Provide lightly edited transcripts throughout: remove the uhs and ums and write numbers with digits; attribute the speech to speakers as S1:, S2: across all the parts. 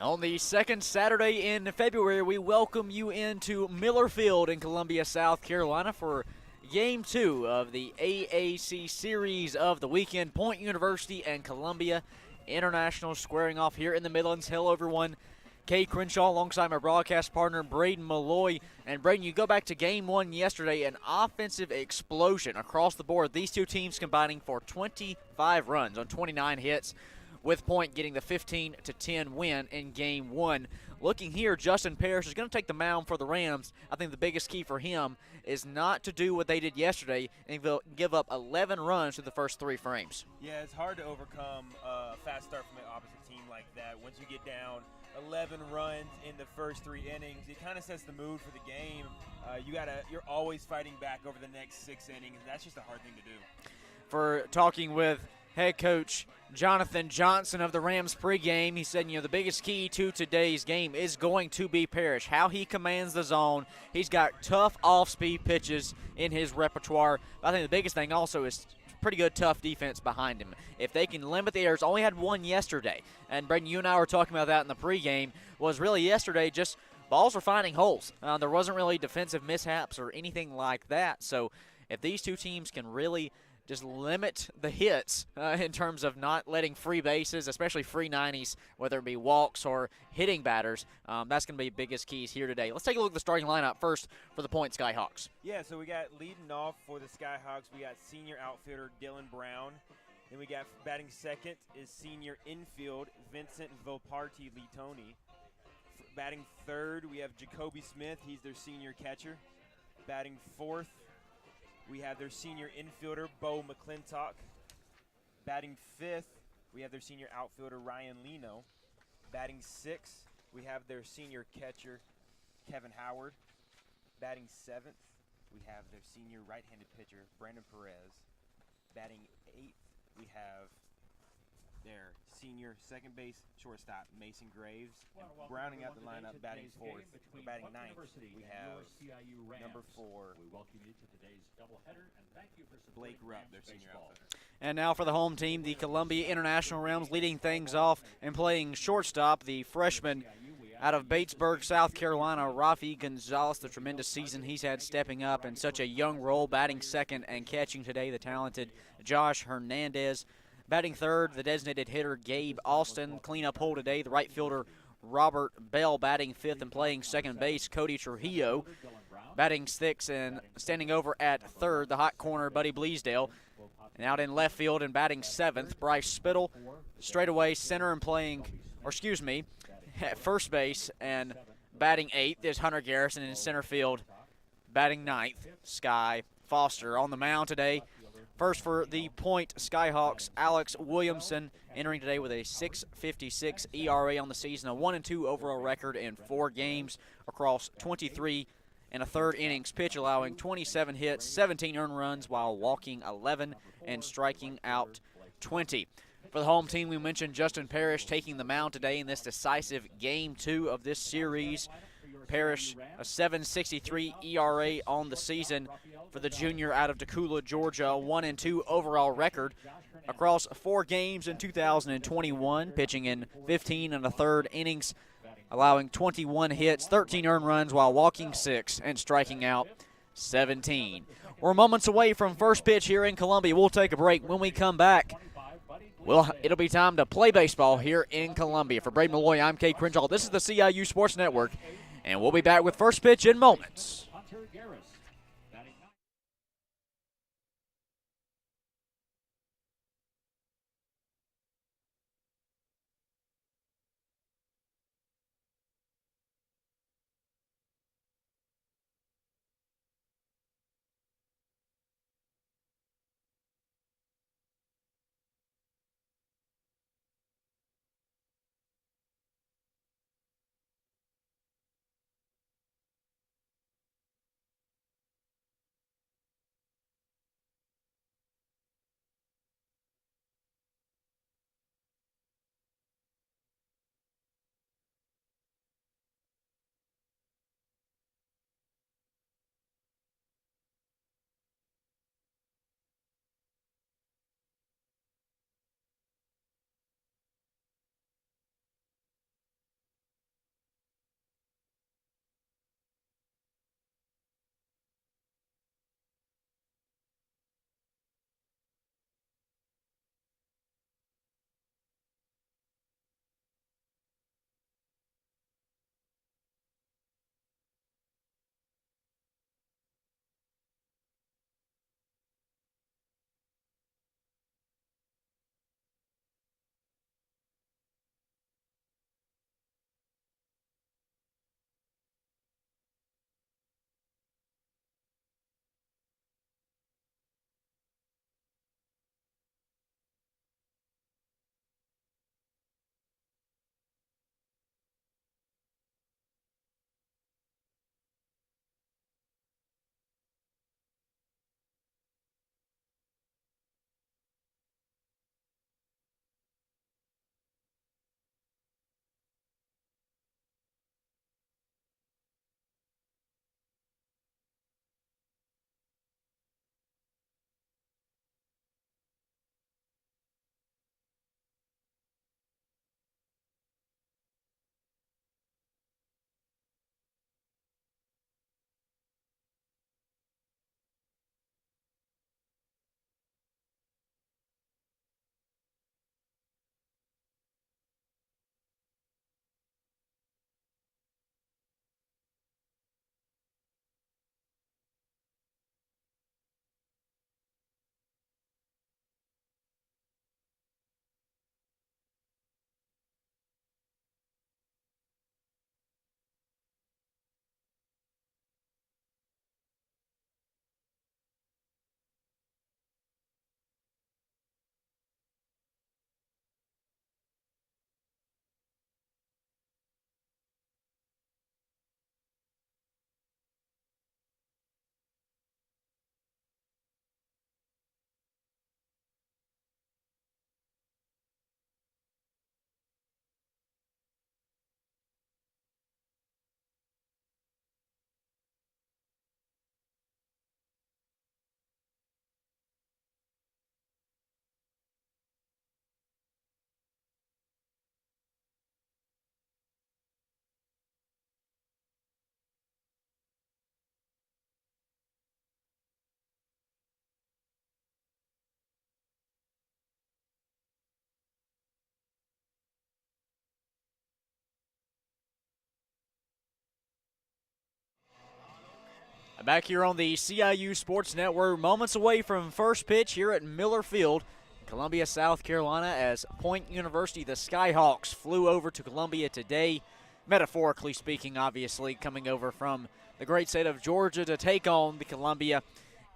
S1: On the second Saturday in February, we welcome you into Miller Field in Columbia, South Carolina for Game 2 of the AAC Series of the weekend. Point University and Columbia International squaring off here in the Midlands. Hello, everyone. Kay Crenshaw alongside my broadcast partner, Braden Malloy. And Braden, you go back to Game 1 yesterday, an offensive explosion across the board. These two teams combining for 25 runs on 29 hits, with Point getting the 15-10 win in Game 1. Looking here, Justin Parrish is going to take the mound for the Rams. I think the biggest key for him is not to do what they did yesterday and give up 11 runs through the first 3 frames.
S2: Yeah, it's hard to overcome a fast start from an opposite team like that. Once you get down 11 runs in the first 3 innings, it kind of sets the mood for the game. You're always fighting back over the next 6 innings, and that's just a hard thing to do.
S1: For talking with head coach Jonathan Johnson of the Rams pregame, he said, the biggest key to today's game is going to be Parrish, how he commands the zone. He's got tough off-speed pitches in his repertoire. I think the biggest thing also is pretty good, tough defense behind him. If they can limit the errors, only had one yesterday, and Braden, you and I were talking about that in the pregame, was really yesterday just balls were finding holes. There wasn't really defensive mishaps or anything like that. So if these two teams can really just limit the hits in terms of not letting free bases, especially free 90s, whether it be walks or hitting batters, that's going to be the biggest keys here today. Let's take a look at the starting lineup first for the Point Skyhawks.
S2: Yeah, so we got leading off for the Skyhawks, we got senior outfielder Dylan Brown. Then we got batting second is senior infield Vincent Voparti Litoni. Batting third, we have Jacoby Smith. He's their senior catcher. Batting fourth, we have their senior infielder, Bo McClintock. Batting fifth, we have their senior outfielder, Ryan Leno. Batting sixth, we have their senior catcher, Kevin Howard. Batting seventh, we have their senior right-handed pitcher, Brandon Perez. Batting eighth, we have their senior second base shortstop, Mason Graves. And rounding out the lineup, batting fourth, or batting ninth, we have number 4, Blake Rupp, their senior outfielder.
S1: And now for the home team, the Columbia International Rams leading things off and playing shortstop, the freshman out of Batesburg, South Carolina, Rafi Gonzalez, the tremendous season he's had stepping up in such a young role, batting second and catching today, the talented Josh Hernandez. Batting third, the designated hitter Gabe Austin. Cleanup hole today, the right fielder Robert Bell. Batting fifth and playing second base, Cody Trujillo. Batting sixth and standing over at third, the hot corner, Buddy Bleasdale. And out in left field and batting seventh, Bryce Spittle. Straightaway center and at first base and batting eighth is Hunter Garrison. In center field, batting ninth, Sky Foster. On the mound today, first for the Point Skyhawks, Alex Williamson, entering today with a 6.56 ERA on the season, a 1-2 overall record in 4 games across 23 and a third innings pitch, allowing 27 hits, 17 earned runs while walking 11 and striking out 20. For the home team, we mentioned Justin Parrish taking the mound today in this decisive Game 2 of this series. Parrish, a 7.63 ERA on the season for the junior out of Tacoola, Georgia, a 1-2 overall record across 4 games in 2021, pitching in 15 and a third innings, allowing 21 hits, 13 earned runs while walking 6 and striking out 17. We're moments away from first pitch here in Columbia. We'll take a break. When we come back, it'll be time to play baseball here in Columbia. For Braden Malloy, I'm Kay Crenshaw. This is the CIU Sports Network, and we'll be back with first pitch in moments. Back here on the CIU Sports Network, moments away from first pitch here at Miller Field, Columbia, South Carolina, as Point University, the Skyhawks, flew over to Columbia today, metaphorically speaking, obviously, coming over from the great state of Georgia to take on the Columbia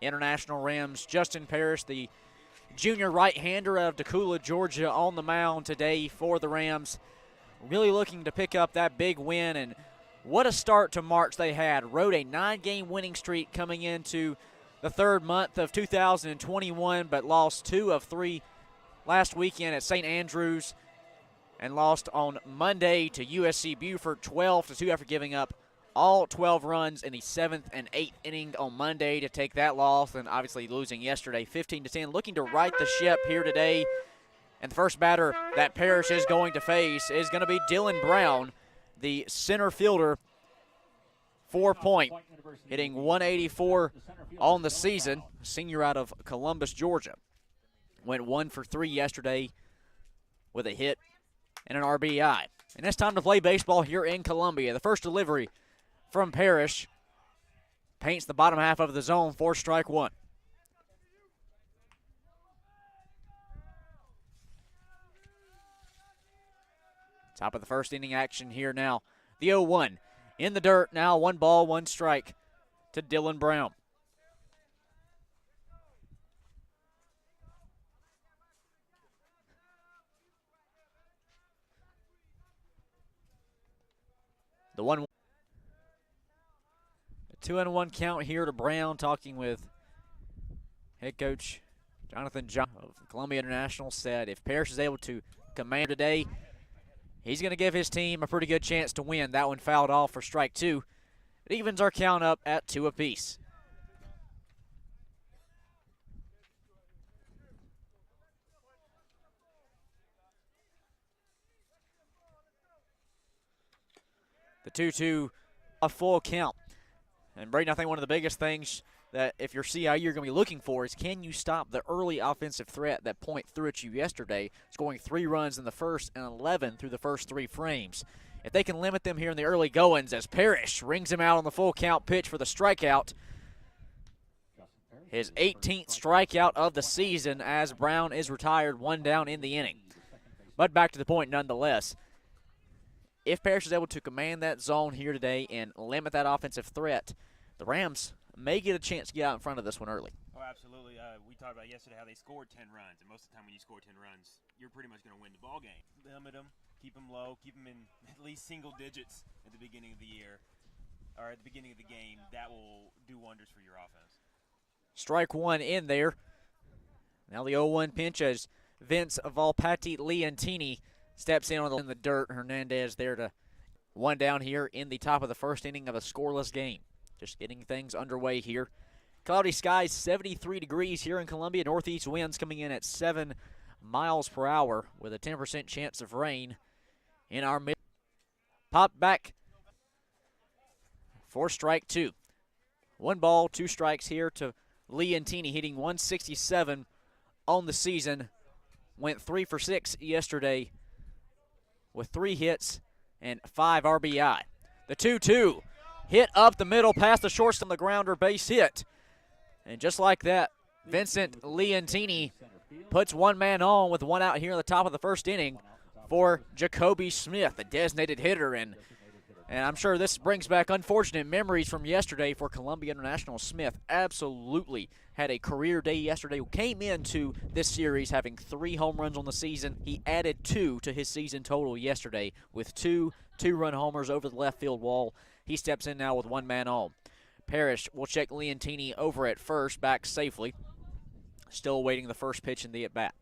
S1: International Rams. Justin Parrish, the junior right-hander out of Decula, Georgia, on the mound today for the Rams, really looking to pick up that big win. And what a start to March they had. Rode a 9-game winning streak coming into the third month of 2021, but lost 2 of 3 last weekend at St. Andrews and lost on Monday to USC Beaufort 12-2 after giving up all 12 runs in the 7th and 8th inning on Monday to take that loss, and obviously losing yesterday 15-10. Looking to right the ship here today, and the first batter that Parrish is going to face is going to be Dylan Brown, the center fielder for Point, hitting 184 on the season, senior out of Columbus, Georgia. Went 1 for 3 yesterday with a hit and an RBI. And it's time to play baseball here in Columbia. The first delivery from Parrish paints the bottom half of the zone for strike one. Top of the first inning action here now. The 0-1 in the dirt now. 1 ball, 1 strike to Dylan Brown. The 1-1. 2-1 count here to Brown, talking with head coach Jonathan John of Columbia International. Said if Parrish is able to command today, he's going to give his team a pretty good chance to win. That one fouled off for strike 2. It evens our count up at 2 apiece. The 2-2, a full count. And Braden, I think one of the biggest things that if you're CIU you're going to be looking for is, can you stop the early offensive threat that Point threw at you yesterday, scoring 3 runs in the first and 11 through the first 3 frames. If they can limit them here in the early goings, as Parrish rings him out on the full count pitch for the strikeout. His 18th strikeout of the season as Brown is retired, 1 down in the inning. But back to the point nonetheless. If Parrish is able to command that zone here today and limit that offensive threat, the Rams may get a chance to get out in front of this one early.
S2: Oh, absolutely. We talked about yesterday how they scored 10 runs, and most of the time when you score 10 runs, you're pretty much going to win the ball game. Limit them, keep them low, keep them in at least single digits at the beginning of the year, or at the beginning of the game. That will do wonders for your offense.
S1: Strike 1 in there. Now the 0-1 pitch as Vince Volpatti Leontini steps in on the dirt. Hernandez there to 1 down here in the top of the first inning of a scoreless game. Just getting things underway here. Cloudy skies, 73 degrees here in Columbia. Northeast winds coming in at 7 miles per hour with a 10% chance of rain in our mid. Pop back for strike 2. 1 ball, 2 strikes here to Leontini, hitting 167 on the season. Went 3 for 6 yesterday with 3 hits and 5 RBI. The 2-2 hit up the middle past the shortstop, the grounder base hit. And just like that, Vincent Leontini puts 1 man on with 1 out here in the top of the first inning for Jacoby Smith, the designated hitter. And I'm sure this brings back unfortunate memories from yesterday for Columbia International. Smith absolutely had a career day yesterday. Came into this series having 3 home runs on the season. He added 2 to his season total yesterday with 2 2-run homers over the left field wall. He steps in now with 1 man on. Parrish will check Leontini over at first, back safely. Still awaiting the first pitch in the at-bat.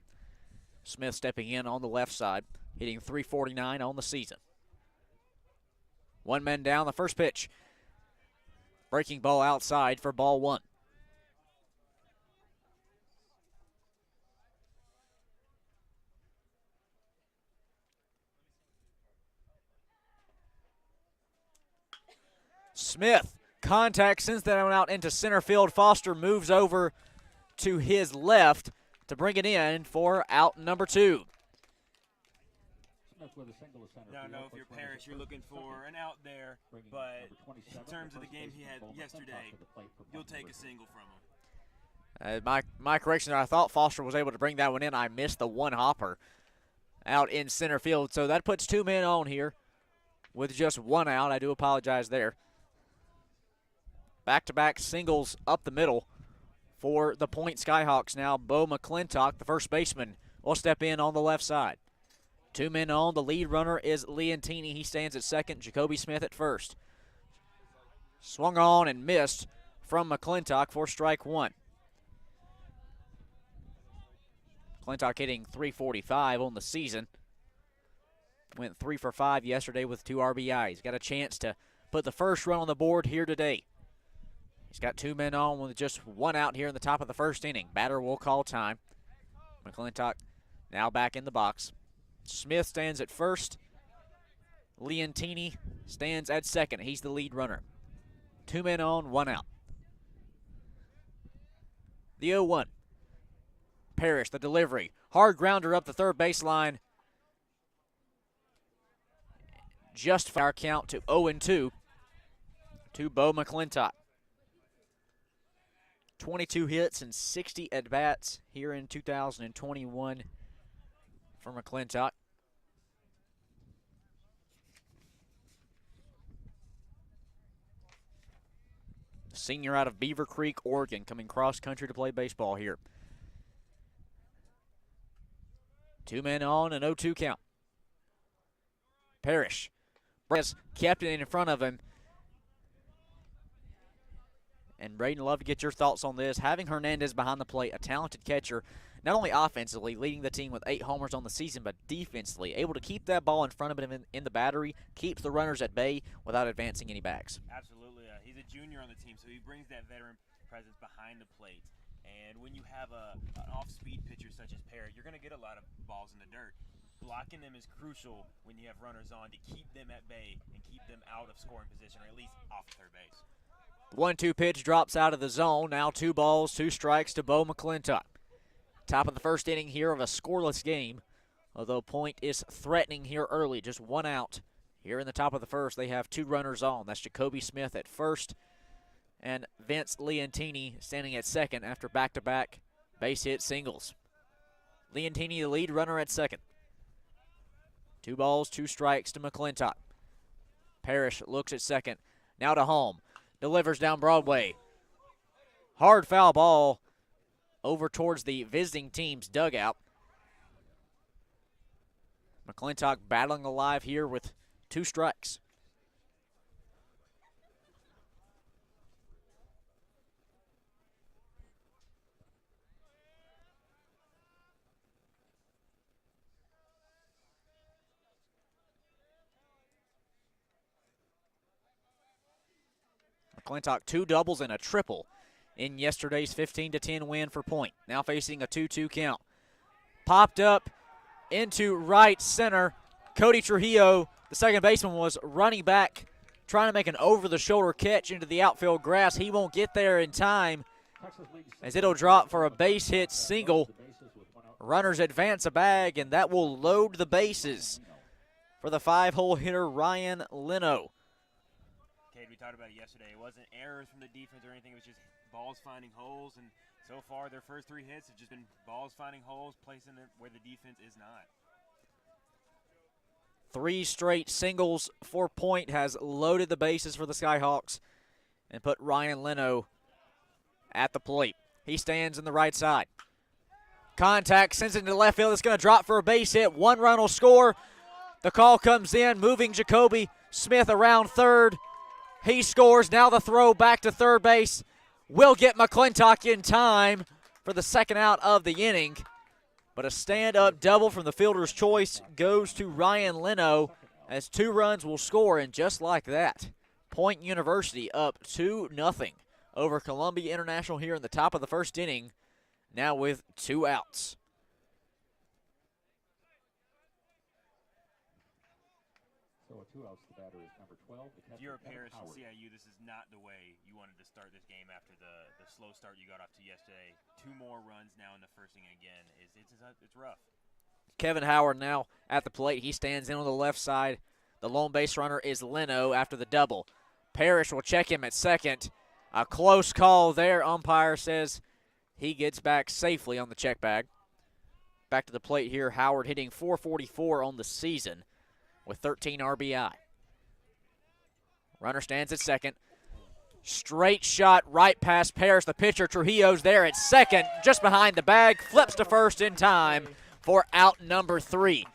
S1: Smith stepping in on the left side, hitting .349 on the season. 1 man down, the first pitch. Breaking ball outside for ball 1. Smith, contact, sends that one out into center field. Foster moves over to his left to bring it in for out number 2.
S2: Now, I know if you're Parrish, you're looking for an out there, but in terms of the game he had yesterday, you'll take a single from him.
S1: My correction there, I thought Foster was able to bring that one in. I missed the one hopper out in center field. So that puts 2 men on here with just 1 out. I do apologize there. Back-to-back singles up the middle for the Point Skyhawks now. Bo McClintock, the first baseman, will step in on the left side. 2 men on. The lead runner is Leontini. He stands at second. Jacoby Smith at first. Swung on and missed from McClintock for strike 1. McClintock hitting .345 on the season. Went 3 for 5 yesterday with 2 RBIs. Got a chance to put the first run on the board here today. He's got 2 men on with just 1 out here in the top of the first inning. Batter will call time. McClintock now back in the box. Smith stands at first. Leontini stands at second. He's the lead runner. 2 men on, 1 out. The 0-1. Parrish, the delivery. Hard grounder up the third baseline. Just our count to 0-2 to Bo McClintock. 22 hits and 60 at-bats here in 2021 for McClintock. Senior out of Beaver Creek, Oregon, coming cross-country to play baseball here. 2 men on, an 0-2 count. Parrish has kept it in front of him. And Braden, love to get your thoughts on this. Having Hernandez behind the plate, a talented catcher, not only offensively, leading the team with 8 homers on the season, but defensively, able to keep that ball in front of him in the battery, keeps the runners at bay without advancing any backs.
S2: Absolutely. He's a junior on the team, so he brings that veteran presence behind the plate. And when you have an off-speed pitcher such as Parrott, you're going to get a lot of balls in the dirt. Blocking them is crucial when you have runners on to keep them at bay and keep them out of scoring position, or at least off third base.
S1: 1-2 pitch drops out of the zone. Now 2 balls, 2 strikes to Bo McClintock. Top of the first inning here of a scoreless game, although Point is threatening here early. Just 1 out here in the top of the first. They have 2 runners on. That's Jacoby Smith at first and Vince Leontini standing at second after back-to-back base hit singles. Leontini, the lead runner, at second. 2 balls, 2 strikes to McClintock. Parrish looks at second. Now to home. Delivers down Broadway. Hard foul ball over towards the visiting team's dugout. McClintock battling alive here with 2 strikes. McClintock 2 doubles and a triple in yesterday's 15-10 win for Point. Now facing a 2-2 count. Popped up into right center. Cody Trujillo, the second baseman, was running back, trying to make an over-the-shoulder catch into the outfield grass. He won't get there in time as it'll drop for a base hit single. Runners advance a bag, and that will load the bases for the 5-hole hitter Ryan Leno.
S2: We talked about it yesterday. It wasn't errors from the defense or anything. It was just balls finding holes, and so far their first 3 hits have just been balls finding holes, placing it where the defense is not.
S1: 3 straight singles for Point has loaded the bases for the Skyhawks and put Ryan Leno at the plate. He stands in the right side. Contact, sends it into left field. It's going to drop for a base hit. 1 run will score. The call comes in, moving Jacoby Smith around third. He scores. Now the throw back to third base will get McClintock in time for the second out of the inning. But a stand-up double from the fielder's choice goes to Ryan Leno as 2 runs will score. And just like that, Point University up 2-0 over Columbia International here in the top of the first inning, now with 2 outs.
S3: So a 2 outs, the batter is number 12.
S2: If you're a Parrish from CIU, this is not the way you wanted to start this game after the slow start you got off to yesterday. 2 more runs now in the first inning again. It's rough.
S1: Kevin Howard now at the plate. He stands in on the left side. The lone base runner is Leno after the double. Parrish will check him at second. A close call there. Umpire says he gets back safely on the check bag. Back to the plate here. Howard hitting .444 on the season with 13 RBI. Runner stands at second. Straight shot right past Parrish. The pitcher, Trujillo's there at second, just behind the bag. Flips to first in time for out number 3.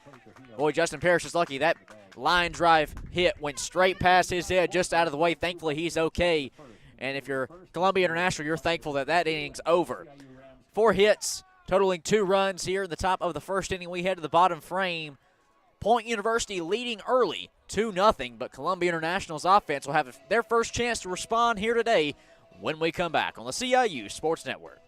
S1: Boy, Justin Parrish is lucky. That line drive hit went straight past his head, just out of the way. Thankfully, he's okay. And if you're Columbia International, you're thankful that that inning's over. 4 hits, totaling 2 runs here in the top of the first inning. We head to the bottom frame. Point University leading early, 2-0, but Columbia International's offense will have their first chance to respond here today when we come back on the CIU Sports Network.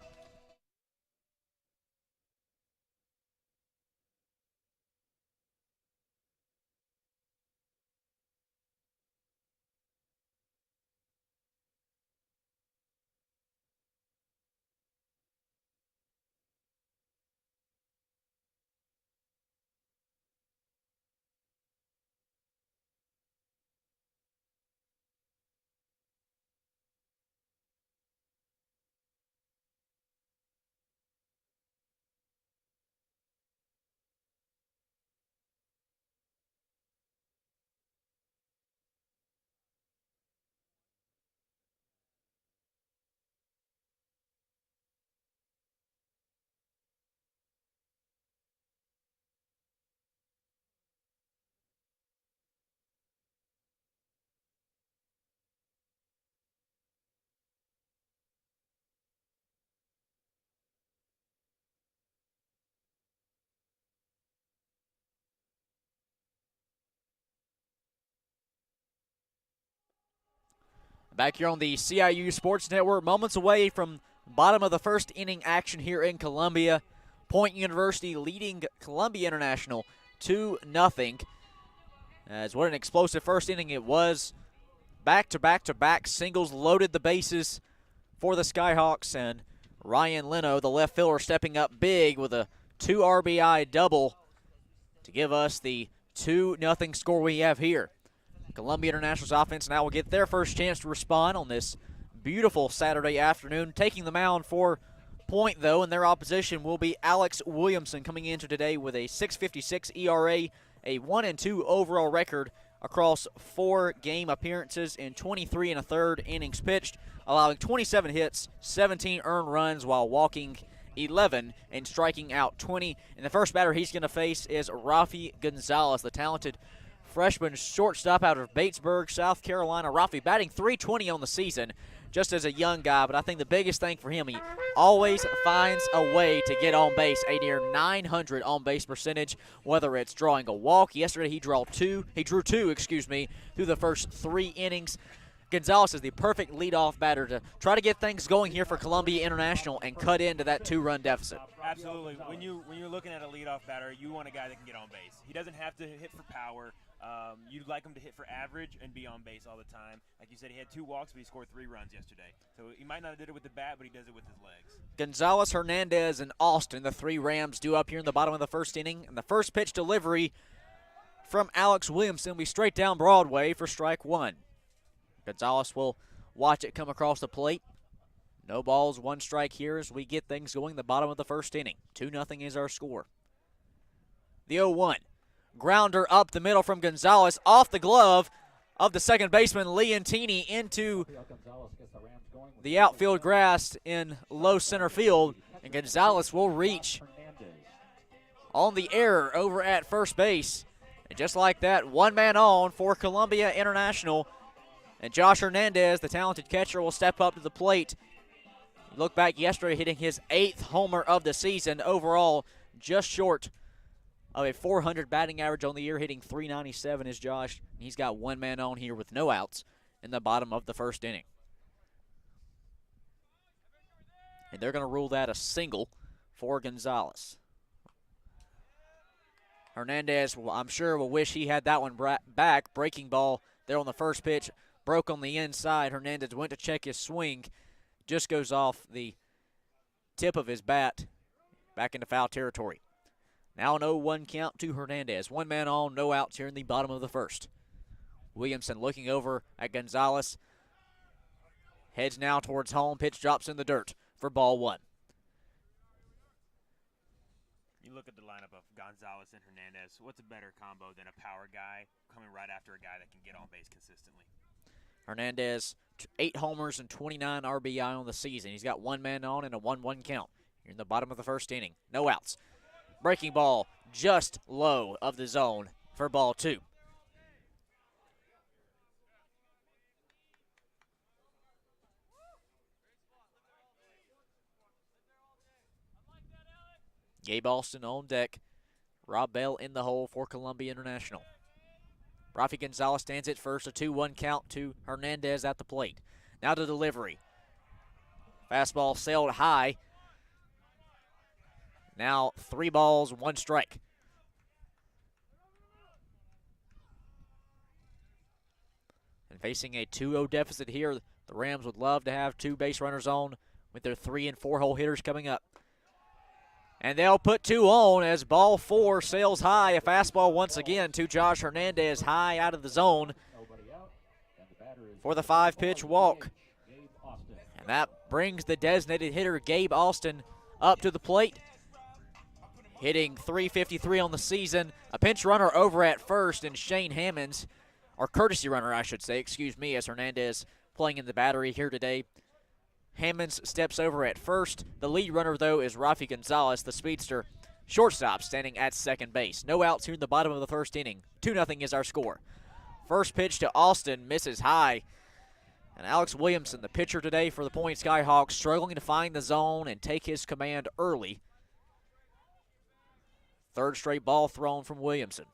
S1: Back here on the CIU Sports Network, moments away from bottom of the first inning action here in Columbia. Point University leading Columbia International 2-0. As what an explosive first inning it was. Back-to-back-to-back singles loaded the bases for the Skyhawks, and Ryan Leno, the left fielder, stepping up big with a 2 RBI double to give us the 2-0 score we have here. Columbia International's offense now will get their first chance to respond on this beautiful Saturday afternoon. Taking the mound for Point, though, and their opposition will be Alex Williamson, coming into today with a .656 ERA, a 1-2 overall record across 4 game appearances in 23 1/3 innings pitched, allowing 27 hits, 17 earned runs while walking 11 and striking out 20. And the first batter he's going to face is Rafi Gonzalez, the talented freshman shortstop out of Batesburg, South Carolina. Rafi batting .320 on the season just as a young guy, but I think the biggest thing for him, he always finds a way to get on base. A near .900 on-base percentage, whether it's drawing a walk. Yesterday he drew two, through the first 3 innings. Gonzalez is the perfect leadoff batter to try to get things going here for Columbia International and cut into that 2-run deficit.
S2: Absolutely. When you're looking at a leadoff batter, you want a guy that can get on base. He doesn't have to hit for power. You'd like him to hit for average and be on base all the time. Like you said, he had 2 walks, but he scored 3 runs yesterday. So he might not have did it with the bat, but he does it with his legs.
S1: Gonzalez, Hernandez, and Austin, the 3 Rams, due up here in the bottom of the first inning. And the first pitch delivery from Alex Williamson will be straight down Broadway for strike 1. Gonzalez will watch it come across the plate. No balls, 1 strike here as we get things going the bottom of the first inning. 2-0 is our score. The 0-1. Grounder up the middle from Gonzalez, off the glove of the second baseman Leontini into the outfield grass in low center field, and Gonzalez will reach on the error over at first base. And just like that, 1 man on for Columbia International. And Josh Hernandez, the talented catcher, will step up to the plate. Look back yesterday, hitting his 8th homer of the season. Overall, just short of a .400 batting average on the year, hitting .397 is Josh. He's got 1 man on here with no outs in the bottom of the first inning. And they're going to rule that a single for Gonzalez. Hernandez, I'm sure, will wish he had that one back. Breaking ball there on the first pitch. Broke on the inside. Hernandez went to check his swing. Just goes off the tip of his bat back into foul territory. Now an 0-1 count to Hernandez. One man on, no outs here in the bottom of the first. Williamson looking over at Gonzalez. Heads now towards home. Pitch drops in the dirt for ball one.
S2: You look at the lineup of Gonzalez and Hernandez. What's a better combo than a power guy coming right after a guy that can get on base consistently?
S1: Hernandez, 8 homers and 29 RBI on the season. He's got one man on and a 1-1 count. Here in the bottom of the first inning. No outs. Breaking ball just low of the zone for ball two. Gabe Alston on deck. Rob Bell in the hole for Columbia International. Rafi Gonzalez stands at first, a 2-1 count to Hernandez at the plate. Now to delivery. Fastball sailed high. Now 3 balls, 1 strike. And facing a 2-0 deficit here, the Rams would love to have 2 base runners on with their 3 and 4 hole hitters coming up. And they'll put 2 on as ball 4 sails high. A fastball once again to Josh Hernandez, high out of the zone for the 5-pitch walk. And that brings the designated hitter, Gabe Alston, up to the plate. Hitting .353 on the season. A pinch runner over at first, and Shane Hammonds, or courtesy runner, I should say, excuse me, as Hernandez playing in the battery here today. Hammonds steps over at first. The lead runner, though, is Rafi Gonzalez, the speedster, shortstop, standing at second base. No outs here in the bottom of the first inning. 2-0 is our score. First pitch to Alston, misses high. And Alex Williamson, the pitcher today for the Point Skyhawks, struggling to find the zone and take his command early. Third straight ball thrown from Williamson.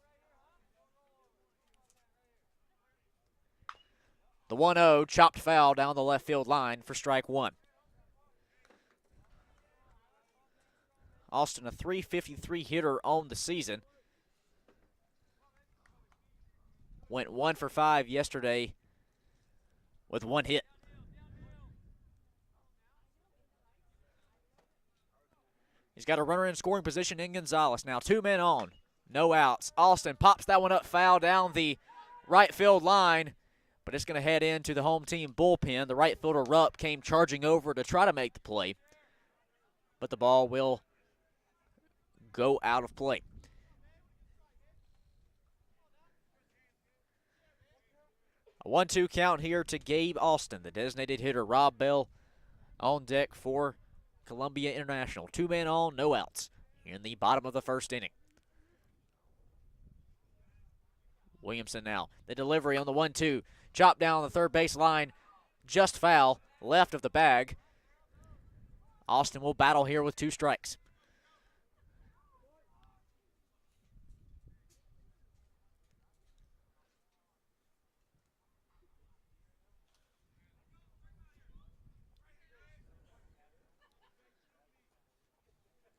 S1: The 1-0 chopped foul down the left field line for strike one. Alston, a .353 hitter on the season. Went 1 for 5 yesterday with 1 hit. He's got a runner in scoring position in Gonzalez. Now 2 men on, no outs. Alston pops that one up foul down the right field line, but it's going to head into the home team bullpen. The right fielder, Rupp, came charging over to try to make the play, but the ball will go out of play. A 1-2 count here to Gabe Alston, the designated hitter. Rob Bell on deck for Columbia International. 2 men on, no outs in the bottom of the first inning. Williamson now. The delivery on the 1-2. Chopped down the third base line. Just foul. Left of the bag. Alston will battle here with 2 strikes.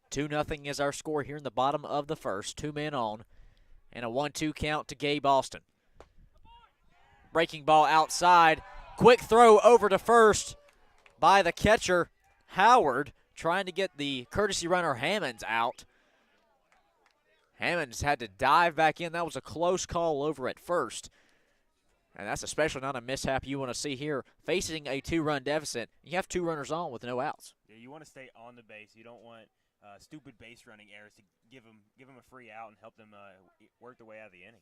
S1: $2-0 is our score here in the bottom of the first. 2 men on, and a 1-2 count to Gabe Alston. Breaking ball outside. Quick throw over to first by the catcher, Howard, trying to get the courtesy runner Hammonds out. Hammonds had to dive back in. That was a close call over at first. And that's especially not a mishap you want to see here. Facing a 2-run deficit, you have 2 runners on with no outs.
S2: Yeah, you want to stay on the base. You don't want stupid base running errors to give them a free out and help them work their way out of the inning.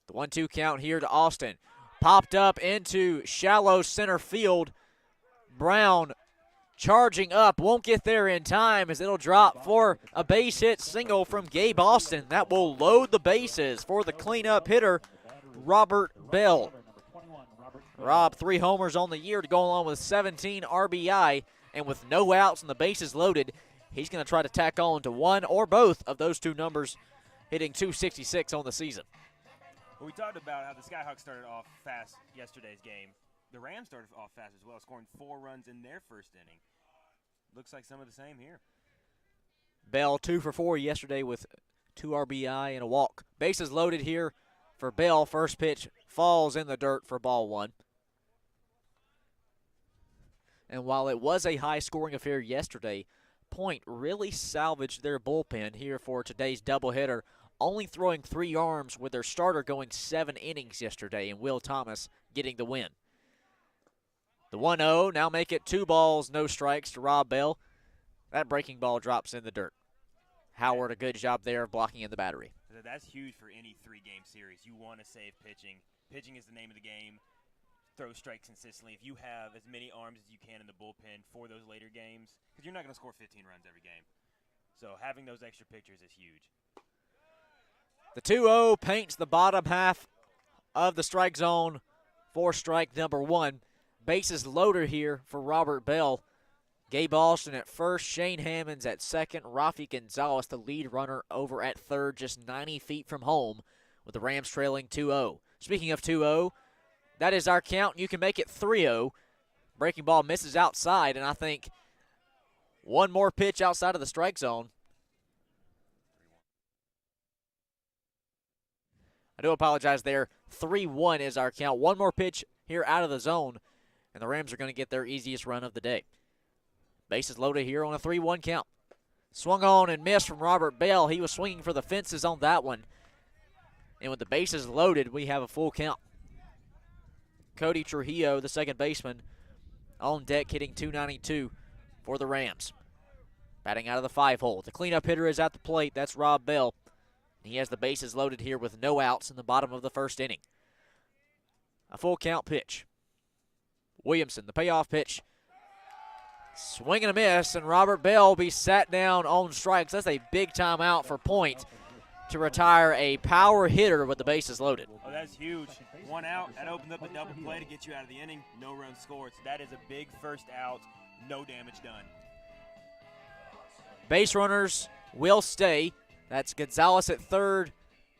S1: The 1-2 count here to Alston. Popped up into shallow center field. Brown charging up. Won't get there in time as it'll drop for a base hit single from Gabe Alston. That will load the bases for the cleanup hitter, Robert Bell. Rob, 3 homers on the year to go along with 17 RBI. And with no outs and the bases loaded, he's going to try to tack on to one or both of those 2 numbers, hitting .266 on the season.
S2: Well, we talked about how the Skyhawks started off fast yesterday's game. The Rams started off fast as well, scoring 4 runs in their first inning. Looks like some of the same here.
S1: Bell 2 for 4 yesterday with 2 RBI and a walk. Bases loaded here for Bell. First pitch falls in the dirt for ball 1. And while it was a high-scoring affair yesterday,
S4: Point really salvaged their bullpen here for today's doubleheader, only throwing 3 arms with their starter going 7 innings yesterday and Will Thomas getting the win. The 1-0 now make it 2 balls, no strikes to Rob Bell. That breaking ball drops in the dirt. Howard, a good job there of blocking in the battery.
S2: That's huge for any 3-game series. You want to save pitching. Pitching is the name of the game. Throw strikes consistently. If you have as many arms as you can in the bullpen for those later games, because you're not going to score 15 runs every game. So having those extra pitchers is huge.
S4: The 2-0 paints the bottom half of the strike zone for strike number 1. Bases loaded here for Robert Bell. Gabe Alston at first, Shane Hammonds at second, Rafi Gonzalez, the lead runner, over at third, just 90 feet from home, with the Rams trailing 2-0. Speaking of 2-0, that is our count. You can make it 3-0. Breaking ball misses outside, and I think one more pitch outside of the strike zone. I do apologize there. 3-1 is our count. One more pitch here out of the zone, and the Rams are going to get their easiest run of the day. Bases loaded here on a 3-1 count. Swung on and missed from Robert Bell. He was swinging for the fences on that one. And with the bases loaded, we have a full count. Cody Trujillo, the second baseman, on deck hitting .292 for the Rams. Batting out of the 5-hole. The cleanup hitter is at the plate. That's Rob Bell. He has the bases loaded here with no outs in the bottom of the first inning. A full count pitch. Williamson, the payoff pitch. Swing and a miss, and Robert Bell will be sat down on strikes. That's a big time out for Point to retire a power hitter with the bases loaded.
S2: Oh, that's huge. 1 out. That opened up a double play to get you out of the inning. No runs scored. So that is a big first out. No damage done.
S4: Base runners will stay. That's Gonzalez at third,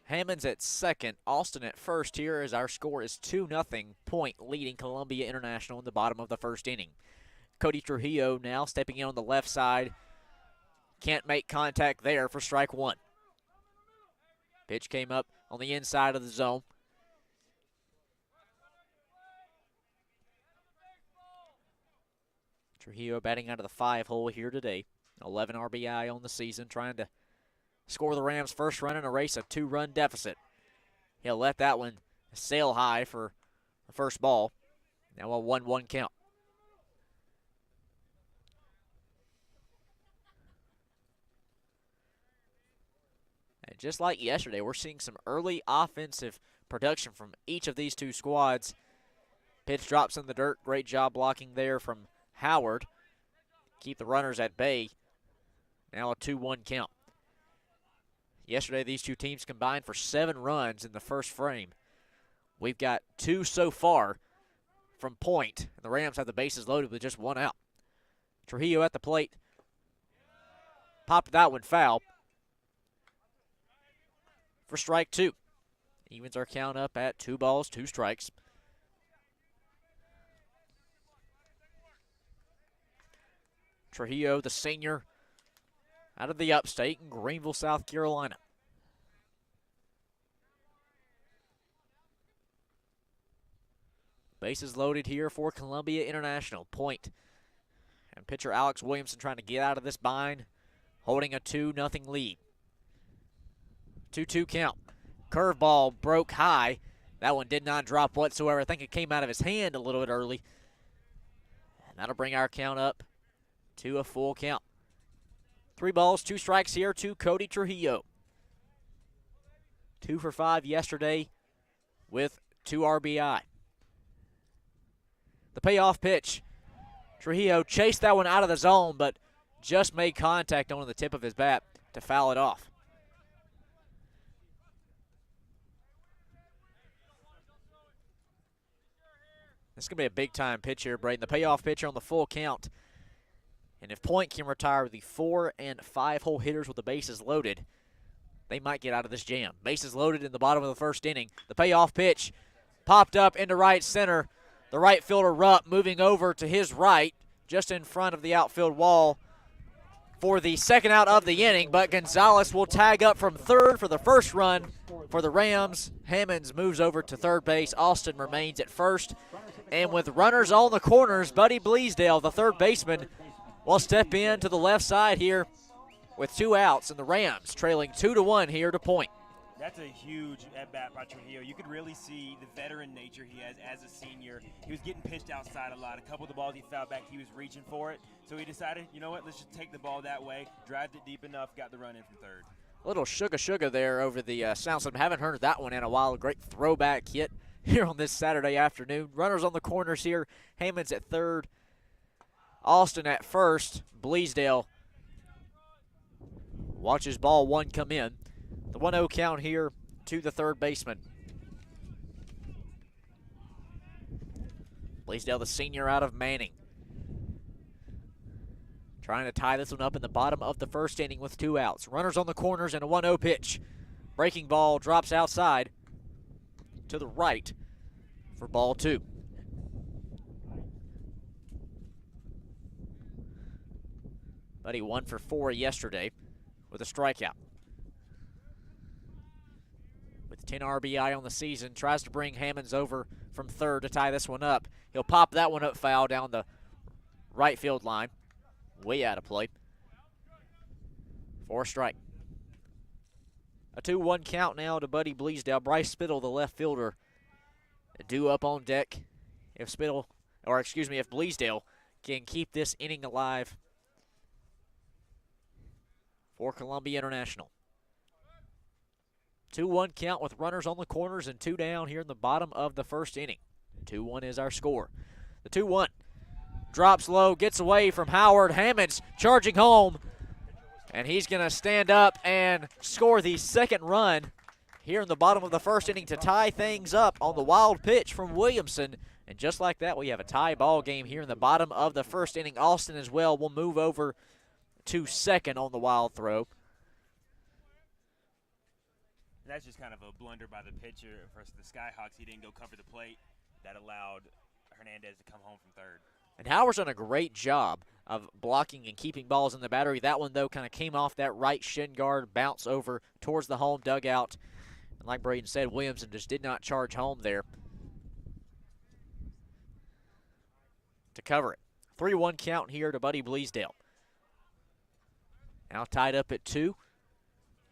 S4: Hammonds at second, Alston at first here as our score is 2-0. Point leading Columbia International in the bottom of the first inning. Cody Trujillo now stepping in on the left side. Can't make contact there for strike 1. Pitch came up on the inside of the zone. Trujillo batting out of the 5-hole here today. 11 RBI on the season, trying to score the Rams' first run and erase a 2-run deficit. He'll let that one sail high for the first ball. Now a 1-1 count. And just like yesterday, we're seeing some early offensive production from each of these two squads. Pitch drops in the dirt. Great job blocking there from Howard. Keep the runners at bay. Now a 2-1 count. Yesterday, these two teams combined for 7 runs in the first frame. We've got 2 so far from Point, and the Rams have the bases loaded with just 1 out. Trujillo at the plate. Popped that one foul for strike 2. Evens our count up at 2 balls, 2 strikes. Trujillo, the senior, out of the upstate in Greenville, South Carolina. Bases loaded here for Columbia International. Point. And pitcher Alex Williamson trying to get out of this bind, holding a 2-0 lead. 2-2 count. Curveball broke high. That one did not drop whatsoever. I think it came out of his hand a little bit early. And that'll bring our count up to a full count. 3 balls, 2 strikes here to Cody Trujillo. 2 for 5 yesterday with 2 RBI. The payoff pitch. Trujillo chased that one out of the zone, but just made contact on the tip of his bat to foul it off. This is going to be a big-time pitch here, Braden. The payoff pitcher on the full count. And if Point can retire the 4- and 5-hole hitters with the bases loaded, they might get out of this jam. Bases loaded in the bottom of the first inning. The payoff pitch popped up into right center. The right fielder, Rupp, moving over to his right, just in front of the outfield wall for the second out of the inning. But Gonzalez will tag up from third for the first run for the Rams. Hammonds moves over to third base. Alston remains at first. And with runners on the corners, Buddy Bleasdale, the third baseman, will step in to the left side here with 2 outs, and the Rams trailing 2-1 here to point.
S2: That's a huge at-bat by Trujillo. You could really see the veteran nature he has as a senior. He was getting pitched outside a lot. A couple of the balls he fouled back, he was reaching for it. So he decided, you know what, let's just take the ball that way, drive it deep enough, got the run in from third.
S4: A little sugar there over the sound system. Haven't heard that one in a while. A great throwback hit here on this Saturday afternoon. Runners on the corners here. Hammond's at third. Austin at first. Bleasdale watches ball 1 come in. The 1-0 count here to the third baseman. Bleasdale, the senior out of Manning, trying to tie this one up in the bottom of the first inning with 2 outs. Runners on the corners and a 1-0 pitch. Breaking ball drops outside to the right for ball 2. Buddy 1 for 4 yesterday with a strikeout. With 10 RBI on the season, tries to bring Hammonds over from third to tie this one up. He'll pop that one up foul down the right field line. Way out of play. For a strike. A 2-1 count now to Buddy Bleasdale. Bryce Spittle, the left fielder, due up on deck. If Bleasdale can keep this inning alive for Columbia International. 2-1 count with runners on the corners and 2 down here in the bottom of the first inning. 2-1 is our score. The 2-1 drops low, gets away from Howard. Hammonds charging home, and he's going to stand up and score the second run here in the bottom of the first inning to tie things up on the wild pitch from Williamson. And just like that, we have a tie ball game here in the bottom of the first inning. Austin as well will move over to second on the wild throw.
S2: That's just kind of a blunder by the pitcher for the Skyhawks. He didn't go cover the plate. That allowed Hernandez to come home from third.
S4: And Howard's done a great job of blocking and keeping balls in the battery. That one, though, kind of came off that right shin guard, bounce over towards the home dugout. And like Braden said, Williamson just did not charge home there to cover it. 3-1 count here to Buddy Bleasdale. Now tied up at 2.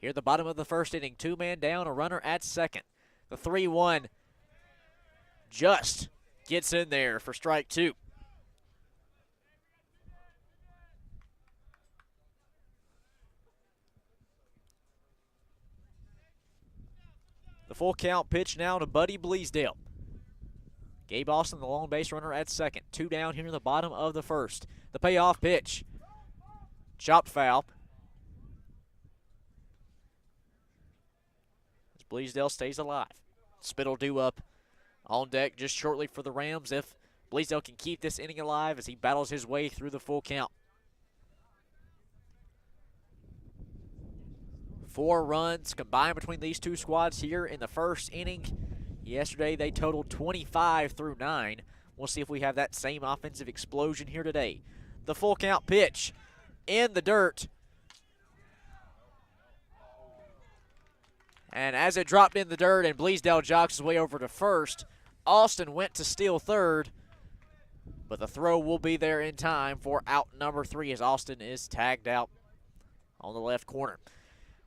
S4: Here at the bottom of the first inning, 2-man down, a runner at second. The 3-1 just gets in there for strike 2. The full count pitch now to Buddy Bleasdale. Gabe Austin, the long base runner at second. 2 down here in the bottom of the first. The payoff pitch. Chopped foul. As Bleasdale stays alive. Spittle due up on deck just shortly for the Rams if Bleasdale can keep this inning alive as he battles his way through the full count. 4 runs combined between these two squads here in the first inning. Yesterday they totaled 25 through 9. We'll see if we have that same offensive explosion here today. The full count pitch in the dirt. And as it dropped in the dirt and Bleasdale jogs his way over to first, Austin went to steal third, but the throw will be there in time for out number 3 as Austin is tagged out on the left corner.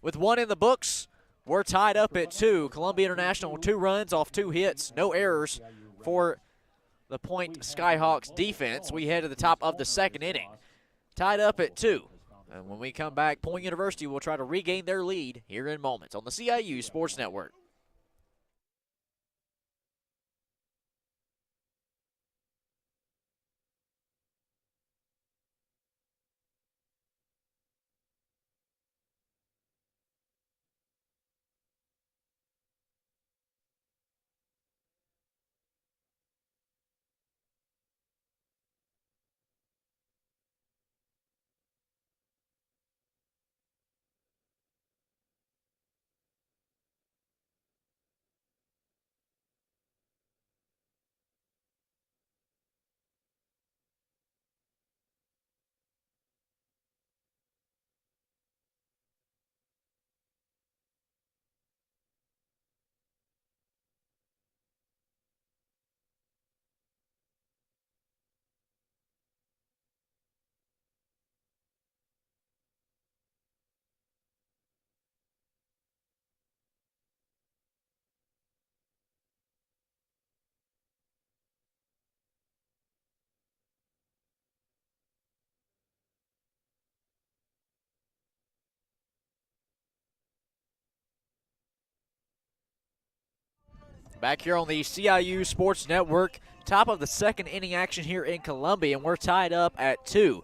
S4: With 1 in the books, we're tied up at 2. Columbia International 2 runs off 2 hits, no errors for the Point Skyhawks defense. We head to the top of the second inning, tied up at 2. And when we come back, Point University will try to regain their lead here in moments on the CIU Sports Network. Back here on the CIU Sports Network, top of the second inning action here in Columbia, and we're tied up at 2.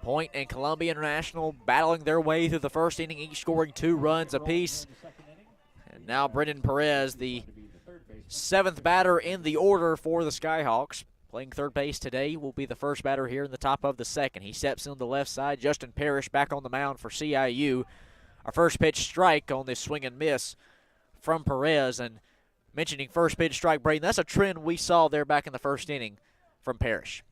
S4: Point and Columbia International battling their way through the first inning, each scoring 2 runs apiece. And now Brendan Perez, the 7th batter in the order for the Skyhawks, playing third base today, will be the first batter here in the top of the second. He steps in the left side. Justin Parrish back on the mound for CIU. Our first pitch strike on this swing and miss from Perez. And mentioning first pitch strike, Braden, that's a trend we saw there back in the first inning from Parrish.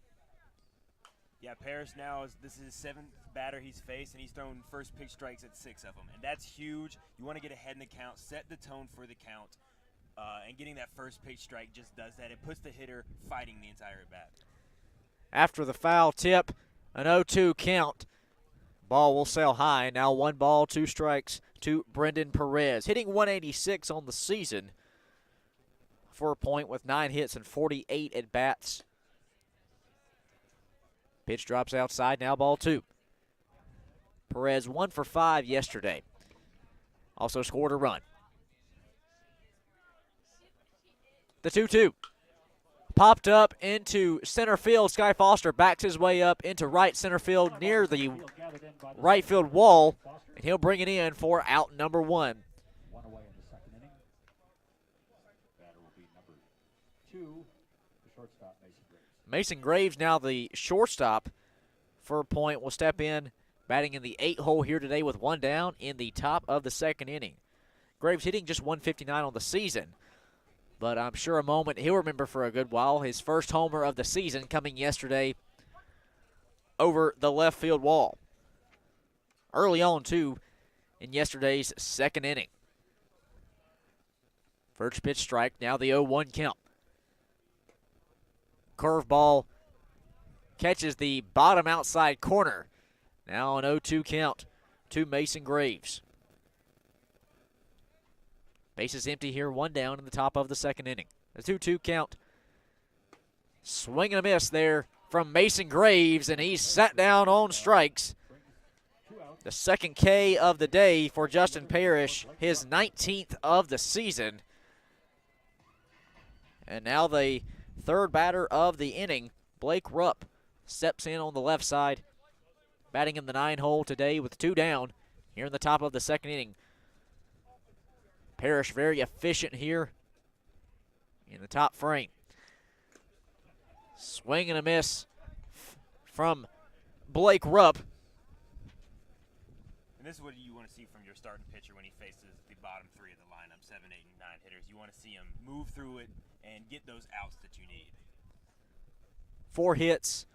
S2: Yeah, Parrish now this is his 7th batter he's faced, and he's thrown first pitch strikes at 6 of them, and that's huge. You want to get ahead in the count, set the tone for the count, and getting that first pitch strike just does that. It puts the hitter fighting the entire at bat.
S4: After the foul tip, an 0-2 count. Ball will sail high. Now 1 ball, 2 strikes to Brendan Perez, hitting 186 on the season for a point with 9 hits and 48 at bats. Pitch drops outside, now ball 2. Perez 1 for 5 yesterday. Also scored a run. The 2-2. Popped up into center field. Sky Foster backs his way up into right center field near the right field wall, and he'll bring it in for out number 1.
S3: 1 away in the second inning. Batter will be number 2, the shortstop, Mason Graves.
S4: Mason Graves, now the shortstop for a point, will step in, batting in the 8 hole here today with 1 down in the top of the second inning. Graves hitting just 159 on the season, but I'm sure a moment he'll remember for a good while. His first homer of the season coming yesterday over the left field wall. Early on, too, in yesterday's second inning. First pitch strike, now the 0-1 count. Curveball catches the bottom outside corner. Now an 0-2 count to Mason Graves. Bases empty here, 1 down in the top of the second inning. A 2-2 count. Swing and a miss there from Mason Graves, and he's sat down on strikes. The second K of the day for Justin Parrish, his 19th of the season. And now the third batter of the inning, Blake Rupp, steps in on the left side, batting in the 9 hole today with 2 down here in the top of the second inning. Parrish very efficient here in the top frame. Swing and a miss from Blake Rupp.
S2: And this is what you want to see from your starting pitcher when he faces the bottom 3 of the lineup, 7, 8, and 9 hitters. You want to see him move through it and get those outs that you need.
S4: 4 hits,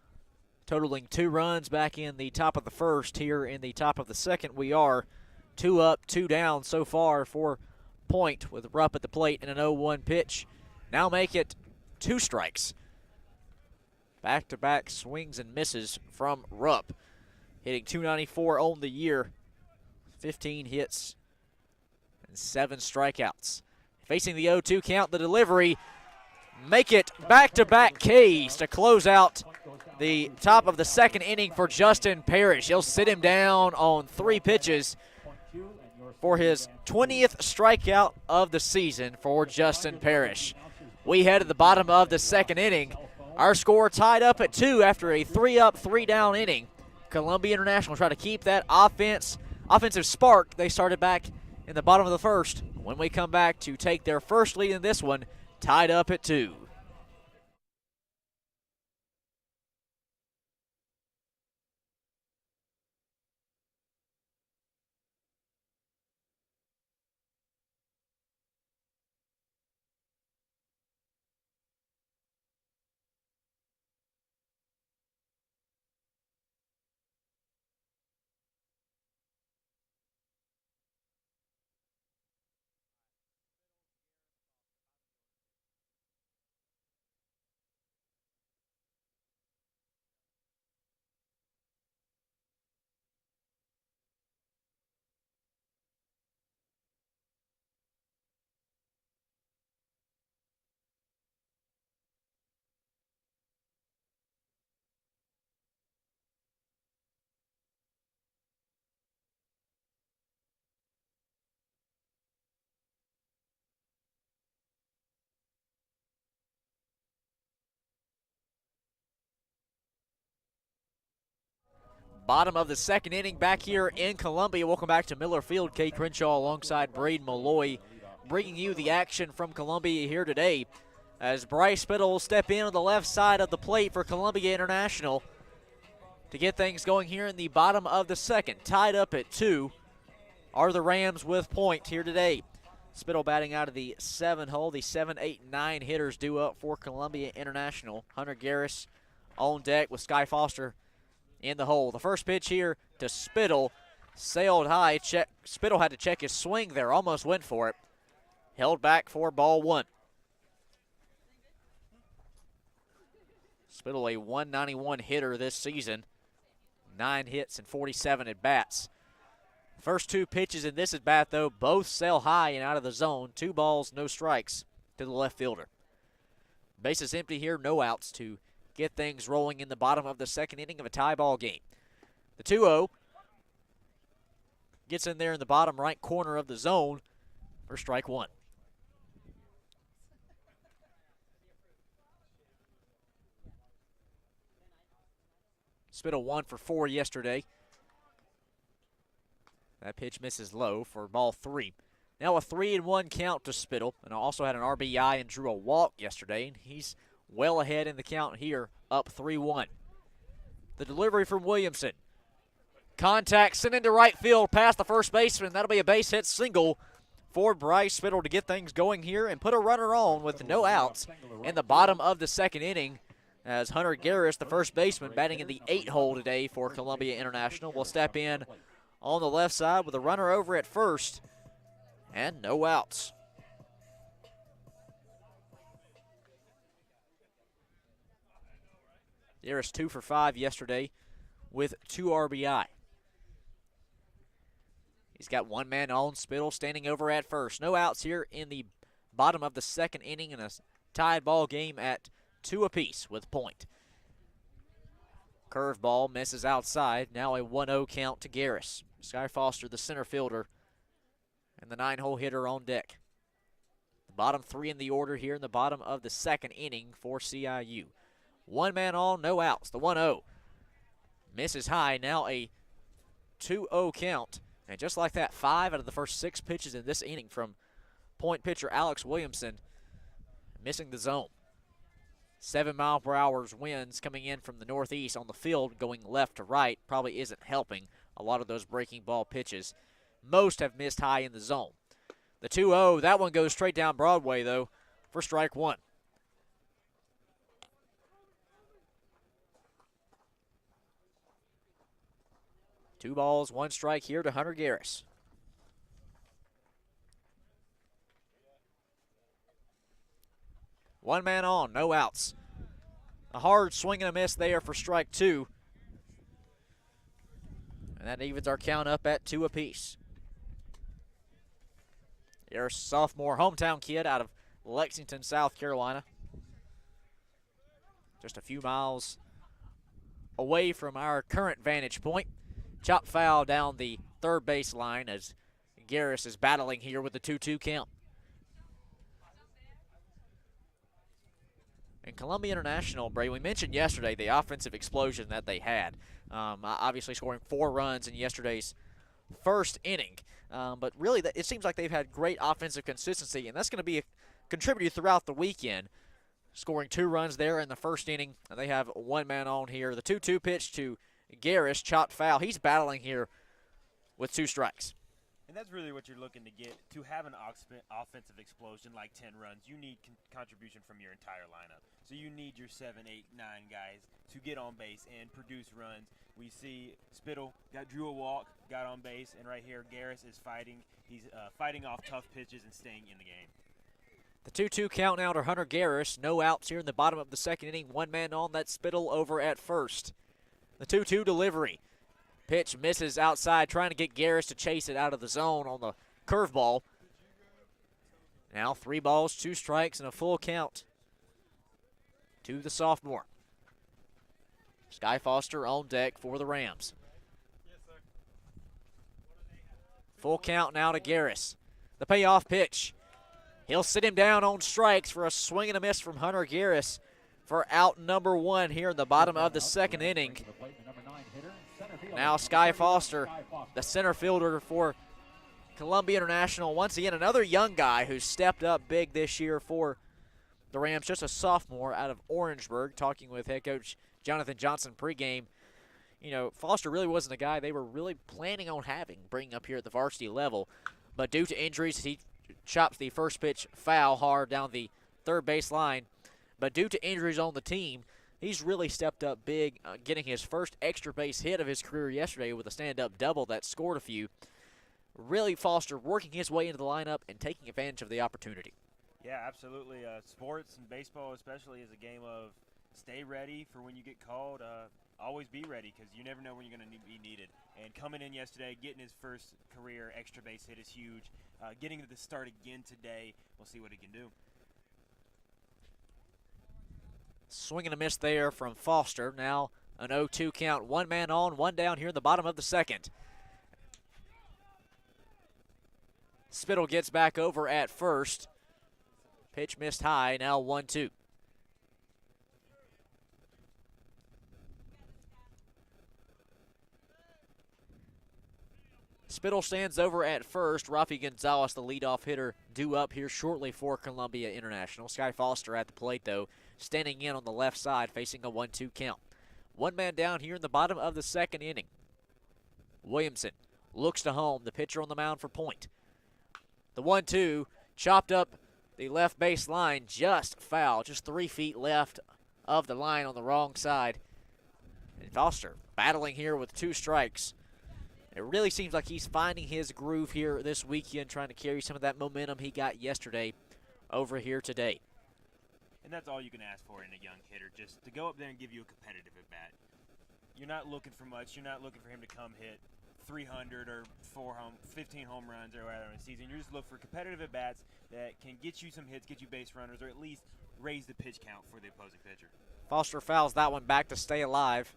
S4: totaling 2 runs back in the top of the first. Here in the top of the second, we are 2 up, 2 down so far for point, with Rupp at the plate and an 0-1 pitch. Now make it 2 strikes. Back-to-back swings and misses from Rupp, hitting .294 on the year, 15 hits and 7 strikeouts. Facing the 0-2 count, the delivery, make it back-to-back Ks to close out the top of the second inning for Justin Parrish. He'll sit him down on 3 pitches for his 20th strikeout of the season for Justin Parrish. We head to the bottom of the second inning. Our score tied up at 2 after a 3-up, 3-down inning. Columbia International try to keep that offensive spark they started back in the bottom of the first. When we come back to take their first lead in this one, tied up at 2. Bottom of the second inning back here in Columbia. Welcome back to Miller Field. Kate Crenshaw alongside Braden Malloy, bringing you the action from Columbia here today, as Bryce Spittle will step in on the left side of the plate for Columbia International to get things going here in the bottom of the second. Tied up at 2 are the Rams with point here today. Spittle batting out of the 7 hole. The 7, 8, 9 hitters due up for Columbia International. Hunter Garris on deck with Sky Foster in the hole. The first pitch here to Spittle, sailed high. Spittle had to check his swing there, almost went for it. Held back for ball 1. Spittle, a 191 hitter this season, 9 hits and 47 at bats. First 2 pitches in this at bat, though, both sail high and out of the zone. 2 balls, no strikes to the left fielder. Bases empty here, no outs to get things rolling in the bottom of the second inning of a tie ball game. The 2-0 gets in there in the bottom right corner of the zone for strike 1. Spittle 1 for 4 yesterday. That pitch misses low for ball 3. Now a 3-1 count to Spittle, and also had an RBI and drew a walk yesterday, and he's well ahead in the count here, up 3-1. The delivery from Williamson. Contact sent into right field past the first baseman. That'll be a base hit single for Bryce Spittle to get things going here and put a runner on with no outs in the bottom of the second inning, as Hunter Garris, the first baseman, batting in the 8 hole today for Columbia International, will step in on the left side with a runner over at first and no outs. Garris 2 for 5 yesterday with 2 RBI. He's got 1 man on. Spittle standing over at first. No outs here in the bottom of the second inning in a tied ball game at 2 apiece with point. Curveball misses outside. Now a 1-0 count to Garris. Sky Foster, the center fielder, and the 9-hole hitter on deck. The bottom 3 in the order here in the bottom of the second inning for CIU. 1 man on, no outs. The 1-0 misses high. Now a 2-0 count. And just like that, 5 out of the first 6 pitches in this inning from point pitcher Alex Williamson missing the zone. 7-mile-per-hour winds coming in from the northeast on the field, going left to right, probably isn't helping a lot of those breaking ball pitches. Most have missed high in the zone. The 2-0, that one goes straight down Broadway, though, for strike 1. Two balls, 1 strike here to Hunter Garris. One man on, no outs. A hard swing and a miss there for strike 2. And that evens our count up at 2 apiece. Garris, sophomore, hometown kid out of Lexington, South Carolina. Just a few miles away from our current vantage point. Chop foul down the third base line as Garris is battling here with the 2-2 count. And Columbia International, Bray, we mentioned yesterday the offensive explosion that they had. Obviously scoring 4 runs in yesterday's first inning. But really, it seems like they've had great offensive consistency, and that's going to be a contributor throughout the weekend. Scoring 2 runs there in the first inning. And they have 1 man on here. The 2-2 pitch to Garris, chopped foul. He's battling here with 2 strikes.
S2: And that's really what you're looking to get. To have an offensive explosion like 10 runs, you need contribution from your entire lineup. So you need your 7, 8, 9 guys to get on base and produce runs. We see Spittle drew a walk, got on base, and right here Garris is fighting. He's fighting off tough pitches and staying in the game.
S4: The 2-2 count now to Hunter Garris. No outs here in the bottom of the second inning. 1 man on. That Spittle over at first. The 2-2 delivery. Pitch misses outside, trying to get Garris to chase it out of the zone on the curveball. Now 3 balls, 2 strikes, and a full count to the sophomore. Sky Foster on deck for the Rams. Full count now to Garris. The payoff pitch. He'll sit him down on strikes for a swing and a miss from Hunter Garris for out number 1 here in the bottom of the second inning. Now Sky Foster, the center fielder for Columbia International. Once again, another young guy who's stepped up big this year for the Rams, just a sophomore out of Orangeburg. Talking with head coach Jonathan Johnson pregame, you know, Foster really wasn't a guy they were really planning on bringing up here at the varsity level. But due to injuries, he chops the first pitch foul hard down the third base line. But due to injuries on the team, he's really stepped up big, getting his first extra base hit of his career yesterday with a stand-up double that scored a few. Really, Foster working his way into the lineup and taking advantage of the opportunity.
S2: Yeah, absolutely. Sports and baseball especially is a game of stay ready for when you get called. Always be ready because you never know when you're going to be needed. And coming in yesterday, getting his first career extra base hit is huge. Getting to the start again today, we'll see what he can do.
S4: Swing and a miss there from Foster. Now an 0-2 count. One man on, one down here in the bottom of the second. Spittle gets back over at first. Pitch missed high, now 1-2. Spittle stands over at first. Rafi Gonzalez, the leadoff hitter, due up here shortly for Columbia International. Sky Foster at the plate, though, standing in on the left side, facing a 1-2 count. One man down here in the bottom of the second inning. Williamson looks to home, the pitcher on the mound for Point. The 1-2 chopped up the left base line, just foul, just 3 feet left of the line on the wrong side. And Foster battling here with 2 strikes. It really seems like he's finding his groove here this weekend, trying to carry some of that momentum he got yesterday over here today.
S2: And that's all you can ask for in a young hitter, just to go up there and give you a competitive at-bat. You're not looking for much. You're not looking for him to come hit 300 or 15 home runs or whatever in a season. You're just looking for competitive at-bats that can get you some hits, get you base runners, or at least raise the pitch count for the opposing pitcher.
S4: Foster fouls that one back to stay alive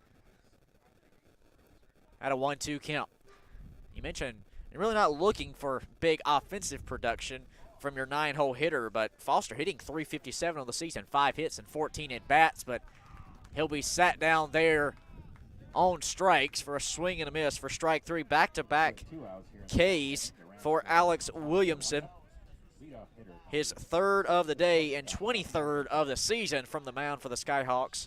S4: at a 1-2 count. You mentioned you're really not looking for big offensive production from your 9-hole hitter, but Foster hitting .357 on the season, 5 hits and 14 at-bats, but he'll be sat down there on strikes for a swing and a miss for strike 3. Back-to-back Ks for Alex Williamson. His 3rd of the day and 23rd of the season from the mound for the Skyhawks.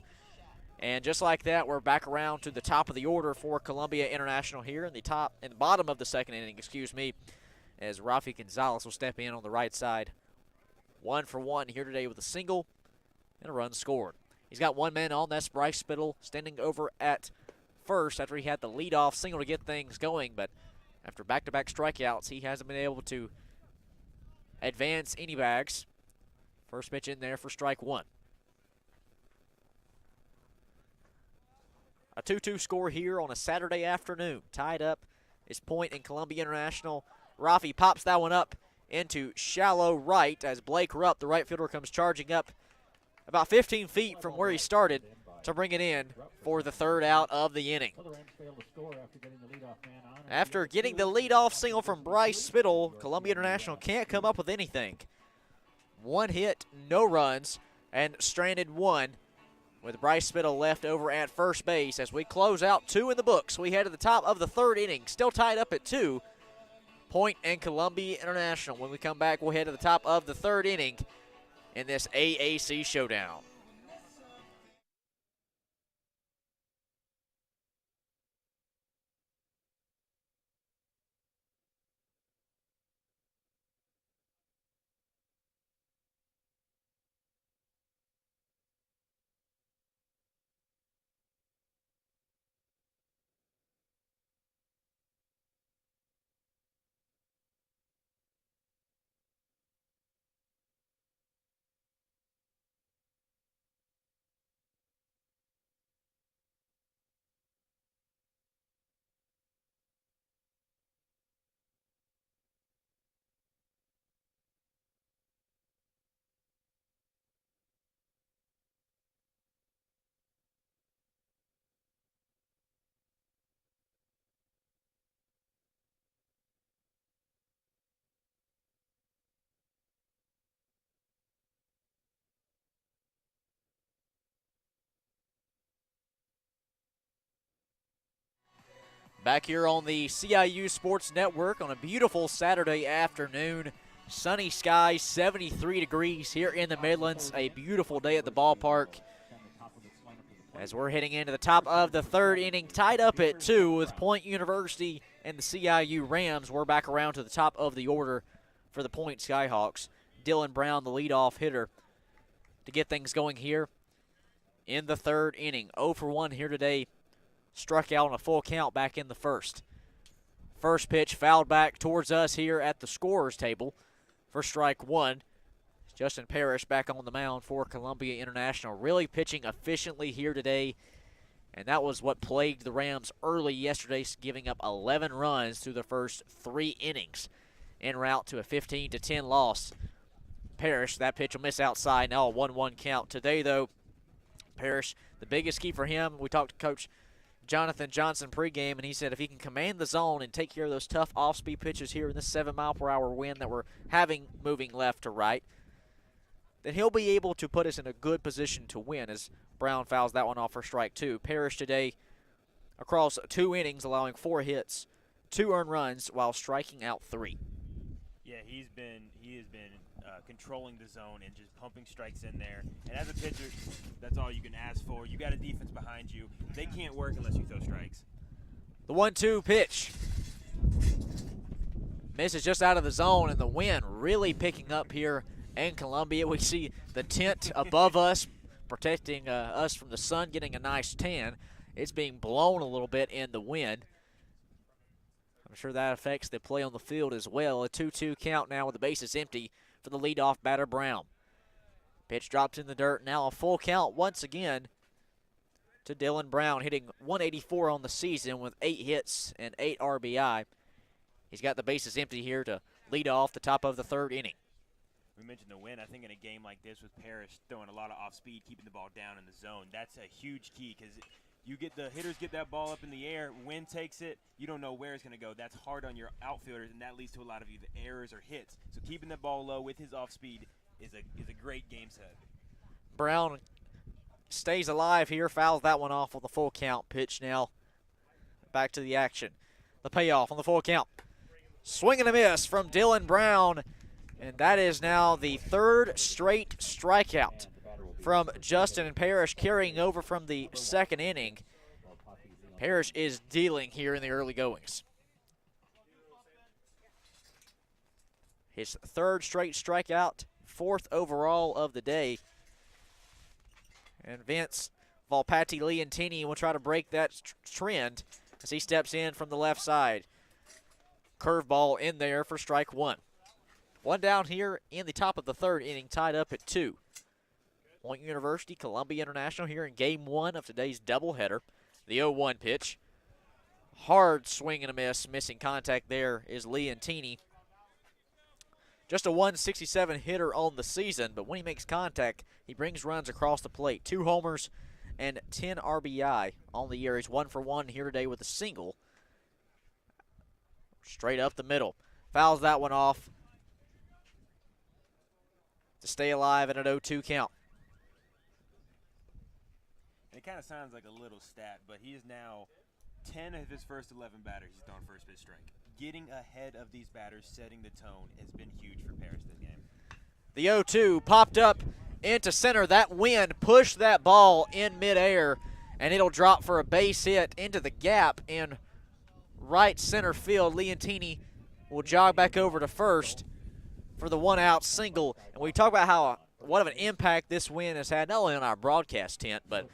S4: And just like that, we're back around to the top of the order for Columbia International here in the bottom of the second inning, as Rafi Gonzalez will step in on the right side. 1 for 1 here today with a single and a run scored. He's got one man on, that's Bryce Spittle, standing over at first after he had the leadoff single to get things going, but after back-to-back strikeouts, he hasn't been able to advance any bags. First pitch in there for strike 1. A 2-2 score here on a Saturday afternoon. Tied up is Point and Columbia International. Rafi pops that one up into shallow right as Blake Rupp, the right fielder, comes charging up about 15 feet from where he started to bring it in for the 3rd out of the inning. After getting the leadoff single from Bryce Spittle, Columbia International can't come up with anything. 1 hit, no runs, and stranded 1 with Bryce Spittle left over at first base. As we close out 2 in the books, we head to the top of the 3rd inning, still tied up at 2. Point and Columbia International. When we come back, we'll head to the top of the 3rd inning in this AAC showdown. Back here on the CIU Sports Network on a beautiful Saturday afternoon. Sunny skies, 73 degrees here in the Midlands. A beautiful day at the ballpark. As we're heading into the top of the third inning, tied up at 2 with Point University and the CIU Rams. We're back around to the top of the order for the Point Skyhawks. Dylan Brown, the leadoff hitter, to get things going here in the third inning. 0 for 1 here today. Struck out on a full count back in the first. First pitch fouled back towards us here at the scorer's table for strike 1. Justin Parrish back on the mound for Columbia International. Really pitching efficiently here today, and that was what plagued the Rams early yesterday, giving up 11 runs through the first 3 innings en route to a 15-10 loss. Parrish, that pitch will miss outside, now a 1-1 count. Today, though, Parrish, the biggest key for him, we talked to Coach Jonathan Johnson pregame, and he said if he can command the zone and take care of those tough off-speed pitches here in this 7-mile-per-hour wind that we're having moving left to right, then he'll be able to put us in a good position to win, as Brown fouls that one off for strike 2. Parrish today across 2 innings, allowing 4 hits, 2 earned runs, while striking out 3.
S2: Yeah, he has been controlling the zone and just pumping strikes in there. And as a pitcher, that's all you can ask for. You got a defense behind you. They can't work unless you throw strikes.
S4: The 1-2 pitch misses just out of the zone, and the wind really picking up here in Columbia. We see the tent above us protecting us from the sun, getting a nice tan. It's being blown a little bit in the wind. I'm sure that affects the play on the field as well. A 2-2 count now with the bases empty for the leadoff batter, Brown. Pitch drops in the dirt. Now a full count once again to Dylan Brown, hitting 184 on the season with 8 hits and 8 RBI. He's got the bases empty here to lead off the top of the third inning.
S2: We mentioned the wind. I think in a game like this with Parrish throwing a lot of off speed, keeping the ball down in the zone, that's a huge key, because you get the hitters get that ball up in the air, wind takes it, you don't know where it's going to go. That's hard on your outfielders, and that leads to a lot of either errors or hits. So keeping the ball low with his off speed is a great game set.
S4: Brown stays alive here, fouls that one off on the full count. Pitch now back to the action. The payoff on the full count. Swing and a miss from Dylan Brown, and that is now the 3rd straight strikeout from Justin and Parrish, carrying over from the second inning. Parrish is dealing here in the early goings. His 3rd straight strikeout, 4th overall of the day. And Vince Volpatti Leontini will try to break that trend as he steps in from the left side. Curveball in there for strike 1. 1 down here in the top of the third inning, tied up at 2. Point University, Columbia International here in game 1 of today's doubleheader. The 0-1 pitch. Hard swing and a miss. Missing contact there is Leontini. Just a 167 hitter on the season, but when he makes contact, he brings runs across the plate. 2 homers and 10 RBI on the year. He's 1 for 1 here today with a single. Straight up the middle. Fouls that one off to stay alive at an 0-2 count.
S2: It kind of sounds like a little stat, but he is now 10 of his first 11 batters he's thrown first pitch strike. Getting ahead of these batters, setting the tone, has been huge for Parrish this game.
S4: The 0-2 popped up into center. That wind pushed that ball in midair, and it'll drop for a base hit into the gap in right center field. Leontini will jog back over to first for the 1-out single. And we talk about what of an impact this win has had, not only on our broadcast tent, but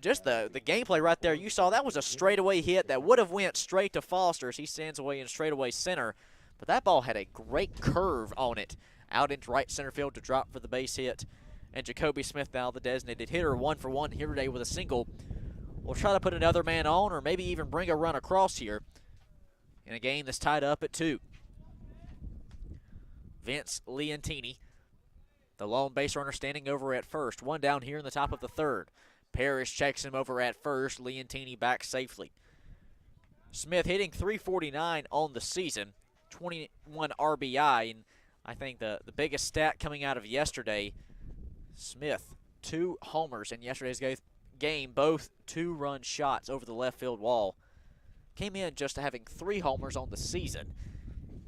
S4: just the gameplay right there. You saw that was a straightaway hit that would have went straight to Foster as he stands away in straightaway center. But that ball had a great curve on it out into right center field to drop for the base hit. And Jacoby Smith, now the designated hitter, 1 for 1 here today with a single. We'll try to put another man on or maybe even bring a run across here in a game that's tied up at 2. Vince Leontini, the lone base runner, standing over at first. 1 down here in the top of the third. Parrish checks him over at first. Leontini back safely. Smith hitting .349 on the season, 21 RBI, and I think the biggest stat coming out of yesterday, Smith, 2 homers in yesterday's game, both 2-run shots over the left field wall. came in just having 3 homers on the season.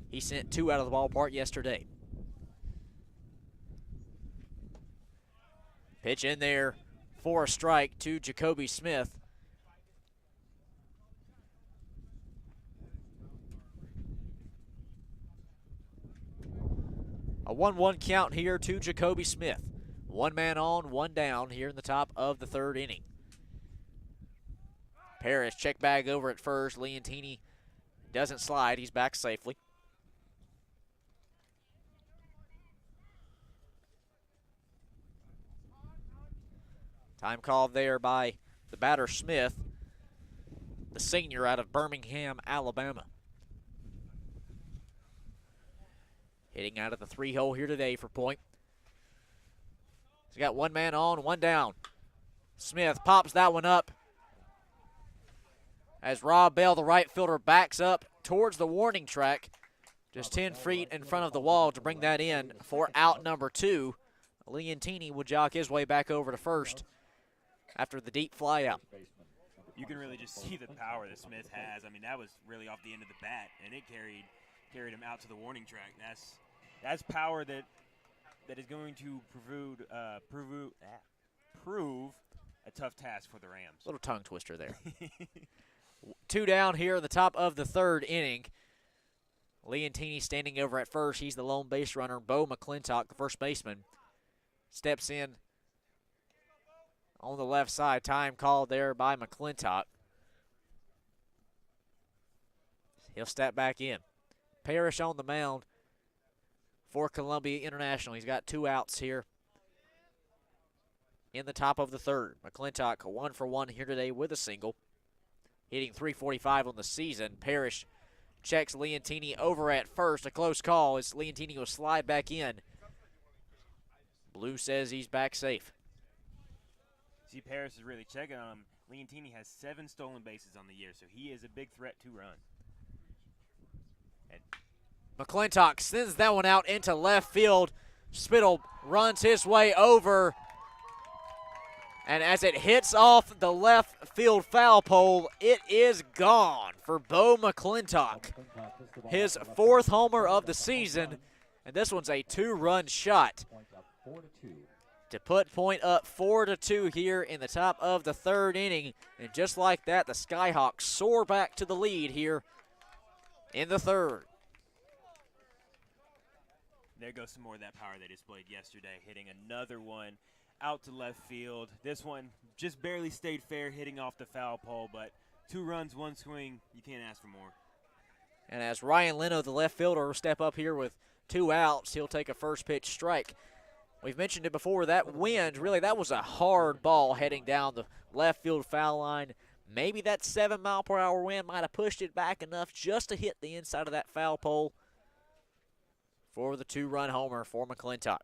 S4: He sent 2 out of the ballpark yesterday. Pitch in there for a strike to Jacoby Smith. A 1-1 count here to Jacoby Smith. 1 man on, 1 down here in the top of the 3rd inning. Parrish check bag over at first. Leontini doesn't slide. He's back safely. Time called there by the batter Smith, the senior out of Birmingham, Alabama. Hitting out of the 3-hole here today for Point. He's got 1 man on, 1 down. Smith pops that one up as Rob Bell, the right fielder, backs up towards the warning track, just 10 feet in front of the wall to bring that in for out number 2. Leontini will jock his way back over to first after the deep fly out.
S2: You can really just see the power that Smith has. I mean, that was really off the end of the bat, and it carried him out to the warning track. That's power that is going to prove a tough task for the Rams.
S4: Little tongue twister there. 2 down here in the top of the 3rd inning. Leontini standing over at first. He's the lone base runner. Bo McClintock, the first baseman, steps in on the left side. Time called there by McClintock. He'll step back in. Parrish on the mound for Columbia International. He's got 2 outs here in the top of the 3rd. McClintock 1 for 1 here today with a single, hitting .345 on the season. Parrish checks Leontini over at first. A close call as Leontini will slide back in. Blue says he's back safe.
S2: See, Parrish is really checking on him. Leontini has 7 stolen bases on the year, so he is a big threat to run. And
S4: McClintock sends that one out into left field. Spittle runs his way over, and as it hits off the left field foul pole, it is gone for Bo McClintock. His 4th homer of the season, and this one's a 2-run shot to put Point up 4-2 here in the top of the 3rd inning. And just like that, the Skyhawks soar back to the lead here in the 3rd.
S2: there goes some more of that power they displayed yesterday, hitting another one out to left field. This one just barely stayed fair, hitting off the foul pole, but 2 runs, 1 swing, you can't ask for more.
S4: And as Ryan Leno, the left fielder, will step up here with 2 outs, he'll take a first pitch strike. We've mentioned it before, that wind, really, that was a hard ball heading down the left field foul line. Maybe that 7-mile-per-hour wind might have pushed it back enough just to hit the inside of that foul pole for the 2-run homer for McClintock.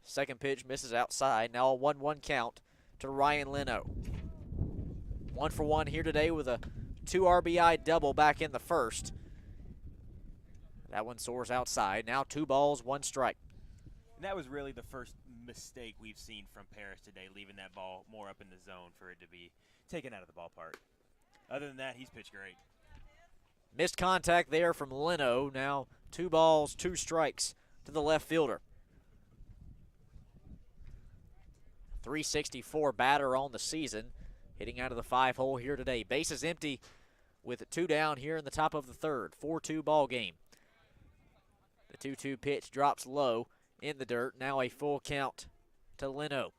S4: Second pitch misses outside. Now a 1-1 count to Ryan Leno. 1 for 1 here today with a 2 RBI double back in the first. That one soars outside. Now 2 balls, 1 strike.
S2: And that was really the first mistake we've seen from Paris today, leaving that ball more up in the zone for it to be taken out of the ballpark. Other than that, he's pitched great.
S4: Missed contact there from Leno. Now 2 balls, 2 strikes to the left fielder. 364 batter on the season, hitting out of the 5-hole here today. Bases empty with 2 down here in the top of the third. 4-2 ball game. The 2-2 pitch drops low in the dirt. Now a full count to Leno.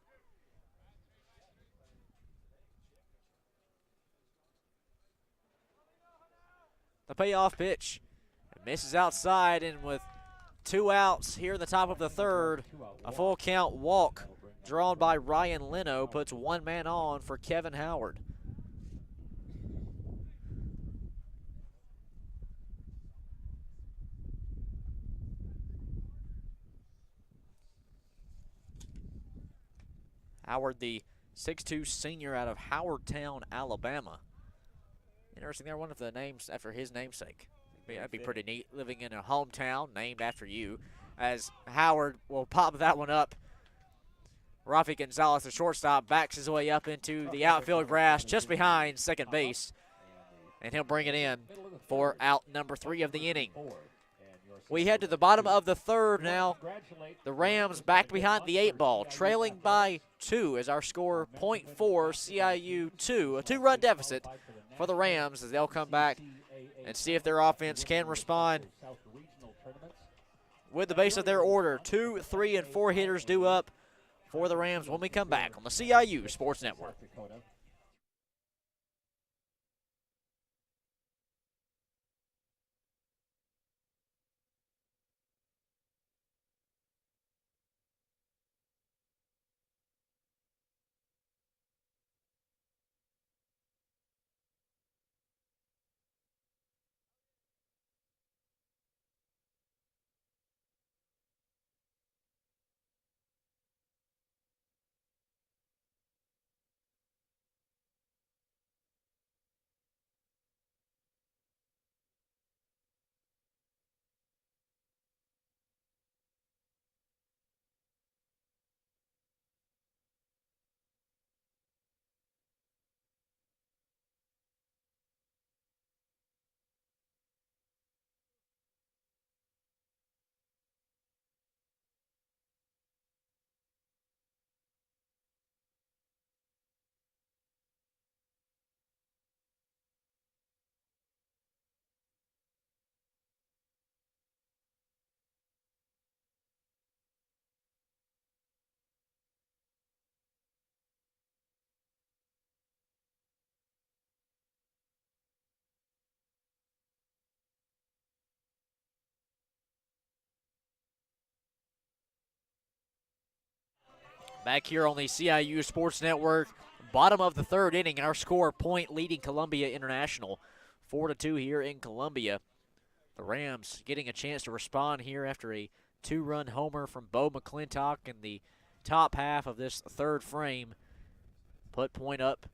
S4: The payoff pitch. It misses outside, and with 2 outs here in the top of the third, a full count walk drawn by Ryan Leno puts 1 man on for Kevin Howard. Howard, the 6'2 senior out of Howardtown, Alabama. Interesting there, one of the names after his namesake. That'd be pretty neat, living in a hometown named after you, as Howard will pop that one up. Rafi Gonzalez, the shortstop, backs his way up into the outfield grass just behind second base. and he'll bring it in for out number 3 of the inning.
S3: And your
S4: We head to the bottom of the third now. The Rams back behind the 8 ball, trailing by 2 as our score, .4 CIU 2. A 2-run deficit for the Rams as they'll come back and see if their offense can respond with the base of their order. 2, 3, and 4 hitters due up for the Rams when we come back on the CIU Sports Network. Back here on the CIU Sports Network, bottom of the third inning, our score, point leading Columbia International, 4-2 here in Columbia. The Rams getting a chance to respond here after a 2-run homer from Bo McClintock in the top half of this third frame. Put point up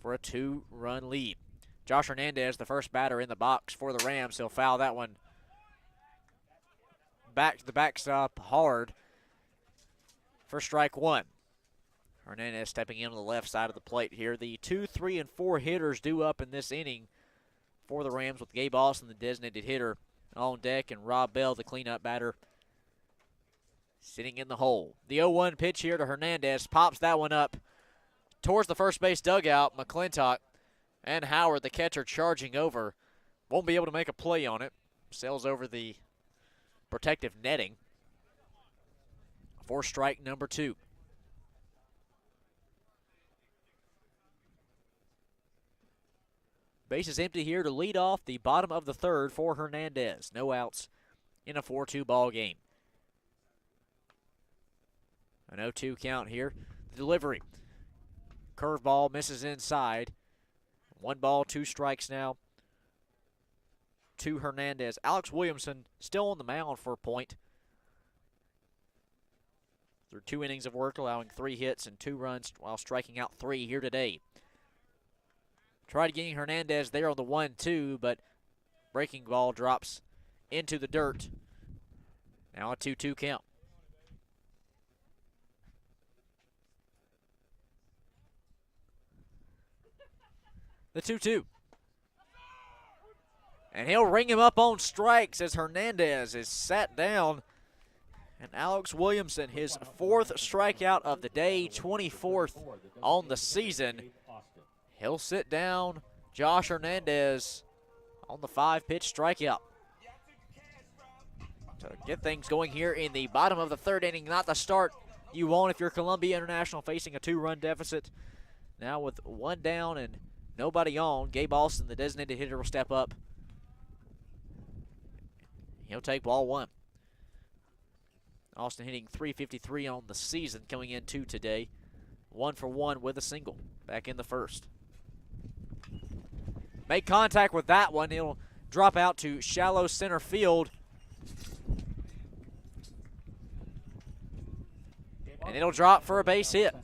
S4: for a 2-run lead. Josh Hernandez, the first batter in the box for the Rams. He'll foul that one back to the backstop hard for strike 1. Hernandez stepping in on the left side of the plate here. The 2, 3, and 4 hitters due up in this inning for the Rams, with Gabe Austin, the designated hitter, on deck, and Rob Bell, the cleanup batter, sitting in the hole. The 0-1 pitch here to Hernandez, pops that one up towards the first base dugout. McClintock and Howard, the catcher, charging over. Won't be able to make a play on it. Sails over the protective netting for strike number 2. Base is empty here to lead off the bottom of the third for Hernandez. No outs in a 4-2 ball game. An 0-2 count here. The delivery. Curveball misses inside. 1 ball, 2 strikes now to Hernandez. Alex Williamson still on the mound for a point. Through 2 innings of work, allowing 3 hits and 2 runs while striking out 3 here today. Tried getting Hernandez there on the 1-2, but breaking ball drops into the dirt. Now a 2-2 count. The 2-2. And he'll ring him up on strikes as Hernandez is sat down. And Alex Williamson, his 4th strikeout of the day, 24th on the season. He'll sit down Josh Hernandez on the 5-pitch strikeout to get things going here in the bottom of the third inning. Not the start you want if you're Columbia International facing a 2-run deficit. Now with 1 down and nobody on, Gabe Austin, the designated hitter, will step up. He'll take ball 1. Austin hitting .353 on the season coming into today. 1 for 1 with a single back in the first. Make contact with that one. It'll drop out to shallow center field. And it'll drop for a base hit.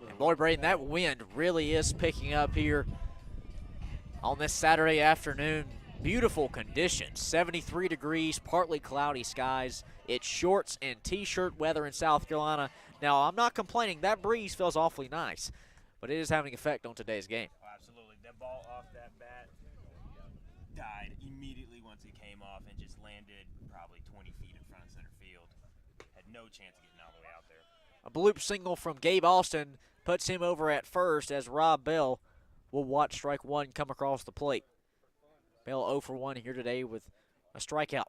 S4: And boy, Braden, that wind really is picking up here on this Saturday afternoon. Beautiful conditions, 73 degrees, partly cloudy skies. It's shorts and t-shirt weather in South Carolina. Now, I'm not complaining. That breeze feels awfully nice. But but it is having effect on today's game.
S2: Oh, absolutely. That ball off that bat died immediately once it came off and just landed probably 20 feet in front of center field. Had no chance of getting all the way out there.
S4: A bloop single from Gabe Austin puts him over at first as Rob Bell will watch strike one come across the plate. Bell 0 for 1 here today with a strikeout.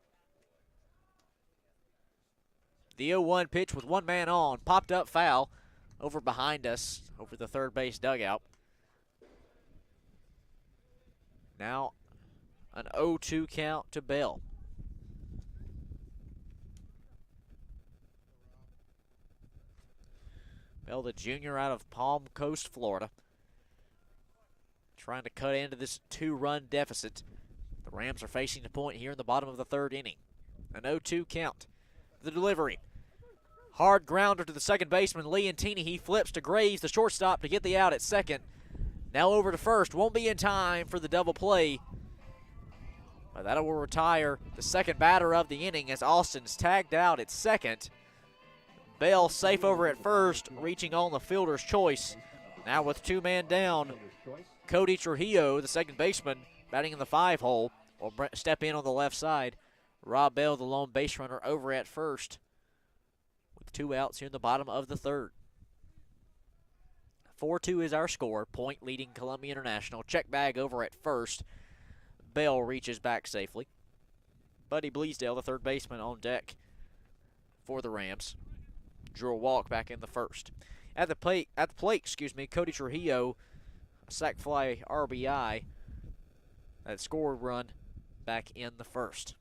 S4: The 0-1 pitch with one man on, popped up foul over behind us, over the third base dugout. Now an 0-2 count to Bell. Bell, the junior out of Palm Coast, Florida, trying to cut into this 2-run deficit. The Rams are facing the point here in the bottom of the third inning. An 0-2 count. The delivery. Hard grounder to the second baseman, Leontini. He flips to Graves, the shortstop, to get the out at second. Now over to first. Won't be in time for the double play. But that will retire the second batter of the inning as Austin's tagged out at second. Bell safe over at first, reaching on the fielder's choice. Now with 2 men down, Cody Trujillo, the second baseman, batting in the 5 hole, will step in on the left side. Rob Bell, the lone base runner, over at first with 2 outs here in the bottom of the third. 4-2 is our score. Point leading Columbia International. Check bag over at first. Bell reaches back safely. Buddy Bleasdale, the third baseman, on deck for the Rams. Drew a walk back in the first. At the plate, Cody Trujillo, a sac fly RBI that scored run back in the first.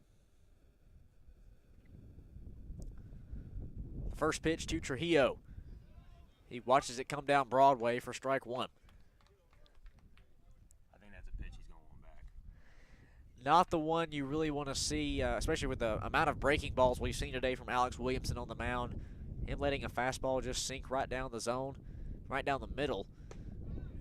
S4: First pitch to Trujillo. He watches it come down Broadway for strike one.
S2: I think that's a pitch he's going to want back.
S4: Not the one you really want to see, especially with the amount of breaking balls we've seen today from Alex Williamson on the mound. Him letting a fastball just sink right down the zone, right down the middle.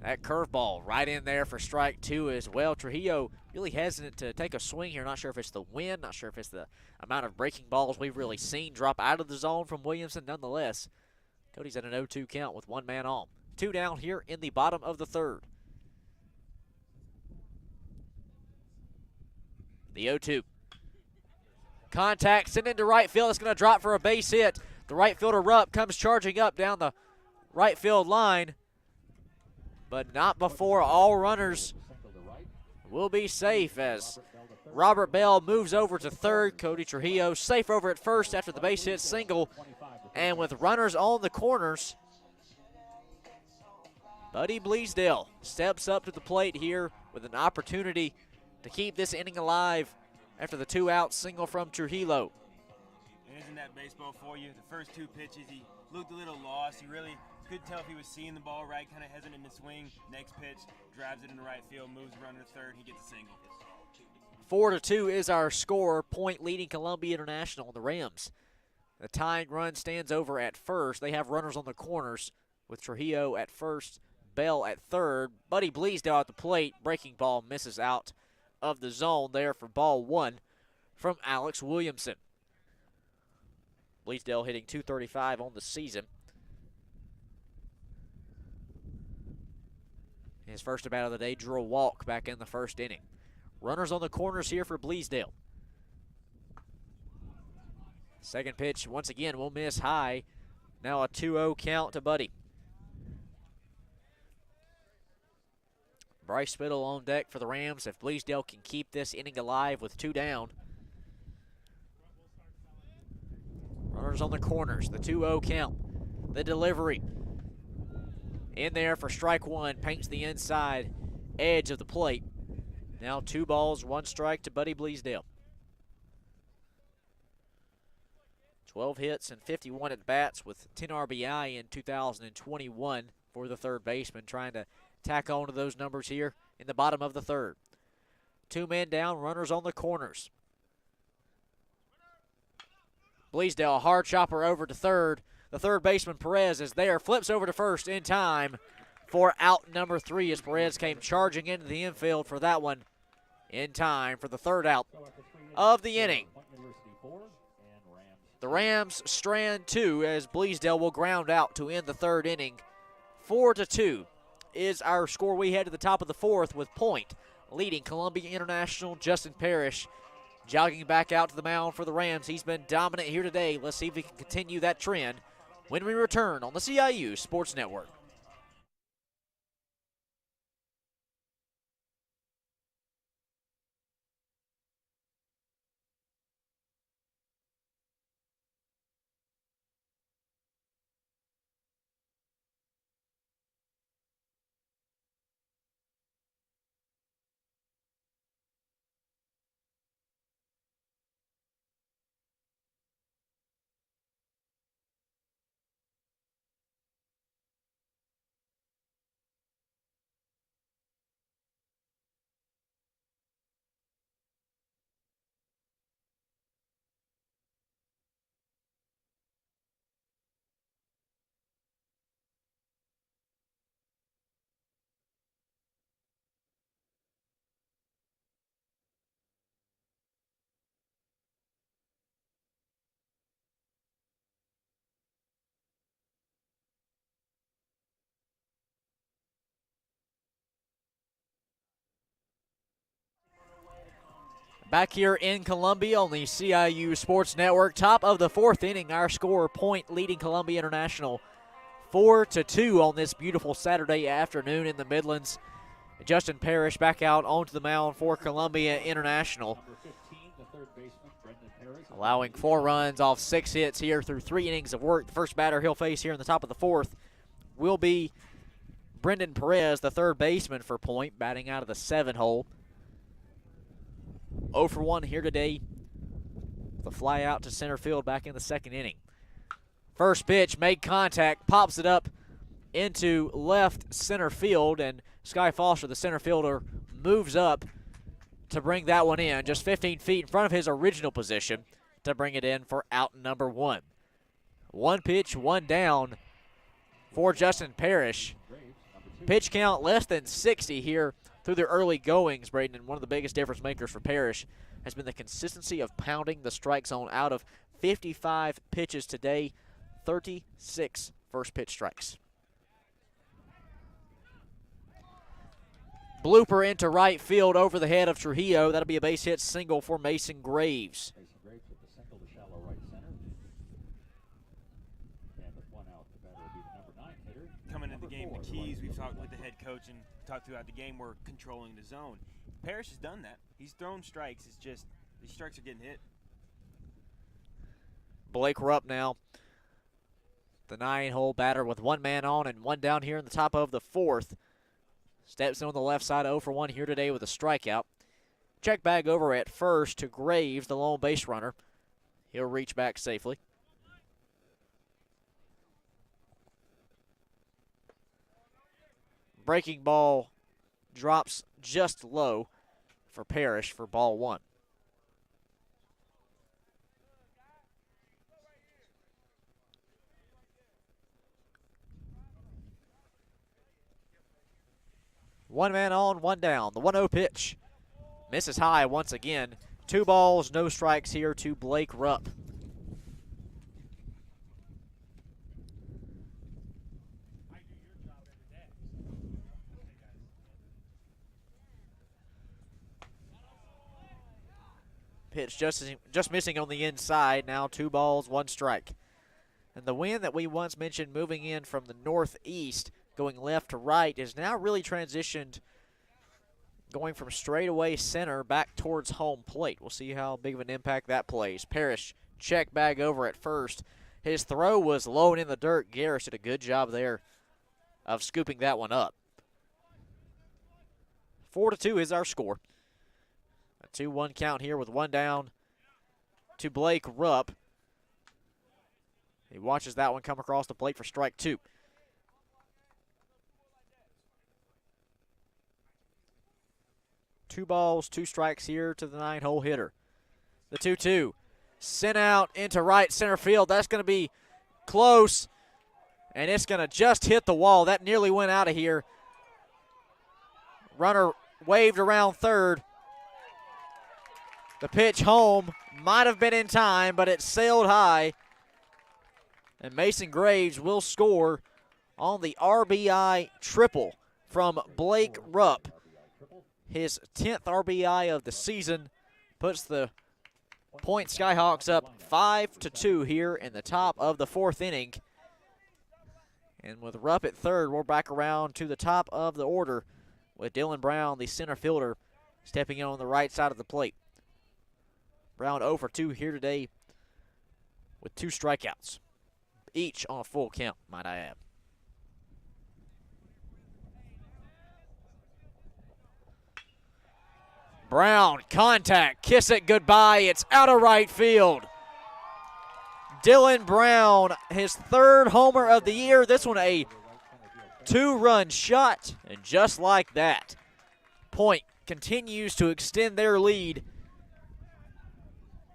S4: That curveball right in there for strike two as well. Trujillo really hesitant to take a swing here. Not sure if it's the wind, not sure if it's the amount of breaking balls we've really seen drop out of the zone from Williamson. Nonetheless, Cody's at an 0-2 count with 1 man on. 2 down here in the bottom of the third. The 0-2. Contact, sent into right field. It's going to drop for a base hit. The right fielder Rupp comes charging up down the right field line, but not before all runners will be safe as Robert Bell moves over to third. Cody Trujillo safe over at first after the base hit single. And with runners on the corners, Buddy Bleasdale steps up to the plate here with an opportunity to keep this inning alive after the 2-out single from Trujillo.
S2: And isn't that baseball for you? The first 2 pitches, he looked a little lost. He really couldn't tell if he was seeing the ball right, kind of hesitant to swing. Next pitch, drives it into right field, moves the runner to third, he gets a single.
S4: 4-2 is our score. Point leading Columbia International, the Rams. The tying run stands over at first. They have runners on the corners with Trujillo at first, Bell at third. Buddy Bleasdale at the plate. Breaking ball misses out of the zone there for ball 1 from Alex Williamson. Bleasdale hitting .235 on the season. His first at-bat of the day drew a walk back in the first inning. Runners on the corners here for Bleasdale. Second pitch, once again, will miss high. Now a 2-0 count to Buddy. Bryce Spittle on deck for the Rams if Bleasdale can keep this inning alive with 2 down. Runners on the corners, the 2-0 count. The delivery. In there for strike 1, paints the inside edge of the plate. Now 2 balls, 1 strike to Buddy Bleasdale. 12 hits and 51 at-bats with 10 RBI in 2021 for the third baseman, trying to tack on to those numbers here in the bottom of the third. 2 men down, runners on the corners. Bleasdale, a hard chopper over to third. The third baseman, Perez, is there, flips over to first in time for out number 3 as Perez came charging into the infield for that one in time for the third out of the inning. The Rams strand 2 as Bleasdale will ground out to end the third inning. 4-2 is our score. We head to the top of the fourth with Point leading Columbia International. Justin Parrish jogging back out to the mound for the Rams. He's been dominant here today. Let's see if we can continue that trend when we return on the CIU Sports Network. Back here in Columbia on the CIU Sports Network, top of the fourth inning, our score, Point leading Columbia International 4-2 on this beautiful Saturday afternoon in the Midlands. Justin Parrish back out onto the mound for Columbia International, allowing 4 runs off 6 hits here through 3 innings of work. The first batter he'll face here in the top of the fourth will be Brendan Perez, the third baseman for Point, batting out of the 7-hole. 0 for 1 here today. The fly out to center field back in the second inning. First pitch made contact, pops it up into left center field, and Sky Foster, the center fielder, moves up to bring that one in, just 15 feet in front of his original position to bring it in for out number 1. 1 pitch, 1 down for Justin Parrish. Pitch count less than 60 here through the early goings, Braden, and one of the biggest difference makers for Parrish has been the consistency of pounding the strike zone. Out of 55 pitches today, 36 first pitch strikes. Blooper into right field over the head of Trujillo. That'll be a base hit single for Mason Graves.
S3: Mason Graves with the single to shallow right center. And with 1 out, the batter will be the number 9 hitter.
S2: Coming into the game, the keys, we've talked with the head coach and talked throughout the game, we're controlling the zone. Parrish has done that. He's thrown strikes. It's just these strikes are getting hit.
S4: Blake Rupp now, the 9-hole batter with 1 man on and 1 down here in the top of the fourth. Steps in on the left side, 0 for 1 here today with a strikeout. Check back over at first to Graves, the lone base runner. He'll reach back safely. Breaking ball drops just low for Parrish for ball 1. One man on, 1 down. The 1-0 pitch misses high once again. 2 balls, no strikes here to Blake Rupp. Pitch just missing on the inside. Now 2 balls, 1 strike. And the wind that we once mentioned moving in from the northeast, going left to right, is now really transitioned, going from straightaway center back towards home plate. We'll see how big of an impact that plays. Parrish check bag over at first. His throw was low and in the dirt. Garris did a good job there of scooping that one up. 4-2 is our score. A 2-1 count here with 1 down to Blake Rupp. He watches that one come across the plate for strike 2. Two balls, 2 strikes here to the 9-hole hitter. The 2-2 sent out into right center field. That's going to be close, and it's going to just hit the wall. That nearly went out of here. Runner waved around third. The pitch home might have been in time, but it sailed high. And Mason Graves will score on the RBI triple
S1: from Blake Rupp. His 10th RBI of the season puts the Point Skyhawks up 5-2 here in the top of the 4th inning. And with Rupp at third, we're back around to the top of the order with Dylan Brown, the center fielder, stepping in on the right side of the plate. Brown 0 for 2 here today with 2 strikeouts, each on a full count, might I add. Brown, contact, kiss it goodbye. It's out of right field. Dylan Brown, his 3rd homer of the year. This one a 2-run shot, and just like that, Point continues to extend their lead.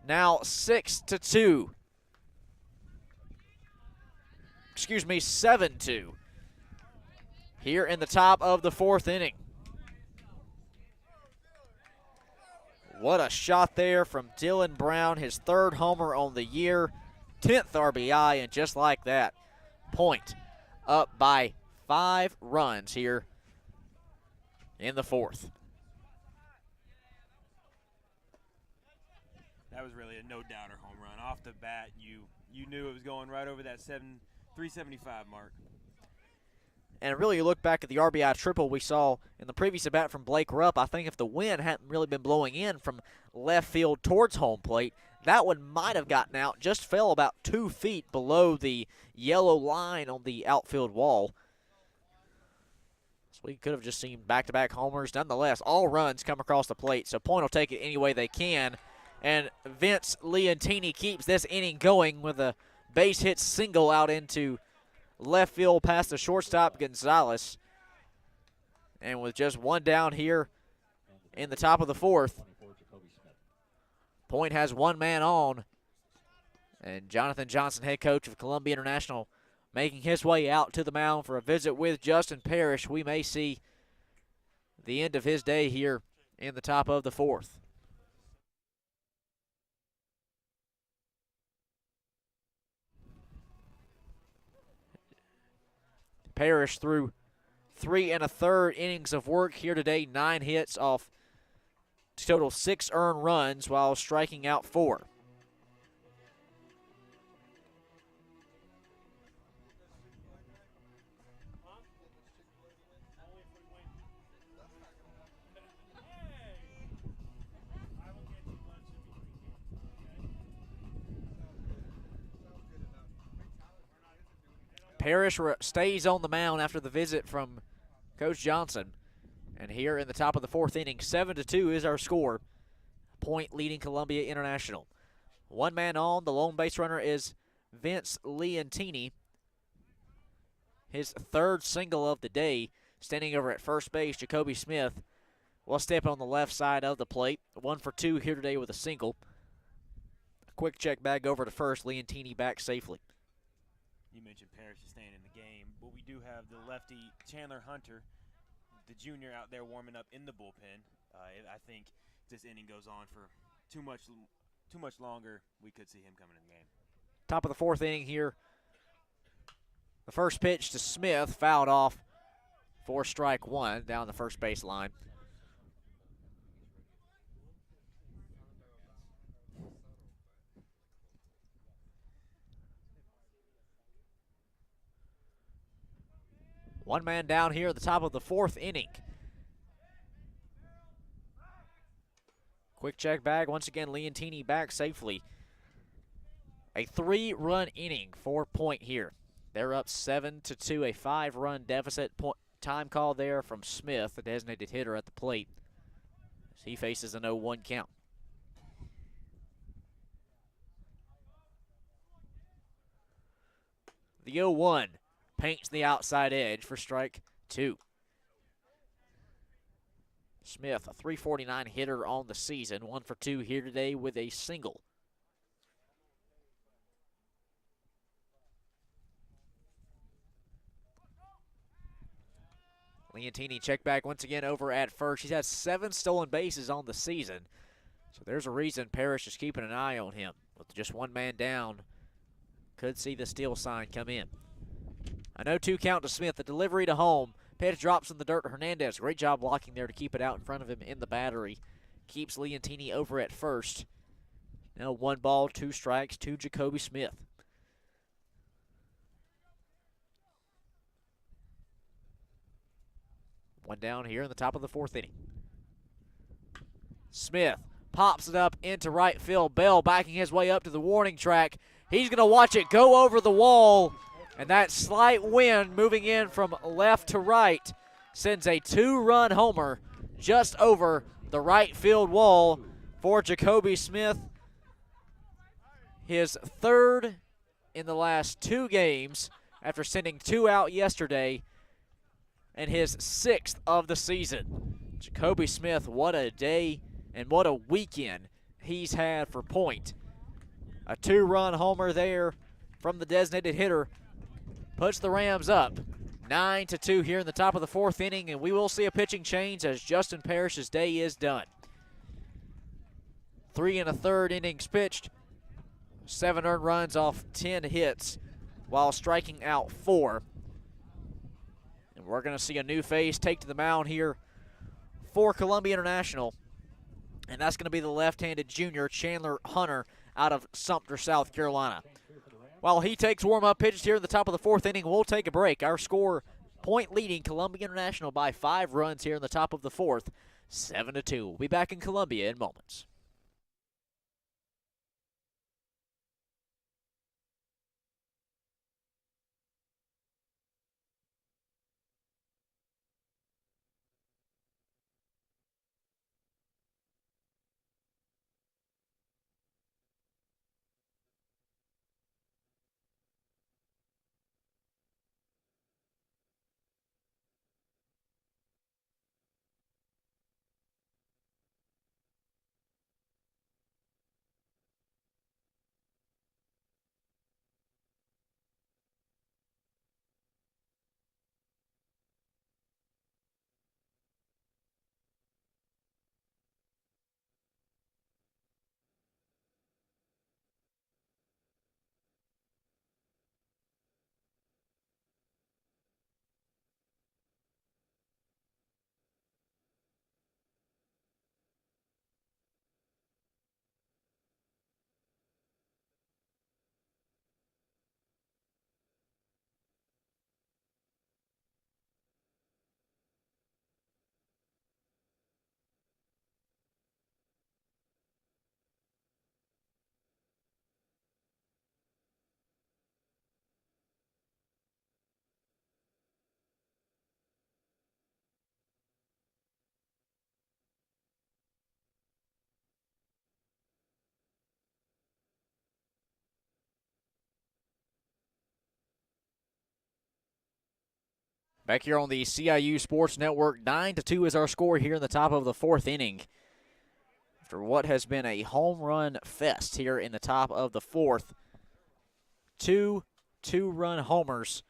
S1: Now 6-2. Excuse me, 7-2. Here in the top of the 4th inning. What a shot there from Dylan Brown, his 3rd homer on the year, 10th RBI, and just like that, Point up by 5 runs here in the 4th.
S2: That was really a no-doubter home run. Off the bat, you knew it was going right over that 375 mark.
S1: And really, you look back at the RBI triple we saw in the previous at bat from Blake Rupp. I think if the wind hadn't really been blowing in from left field towards home plate, that one might have gotten out. Just fell about 2 feet below the yellow line on the outfield wall. So we could have just seen back-to-back homers. Nonetheless, all runs come across the plate, so Point will take it any way they can. And Vince Leontini keeps this inning going with a base hit single out into left field past the shortstop Gonzalez. And with just 1 down here in the top of the 4th, Point has 1 man on. And Jonathan Johnson, head coach of Columbia International, making his way out to the mound for a visit with Justin Parrish. We may see the end of his day here in the top of the 4th. Parrish through 3 1/3 innings of work here today, 9 hits off total 6 earned runs while striking out 4. Parrish stays on the mound after the visit from Coach Johnson. And here in the top of the 4th inning, 7-2 is our score. Point leading Columbia International. 1 man on. The lone base runner is Vince Leontini. His 3rd single of the day. Standing over at first base, Jacoby Smith will step on the left side of the plate. 1 for 2 here today with a single. A quick check back over to first. Leontini back safely.
S2: You mentioned Parrish is staying in the game, but we do have the lefty Chandler Hunter, the junior, out there warming up in the bullpen. I think if this inning goes on for too much longer, we could see him coming in the game.
S1: Top of the 4th inning here. The first pitch to Smith, fouled off for strike 1 down the first base line. One man down here at the top of the 4th inning. Quick check back. Once again, Leontini back safely. A 3-run inning for Point here. They're up 7-2, a 5-run deficit. Time call there from Smith, the designated hitter at the plate, as he faces an 0-1 count. The 0-1 paints the outside edge for strike 2. Smith, a .349 hitter on the season, 1 for 2 here today with a single. Leontini check back once again over at first. He's had 7 stolen bases on the season, so there's a reason Parrish is keeping an eye on him. With just 1 man down, could see the steal sign come in. A 0-2 count to Smith. The delivery to home.
S4: Pitch drops in the dirt. Hernandez, great job blocking there to keep it out in front of him in the battery. Keeps Leontini over at first. Now 1 ball, 2 strikes to Jacoby Smith. One down here in the top of the 4th inning. Smith pops it up into right field. Bell backing his way up to the warning track. He's going to watch it go over the wall. And that slight wind moving in from left to right sends a 2-run homer just over the right field wall for Jacoby Smith. His 3rd in the last 2 games after sending 2 out yesterday, and his 6th of the season. Jacoby Smith, what a day and what a weekend he's had for point. A 2-run homer there from the designated hitter puts the Rams up 9-2 here in the top of the 4th inning, and we will see a pitching change as Justin Parrish's day is done. 3 1/3 innings pitched, 7 earned runs off 10 hits while striking out 4. And we're going to see a new face take to the mound here for Columbia International, and that's going to be the left-handed junior Chandler Hunter out of Sumter, South Carolina. While he takes warm-up pitches here in the top of the 4th inning, we'll take a break. Our score, point leading Columbia International by 5 runs here in the top of the 4th, 7-2. We'll be back in Columbia in moments. Back here on the CIU Sports Network, 9-2 is our score here in the top of the 4th inning. After what has been a home run fest here in the top of the 4th. 2 2-run homers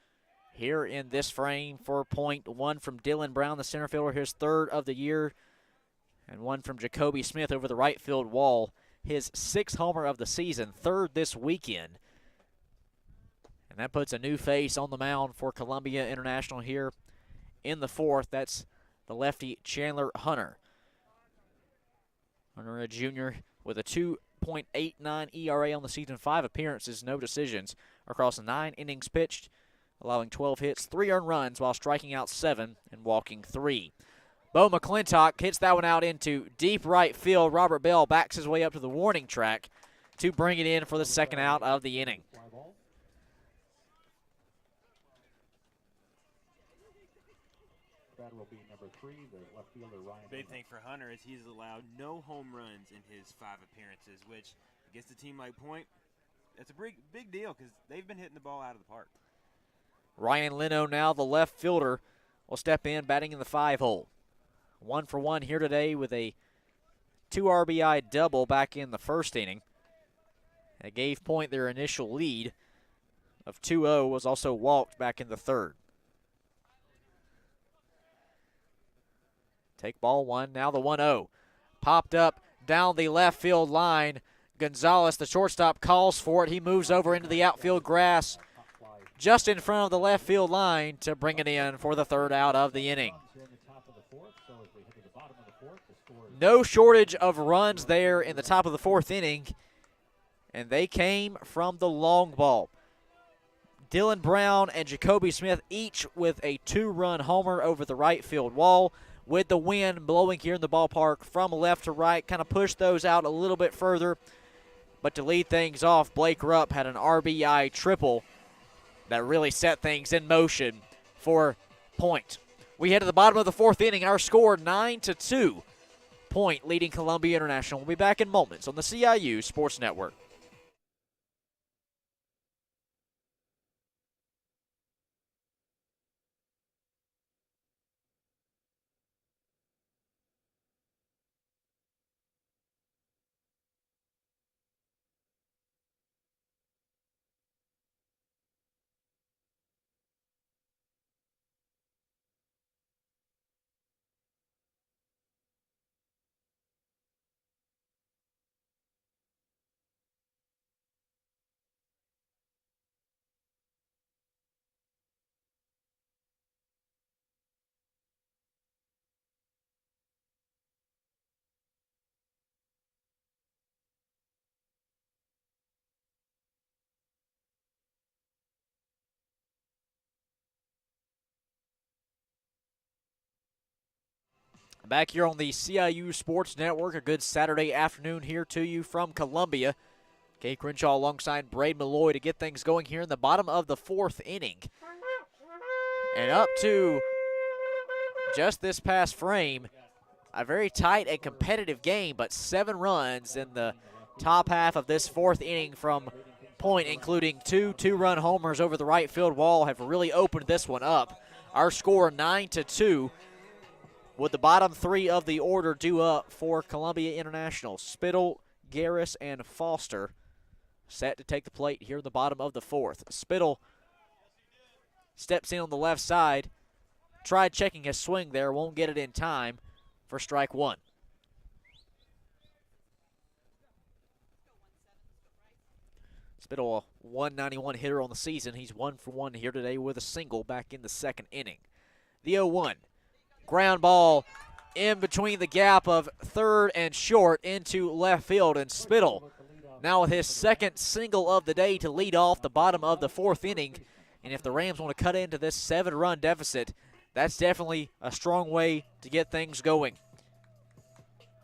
S4: here in this frame for point. 1 from Dylan Brown, the center fielder, his 3rd of the year. And 1 from Jacoby Smith over the right field wall, his 6th homer of the season, 3rd this weekend. And that puts a new face on the mound for Columbia International here in the 4th. That's the lefty Chandler Hunter. Hunter, a junior with a 2.89 ERA on the season, 5 appearances, no decisions across 9 innings pitched, allowing 12 hits, 3 earned runs while striking out 7 and walking 3. Bo McClintock hits that one out into deep right field. Robert Bell backs his way up to the warning track to bring it in for the 2nd out of the inning.
S3: Batter will be number 3, the left fielder Ryan.
S2: Big thing for Hunter is he's allowed no home runs in his 5 appearances, which against a team like Point, that's a big deal because they've been hitting the ball out of the park.
S4: Ryan Leno, now the left fielder, will step in, batting in the 5 hole. 1 for 1 here today with a 2 RBI double back in the 1st inning. That gave Point their initial lead of 2-0, was also walked back in the 3rd. Take ball 1, now the 1-0. Popped up down the left field line. Gonzalez, the shortstop, calls for it. He moves over into the outfield grass just in front of the left field line to bring it in for the third out of the inning. No shortage of runs there in the top of the fourth inning, and they came from the long ball. Dylan Brown and Jacoby Smith each with a 2-run homer over the right field wall. With the wind blowing here in the ballpark from left to right, kind of pushed those out a little bit further. But to lead things off, Blake Rupp had an RBI triple that really set things in motion for Point. We head to the bottom of the fourth inning. Our score 9-2. Point leading Columbia International. We'll be back in moments on the CIU Sports Network. Back here on the CIU Sports Network, a good Saturday afternoon here to you from Columbia. Kay Crenshaw alongside Braid Malloy to get things going here in the bottom of the fourth inning. And up to just this past frame, a very tight and competitive game, but 7 runs in the top half of this fourth inning from Point, including 2 2-run homers over the right field wall, have really opened this one up. Our score 9-2. With the bottom 3 of the order due up for Columbia International. Spittle, Garris, and Foster set to take the plate here in the bottom of the fourth. Spittle steps in on the left side. Tried checking his swing there. Won't get it in time for strike 1. Spittle, a 191 hitter on the season. He's 1 for 1 here today with a single back in the second inning. The 0-1. Ground ball in between the gap of third and short into left field, and Spittle now with his second single of the day to lead off the bottom of the fourth inning. And if the Rams want to cut into this 7-run deficit, that's definitely a strong way to get things going.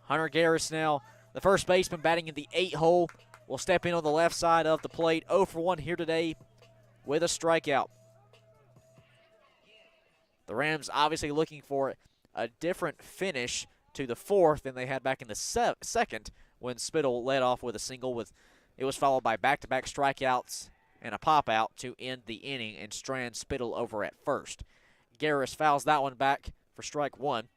S4: Hunter Garris now, the first baseman batting in the 8 hole, will step in on the left side of the plate. 0 for 1 here today with a strikeout. The Rams obviously looking for a different finish to the fourth than they had back in the second when Spittle led off with a single. It was followed by back-to-back strikeouts and a pop-out to end the inning and strand Spittle over at first. Garris fouls that one back for strike 1.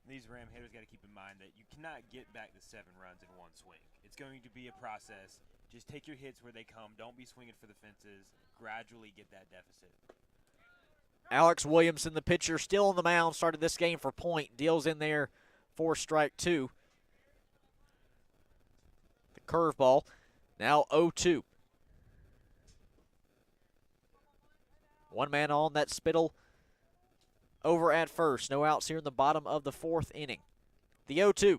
S2: These Ram hitters got to keep in mind that you cannot get back the 7 runs in one swing. It's going to be a process. Just take your hits where they come. Don't be swinging for the fences. Gradually get that deficit.
S4: Alex Williamson, the pitcher, still on the mound, started this game for Point. Deals in there for strike 2. The curveball, now 0-2. One man on, that Spittle over at first. No outs here in the bottom of the fourth inning. The 0-2.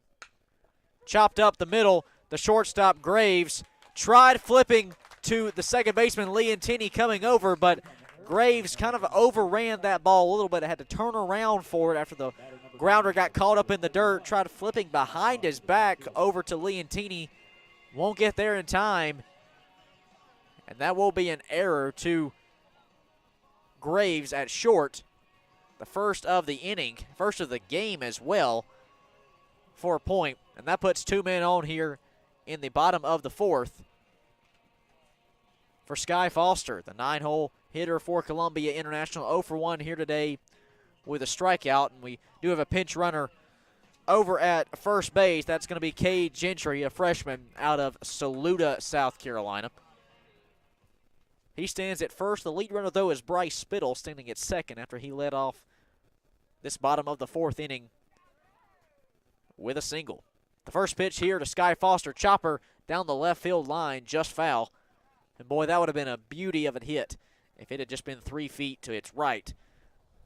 S4: Chopped up the middle. The shortstop, Graves, tried flipping to the second baseman, Leontini, coming over, but Graves kind of overran that ball a little bit. Had to turn around for it after the grounder got caught up in the dirt. Tried flipping behind his back over to Leontini. Won't get there in time. And that will be an error to Graves at short. The first of the inning, first of the game as well for Point. And that puts 2 men on here in the bottom of the fourth for Sky Foster, the 9-hole hitter for Columbia International. 0 for 1 here today with a strikeout. And we do have a pinch runner over at first base. That's going to be Cade Gentry, a freshman out of Saluda, South Carolina. He stands at first. The lead runner, though, is Bryce Spittle, standing at second after he led off this bottom of the fourth inning with a single. The first pitch here to Sky Foster. Chopper down the left field line, just foul. And boy, that would have been a beauty of a hit if it had just been 3 feet to its right.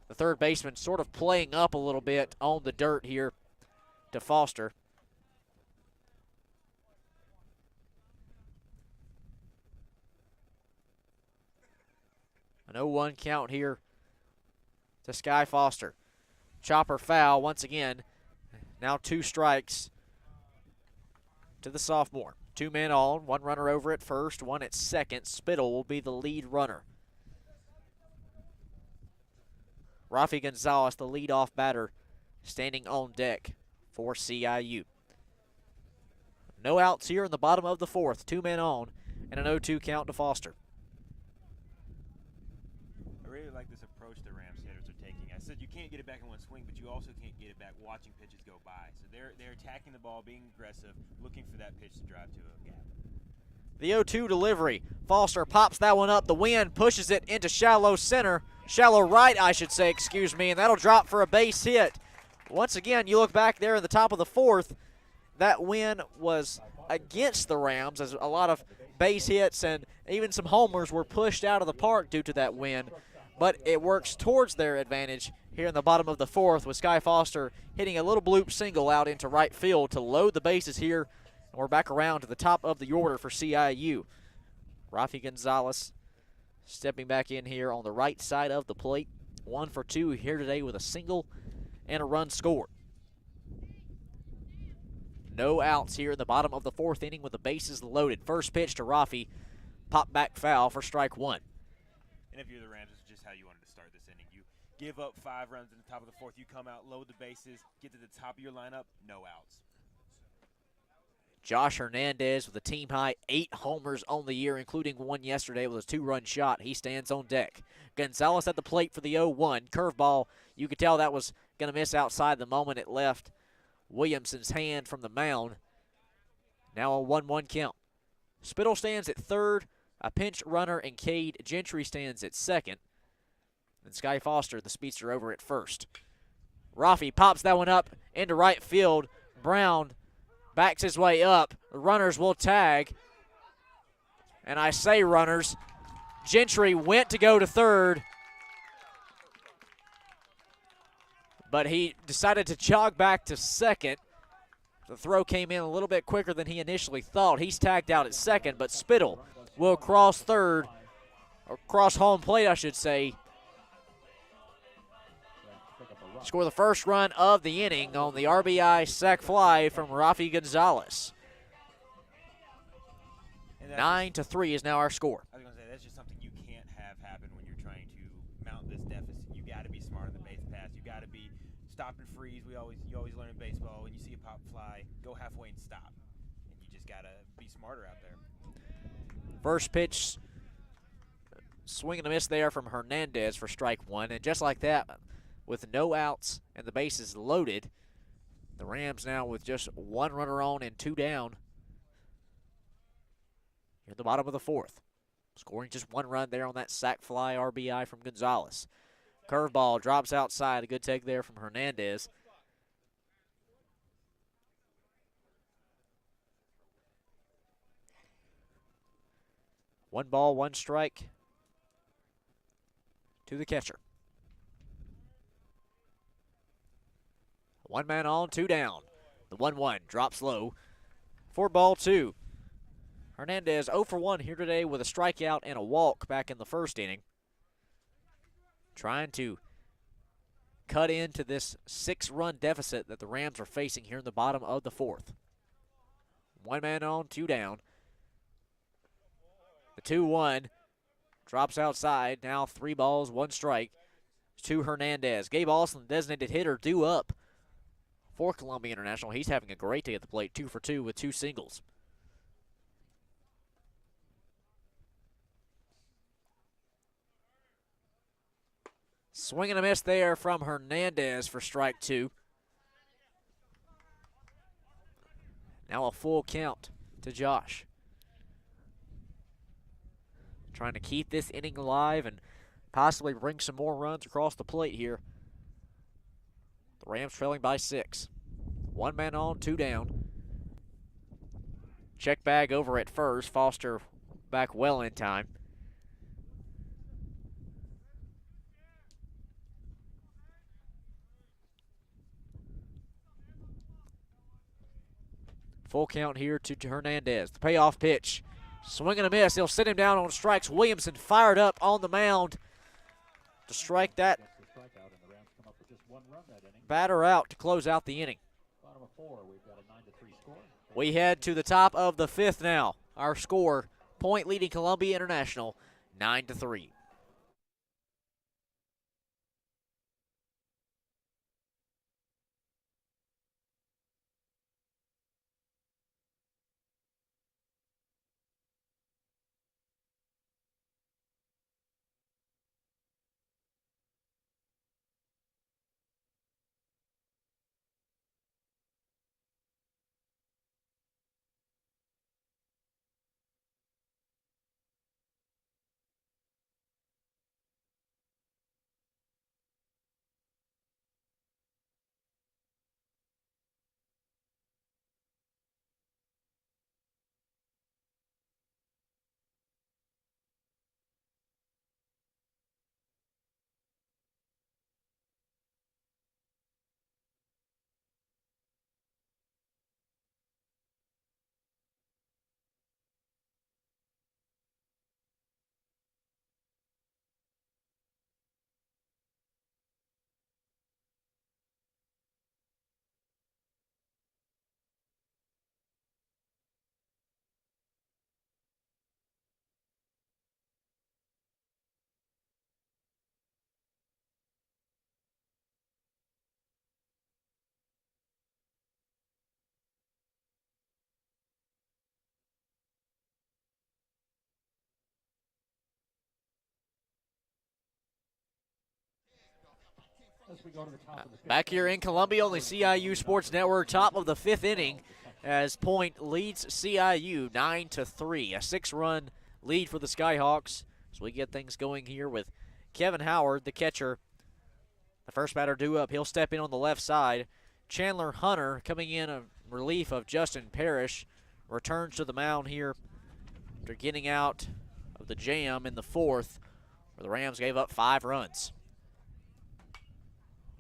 S4: The third baseman sort of playing up a little bit on the dirt here to Foster. An 0-1 count here to Sky Foster. Chopper foul once again. Now 2 strikes to the sophomore. 2 men on, 1 runner over at first, 1 at second. Spittle will be the lead runner. Rafi Gonzalez, the leadoff batter, standing on deck for CIU. No outs here in the bottom of the 4th. 2 men on and an 0-2 count to Foster.
S2: I really like this approach the Rams hitters are taking. I said you can't get it back in one swing, but you also can't get it back watching pitches go by. So they're attacking the ball, being aggressive, looking for that pitch to drive to a gap.
S4: The 0-2 delivery. Foster pops that one up. The wind pushes it into shallow center. Shallow right, I should say, excuse me, and that'll drop for a base hit. Once again, you look back there in the top of the 4th, that win was against the Rams as a lot of base hits and even some homers were pushed out of the park due to that win. But it works towards their advantage here in the bottom of the 4th with Sky Foster hitting a little bloop single out into right field to load the bases here. And we're back around to the top of the order for CIU. Rafi Gonzalez stepping back in here on the right side of the plate. 1 for 2 here today with a single and a run scored. No outs here in the bottom of the 4th inning with the bases loaded. First pitch to Rafi. Pop back foul for strike 1.
S2: And if you're the Rams, it's just how you wanted to start this inning. You give up 5 runs in the top of the 4th. You come out, load the bases, get to the top of your lineup, no outs.
S4: Josh Hernandez with a team-high 8 homers on the year, including 1 yesterday with a 2-run shot. He stands on deck. Gonzalez at the plate for the 0-1. Curveball, you could tell that was going to miss outside the moment it left Williamson's hand from the mound. Now a 1-1 count. Spittle stands at third. A pinch runner and Cade Gentry stands at second. And Sky Foster, the speedster, over at first. Rafi pops that one up into right field. Brown backs his way up. The runners will tag. And I say runners. Gentry went to go to third, but he decided to jog back to second. The throw came in a little bit quicker than he initially thought. He's tagged out at second, but Spittle will cross third, or cross home plate, I should say. Score the first run of the inning on the RBI sac fly from Rafi Gonzalez. 9-3 is now our score.
S2: I was going to say, that's just something you can't have happen when you're trying to mount this deficit. You got to be smart on the base pass. You got to be stop and freeze. You always learn in baseball, when you see a pop fly, go halfway and stop. And you just got to be smarter out there.
S4: First pitch, swing and a miss there from Hernandez for strike 1. And just like that, with no outs and the bases loaded, the Rams now with just 1 runner on and 2 down here at the bottom of the 4th. Scoring just 1 run there on that sac fly RBI from Gonzalez. Curveball drops outside. A good take there from Hernandez. One ball, 1 strike to the catcher. 1 man on, 2 down. The 1-1 drops low. 4-2. Hernandez 0 for 1 here today with a strikeout and a walk back in the first inning. Trying to cut into this 6-run deficit that the Rams are facing here in the bottom of the 4th. 1 man on, 2 down. The 2-1 drops outside. Now 3 balls, 1 strike to Hernandez. Gabe Austin, the designated hitter, due up for Columbia International. He's having a great day at the plate, 2 for 2 with 2 singles. Swing and a miss there from Hernandez for strike 2. Now a full count to Josh. Trying to keep this inning alive and possibly bring some more runs across the plate here. The Rams trailing by 6. 1 man on, 2 down. Check bag over at first. Foster back well in time. Full count here to Hernandez. The payoff pitch. Swing and a miss. He'll sit him down on strikes. Williamson fired up on the mound to strike that batter out to close out the inning. We head to the top of the 5th now. Our score, Point leading Columbia International 9-3. Back here in Columbia on the CIU Sports Network, top of the 5th inning, as Point leads CIU 9-3, a 6-run lead for the Skyhawks. So we get things going here with Kevin Howard, the catcher. The first batter due up, he'll step in on the left side. Chandler Hunter coming in a relief of Justin Parrish, returns to the mound here after getting out of the jam in the 4th, where the Rams gave up 5 runs.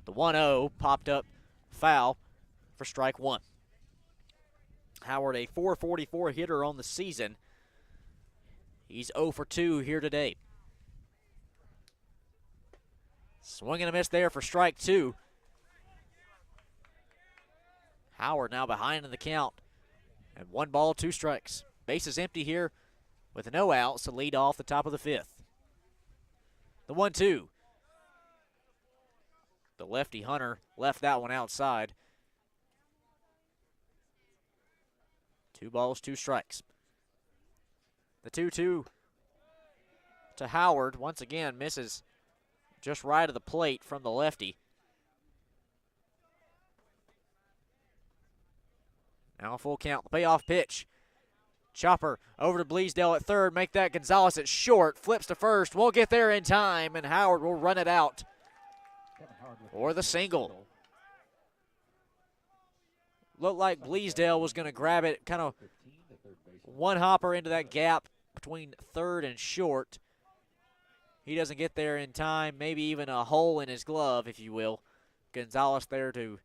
S4: The 1-0 popped up foul for strike 1. Howard, a .444 hitter on the season. He's 0 for 2 here today. Swing and a miss there for strike 2. Howard now behind in the count. And 1 ball, 2 strikes. Base is empty here with no outs to lead off the top of the 5th. The 1-2. The lefty Hunter left that one outside. 2 balls, 2 strikes. The 2-2 to Howard once again misses just right of the plate from the lefty. Now full count. The payoff pitch. Chopper over to Bleasdale at third. Make that Gonzalez at short. Flips to first. Won't get there in time, and Howard will run it out for the single. Looked like Bleasdale was going to grab it, kind of one hopper into that gap between third and short. He doesn't get there in time, maybe even a hole in his glove, if you will. Gonzalez there to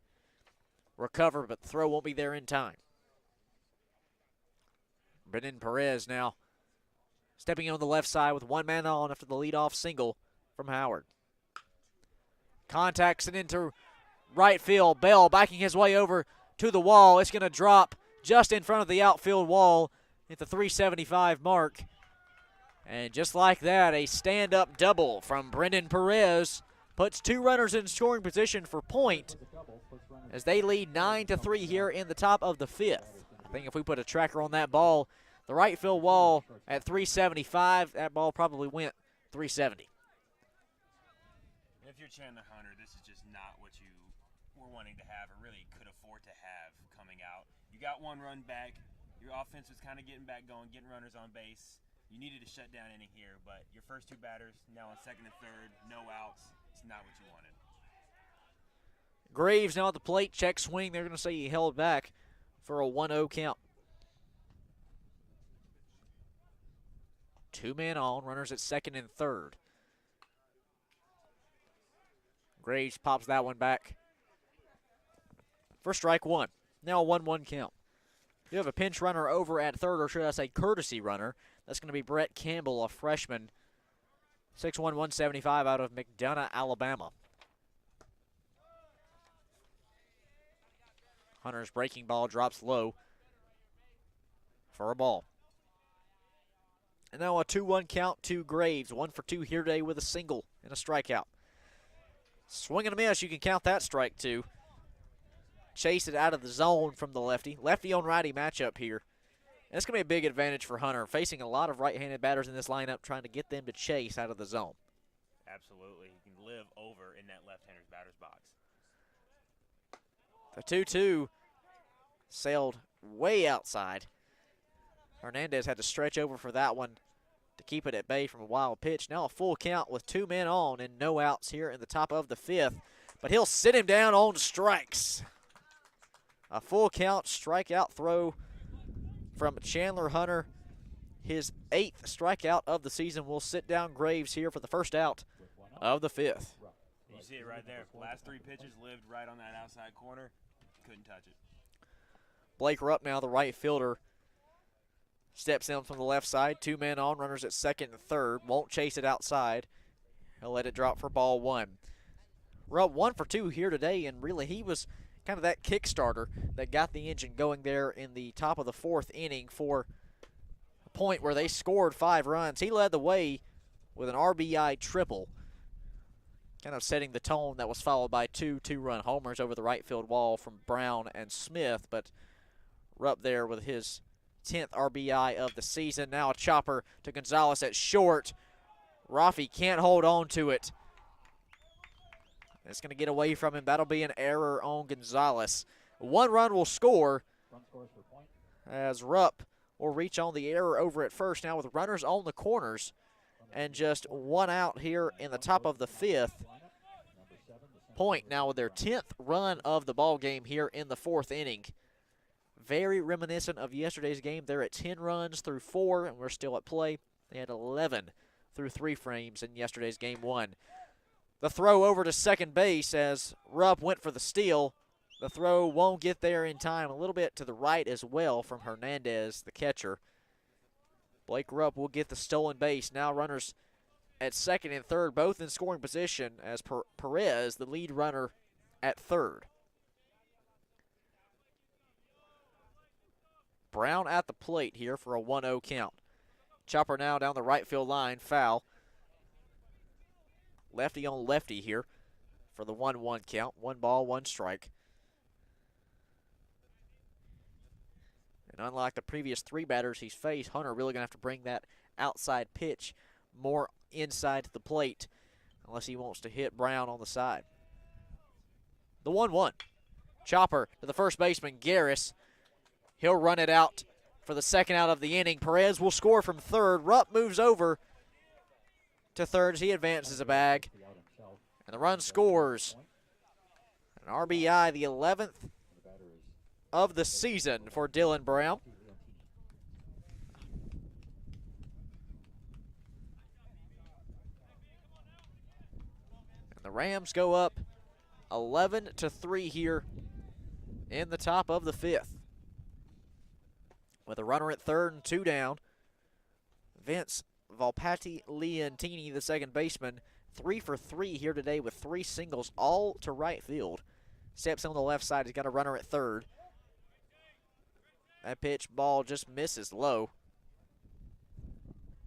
S4: recover, but the throw won't be there in time. Brendan Perez now stepping in on the left side with 1 man on after the leadoff single from Howard. Contacts it into right field. Bell backing his way over to the wall. It's going to drop just in front of the outfield wall at the 375 mark. And just like that, a stand-up double from Brendan Perez puts 2 runners in scoring position for Point as they lead 9-3 here in the top of the 5th. I think if we put a tracker on that ball, the right field wall at 375, that ball probably went 370.
S2: If you're Chandler Hunter, this is just not what you were wanting to have or really could afford to have coming out. You got 1 run back. Your offense was kind of getting back going, getting runners on base. You needed a shutdown inning here, but your first 2 batters, now on second and third, no outs. It's not what you wanted.
S4: Graves now at the plate, check swing. They're going to say he held back for a 1-0 count. 2 men on, runners at second and third. Graves pops that one back for strike one. Now a 1-1 count. You have a pinch runner over at third, or should I say courtesy runner. That's going to be Brett Campbell, a freshman, 6'1", 175 out of McDonough, Alabama. Hunter's breaking ball drops low for a ball. And now a 2-1 count to Graves. 1 for 2 here today with a single and a strikeout. Swing and a miss. You can count that strike two. Chase it out of the zone from the lefty. Lefty on righty matchup here. And it's going to be a big advantage for Hunter, facing a lot of right-handed batters in this lineup, trying to get them to chase out of the zone.
S2: Absolutely. He can live over in that left-hander's batter's box.
S4: The 2-2 sailed way outside. Hernandez had to stretch over for that one to keep it at bay from a wild pitch. Now a full count with 2 men on and no outs here in the top of the 5th. But he'll sit him down on strikes. A full count strikeout throw from Chandler Hunter. His 8th strikeout of the season will sit down Graves here for the first out of the 5th.
S2: You see it right there. Last 3 pitches lived right on that outside corner. Couldn't touch it.
S4: Blake Rupp now, the right fielder, steps in from the left side. 2 men on, runners at second and third. Won't chase it outside. He'll let it drop for ball 1. Rupp 1 for 2 here today, and really he was kind of that kickstarter that got the engine going there in the top of the 4th inning for a point where they scored 5 runs. He led the way with an RBI triple, kind of setting the tone that was followed by 2 two-run homers over the right field wall from Brown and Smith. But Rupp there with his 10th RBI of the season. Now a chopper to Gonzalez at short. Rafi can't hold on to it. It's going to get away from him. That'll be an error on Gonzalez. 1 run will score as Rupp will reach on the error over at first. Now with runners on the corners and just 1 out here in the top of the 5th. Point now with their 10th run of the ball game here in the 4th inning. Very reminiscent of yesterday's game. They're at 10 runs through 4, and we're still at play. They had 11 through 3 frames in yesterday's game 1. The throw over to second base as Rupp went for the steal. The throw won't get there in time. A little bit to the right as well from Hernandez, the catcher. Blake Rupp will get the stolen base. Now runners at second and third, both in scoring position, as Perez, the lead runner, at third. Brown at the plate here for a 1-0 count. Chopper now down the right field line, foul. Lefty on lefty here for the 1-1 count. 1 ball, 1 strike. And unlike the previous 3 batters he's faced, Hunter really going to have to bring that outside pitch more inside to the plate unless he wants to hit Brown on the side. The 1-1. Chopper to the first baseman, Garris. He'll run it out for the second out of the inning. Perez will score from third. Rupp moves over to third as he advances a bag. And the run scores. An RBI, the 11th of the season for Dylan Brown. And the Rams go up 11-3 here in the top of the 5th. With a runner at third and 2 down, Vince Volpatti Leontini, the second baseman, 3 for 3 here today with 3 singles, all to right field. Steps on the left side. He's got a runner at third. That pitch ball just misses low.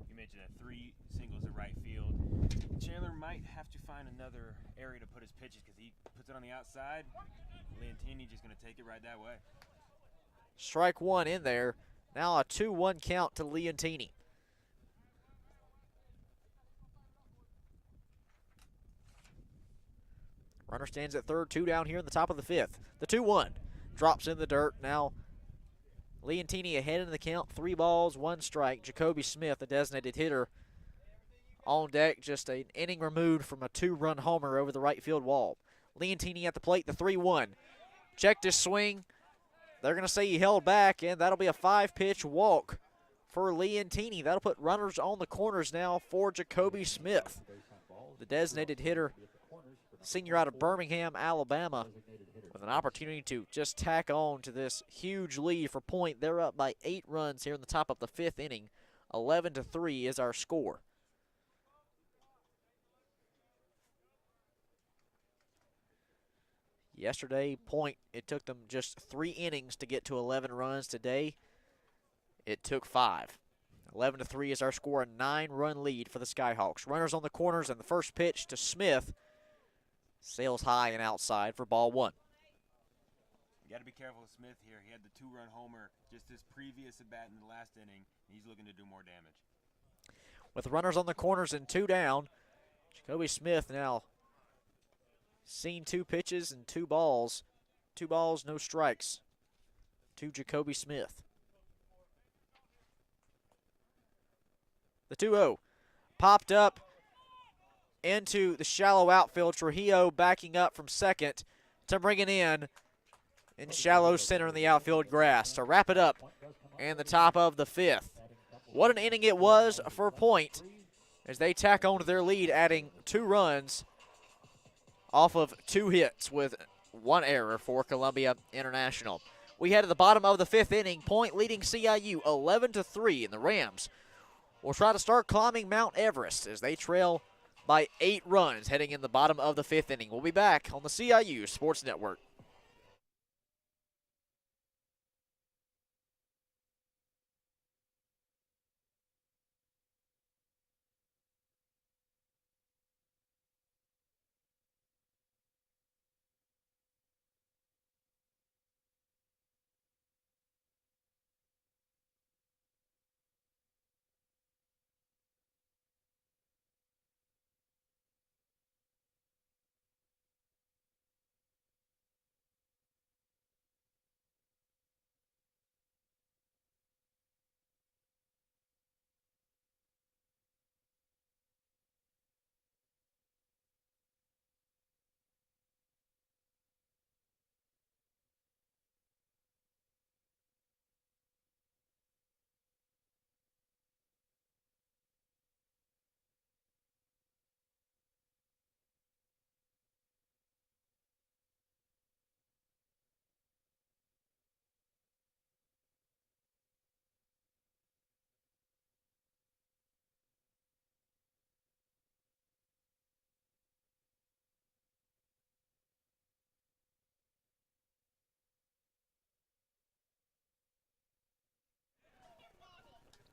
S2: You mentioned that 3 singles at right field. Chandler might have to find another area to put his pitches because he puts it on the outside. Leontini just going to take it right that way.
S4: Strike 1 in there. Now a 2-1 count to Leontini. Runner stands at third, 2 down here in the top of the 5th. The 2-1 drops in the dirt. Now Leontini ahead in the count, 3 balls, 1 strike. Jacoby Smith, the designated hitter, on deck, just an inning removed from a 2-run homer over the right field wall. Leontini at the plate, the 3-1. Checked his swing. They're going to say he held back, and that'll be a 5-pitch walk for Leontini. That'll put runners on the corners now for Jacoby Smith, the designated hitter, senior out of Birmingham, Alabama, with an opportunity to just tack on to this huge lead for Point. They're up by 8 runs here in the top of the 5th inning. 11-3 is our score. Yesterday, Point, it took them just 3 innings to get to 11 runs. Today, it took 5. 11-3 is our score, a 9-run lead for the Skyhawks. Runners on the corners, and the first pitch to Smith sails high and outside for ball 1.
S2: You got to be careful with Smith here. He had the 2-run homer just his previous at bat in the last inning. He's looking to do more damage.
S4: With runners on the corners and 2 down, Jacoby Smith now seen 2 pitches and 2 balls. 2 balls, no strikes to Jacoby Smith. The 2-0 popped up into the shallow outfield. Trujillo backing up from second to bring it in shallow center in the outfield grass to wrap it up in the top of the 5th. What an inning it was for Point as they tack on to their lead, adding 2 runs off of 2 hits with 1 error for Columbia International. We head to the bottom of the 5th inning. Point leading CIU 11-3, and the Rams will try to start climbing Mount Everest as they trail by 8 runs heading in the bottom of the 5th inning. We'll be back on the CIU Sports Network.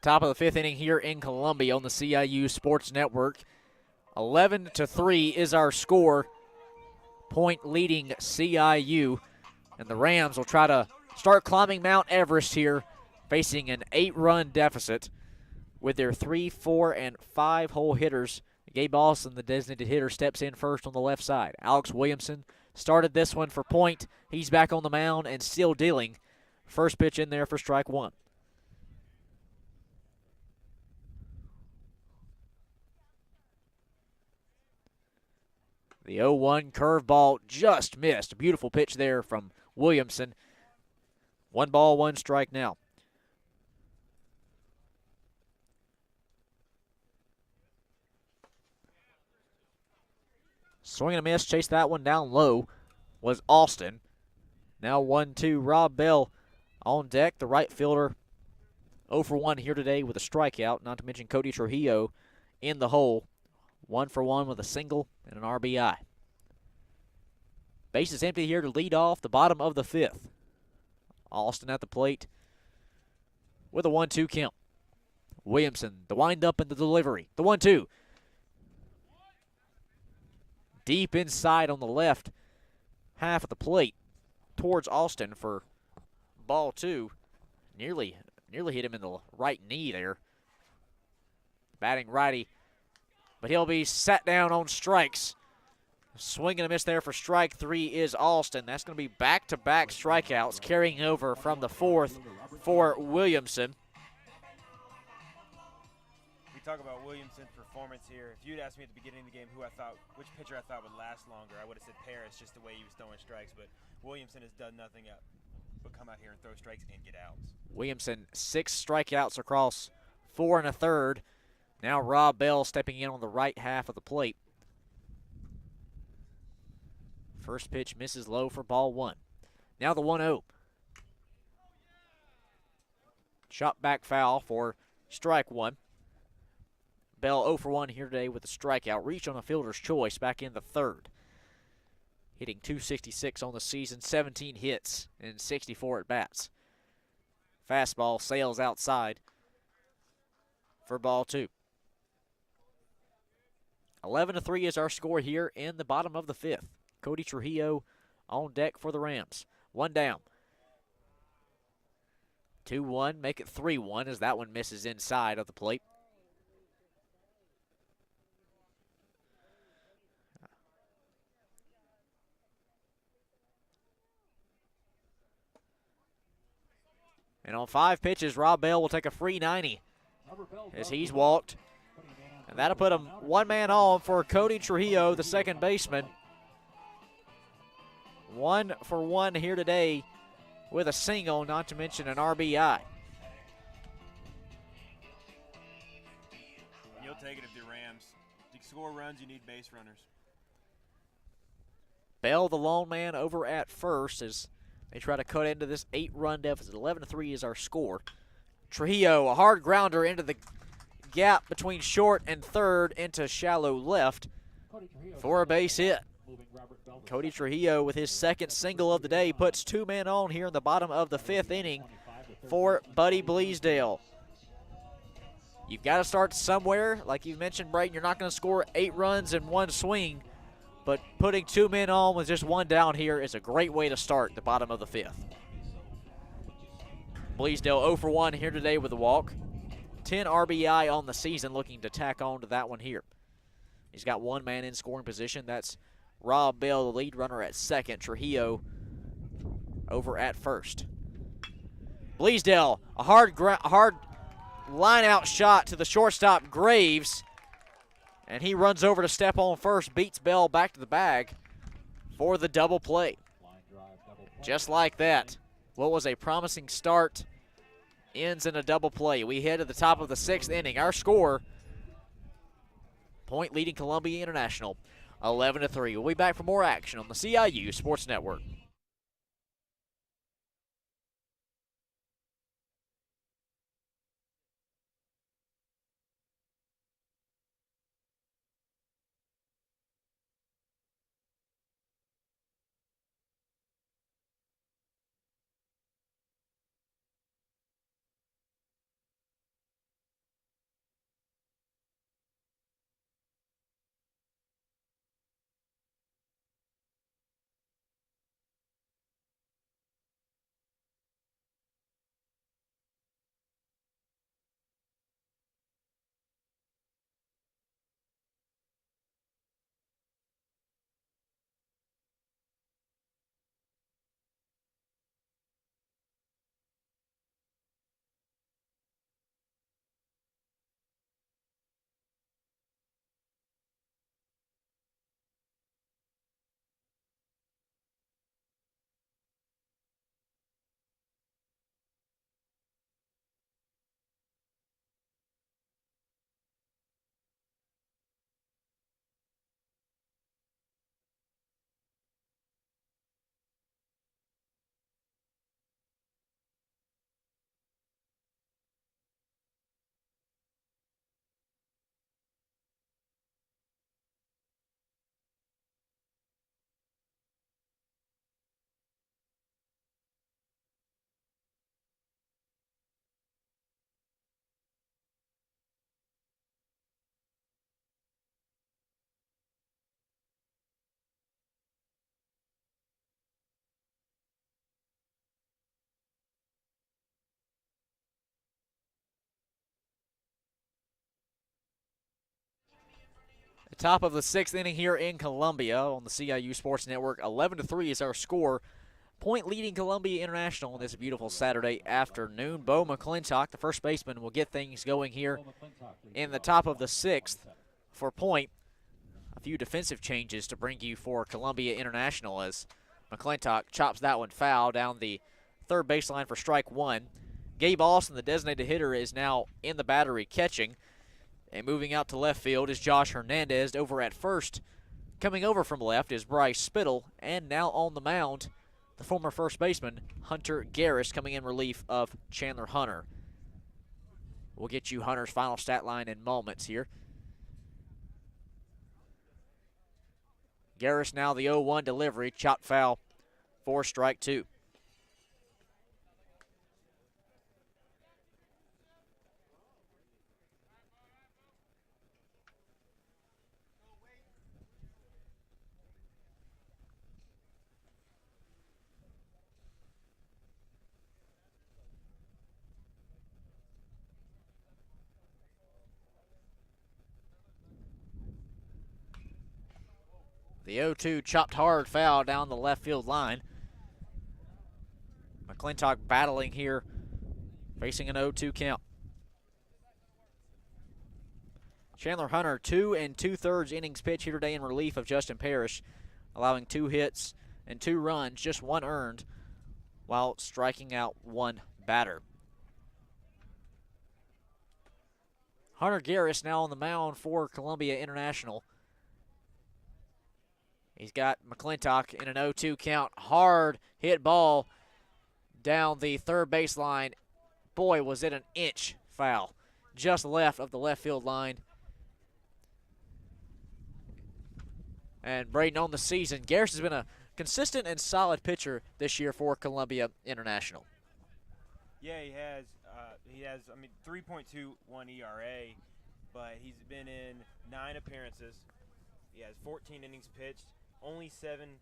S4: Top of the 5th inning here in Columbia on the CIU Sports Network. 11-3 is our score. Point leading CIU, and the Rams will try to start climbing Mount Everest here, facing an 8-run deficit with their 3, 4, and 5 hole hitters. Gabe Austin, the designated hitter, steps in first on the left side. Alex Williamson started this one for Point. He's back on the mound and still dealing. First pitch in there for strike 1. The 0-1 curveball just missed. A beautiful pitch there from Williamson. 1 ball, 1 strike now. Swing and a miss, chased that one down low, was Austin. Now 1-2, Rob Bell on deck. The right fielder 0 for 1 here today with a strikeout, not to mention Cody Trujillo in the hole. 1 for 1 with a single and an RBI. Base is empty here to lead off the bottom of the 5th. Austin at the plate with a 1-2 count. Williamson, the windup and the delivery. The 1-2. Deep inside on the left half of the plate towards Austin for ball 2. Nearly hit him in the right knee there. Batting righty. But he'll be sat down on strikes. Swing and a miss there for strike 3 is Austin. That's going to be back-to-back strikeouts carrying over from the 4th for Williamson.
S2: We talk about Williamson's performance here. If you'd asked me at the beginning of the game which pitcher I thought would last longer, I would have said Paris, just the way he was throwing strikes. But Williamson has done nothing but come out here and throw strikes and get outs.
S4: Williamson, 6 strikeouts across 4 1/3. Now Rob Bell stepping in on the right half of the plate. First pitch misses low for ball 1. Now the 1-0. Shot back foul for strike 1. Bell 0 for 1 here today with a strikeout. Reach on a fielder's choice back in the 3rd. Hitting .266 on the season, 17 hits and 64 at-bats. Fastball sails outside for ball 2. 11-3 is our score here in the bottom of the 5th. Cody Trujillo on deck for the Rams. 1 down. 2-1, make it 3-1 as that one misses inside of the plate. And on 5 pitches, Rob Bell will take a free 90 as he's walked. And that'll put him 1 man on for Cody Trujillo, the second baseman. 1 for 1 here today with a single, not to mention an RBI.
S2: You'll take it if you're Rams. To score runs, you need base runners.
S4: Bell, the lone man, over at first as they try to cut into this 8-run deficit. 11-3 is our score. Trujillo, a hard grounder into the gap between short and third into shallow left for a base hit. Cody Trujillo with his second single of the day puts 2 men on here in the bottom of the 5th inning for Buddy Bleasdale. You've got to start somewhere. Like you mentioned, Brayton, you're not going to score 8 runs in one swing, but putting 2 men on with just 1 down here is a great way to start the bottom of the 5th. Bleasdale 0 for 1 here today with a walk. 10 RBI on the season, looking to tack on to that one here. He's got 1 man in scoring position. That's Rob Bell, the lead runner at second. Trujillo over at first. Bleasdale, a hard line-out shot to the shortstop, Graves. And he runs over to step on first, beats Bell back to the bag for the double play. Just like that. What was a promising start ends in a double play. We head to the top of the 6th inning. Our score, point leading Columbia International, 11-3. We'll be back for more action on the CIU Sports Network. Top of the 6th inning here in Columbia on the CIU Sports Network. 11-3 is our score. Point leading Columbia International on this beautiful Saturday afternoon. Bo McClintock, the first baseman, will get things going here in the top of the 6th for Point. A few defensive changes to bring you for Columbia International as McClintock chops that one foul down the third baseline for strike one. Gabe Austin, the designated hitter, is now in the battery catching. And moving out to left field is Josh Hernandez. Over at first, coming over from left, is Bryce Spittle. And now on the mound, the former first baseman, Hunter Garris, coming in relief of Chandler Hunter. We'll get you Hunter's final stat line in moments here. Garris now the 0-1 delivery, chopped foul for strike two. The 0-2 chopped hard foul down the left field line. McClintock battling here, facing an 0-2 count. Chandler Hunter, 2 2/3 innings pitch here today in relief of Justin Parrish, allowing 2 hits and 2 runs, just 1 earned, while striking out 1 batter. Hunter Garris now on the mound for Columbia International. He's got McClintock in an 0-2 count. Hard hit ball down the third baseline. Boy, was it an inch foul. Just left of the left field line. And Braden on the season. Garris has been a consistent and solid pitcher this year for Columbia International.
S2: Yeah, he has. I mean, 3.21 ERA, but he's been in 9 appearances. He has 14 innings pitched. Only seven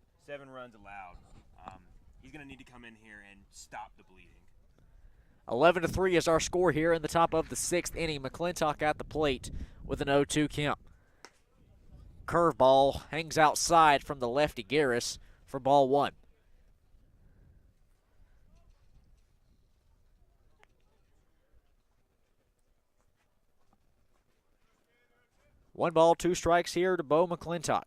S2: runs allowed. He's going to need to come in here and stop the bleeding.
S4: 11-3 is our score here in the top of the 6th inning. McClintock at the plate with an 0-2 count. Curveball hangs outside from the lefty Garris for ball 1. One ball, 2 strikes here to Bo McClintock.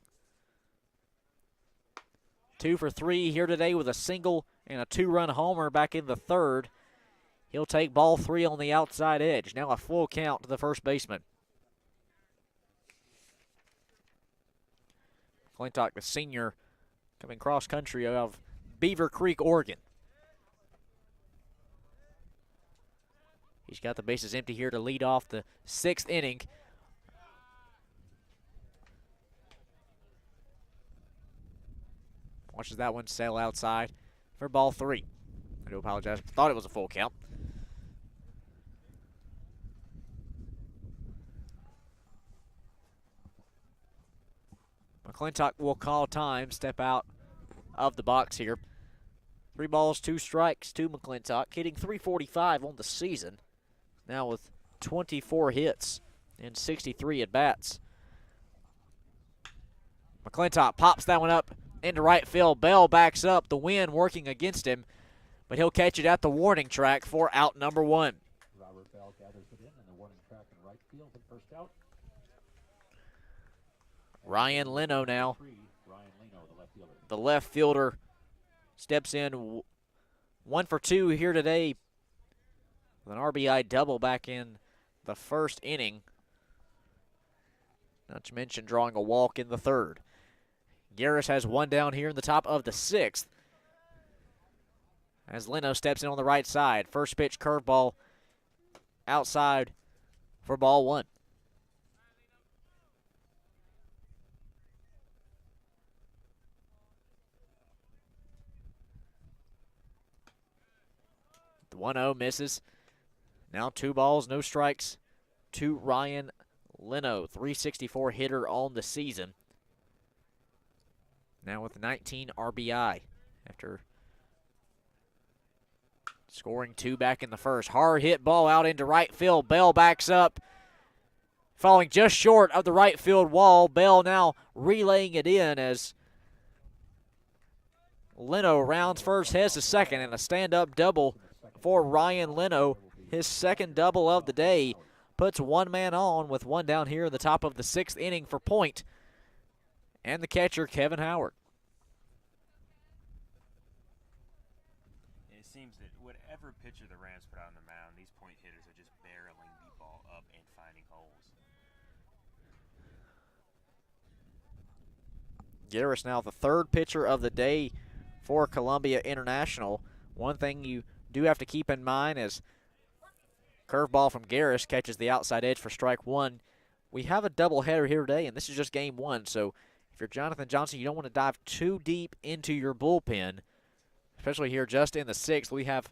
S4: 2 for 3 here today with a single and a 2-run homer back in the third. He'll take ball 3 on the outside edge. Now a full count to the first baseman. McClintock, the senior, coming cross country out of Beaver Creek, Oregon. He's got the bases empty here to lead off the 6th inning. Watches that one sail outside for ball 3. I do apologize. Thought it was a full count. McClintock will call time, step out of the box here. 3 balls, 2 strikes to McClintock, hitting .345 on the season. Now with 24 hits and 63 at-bats. McClintock pops that one up into right field. Bell backs up, the wind working against him, but he'll catch it at the warning track for out number 1.
S3: Robert Bell gathers it in the warning track in right field for the first out.
S4: Ryan Leno now.
S3: Ryan Leno, the left fielder.
S4: The left fielder steps in 1 for 2 here today with an RBI double back in the first inning. Not to mention drawing a walk in the third. Garris has 1 down here in the top of the 6th. As Leno steps in on the right side. First pitch curveball outside for ball 1. The 1-0 misses. Now 2 balls, no strikes to Ryan Leno. .364 hitter on the season. Now with 19 RBI after scoring 2 back in the first. Hard hit ball out into right field. Bell backs up, falling just short of the right field wall. Bell now relaying it in as Leno rounds first, heads to second, and a stand-up double for Ryan Leno. His second double of the day puts 1 man on with 1 down here in the top of the 6th inning for point. And the catcher, Kevin Howard.
S2: It seems that
S4: Garris now the third pitcher of the day for Columbia International. One thing you do have to keep in mind is curveball from Garris catches the outside edge for strike one. We have a doubleheader here today, and this is just game one, so if you're Jonathan Johnson, you don't want to dive too deep into your bullpen, especially here just in the sixth. We have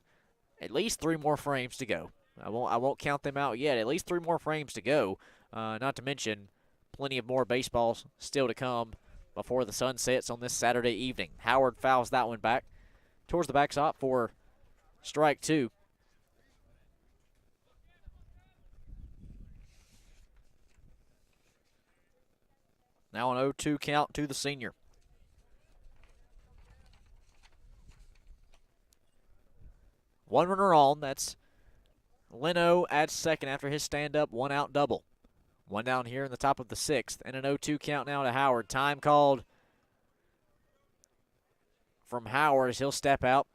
S4: at least 3 more frames to go. I won't count them out yet. At least 3 more frames to go, not to mention plenty of more baseballs still to come before the sun sets on this Saturday evening. Howard fouls that one back towards the backstop for strike 2. Now an 0-2 count to the senior. One runner on. That's Leno at second after his stand-up 1-out double. One down here in the top of the sixth, and an 0-2 count now to Howard. Time called from Howard as he'll step out.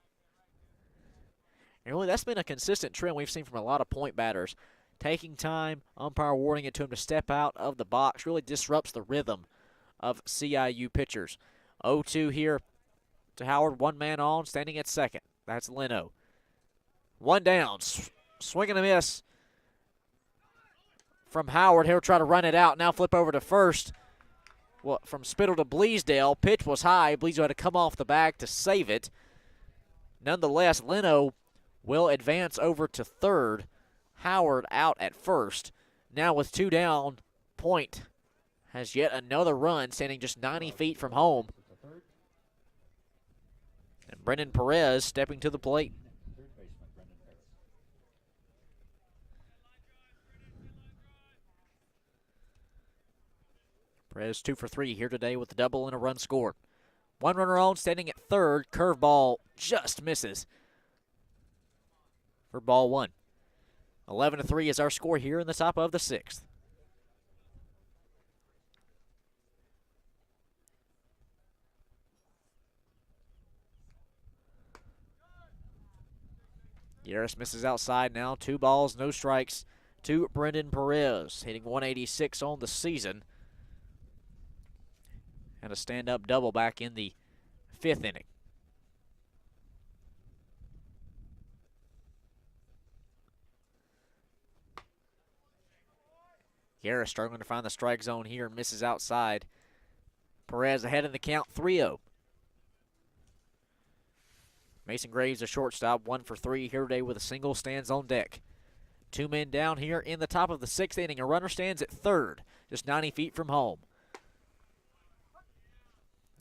S4: And really, that's been a consistent trend we've seen from a lot of point batters. Taking time, umpire awarding it to him to step out of the box really disrupts the rhythm of CIU pitchers. 0-2 here to Howard, one man on, standing at second. That's Leno. One down, swing and a miss from Howard. He'll try to run it out. Now flip over to first. Well, from Spittle to Bleasdale. Pitch was high. Bleasdale had to come off the bag to save it. Nonetheless, Leno will advance over to third. Howard out at first. Now with 2 down, Point has yet another run, standing just 90 feet from home. And Brendan Perez stepping to the plate. Perez 2 for 3 here today with a double and a run scored. One runner on, standing at third. Curveball just misses for ball 1. 11-3 is our score here in the top of the sixth. Garris misses outside now. 2 balls, no strikes to Brendan Perez, hitting 186 on the season. And a stand-up double back in the 5th inning. Garris struggling to find the strike zone here, misses outside. Perez ahead in the count, 3-0. Mason Graves, a shortstop, 1 for 3 here today with a single, stands on deck. 2 men down here in the top of the 6th inning. A runner stands at third, just 90 feet from home.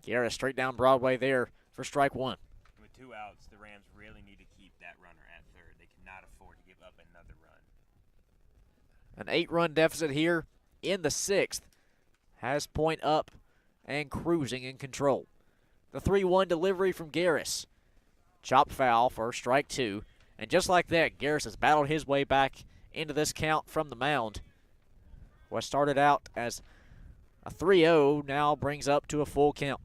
S4: Garris straight down Broadway there for strike 1.
S2: With 2 outs, the Rams really need to keep that runner at third. They cannot afford to give up another run.
S4: An 8-run deficit here in the 6th has Point up and cruising in control. The 3-1 delivery from Garris. Chopped foul for strike 2. And just like that, Garris has battled his way back into this count from the mound. What started out as a 3-0 now brings up to a full count.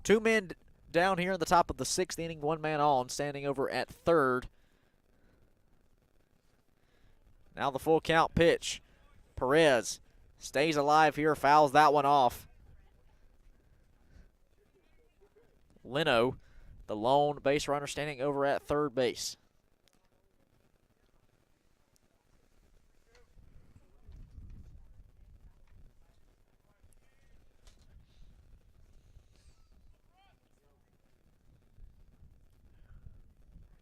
S4: 2 men down here in the top of the 6th inning, 1 man on, standing over at third. Now the full count pitch. Perez stays alive here, fouls that one off. Leno, the lone base runner, standing over at third base.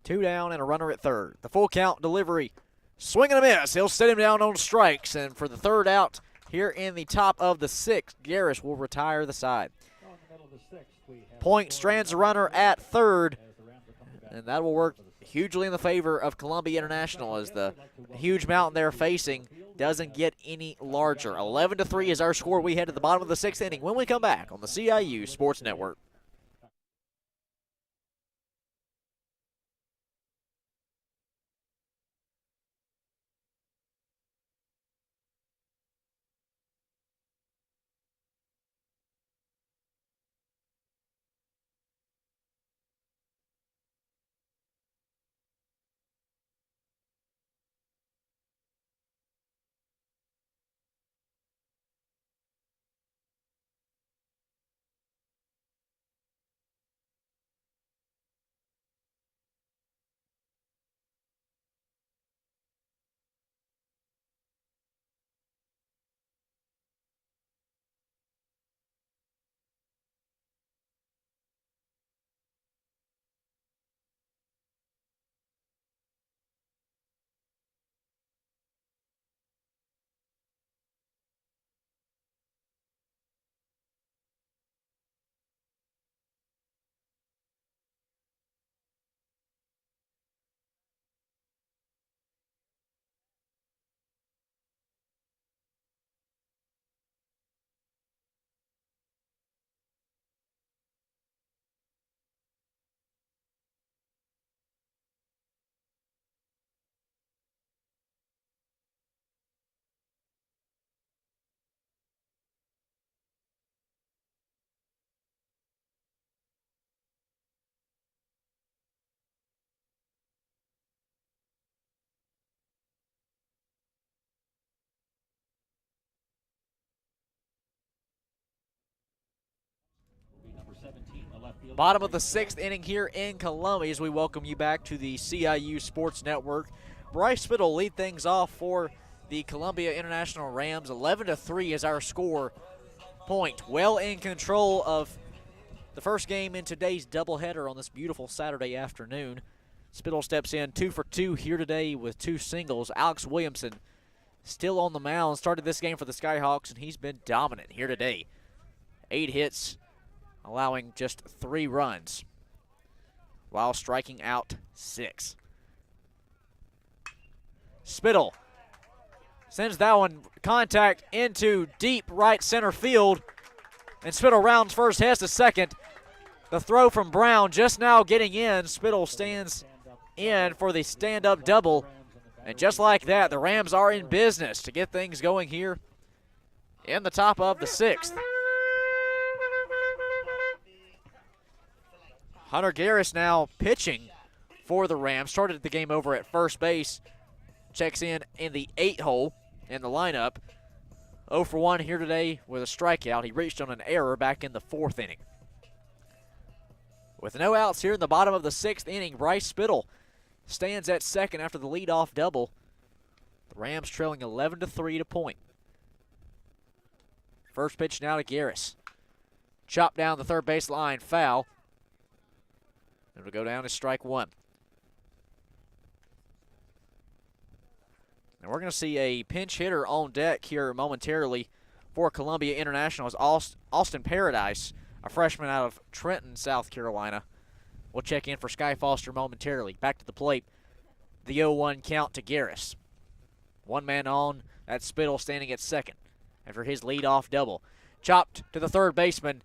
S4: Two down and a runner at third. The full count delivery. Swing and a miss. He'll set him down on strikes. And for the 3rd out here in the top of the 6th, Garris will retire the side. Point strands a runner at third. And that will work hugely in the favor of Columbia International as the huge mountain they're facing doesn't get any larger. 11-3 is our score. We head to the bottom of the 6th inning when we come back on the CIU Sports Network.
S3: 17, the left fielder.
S4: Bottom of the 6th inning here in Columbia as we welcome you back to the CIU Sports Network. Bryce Spittle lead things off for the Columbia International Rams. 11-3 is our score. Point well in control of the first game in today's doubleheader on this beautiful Saturday afternoon. Spittle steps in 2 for 2 here today with 2 singles. Alex Williamson still on the mound. Started this game for the Skyhawks, and he's been dominant here today. 8 hits, allowing just 3 runs while striking out 6. Spittle sends that one contact into deep right center field, and Spittle rounds first, heads to second. The throw from Brown just now getting in. Spittle stands in for the stand-up double, and just like that, the Rams are in business to get things going here in the top of the 6th. Hunter Garris now pitching for the Rams. Started the game over at first base. Checks in the 8 hole in the lineup. 0 for 1 here today with a strikeout. He reached on an error back in the 4th inning. With no outs here in the bottom of the 6th inning, Bryce Spittle stands at second after the leadoff double. The Rams trailing 11-3 to point. First pitch now to Garris. Chopped down the third base line, foul. It'll go down as strike 1. And we're going to see a pinch hitter on deck here momentarily for Columbia International as Austin Paradise, a freshman out of Trenton, South Carolina, will check in for Sky Foster momentarily. Back to the plate, the 0-1 count to Garris. 1 man on, that's Spittle standing at second after his leadoff double. Chopped to the third baseman,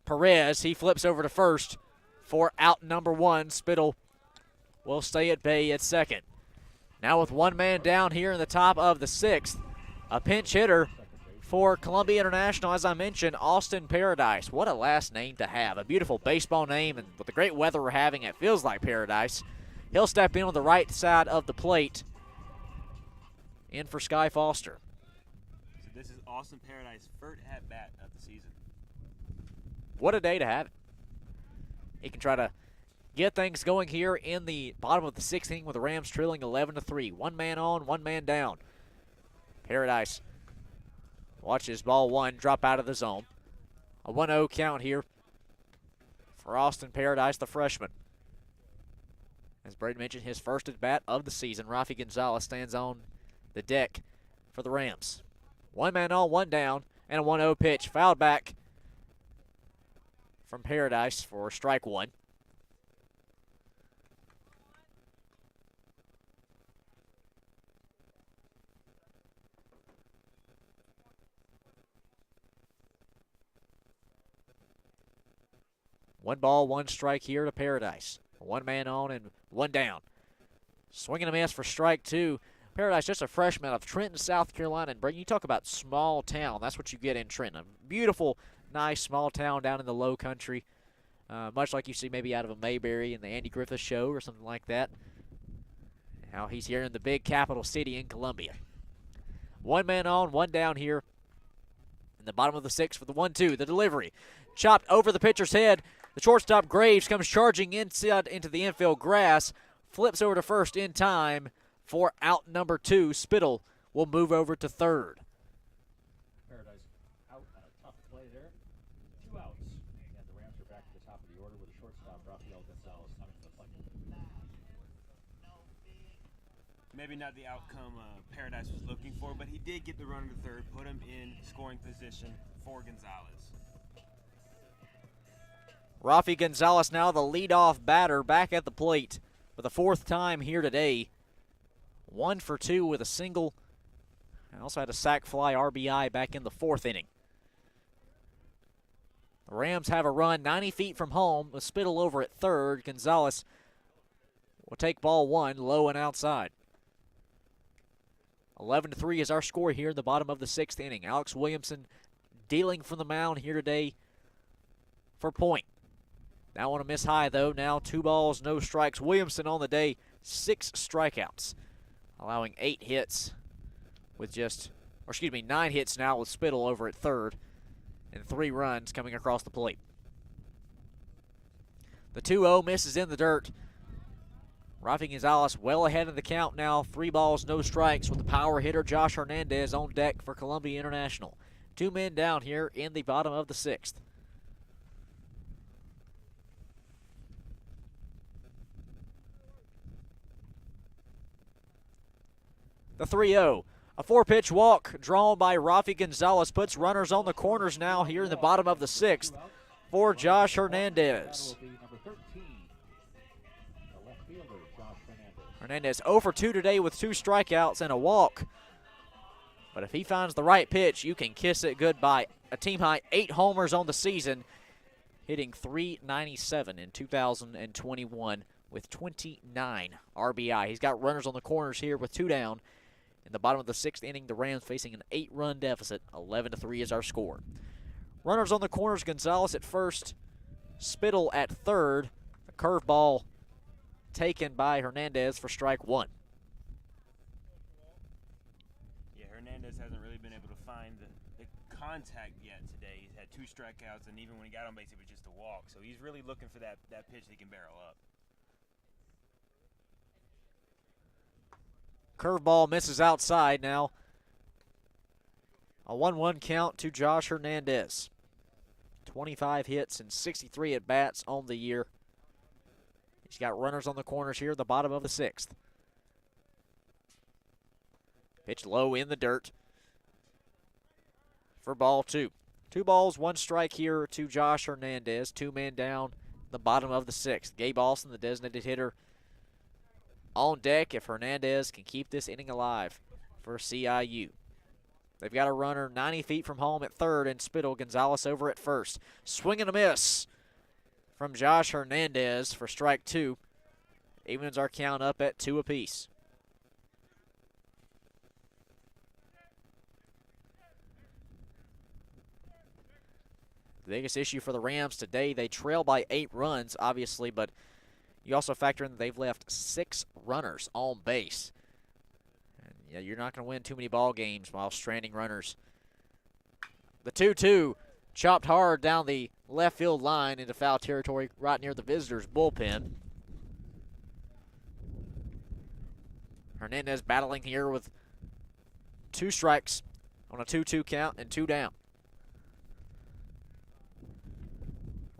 S4: Perez. He flips over to first for out number 1. Spittle will stay at bay at second. Now with 1 man down here in the top of the 6th, a pinch hitter for Columbia International, as I mentioned, Austin Paradise. What a last name to have. A beautiful baseball name, and with the great weather we're having, it feels like paradise. He'll step in on the right side of the plate. In for Sky Foster.
S2: So this is Austin Paradise first at bat of the season.
S4: What a day to have it. He can try to get things going here in the bottom of the 6th inning with the Rams trailing 11-3. 1 man on, 1 man down. Paradise watches ball 1 drop out of the zone. A 1-0 count here for Austin Paradise, the freshman. As Brady mentioned, his first at bat of the season. Rafi Gonzalez stands on the deck for the Rams. 1 man on, 1 down, and a 1-0 pitch. Fouled back from Paradise for strike 1. One ball, 1 strike here to Paradise. 1 man on and 1 down. Swinging a miss for strike 2. Paradise, just a freshman out of Trenton, South Carolina. And Brady, you talk about small town. That's what you get in Trenton. A beautiful, nice small town down in the low country. Much like you see maybe out of a Mayberry in the Andy Griffith Show or something like that. How he's here in the big capital city in Columbia. 1 man on, 1 down here in the bottom of the 6th for the 1-2. The delivery chopped over the pitcher's head. The shortstop Graves comes charging inside into the infield grass, flips over to first in time for out number 2. Spittle will move over to third.
S3: Paradise out on a tough play there. 2 outs. And the Rams are back to the top of the order with a shortstop, Rafael Gonzalez, coming to the plate.
S2: Maybe not the outcome Paradise was looking for, but he did get the runner to third, put him in scoring position for Gonzalez.
S4: Rafi Gonzalez now the leadoff batter back at the plate for the 4th time here today. 1 for 2 with a single. Also had a sac fly RBI back in the 4th inning. The Rams have a run 90 feet from home with Spittle over at third. Gonzalez will take ball 1 low and outside. 11-3 is our score here in the bottom of the 6th inning. Alex Williamson dealing from the mound here today for point. Now on a miss high, though. Now 2 balls, no strikes. Williamson on the day, 6 strikeouts, allowing 8 hits with 9 hits now with Spittle over at third, and 3 runs coming across the plate. The 2-0 misses in the dirt. Rafi Gonzalez well ahead of the count now. 3 balls, no strikes with the power hitter Josh Hernandez on deck for Columbia International. 2 men down here in the bottom of the 6th. The 3-0. A 4-pitch walk drawn by Rafi Gonzalez puts runners on the corners now here in the bottom of the 6th for Josh Hernandez. Hernandez 0 for 2 today with 2 strikeouts and a walk. But if he finds the right pitch, you can kiss it goodbye. A team-high 8 homers on the season, hitting .397 in 2021 with 29 RBI. He's got runners on the corners here with 2 down. In the bottom of the 6th inning, the Rams facing an 8-run deficit. 11-3 is our score. Runners on the corners, Gonzalez at first, Spittle at third. A curveball taken by Hernandez for strike 1.
S2: Yeah, Hernandez hasn't really been able to find the contact yet today. He's had 2 strikeouts, and even when he got on base, it was just a walk. So he's really looking for that pitch that he can barrel up.
S4: Curveball misses outside now. A 1-1 count to Josh Hernandez. 25 hits and 63 at-bats on the year. He's got runners on the corners here at the bottom of the 6th. Pitch low in the dirt for ball 2. 2 balls, 1 strike here to Josh Hernandez. 2 men down the bottom of the 6th. Gabe Austin, the designated hitter, on deck if Hernandez can keep this inning alive for CIU. They've got a runner 90 feet from home at third, and Spittle. Gonzalez over at first. Swing and a miss from Josh Hernandez for strike 2. Evens our count up at 2 apiece. The biggest issue for the Rams today, they trail by 8 runs, obviously, but you also factor in that they've left 6 runners on base. And yeah, you're not going to win too many ball games while stranding runners. The 2-2 chopped hard down the left field line into foul territory right near the visitors' bullpen. Hernandez battling here with 2 strikes on a 2-2 count and 2 down.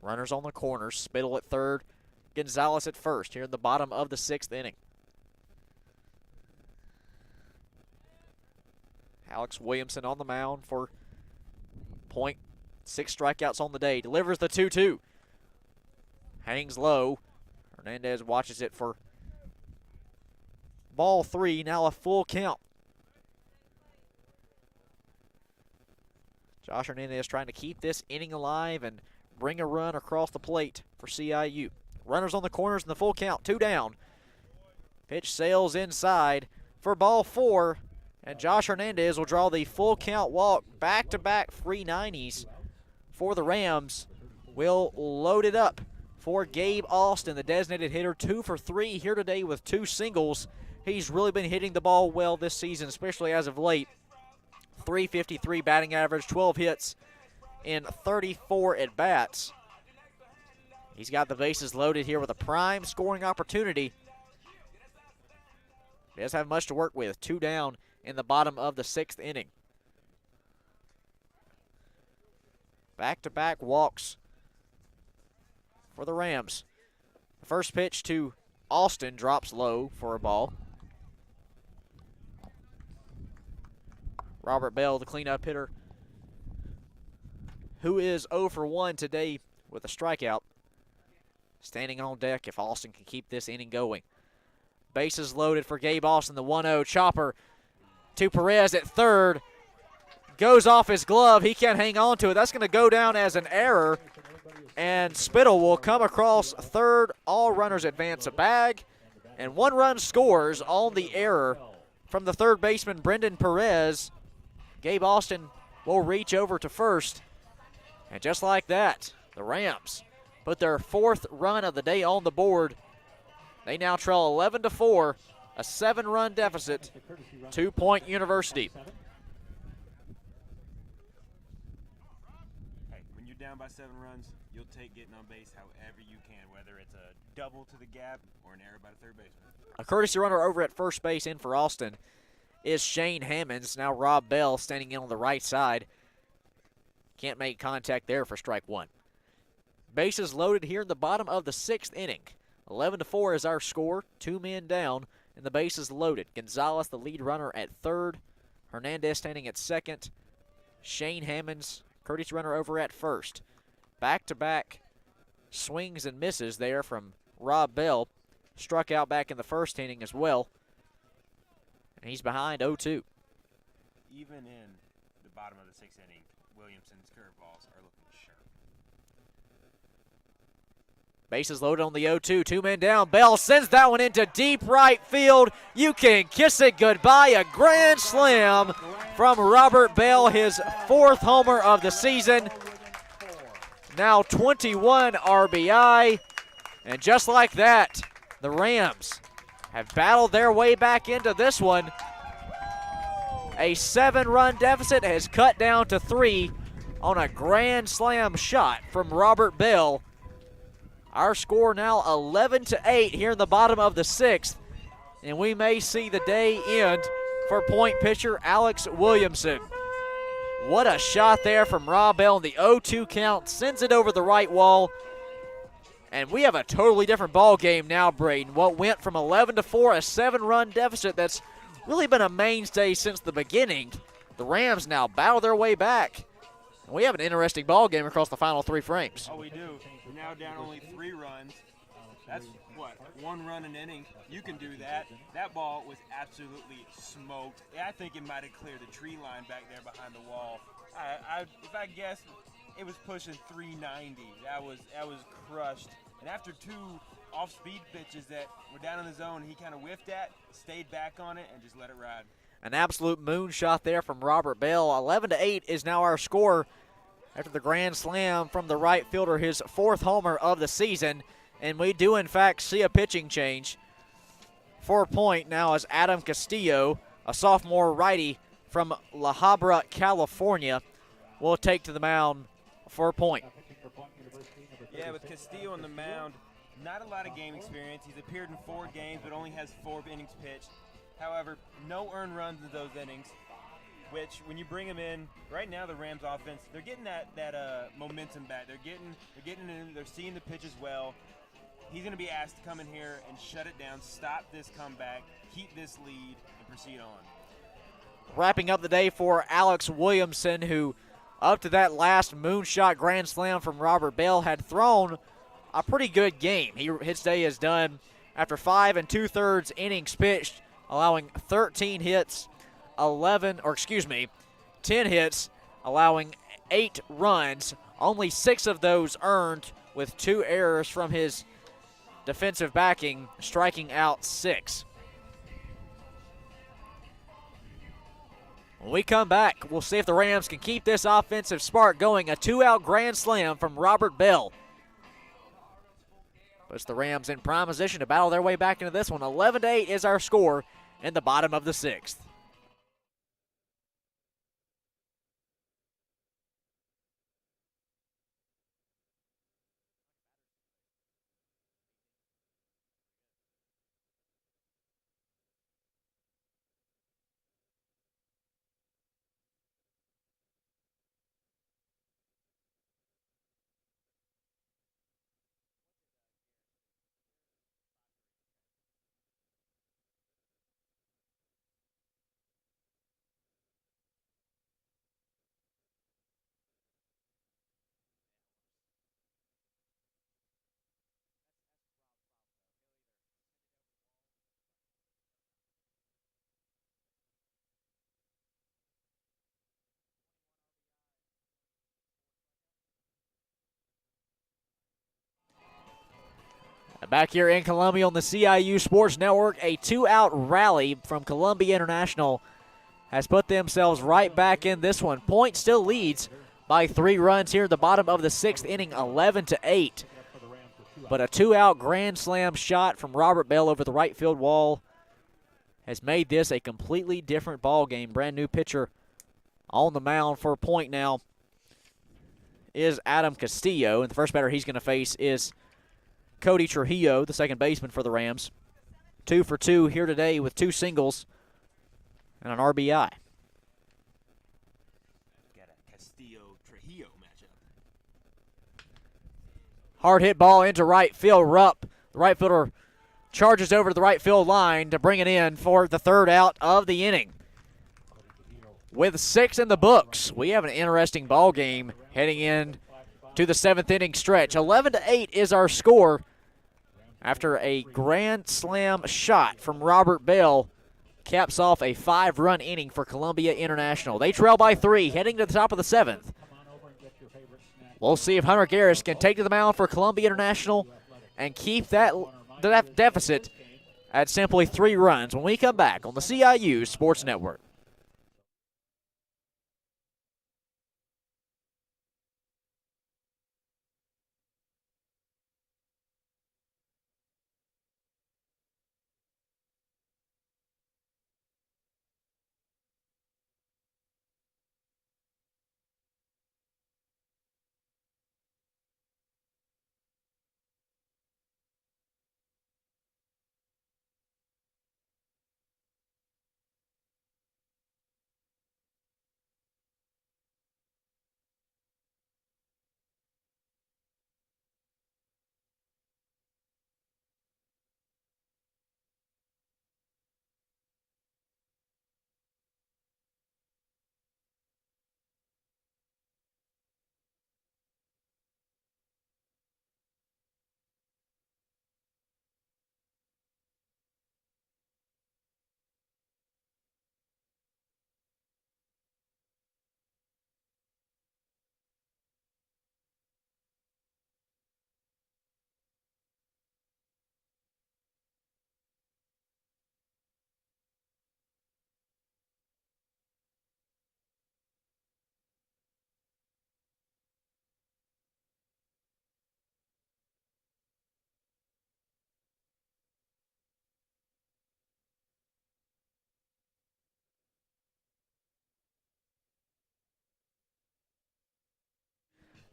S4: Runners on the corners. Spittle at third. Gonzalez at first here in the bottom of the 6th inning. Alex Williamson on the mound for point. 6 strikeouts on the day. Delivers the 2-2. Hangs low. Hernandez watches it for ball 3. Now a full count. Josh Hernandez trying to keep this inning alive and bring a run across the plate for CIU. Runners on the corners in the full count. 2 down. Pitch sails inside for ball 4. And Josh Hernandez will draw the full count walk. Back-to-back free 90s for the Rams. Will load it up for Gabe Austin, the designated hitter. 2 for 3 here today with 2 singles. He's really been hitting the ball well this season, especially as of late. .353 batting average, 12 hits in 34 at-bats. He's got the bases loaded here with a prime scoring opportunity. He doesn't have much to work with. 2 down in the bottom of the 6th inning. Back-to-back walks for the Rams. The first pitch to Austin drops low for a ball. Robert Bell, the cleanup hitter, who is 0 for 1 today with a strikeout, standing on deck if Austin can keep this inning going. Bases loaded for Gabe Austin. The 1-0 chopper to Perez at third. Goes off his glove. He can't hang on to it. That's going to go down as an error. And Spittle will come across third. All runners advance a bag. And 1 run scores on the error from the third baseman, Brendan Perez. Gabe Austin will reach over to first. And just like that, the Rams put their 4th run of the day on the board. They now trail 11-4, a 7-run deficit, 2 Point University.
S2: Hey, when you're down by 7 runs, you'll take getting on base however you can, whether it's a double to the gap or an error by the third baseman.
S4: A courtesy runner over at first base in for Austin is Shane Hammonds. Now Rob Bell standing in on the right side. Can't make contact there for strike one. Bases loaded here in the bottom of the 6th inning. 11-4 is our score. 2 men down, and the bases loaded. Gonzalez, the lead runner, at third. Hernandez standing at second. Shane Hammonds, courtesy runner, over at first. Back-to-back swings and misses there from Rob Bell. Struck out back in the first inning as well. And he's behind 0-2.
S2: Even in the bottom of the 6th inning, Williamson's curveballs are looking sharp.
S4: Bases loaded on the 0-2. 2 men down. Bell sends that one into deep right field. You can kiss it goodbye. A grand slam from Robert Bell, his 4th homer of the season. Now 21 RBI. And just like that, the Rams have battled their way back into this one. A 7-run deficit has cut down to 3 on a grand slam shot from Robert Bell. Our score now 11-8 here in the bottom of the 6th, and we may see the day end for point pitcher Alex Williamson. What a shot there from Rob Bell in the 0-2 count, sends it over the right wall. And we have a totally different ball game now, Braden. What went from 11-4, a 7-run deficit that's really been a mainstay since the beginning. The Rams now battle their way back. And we have an interesting ball game across the final 3 frames.
S2: Oh, we do. We're now down only 3 runs. That's, what, 1 run an inning? You can do that. That ball was absolutely smoked. I think it might have cleared the tree line back there behind the wall. If I guess, it was pushing 390. That was crushed. And after 2 off-speed pitches that were down in the zone, he kind of whiffed at, stayed back on it, and just let it ride.
S4: An absolute moonshot there from Robert Bell. 11-8 is now our score after the grand slam from the right fielder, his 4th homer of the season. And we do, in fact, see a pitching change. For point now is Adam Castillo, a sophomore righty from La Habra, California, will take to the mound for point.
S2: Yeah, with Castillo on the mound, not a lot of game experience. He's appeared in 4 games, but only has 4 innings pitched. However, no earned runs in those innings, which when you bring him in, right now the Rams offense, they're getting that momentum back. They're getting in, they're seeing the pitches well. He's going to be asked to come in here and shut it down, stop this comeback, keep this lead, and proceed on.
S4: Wrapping up the day for Alex Williamson, who up to that last moonshot grand slam from Robert Bell had thrown a pretty good game. His day is done after 5 2/3 innings pitched, allowing 10 hits, allowing 8 runs, only 6 of those earned with 2 errors from his defensive backing, striking out 6. When we come back, we'll see if the Rams can keep this offensive spark going. A 2-out grand slam from Robert Bell puts the Rams in prime position to battle their way back into this one. 11-8 is our score in the bottom of the 6th. Back here in Columbia on the CIU Sports Network, a 2-out rally from Columbia International has put themselves right back in this one. Point still leads by 3 runs here at the bottom of the 6th inning, 11-8. But a 2-out grand slam shot from Robert Bell over the right field wall has made this a completely different ball game. Brand new pitcher on the mound for point now is Adam Castillo, and the first batter he's going to face is Cody Trujillo, the second baseman for the Rams. 2 for 2 here today with 2 singles and an RBI.
S2: Got a Castillo-Trujillo matchup.
S4: Hard hit ball into right field. Rupp, the right fielder, charges over to the right field line to bring it in for the third out of the inning. With 6 in the books, we have an interesting ball game heading in to the 7th inning stretch. 11-8 is our score after a grand slam shot from Robert Bell caps off a 5-run inning for Columbia International. They trail by 3, heading to the top of the 7th. We'll see if Hunter Garris can take to the mound for Columbia International and keep that deficit at simply 3 runs when we come back on the CIU Sports Network.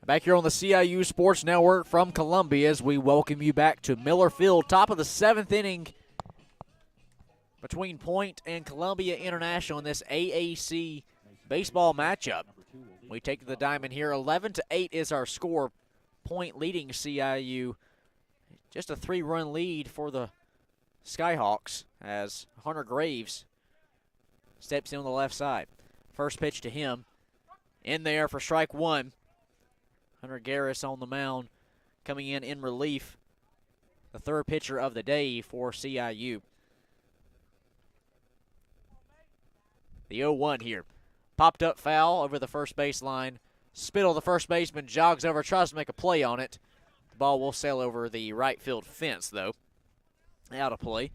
S4: Back here on the CIU Sports Network from Columbia as we welcome you back to Miller Field, top of the 7th inning between Point and Columbia International in this AAC baseball matchup. We take the diamond here. 11-8 is our score. Point leading CIU. Just a 3-run lead for the Skyhawks as Hunter Graves steps in on the left side. First pitch to him. In there for strike 1. Hunter Garris on the mound, coming in relief. The third pitcher of the day for CIU. The 0-1 here. Popped up foul over the first baseline. Spittle, the first baseman, jogs over, tries to make a play on it. The ball will sail over the right field fence, though. Out of play.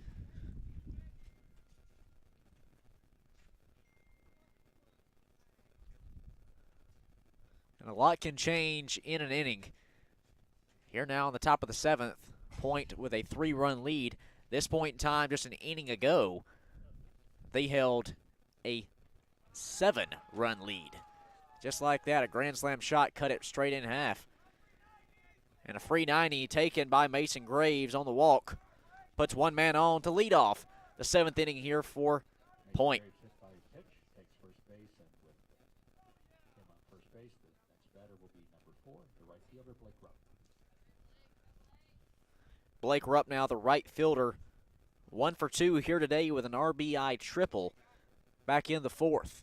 S4: And a lot can change in an inning. Here now on the top of the 7th, Point with a 3-run lead. This point in time, just an inning ago, they held a 7-run lead. Just like that, a grand slam shot cut it straight in half. And a free 90 taken by Mason Graves on the walk. Puts one man on to lead off the 7th inning here for Point. Blake Rupp now the right fielder. 1 for 2 here today with an RBI triple back in the 4th.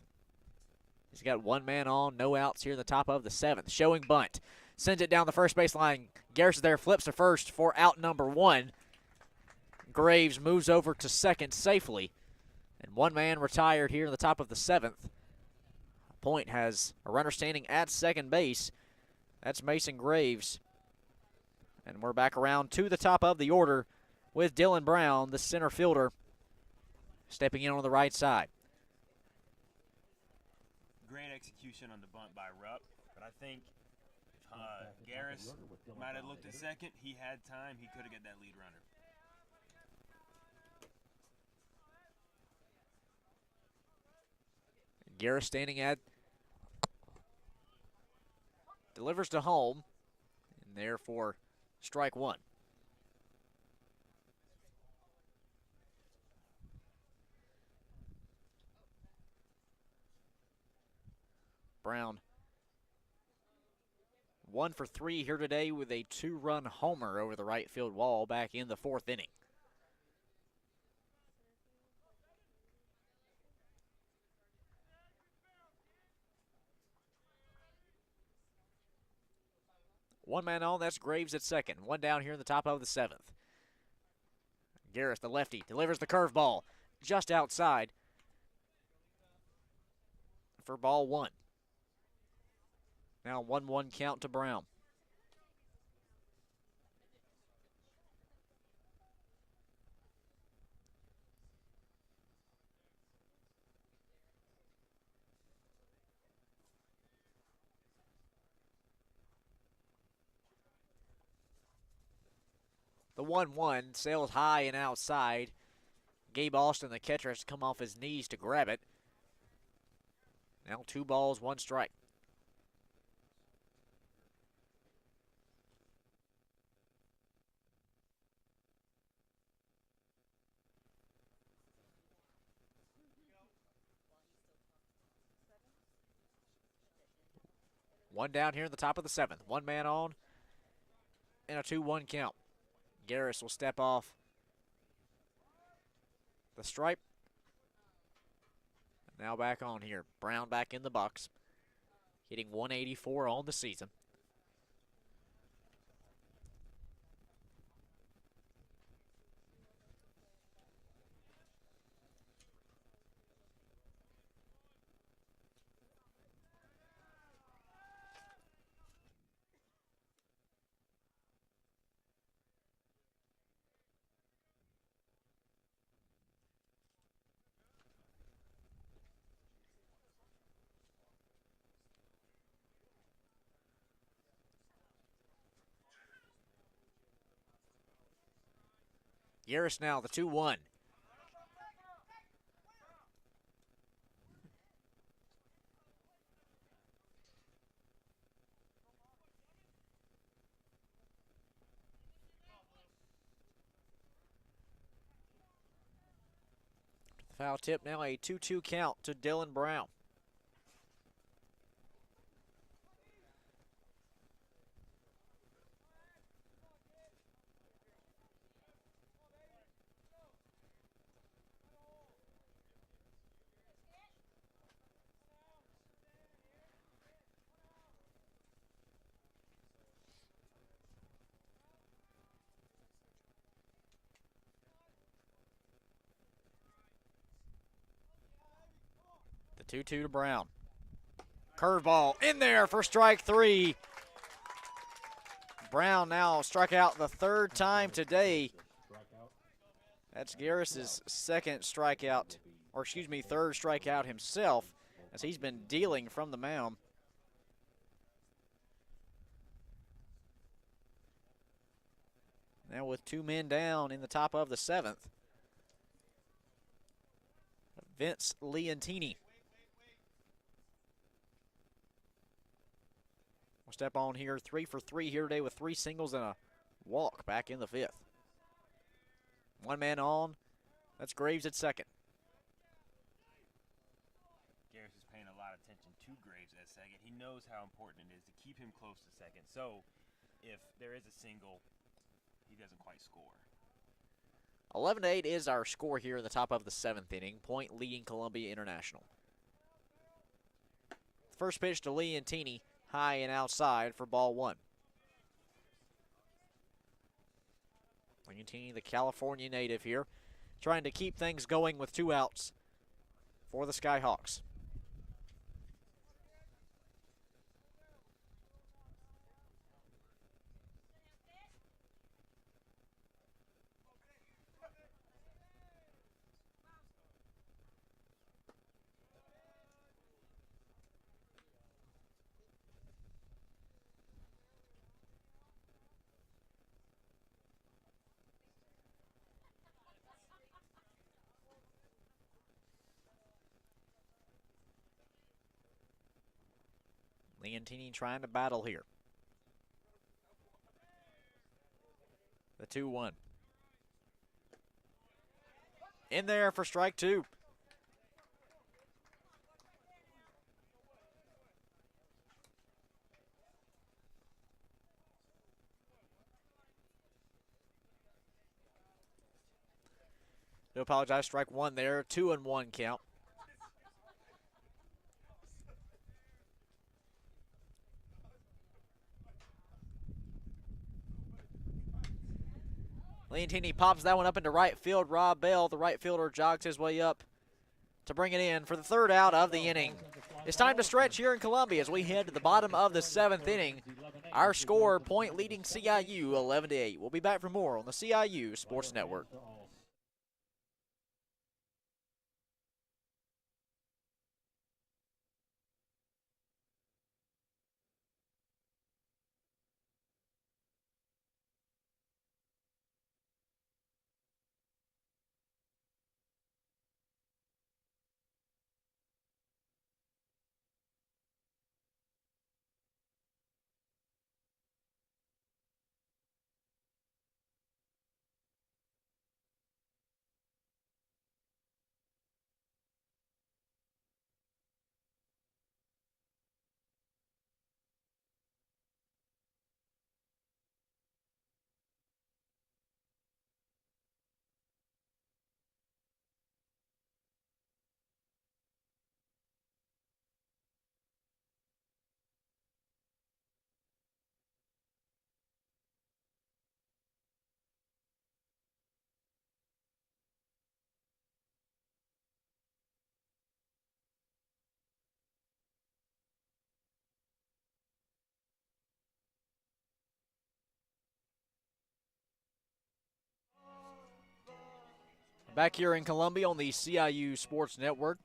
S4: He's got one man on, no outs here in the top of the 7th. Showing bunt. Sends it down the first baseline. Garris is there, flips to first for out number 1. Graves moves over to second safely. And one man retired here in the top of the 7th. Point has a runner standing at second base. That's Mason Graves. And we're back around to the top of the order with Dylan Brown, the center fielder, stepping in on the right side.
S2: Great execution on the bunt by Rupp, but I think Garris might have looked at second. He had time. He could have got that lead runner.
S4: Garris standing at delivers to home, and therefore strike one. Brown 1 for 3 here today with a 2-run homer over the right field wall back in the 4th inning. One man on, that's Graves at second. One down here in the top of the 7th. Garris, the lefty, delivers the curveball just outside for ball one. Now 1-1 count to Brown. The 1-1 sails high and outside. Gabe Austin, the catcher, has to come off his knees to grab it. Now 2 balls, 1 strike. One down here in the top of the 7th. One man on and a 2-1 count. Garris will step off the stripe. Now back on here. Brown back in the box. Hitting 184 on the season. Garris now, the 2-1. Foul tip, now a 2-2 count to Dylan Brown. The 2-2 to Brown. Curveball in there for strike 3. Brown now struck out the 3rd time today. That's Garris's 2nd strikeout, or excuse me, 3rd strikeout himself, as he's been dealing from the mound. Now with 2 men down in the top of the 7th. Vince Leontini will step on here, 3 for 3 here today with 3 singles and a walk back in the 5th. One man on, that's Graves at second.
S2: Garris is paying a lot of attention to Graves at second. He knows how important it is to keep him close to second. So if there is a single, he doesn't quite score.
S4: 11-8 is our score here in the top of the 7th inning. Point leading Columbia International. First pitch to Leontini, high and outside for ball 1. Leontini, the California native here, trying to keep things going with 2 outs for the Skyhawks. Leontini trying to battle here. The 2-1. In there for strike 2. Do apologize, strike 1 there, 2-1 count. Leontini pops that one up into right field. Rob Bell, the right fielder, jogs his way up to bring it in for the 3rd out of the inning. It's time to stretch here in Columbia as we head to the bottom of the 7th inning. Our score, point leading CIU 11-8. We'll be back for more on the CIU Sports Network. Back here in Columbia on the CIU Sports Network.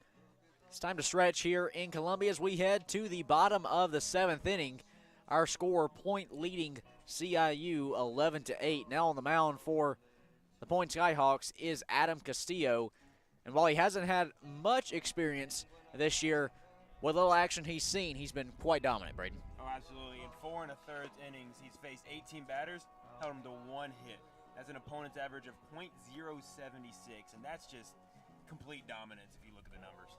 S4: It's time to stretch here in Columbia as we head to the bottom of the 7th inning. Our score, point leading CIU 11-8. Now on the mound for the Point Skyhawks is Adam Castillo. And while he hasn't had much experience this year, with little action he's seen, he's been quite dominant, Braden.
S2: Oh, absolutely. In 4 1/3 innings, he's faced 18 batters, held him to 1 hit. That's an opponent's average of .076, and that's just complete dominance if you look at the numbers.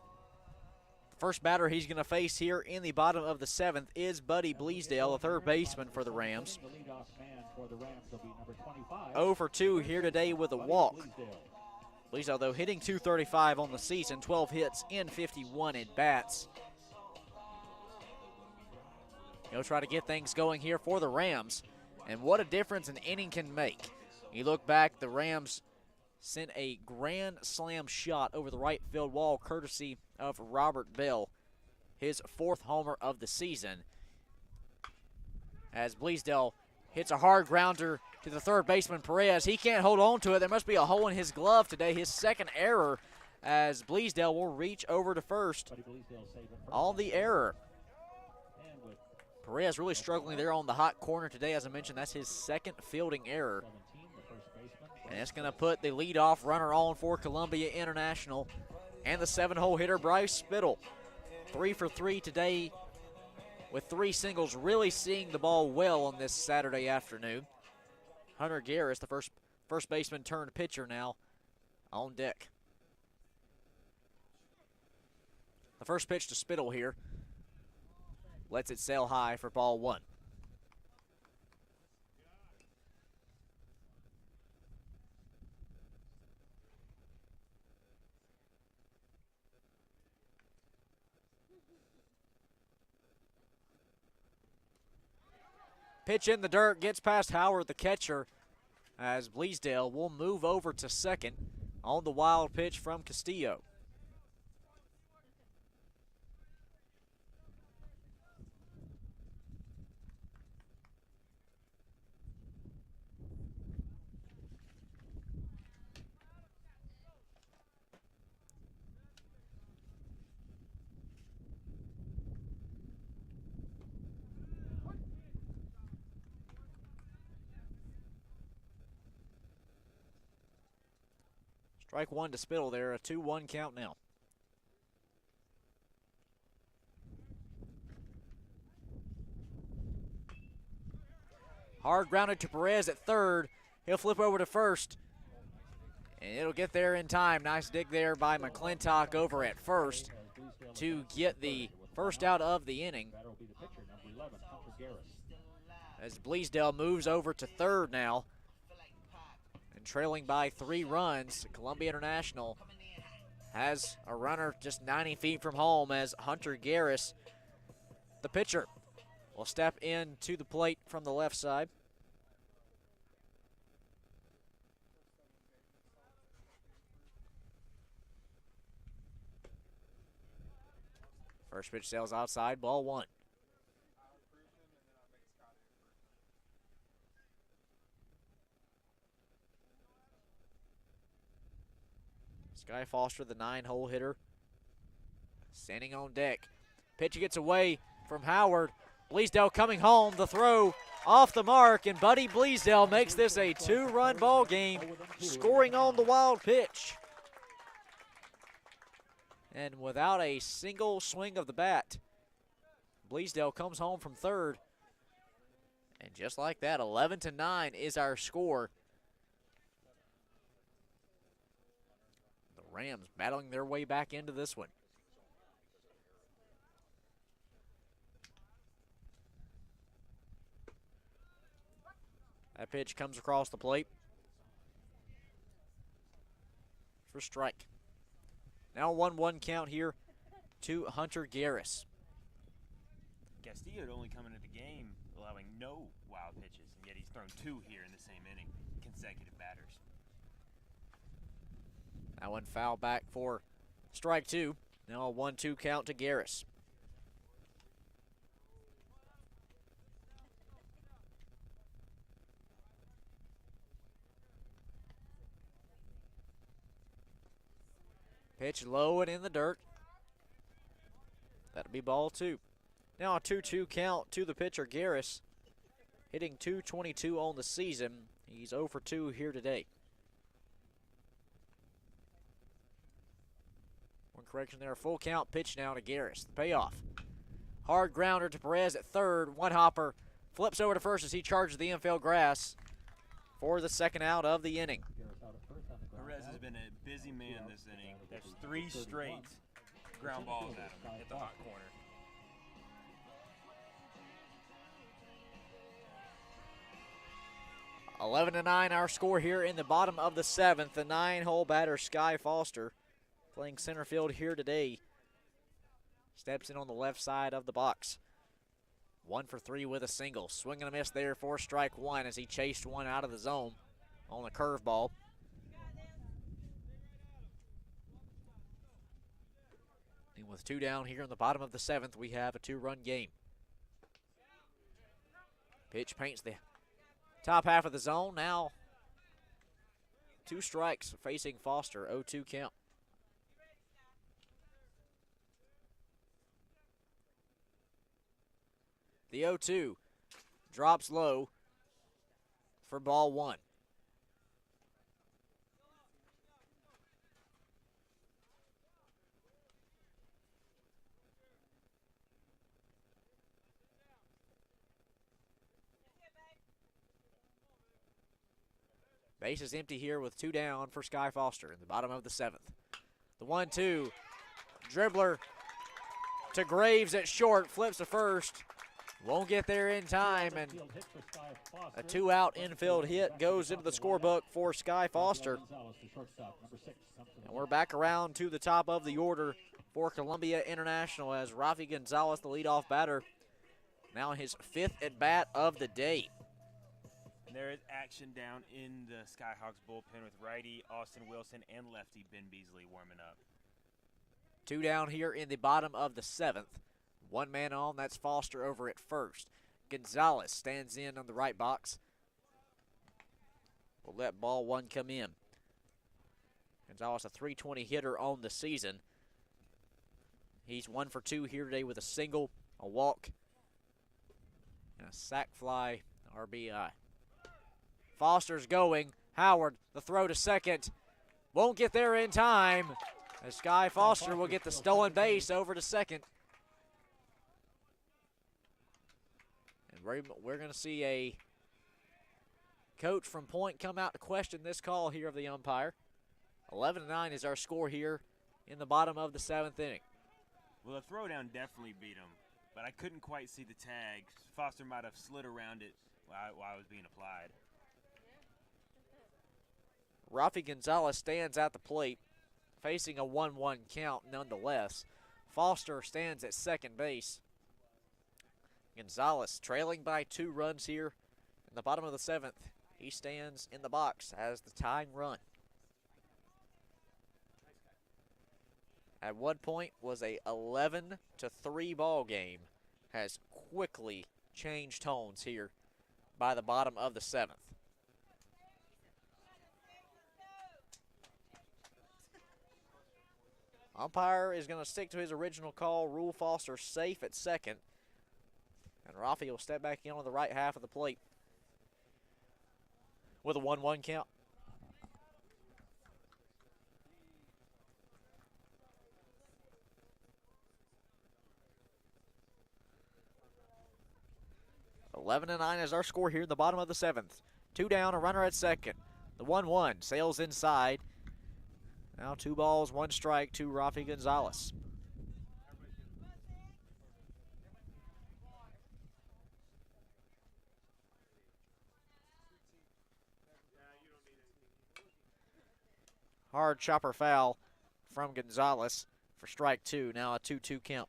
S4: The first batter he's going to face here in the bottom of the 7th is Buddy Bleasdale, the 3rd baseman for the Rams. 0 for 2 here today with a walk. Bleasdale, though, hitting .235 on the season, 12 hits in 51 at-bats. He'll try to get things going here for the Rams, and what a difference an inning can make. You look back, the Rams sent a grand slam shot over the right field wall courtesy of Robert Bell, his 4th homer of the season. As Bleasdale hits a hard grounder to the 3rd baseman, Perez. He can't hold on to it. There must be a hole in his glove today. His 2nd error as Bleasdale will reach over to first on the error. Perez really struggling there on the hot corner today. As I mentioned, that's his 2nd fielding error. And it's going to put the leadoff runner on for Columbia International and the 7-hole hitter, Bryce Spittle. 3 for 3 today with 3 singles, really seeing the ball well on this Saturday afternoon. Hunter Garris, the first baseman turned pitcher, now on deck. The first pitch to Spittle here. Lets it sail high for ball 1. Pitch in the dirt, gets past Howard, the catcher, as Bleasdale will move over to second on the wild pitch from Castillo. Strike 1 to Spittle there, a 2-1 count now. Hard grounded to Perez at third. He'll flip over to first. And it'll get there in time. Nice dig there by McClintock over at first to get the first out of the inning.
S3: Batter will be the pitcher, number 11, Hunter Garris.
S4: As Bleasdale moves over to third now. And trailing by 3 runs, Columbia International has a runner just 90 feet from home as Hunter Garris, the pitcher, will step in to the plate from the left side. First pitch sails outside, ball 1. Sky Foster, the 9-hole hitter, standing on deck. Pitch gets away from Howard. Bleasdale coming home. The throw off the mark, and Buddy Bleasdale makes this a 2-run ball game, scoring on the wild pitch. And without a single swing of the bat, Bleasdale comes home from third. And just like that, 11-9 is our score. The Rams battling their way back into this one. That pitch comes across the plate for strike. Now 1-1 count here to Hunter Garris.
S2: Castillo had only come into the game allowing no wild pitches, and yet he's thrown 2 here in the same inning, consecutive batters.
S4: That one foul back for strike 2. Now a 1-2 count to Garris. Pitch low and in the dirt. That'll be ball 2. Now a 2-2 count to the pitcher, Garris, hitting .222 on the season. He's 0 for 2 here today. One correction there, full count pitch now to Garris. The payoff. Hard grounder to Perez at third. One hopper flips over to first as he charges the infield grass for the second out of the inning.
S2: Perez has been a busy man this inning. There's 3 straight ground balls at him at the hot corner.
S4: (11-9) our score here in the bottom of the 7th. The 9-hole batter, Sky Foster, playing center field here today, steps in on the left side of the box. 1 for 3 with a single. Swing and a miss there for strike 1 as he chased one out of the zone on a curveball. And with 2 down here in the bottom of the 7th, we have a 2-run game. Pitch paints the top half of the zone. Now 2 strikes facing Foster. 0-2 count. The 0-2 drops low for ball 1. Base is empty here with 2 down for Sky Foster in the bottom of the 7th. The 1-2 dribbler to Graves at short, flips to first. Won't get there in time, and a 2-out infield hit goes into the scorebook for Sky Foster. And we're back around to the top of the order for Columbia International as Rafi Gonzalez, the leadoff batter, now his 5th at-bat of the day.
S2: And there is action down in the Skyhawks bullpen with righty Austin Wilson and lefty Ben Beasley warming up.
S4: 2 down here in the bottom of the 7th. 1 man on, that's Foster over at first. Gonzalez stands in on the right box. We'll let ball 1 come in. Gonzalez, a .320 hitter on the season. He's 1 for 2 here today with a single, a walk, and a sac fly RBI. Foster's going. Howard, the throw to second. Won't get there in time. As Sky Foster will get the stolen base over to second. And we're going to see a Coach from Point come out to question this call here of the umpire. 11-9 is our score here in the bottom of the 7th inning.
S2: Well, the throwdown definitely beat him, but I couldn't quite see the tag. Foster might have slid around it while it was being applied.
S4: Rafi Gonzalez stands at the plate, facing a 1-1 count nonetheless. Foster stands at second base. Gonzalez trailing by 2 runs here in the bottom of the 7th. He stands in the box as the tying run. At one point was a 11-3 ball game, has quickly changed tones here by the bottom of the 7th. Umpire is going to stick to his original call, rule Foster safe at second, and Rafi will step back in on the right half of the plate with a 1-1 count. Eleven and 9 is our score here in the bottom of the 7th. 2 down, a runner at second. The 1-1 sails inside. Now 2 balls, 1 strike to Rafi Gonzalez. Hard chopper foul from Gonzalez for strike 2. Now a 2-2 count.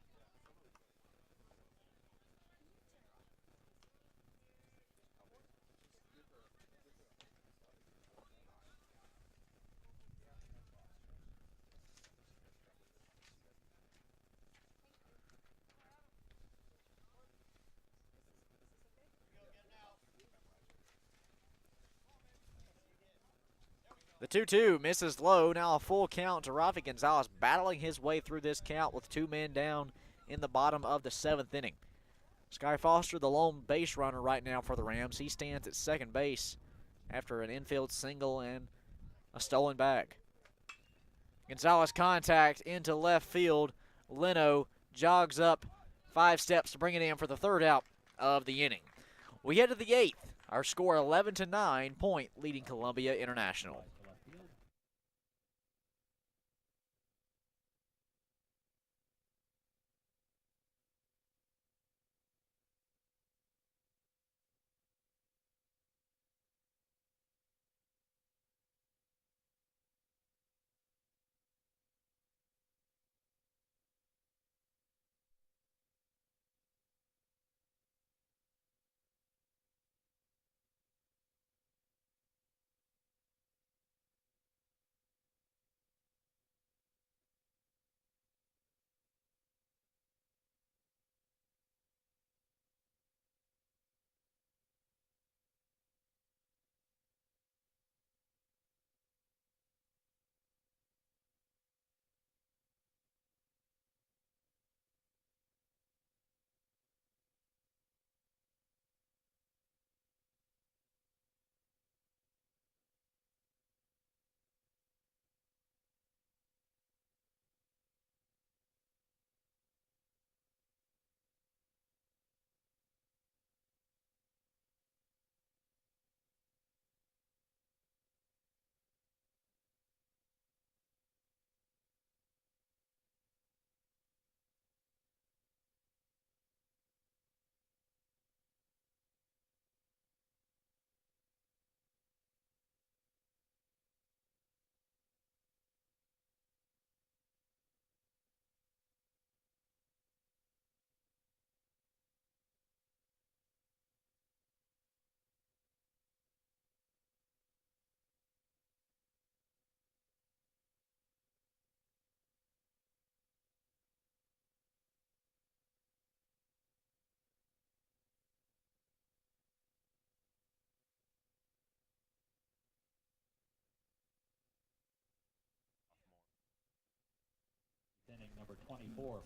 S4: The 2-2 misses low. Now a full count to Rafi Gonzalez, battling his way through this count with 2 men down in the bottom of the 7th inning. Sky Foster, the lone base runner right now for the Rams. He stands at second base after an infield single and a stolen bag. Gonzalez contact into left field. Leno jogs up 5 steps to bring it in for the 3rd out of the inning. We head to the 8th. Our score 11-9, Point leading Columbia International.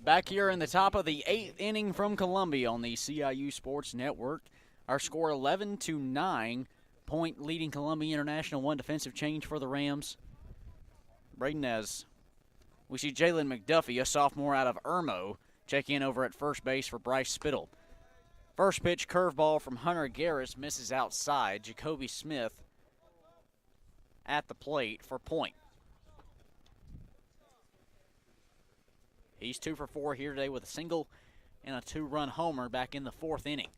S1: Back here in the top of the 8th inning from Columbia on the CIU Sports Network. Our score 11-9. Point leading Columbia International. 1 defensive change for the Rams. Braden, as we see Jalen McDuffie, a sophomore out of Irmo, check in over at first base for Bryce Spittle. First pitch curveball from Hunter Garris misses outside. Jacoby Smith at the plate for point. He's 2 for 4 here today with a single and a 2-run homer back in the 4th inning.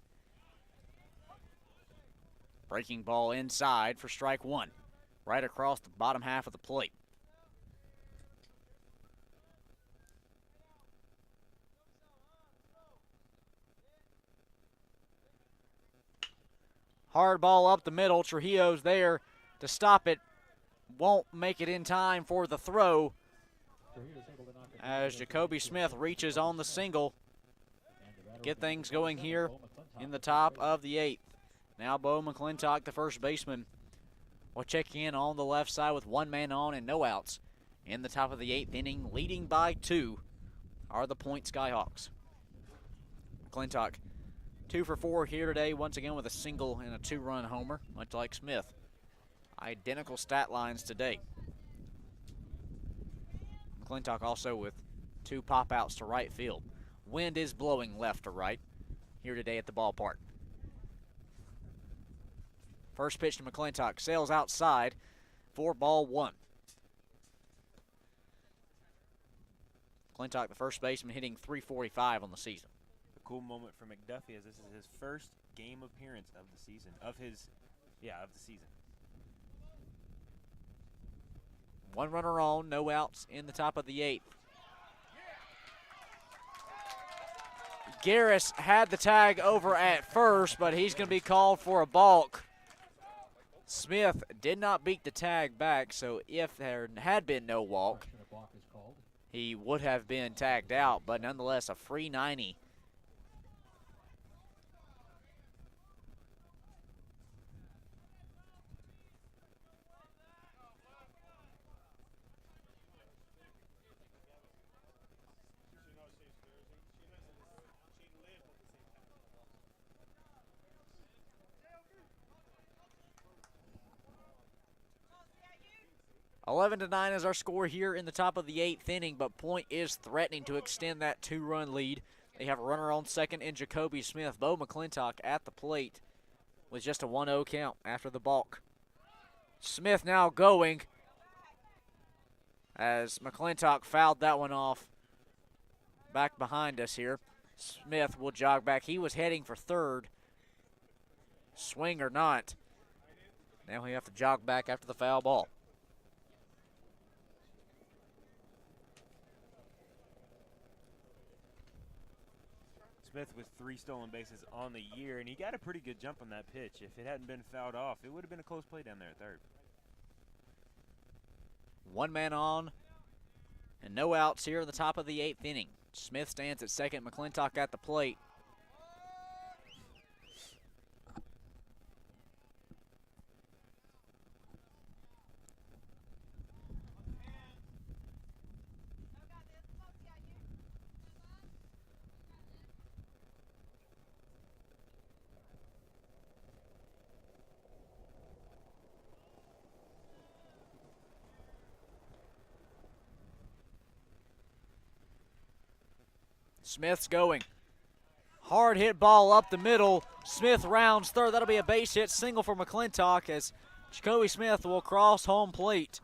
S1: Breaking ball inside for strike 1, right across the bottom half of the plate. Hard ball up the middle. Trujillo's there to stop it. Won't make it in time for the throw as Jacoby Smith reaches on the single. Get things going here in the top of the 8th. Now Bo McClintock, the first baseman, will check in on the left side with 1 man on and no outs. In the top of the 8th inning, leading by 2 are the Point Skyhawks. McClintock 2 for 4 here today, once again with a single and a 2-run homer, much like Smith. Identical stat lines today. McClintock also with 2 pop-outs to right field. Wind is blowing left to right here today at the ballpark. First pitch to McClintock, sails outside for ball 1. McClintock, the first baseman, hitting .345 on the season.
S2: Cool moment for McDuffie as this is his first game appearance of the season. Of the season.
S1: 1 runner on, no outs in the top of the 8th. Garris had the tag over at first, but he's going to be called for a balk. Smith did not beat the tag back, so if there had been no walk, he would have been tagged out, but nonetheless a free 90. (11-9) is our score here in the top of the 8th inning, but Point is threatening to extend that 2-run lead. They have a runner on second in Jacoby Smith. Bo McClintock at the plate with just a 1-0 count after the balk. Smith now going as McClintock fouled that one off back behind us here. Smith will jog back. He was heading for third. Swing or not. Now we have to jog back after the foul ball.
S2: Smith with 3 stolen bases on the year, and he got a pretty good jump on that pitch. If it hadn't been fouled off, it would have been a close play down there at third.
S1: 1 man on and no outs here in the top of the 8th inning. Smith stands at second, McClintock at the plate. Smith's going. Hard hit ball up the middle. Smith rounds third. That'll be a base hit single for McClintock as Jacoby Smith will cross home plate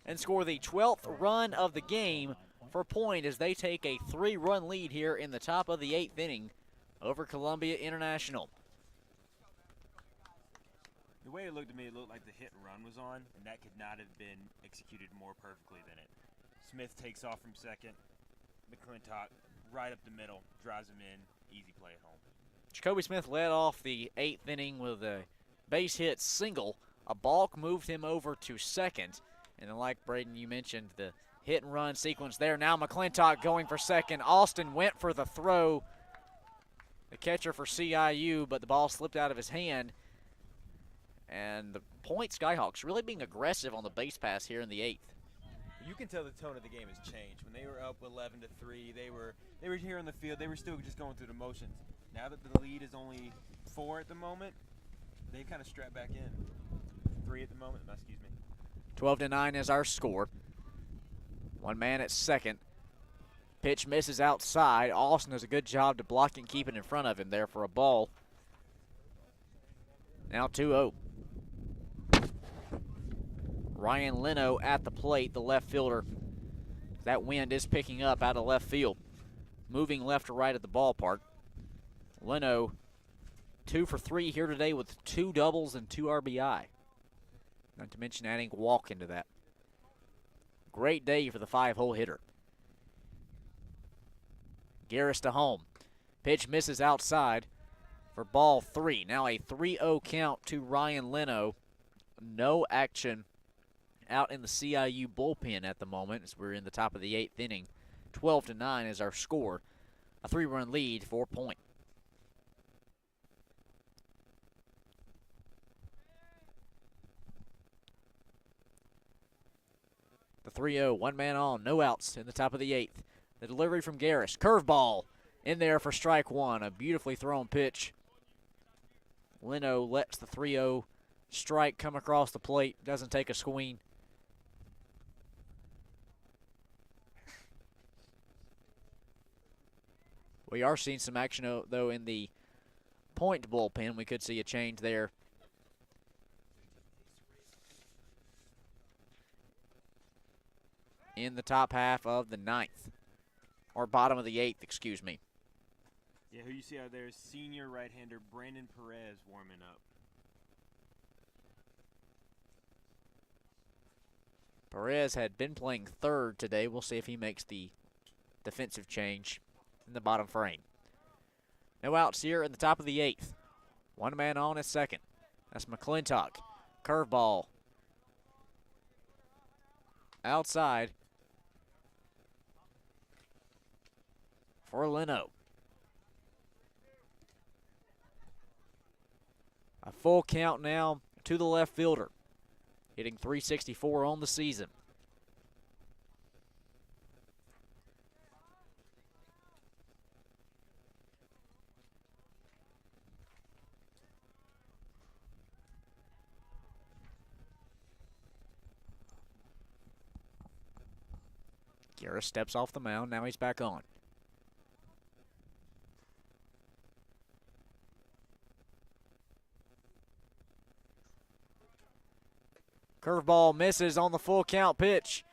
S1: and score the 12th run of the game for Point as they take a 3-run lead here in the top of the 8th inning over Columbia International.
S2: The way it looked to me, it looked like the hit and run was on, and that could not have been executed more perfectly than it. Smith takes off from second. McClintock right up the middle, drives him in, easy play at home.
S1: Jacoby Smith led off the 8th inning with a base hit single. A balk moved him over to second. And then like Braden, you mentioned, the hit and run sequence there. Now McClintock going for second. Austin went for the throw. The catcher for CIU, but the ball slipped out of his hand. And the Point Skyhawks really being aggressive on the base pass here in the 8th.
S2: You can tell the tone of the game has changed. When they were up 11-3, they were here on the field. They were still just going through the motions. Now that the lead is only 4 at the moment, they kind of strap back in. 3 at the moment. Excuse me.
S1: 12-9 is our score. 1 man at second.
S4: Pitch misses outside. Austin does a good job to block and keep it in front of him there for a ball. Now 2-0. Ryan Leno at the plate, the left fielder. That wind is picking up out of left field. Moving left to right at the ballpark. Leno 2 for 3 here today with 2 doubles and 2 RBI. Not to mention adding walk into that. Great day for the 5-hole hitter. Garris to home. Pitch misses outside for ball 3. Now a 3-0 count to Ryan Leno. No action out in the CIU bullpen at the moment as we're in the top of the 8th inning. 12-9 is our score. A 3-run lead for Point. The 3-0, one man on, no outs in the top of the 8th. The delivery from Garris. Curveball in there for strike 1. A beautifully thrown pitch. Leno lets the 3-0 strike come across the plate. Doesn't take a swing. We are seeing some action, though, in the Point bullpen. We could see a change there. In the top half of the 9th. Or bottom of the 8th, excuse me.
S2: Yeah, who you see out there is senior right-hander Brandon Perez warming up.
S4: Perez had been playing third today. We'll see if he makes the defensive change in the bottom frame. No outs here in the top of the 8th. One man on at second. That's McClintock. Curveball. Outside. For Leno. A full count now to the left fielder. Hitting .364 on the season. Garris steps off the mound. Now he's back on. Curveball misses on the full count pitch.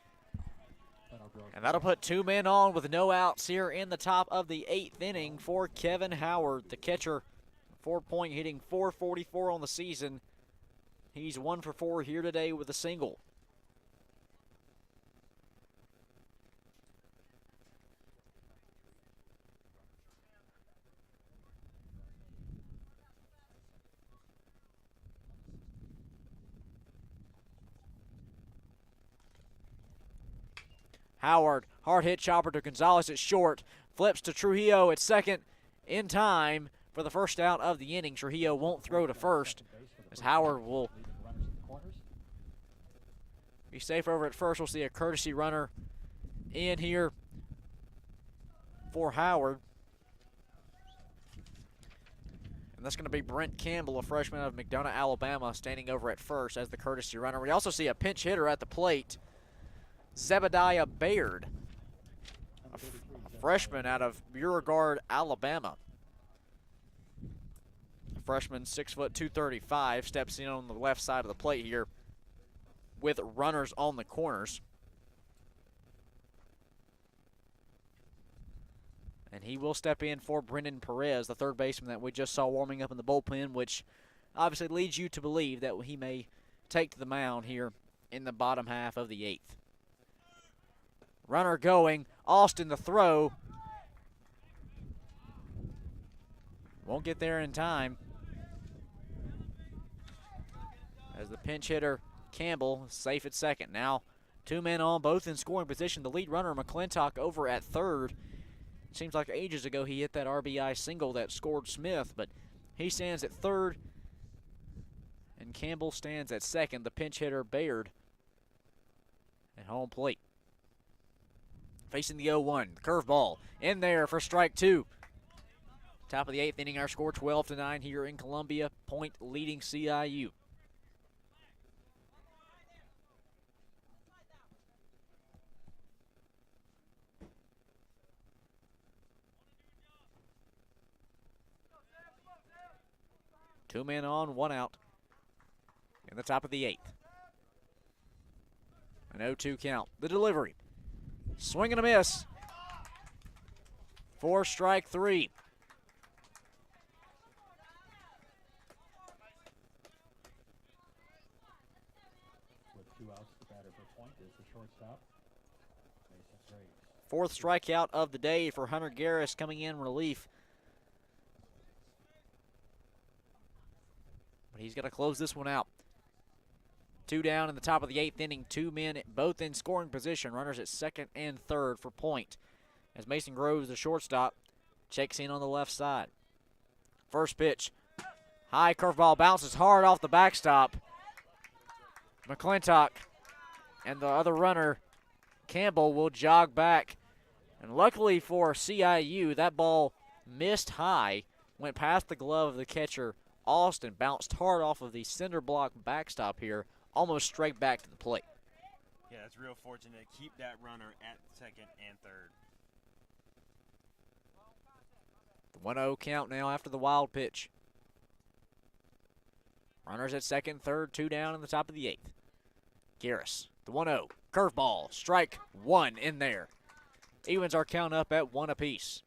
S4: And that'll put 2 men on with no outs here in the top of the 8th inning for Kevin Howard, the catcher. 4-point hitting, .444 on the season. He's 1 for 4 here today with a single. Howard, hard hit chopper to Gonzalez at short. Flips to Trujillo at second in time for the first out of the inning. Trujillo won't throw to first as Howard will be safe over at first. We'll see a courtesy runner in here for Howard. And that's going to be Brent Campbell, a freshman out of McDonough, Alabama, standing over at first as the courtesy runner. We also see a pinch hitter at the plate. Zebediah Baird, a freshman out of Beauregard, Alabama. A freshman, 6 foot 235, steps in on the left side of the plate here with runners on the corners. And he will step in for Brendan Perez, the third baseman that we just saw warming up in the bullpen, which obviously leads you to believe that he may take to the mound here in the bottom half of the 8th. Runner going, Austin the throw. Won't get there in time. As the pinch hitter, Campbell, safe at second. Now 2 men on, both in scoring position. The lead runner, McClintock, over at third. Seems like ages ago he hit that RBI single that scored Smith, but he stands at third, and Campbell stands at second. The pinch hitter, Baird, at home plate. Facing the 0-1, curveball in there for strike 2. Top of the 8th inning, our score 12-9 here in Columbia. Point leading CIU. 2 men on, 1 out in the top of the 8th. An 0-2 count. The delivery. Swing and a miss. 4 strike 3.
S3: With 2 outs, the batter for point is the shortstop, Mason Graves.
S4: 4th strikeout of the day for Hunter Garris coming in relief. But he's got to close this one out. 2 down in the top of the 8th inning. 2 men both in scoring position. Runners at second and third for point. As Mason Groves, the shortstop, checks in on the left side. First pitch. High curveball bounces hard off the backstop. McClintock and the other runner, Campbell, will jog back. And luckily for CIU, that ball missed high, went past the glove of the catcher, Austin, bounced hard off of the cinder block backstop here, almost straight back to the plate.
S2: Yeah, it's real fortunate to keep that runner at second and third.
S4: The 1-0 count now after the wild pitch. Runners at second, third, 2 down in the top of the 8th. Garris, the 1-0, curveball, strike 1 in there. Evens our count up at 1 apiece.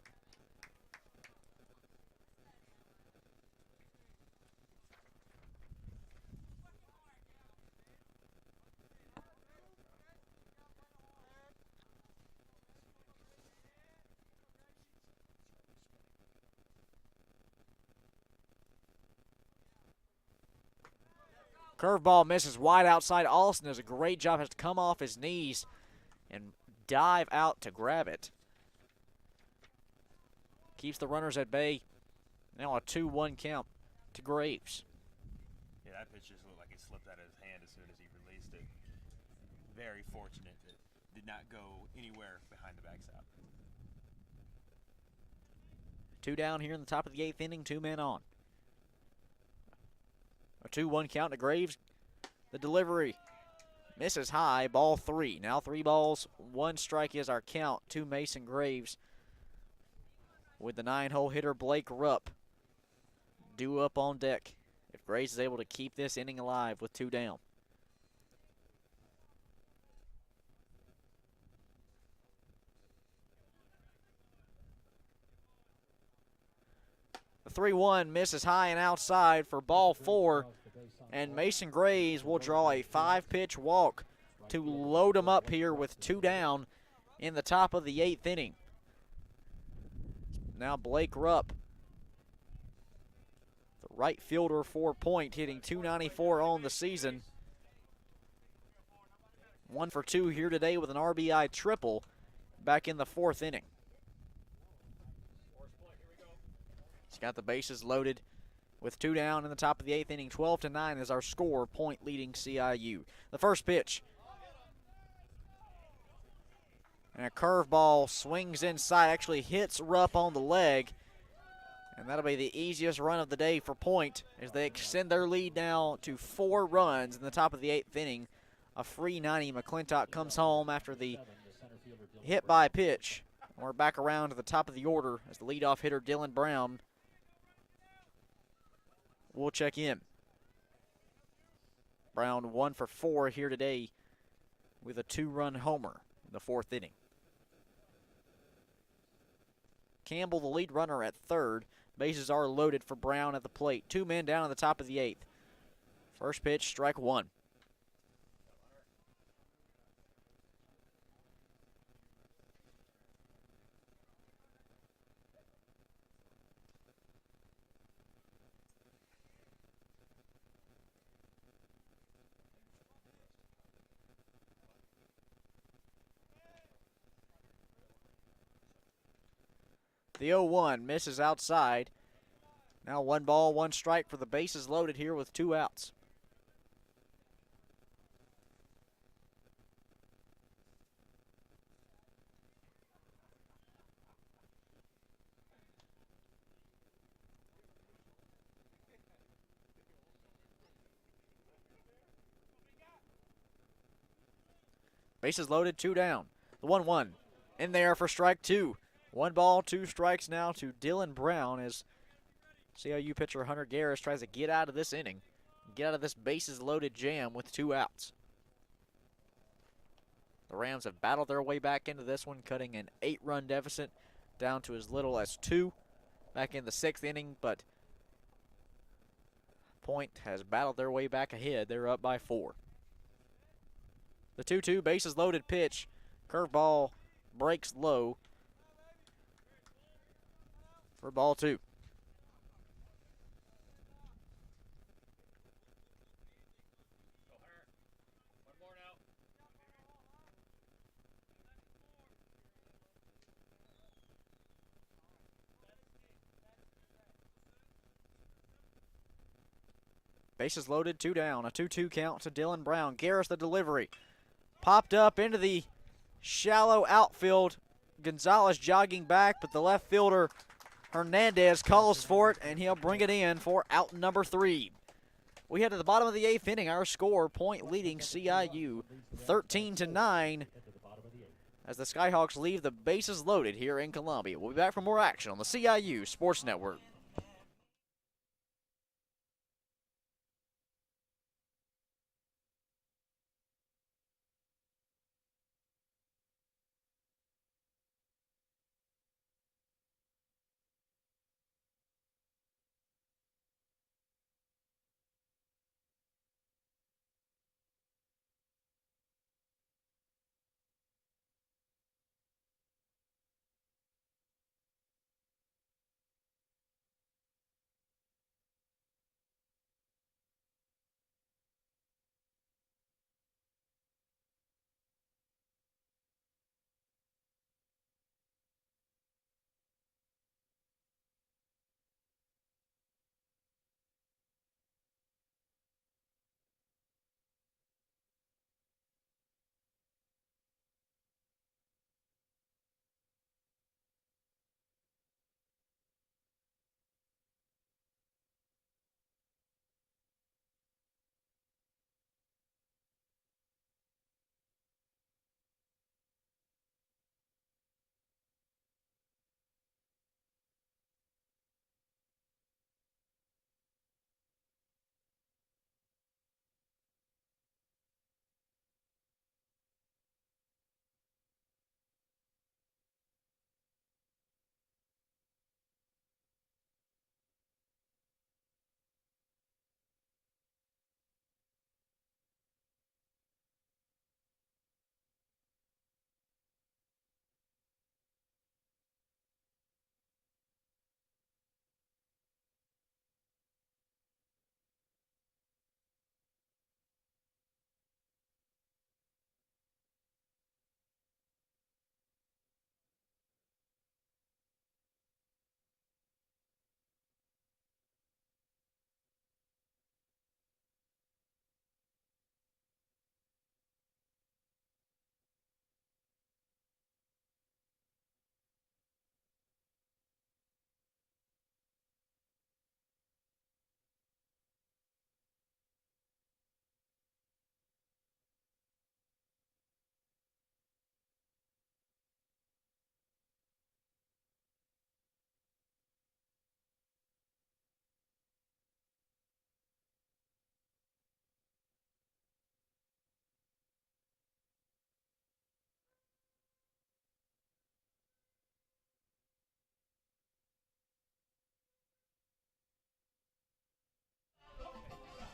S4: Curveball misses wide outside. Austin does a great job, has to come off his knees and dive out to grab it. Keeps the runners at bay. Now a 2-1 count to Graves.
S2: Yeah, that pitch just looked like it slipped out of his hand as soon as he released it. Very fortunate that it did not go anywhere behind the backstop.
S4: 2 down here in the top of the 8th inning, 2 men on. A 2-1 count to Graves. The delivery misses high, ball 3. Now 3 balls, 1 strike is our count to Mason Graves. With the 9-hole hitter Blake Rupp due up on deck if Graves is able to keep this inning alive with 2 down. The 3-1 misses high and outside for ball 4, and Mason Graves will draw a 5-pitch walk to load him up here with 2 down in the top of the 8th inning. Now Blake Rupp, the right fielder for point, hitting .294 on the season. 1 for 2 here today with an RBI triple back in the 4th inning. He's got the bases loaded with 2 down in the top of the 8th inning. 12-9 is our score, point leading CIU. The first pitch. And a curveball swings inside, actually hits Rupp on the leg. And that'll be the easiest run of the day for point as they extend their lead now to 4 runs in the top of the 8th inning. A free 90. McClintock comes home after the hit by pitch. We're back around to the top of the order as the leadoff hitter Dylan Brown will check in. Brown 1 for 4 here today with a 2-run homer in the 4th inning. Campbell, the lead runner, at third. Bases are loaded for Brown at the plate. 2 men down at the top of the 8th. First pitch, strike 1. The 0-1 misses outside. Now 1 ball, 1 strike for the bases loaded here with 2 outs. Bases loaded, 2 down. The 1-1 in there for strike 2. 1 ball, 2 strikes now to Dylan Brown as CIU pitcher Hunter Garris tries to get out of this inning, get out of this bases-loaded jam with 2 outs. The Rams have battled their way back into this one, cutting an 8-run deficit down to as little as 2 back in the 6th inning, but Point has battled their way back ahead. They're up by 4. The 2-2 bases-loaded pitch. Curveball breaks low for ball 2. Bases loaded, 2 down. A 2-2 count to Dylan Brown. Garris the delivery. Popped up into the shallow outfield. Gonzalez jogging back, but the left fielder Hernandez calls for it, and he'll bring it in for out number 3. We head to the bottom of the 8th inning. Our score, Point leading CIU 13-9 as the Skyhawks leave the bases loaded here in Columbia. We'll be back for more action on the CIU Sports Network.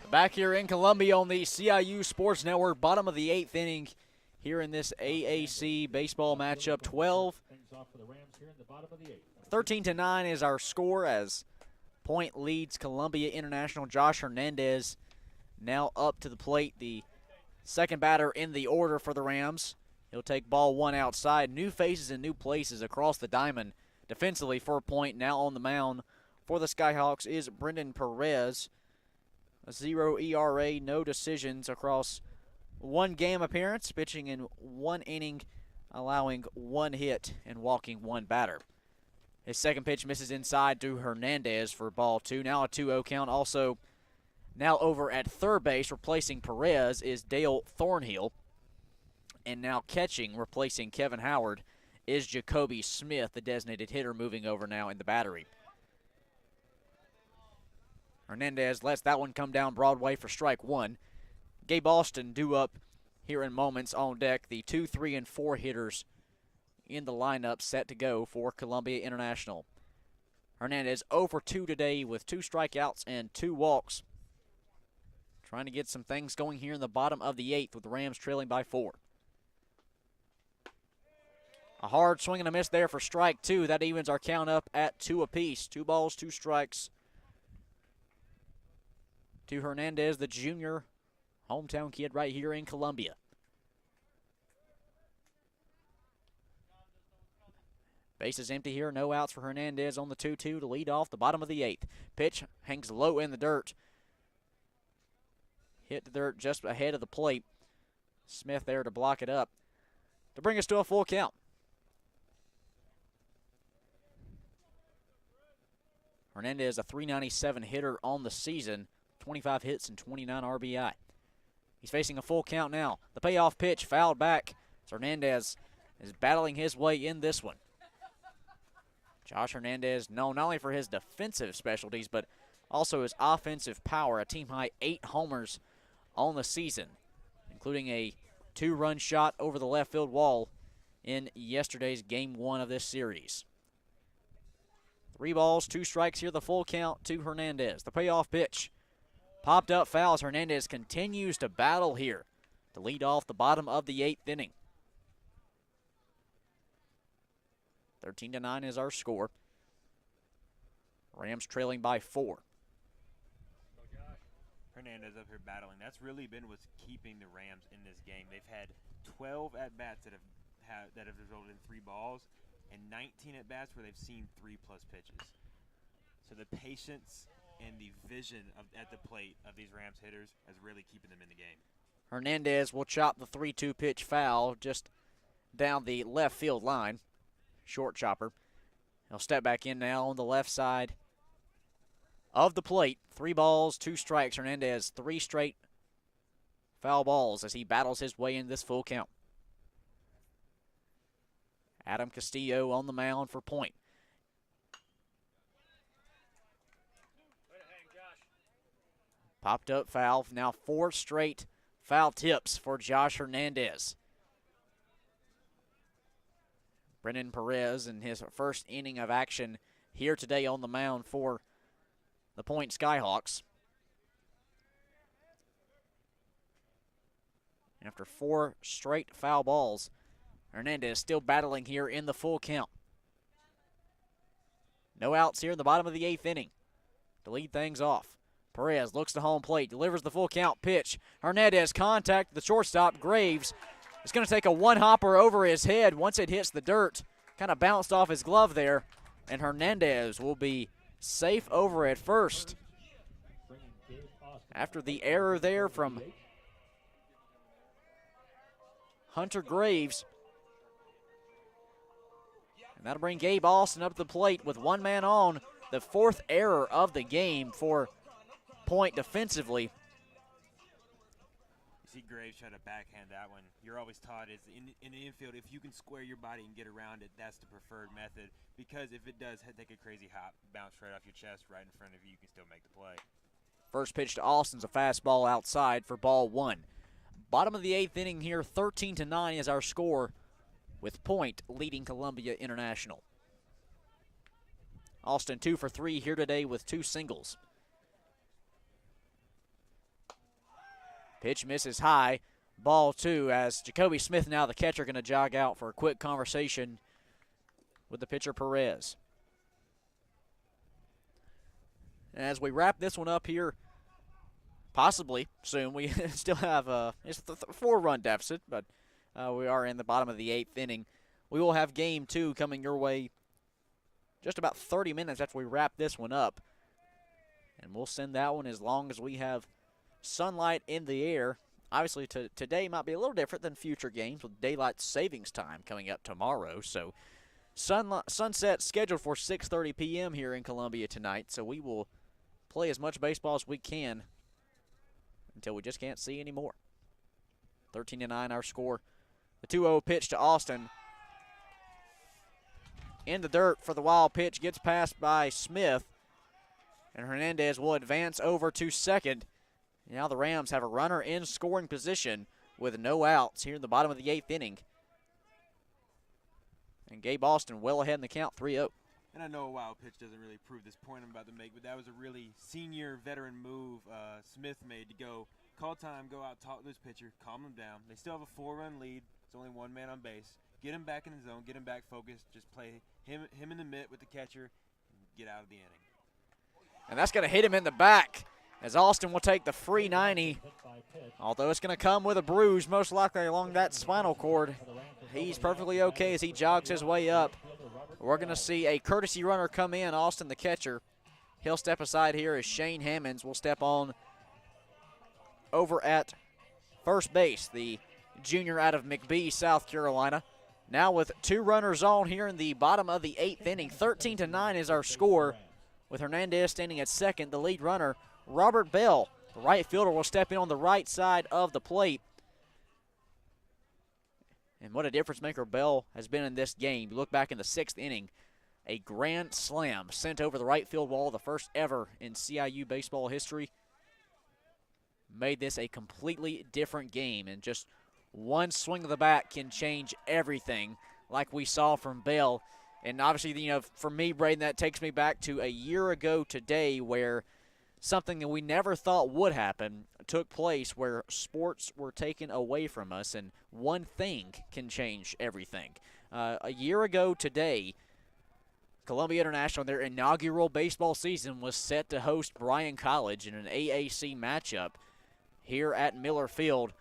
S4: Back here in Columbia on the CIU Sports Network, bottom of the 8th inning here in this AAC baseball matchup. 13-9 is our score as Point leads Columbia International. Josh Hernandez now up to the plate, the second batter in the order for the Rams. He'll take ball 1 outside. New faces and new places across the diamond defensively for Point. Now on the mound for the Skyhawks is Brendan Perez. A 0 ERA, no decisions across 1 game appearance, pitching in 1 inning, allowing 1 hit and walking 1 batter. His second pitch misses inside to Hernandez for ball 2. Now a 2-0 count. Also now over at third base, replacing Perez, is Dale Thornhill. And now catching, replacing Kevin Howard, is Jacoby Smith, the designated hitter, moving over now in the battery.
S1: Hernandez lets that one come down Broadway for strike one. Gabe Austin due up here in moments on deck. The 2, 3, and 4 hitters in the lineup set to go for Columbia International. Hernandez 0 for 2 today with 2 strikeouts and 2 walks. Trying to get some things going here in the bottom of the 8th with the Rams trailing by 4. A hard swing and a miss there for strike 2. That evens our count up at 2 apiece. 2 balls, 2 strikes to Hernandez, the junior hometown kid right here in Columbia. Base is empty here. No outs for Hernandez on the 2-2 to lead off the bottom of the 8th. Pitch hangs low in the dirt. Hit the dirt just ahead of the plate. Smith there to block it up to bring us to a full count. Hernandez, a .397 hitter on the season, 25 hits and 29 RBI. He's facing a full count now. The payoff pitch fouled back. So Hernandez is battling his way in this one. Josh Hernandez, known not only for his defensive specialties, but also his offensive power. A team-high 8 homers on the season, including a 2-run shot over the left field wall in yesterday's Game 1 of this series. 3 balls, 2 strikes here, the full count to Hernandez. The payoff pitch popped up foul as Hernandez continues to battle here to lead off the bottom of the 8th inning. 13-9 is our score. Rams trailing by 4.
S2: Hernandez up here battling. That's really been what's keeping the Rams in this game. They've had 12 at-bats that have resulted in 3 balls and 19 at-bats where they've seen 3+ pitches. So the patience and the vision at the plate of these Rams hitters is really keeping them in the game.
S1: Hernandez will chop the 3-2 pitch foul just down the left field line. Short chopper. He'll step back in now on the left side of the plate. 3 balls, 2 strikes. Hernandez 3 straight foul balls as he battles his way in this full count. Adam Castillo on the mound for point. Popped up foul. Now 4 straight foul tips for Josh Hernandez. Brennan Perez in his first inning of action here today on the mound for the Point Skyhawks. After 4 straight foul balls, Hernandez still battling here in the full count. No outs here in the bottom of the 8th inning to lead things off. Perez looks to home plate, delivers the full count pitch. Hernandez contact the shortstop, Graves. It's going to take a one-hopper over his head once it hits the dirt. Kind of bounced off his glove there, and Hernandez will be safe over at first. After the error there from Hunter Graves. And that'll bring Gabe Austin up to the plate with 1 man on. The 4th error of the game for Point defensively.
S2: You see Graves try to backhand that one. You're always taught is in the infield, if you can square your body and get around it, that's the preferred method. Because if it does take a crazy hop, bounce right off your chest, right in front of you, you can still make the play.
S1: First pitch to Austin's a fastball outside for ball 1. Bottom of the 8th inning here, 13-9 is our score, with Point leading Columbia International. Austin 2 for 3 here today with 2 singles. Pitch misses high. Ball 2 as Jacoby Smith, now the catcher, going to jog out for a quick conversation with the pitcher Perez. And as we wrap this one up here, possibly soon, we still have it's a 4-run deficit, but we are in the bottom of the 8th inning. We will have game 2 coming your way just about 30 minutes after we wrap this one up. And we'll send that one as long as we have sunlight in the air. Obviously, today might be a little different than future games with daylight savings time coming up tomorrow. So, sunset scheduled for 6:30 p.m. here in Columbia tonight. So we will play as much baseball as we can until we just can't see anymore. 13-9 our score. The 2-0 pitch to Austin. In the dirt for the wild pitch. Gets passed by Smith. And Hernandez will advance over to second. Now the Rams have a runner in scoring position with no outs here in the bottom of the 8th inning. And Gabe Austin well ahead in the count, 3-0.
S2: And I know a wild pitch doesn't really prove this point I'm about to make, but that was a really senior veteran move Smith made to go call time, go out, talk to this pitcher, calm him down. They still have a 4-run lead. It's only one man on base. Get him back in the zone, get him back focused, just play him in the mitt with the catcher, and get out of the inning.
S1: And that's going to hit him in the back as Austin will take the free 90. Although it's going to come with a bruise, most likely along that spinal cord. He's perfectly okay as he jogs his way up. We're going to see a courtesy runner come in, Austin the catcher. He'll step aside here as Shane Hammonds will step on over at first base, the junior out of McBee, South Carolina. Now with 2 runners on here in the bottom of the 8th inning. 13-9 is our score, with Hernandez standing at second. The lead runner, Robert Bell, the right fielder, will step in on the right side of the plate. And what a difference maker Bell has been in this game. You look back in the 6th inning, a grand slam sent over the right field wall, the first ever in CIU baseball history. Made this a completely different game, and just one swing of the bat can change everything, like we saw from Bell. And obviously, you know, for me, Braden, that takes me back to a year ago today, where something that we never thought would happen took place, where sports were taken away from us, and one thing can change everything. A year ago today, Columbia International, their inaugural baseball season, was set to host Bryan College in an AAC matchup here at Miller Field.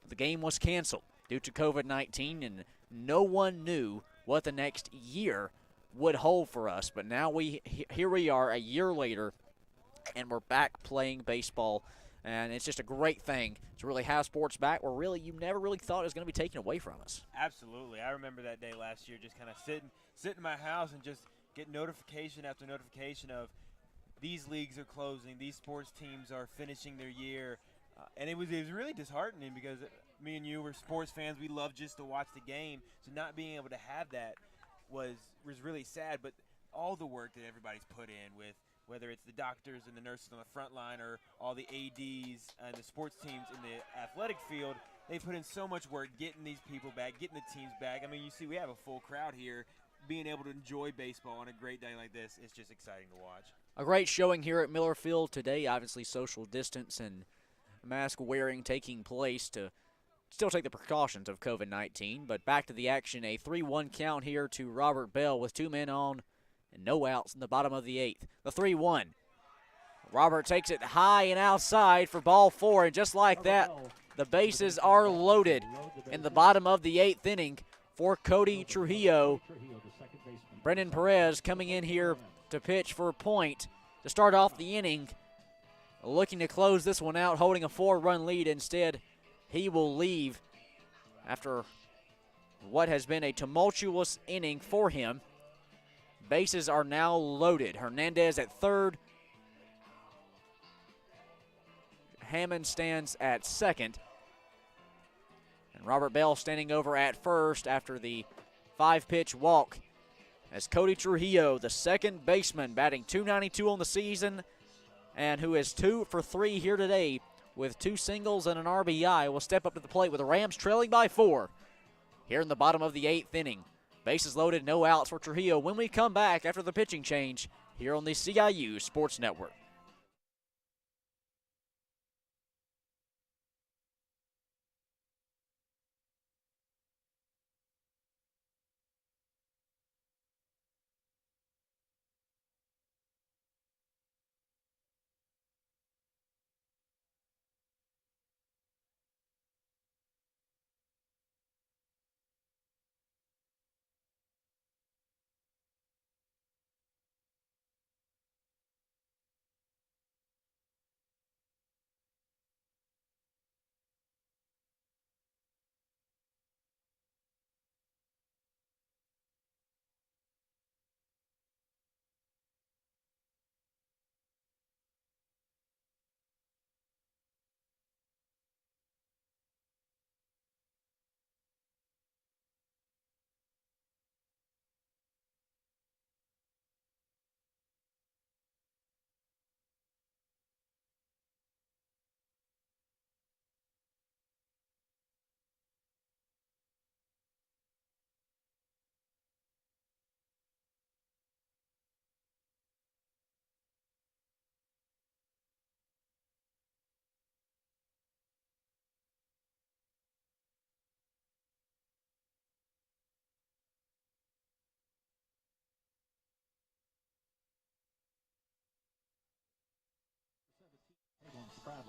S1: The game was canceled due to COVID-19, and no one knew what the next year would hold for us. But now here we are a year later, and we're back playing baseball, and it's just a great thing to really have sports back where really you never really thought it was going to be taken away from us.
S2: Absolutely. I remember that day last year, just kind of sit in my house and just get notification after notification of these leagues are closing, these sports teams are finishing their year. And it was really disheartening, because me and you were sports fans. We love just to watch the game. So not being able to have that was really sad. But all the work that everybody's put in, with whether it's the doctors and the nurses on the front line, or all the ADs and the sports teams in the athletic field, they put in so much work getting these people back, getting the teams back. I mean, you see we have a full crowd here. Being able to enjoy baseball on a great day like this, it's just exciting to watch.
S1: A great showing here at Miller Field today. Obviously, social distance and mask wearing taking place to still take the precautions of COVID-19. But back to the action, a 3-1 count here to Robert Bell with 2 men on and no outs in the bottom of the 8th. The 3-1. Robert takes it high and outside for ball 4, and just like that, the bases are loaded in the bottom of the 8th inning for Cody Trujillo. Brendan Perez coming in here to pitch for point to start off the inning, looking to close this one out, holding a 4-run lead. Instead, he will leave after what has been a tumultuous inning for him. Bases are now loaded. Hernandez at third. Hammond stands at second. And Robert Bell standing over at first after the 5-pitch walk, as Cody Trujillo, the second baseman, batting .292 on the season, and who is 2 for 3 here today with 2 singles and an RBI, will step up to the plate with the Rams trailing by 4 here in the bottom of the 8th inning. Bases loaded, no outs for Trujillo when we come back after the pitching change here on the CIU Sports Network.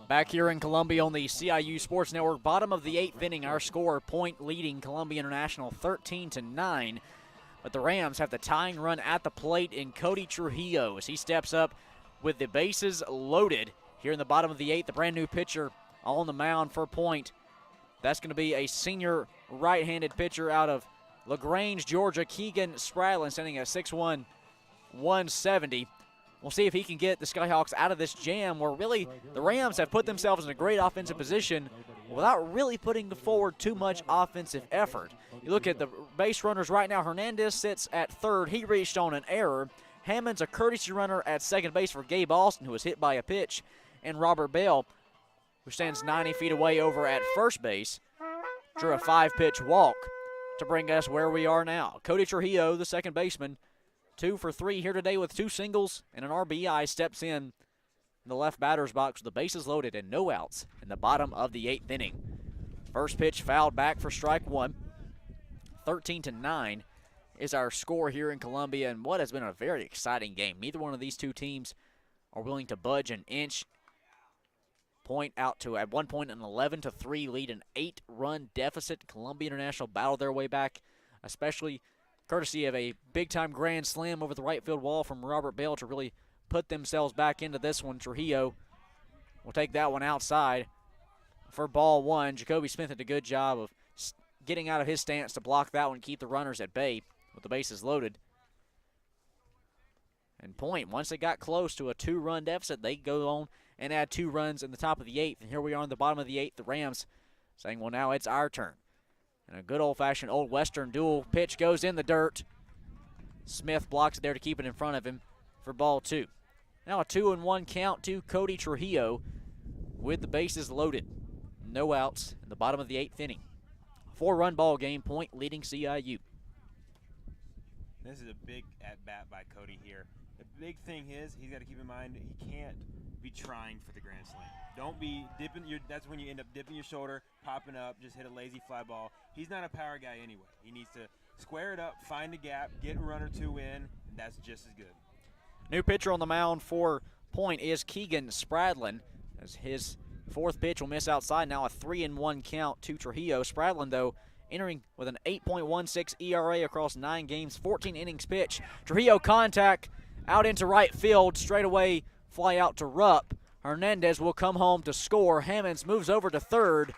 S1: Back here in Columbia on the CIU Sports Network, bottom of the 8th inning, our score, Point leading Columbia International 13-9. But the Rams have the tying run at the plate in Cody Trujillo as he steps up with the bases loaded. Here in the bottom of the 8th, the brand new pitcher on the mound for Point. That's going to be a senior right-handed pitcher out of LaGrange, Georgia, Keegan Spradlin, standing at 6'1", 170. We'll see if he can get the Skyhawks out of this jam where really the Rams have put themselves in a great offensive position without really putting forward too much offensive effort. You look at the base runners right now. Hernandez sits at third. He reached on an error. Hammond's a courtesy runner at second base for Gabe Austin, who was hit by a pitch. And Robert Bell, who stands 90 feet away over at first base, drew a 5-pitch walk to bring us where we are now. Cody Trujillo, the second baseman, 2 for 3 here today with 2 singles and an RBI, steps in the left batter's box with the bases loaded and no outs in the bottom of the 8th inning. First pitch fouled back for strike 1. 13-9 is our score here in Columbia, and what has been a very exciting game. Neither one of these two teams are willing to budge an inch. Point out to, at one point, an 11-3 lead, an 8-run deficit. Columbia International battled their way back, especially courtesy of a big-time grand slam over the right field wall from Robert Bell to really put themselves back into this one. Trujillo will take that one outside for ball 1. Jacoby Smith did a good job of getting out of his stance to block that one, keep the runners at bay with the bases loaded. And Point, once they got close to a 2-run deficit, they go on and add 2 runs in the top of the 8th. And here we are in the bottom of the 8th, the Rams saying, well, now it's our turn. And a good old-fashioned Old Western duel pitch goes in the dirt. Smith blocks it there to keep it in front of him for ball 2. Now a 2-1 count to Cody Trujillo with the bases loaded. No outs in the bottom of the 8th inning. 4-run ball game, Point leading CIU.
S2: This is a big at-bat by Cody here. The big thing is he's got to keep in mind he can't be trying for the grand slam. Don't be dipping that's when you end up dipping your shoulder, popping up, just hit a lazy fly ball. He's not a power guy anyway. He needs to square it up, find a gap, get a run or 2 in, and that's just as good.
S1: New pitcher on the mound for Point is Keegan Spradlin, as his 4th pitch will miss outside. Now a 3-1 count to Trujillo. Spradlin, though, entering with an 8.16 ERA across 9 games, 14 innings pitch. Trujillo contact out into right field, straight away fly out to Rupp. Hernandez will come home to score. Hammonds moves over to third.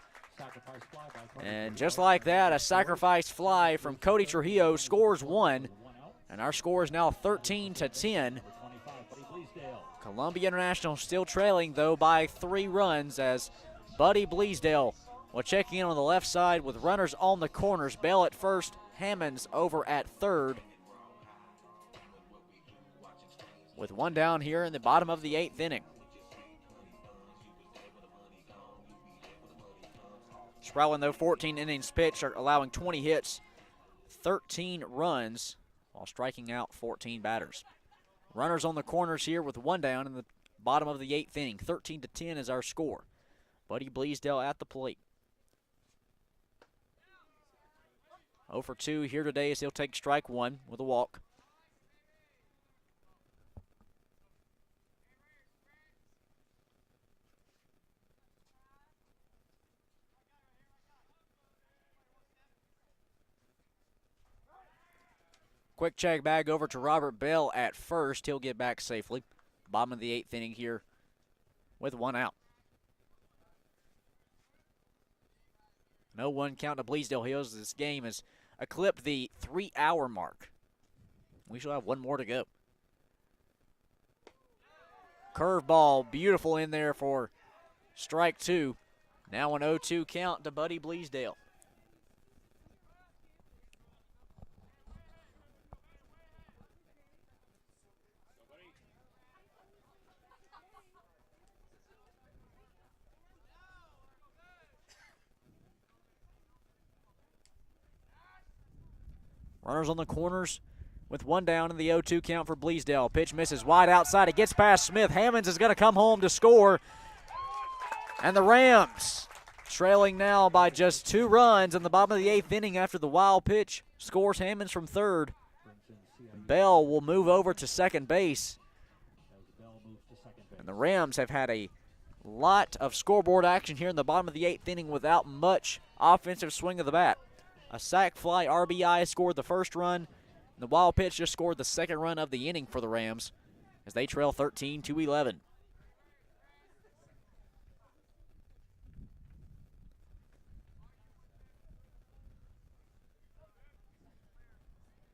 S1: And just like that, a sacrifice fly from Cody Trujillo scores 1. And our score is now 13-10. Columbia International still trailing, though, by 3 runs as Buddy Bleasdale will check in on the left side with runners on the corners. Bell at first, Hammonds over at third. With 1 down here in the bottom of the 8th inning. Spradlin, though, 14 innings pitched, are allowing 20 hits, 13 runs, while striking out 14 batters. Runners on the corners here with 1 down in the bottom of the 8th inning. 13-10 is our score. Buddy Bleasdale at the plate. 0 for 2 here today as he'll take strike 1 with a walk. Quick check bag over to Robert Bell at first. He'll get back safely. Bottom of the 8th inning here with 1 out. No 1 count to Bleasdale Hills. This game has eclipsed the 3-hour mark. We shall have 1 more to go. Curveball, beautiful in there for strike 2. Now an 0-2 count to Buddy Bleasdale. Runners on the corners with 1 down in the 0-2 count for Bleasdale. Pitch misses wide outside. It gets past Smith. Hammonds is going to come home to score. And the Rams trailing now by just 2 runs in the bottom of the 8th inning after the wild pitch. Scores Hammonds from third. Bell will move over to second base. And the Rams have had a
S4: Lot of scoreboard action here in the bottom of the 8th inning without much offensive swing of the bat. A sac fly RBI scored the first run. The wild pitch just scored the second run of the inning for the Rams as they trail 13-11.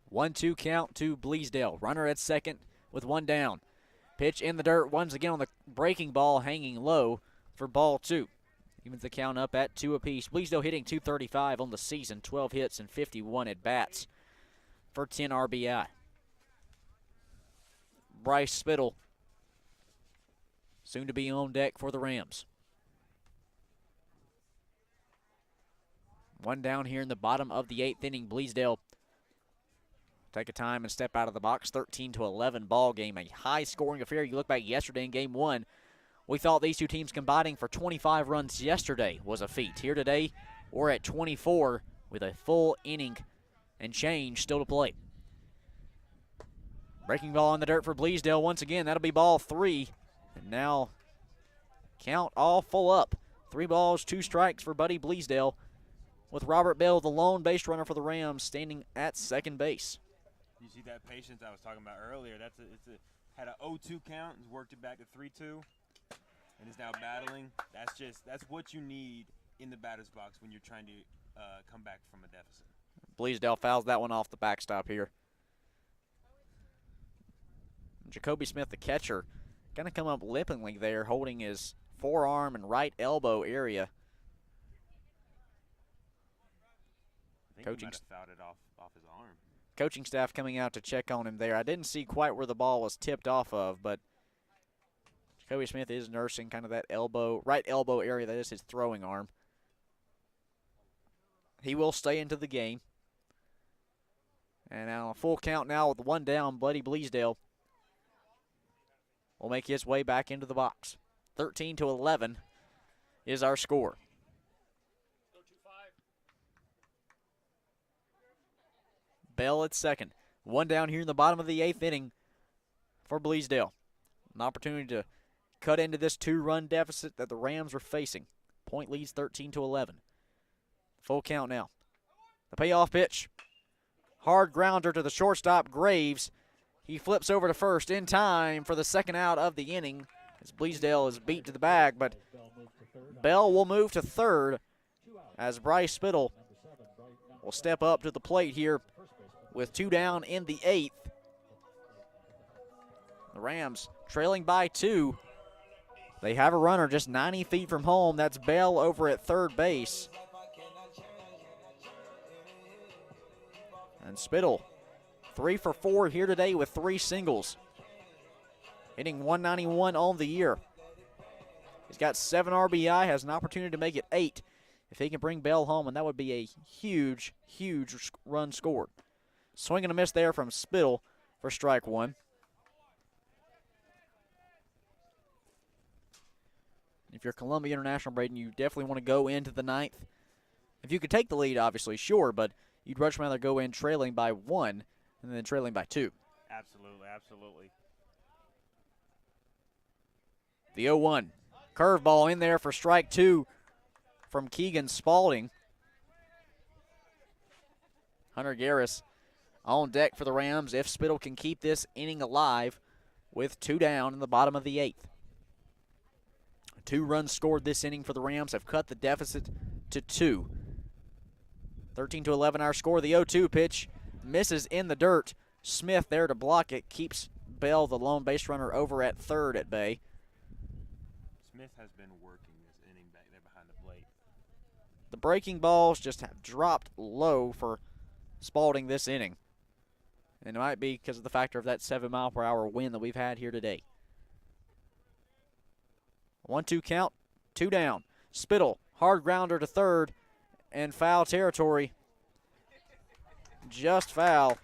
S4: One-two count to Bleasdale. Runner at second with one down. Pitch in the dirt once again on the breaking ball, hanging low for ball 2. Evens the count up at 2 apiece. Bleasdale hitting .235 on the season, 12 hits and 51 at bats for 10 RBI. Bryce Spittle soon to be on deck for the Rams. One down here in the bottom of the 8th inning. Bleasdale take a time and step out of the box. 13-11 ball game, a high-scoring affair. You look back yesterday in Game 1, we thought these two teams combining for 25 runs yesterday was a feat. Here today, we're at 24 with a full inning and change still to play. Breaking ball on the dirt for Bleasdale once again. That'll be ball 3. And now count all full up. 3 balls, 2 strikes for Buddy Bleasdale, with Robert Bell, the lone base runner for the Rams, standing at second base.
S2: You see that patience I was talking about earlier. Had a 0-2 count and worked it back to 3-2, and is now battling. That's what you need in the batter's box when you're trying to come back from a deficit.
S4: Bleasdale fouls that one off the backstop here. Jacoby Smith, the catcher, going to come up limpingly there, holding his forearm and right elbow area.
S2: I think he might have fouled it off his arm.
S4: Coaching staff coming out to check on him there. I didn't see quite where the ball was tipped off of, but Jacoby Smith is nursing kind of that right elbow area. That is his throwing arm. He will stay into the game. And now a full count now with one down. Buddy Bleasdale will make his way back into the box. 13-11 is our score. Bell at second. One down here in the bottom of the 8th inning for Bleasdale. An opportunity to cut into this 2-run deficit that the Rams are facing. Point leads 13-11. Full count now. The payoff pitch. Hard grounder to the shortstop, Graves. He flips over to first in time for the second out of the inning as Bleasdale is beat to the bag, but Bell will move to third as Bryce Spittle will step up to the plate here with 2 down in the 8th. The Rams trailing by 2. They have a runner just 90 feet from home. That's Bell over at third base. And Spittle, 3 for 4 here today with 3 singles. Hitting .191 on the year. He's got 7 RBI, has an opportunity to make it 8 if he can bring Bell home, and that would be a huge, huge run scored. Swing and a miss there from Spittle for strike 1. If you're Columbia International, Braden, you definitely want to go into the 9th. If you could take the lead, obviously, sure, but you'd much rather go in trailing by 1 and then trailing by 2.
S2: Absolutely, absolutely.
S4: The 0-1. Curveball in there for strike 2 from Keegan Spalding. Hunter Garris on deck for the Rams if Spittle can keep this inning alive with 2 down in the bottom of the 8th. 2 runs scored this inning for the Rams have cut the deficit to 2. 13-11 our score. The 0-2 pitch misses in the dirt. Smith there to block it, keeps Bell, the lone base runner, over at third at bay.
S2: Smith has been working this inning back there behind the plate.
S4: The breaking balls just have dropped low for Spalding this inning. And it might be because of the factor of that 7-mile-per-hour wind that we've had here today. 1-2 count, 2 down. Spittle, hard grounder to third, and foul territory. Just foul.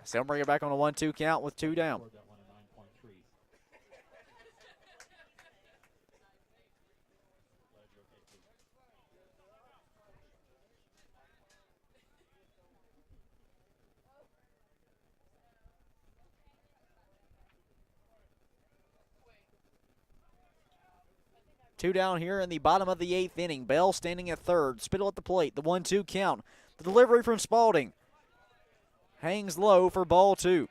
S4: So they'll bring it back on a 1-2 count with 2 down.
S1: Two down here in the bottom of the 8th inning. Bell standing at third. Spittle at the plate. The 1-2 count. The delivery from Spalding. Hangs low for ball 2.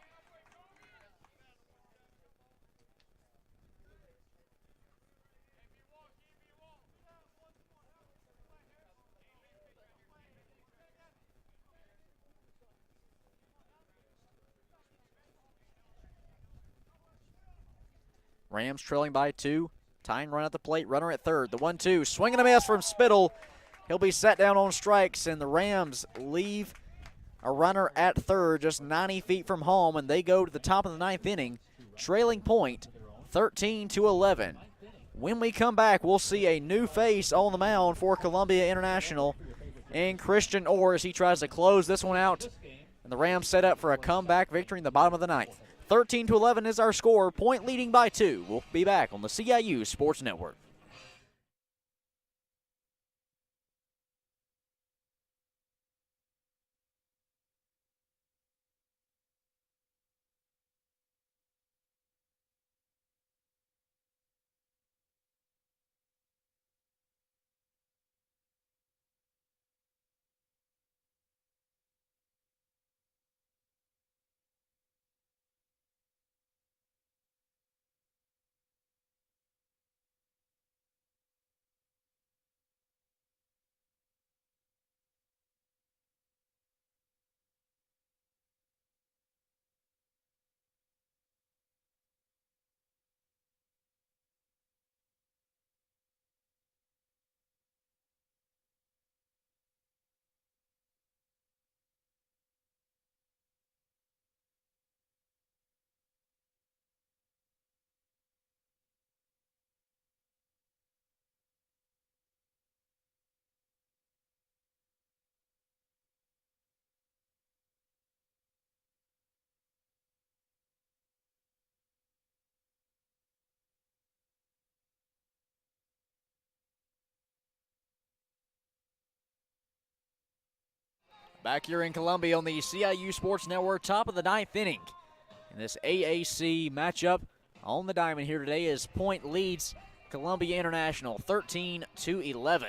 S1: Rams trailing by 2. Tying run at the plate. Runner at third. The 1-2. Swing and a miss from Spittle. He'll be set down on strikes, and the Rams leave a runner at third just 90 feet from home, and they go to the top of the 9th inning, trailing point 13-11. When we come back, we'll see a new face on the mound for Columbia International and Christian Orr as he tries to close this one out, and the Rams set up for a comeback victory in the bottom of the 9th. 13-11 is our score, point leading by 2. We'll be back on the CIU Sports Network. Back here in Columbia on the CIU Sports Network, top of the 9th inning. In this AAC matchup on the diamond here today is Point leads Columbia International 13-11.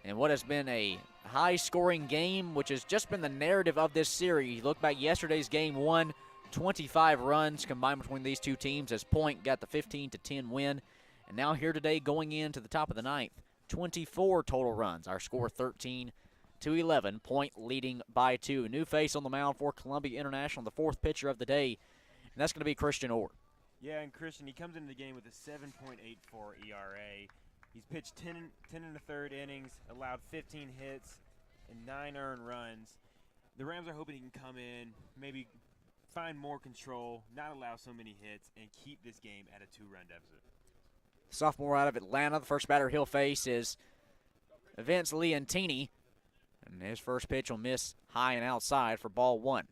S1: And what has been a high-scoring game, which has just been the narrative of this series. You look back yesterday's game 1, 25 runs combined between these two teams as Point got the 15-10 win. And now here today going into the top of the 9th, 24 total runs. Our score 13-11, Point leading by 2. New face on the mound for Columbia International, the 4th pitcher of the day, and that's going to be Christian Orr.
S2: Yeah, and Christian, he comes into the game with a 7.84 ERA. He's pitched 10 in the third innings, allowed 15 hits, and 9 earned runs. The Rams are hoping he can come in, maybe find more control, not allow so many hits, and keep this game at a 2-run deficit.
S1: Sophomore out of Atlanta, the first batter he'll face is Vince Leontini. And his first pitch will miss high and outside for ball 1.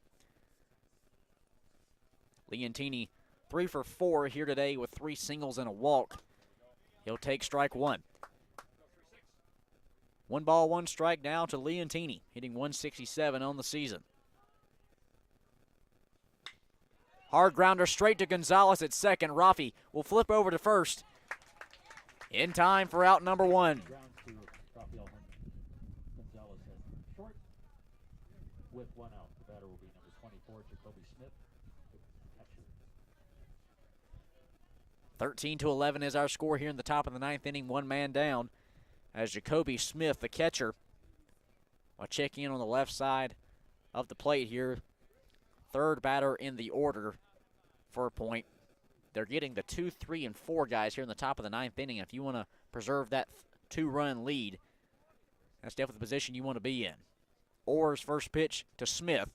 S1: Leontini 3 for 4 here today with 3 singles and a walk. He'll take strike 1. 1 ball, 1 strike now to Leontini, hitting 167 on the season. Hard grounder straight to Gonzalez at second. Rafi will flip over to first. In time for out number 1.
S3: With 1 out, the batter will be number 24, Jacoby Smith.
S1: 13-11 is our score here in the top of the 9th inning, 1 man down, as Jacoby Smith, the catcher, will check in on the left side of the plate here. 3rd batter in the order for a Point. They're getting the 2, 3, and 4 guys here in the top of the 9th inning. If you want to preserve that 2-run lead, that's definitely the position you want to be in. Orr's first pitch to Smith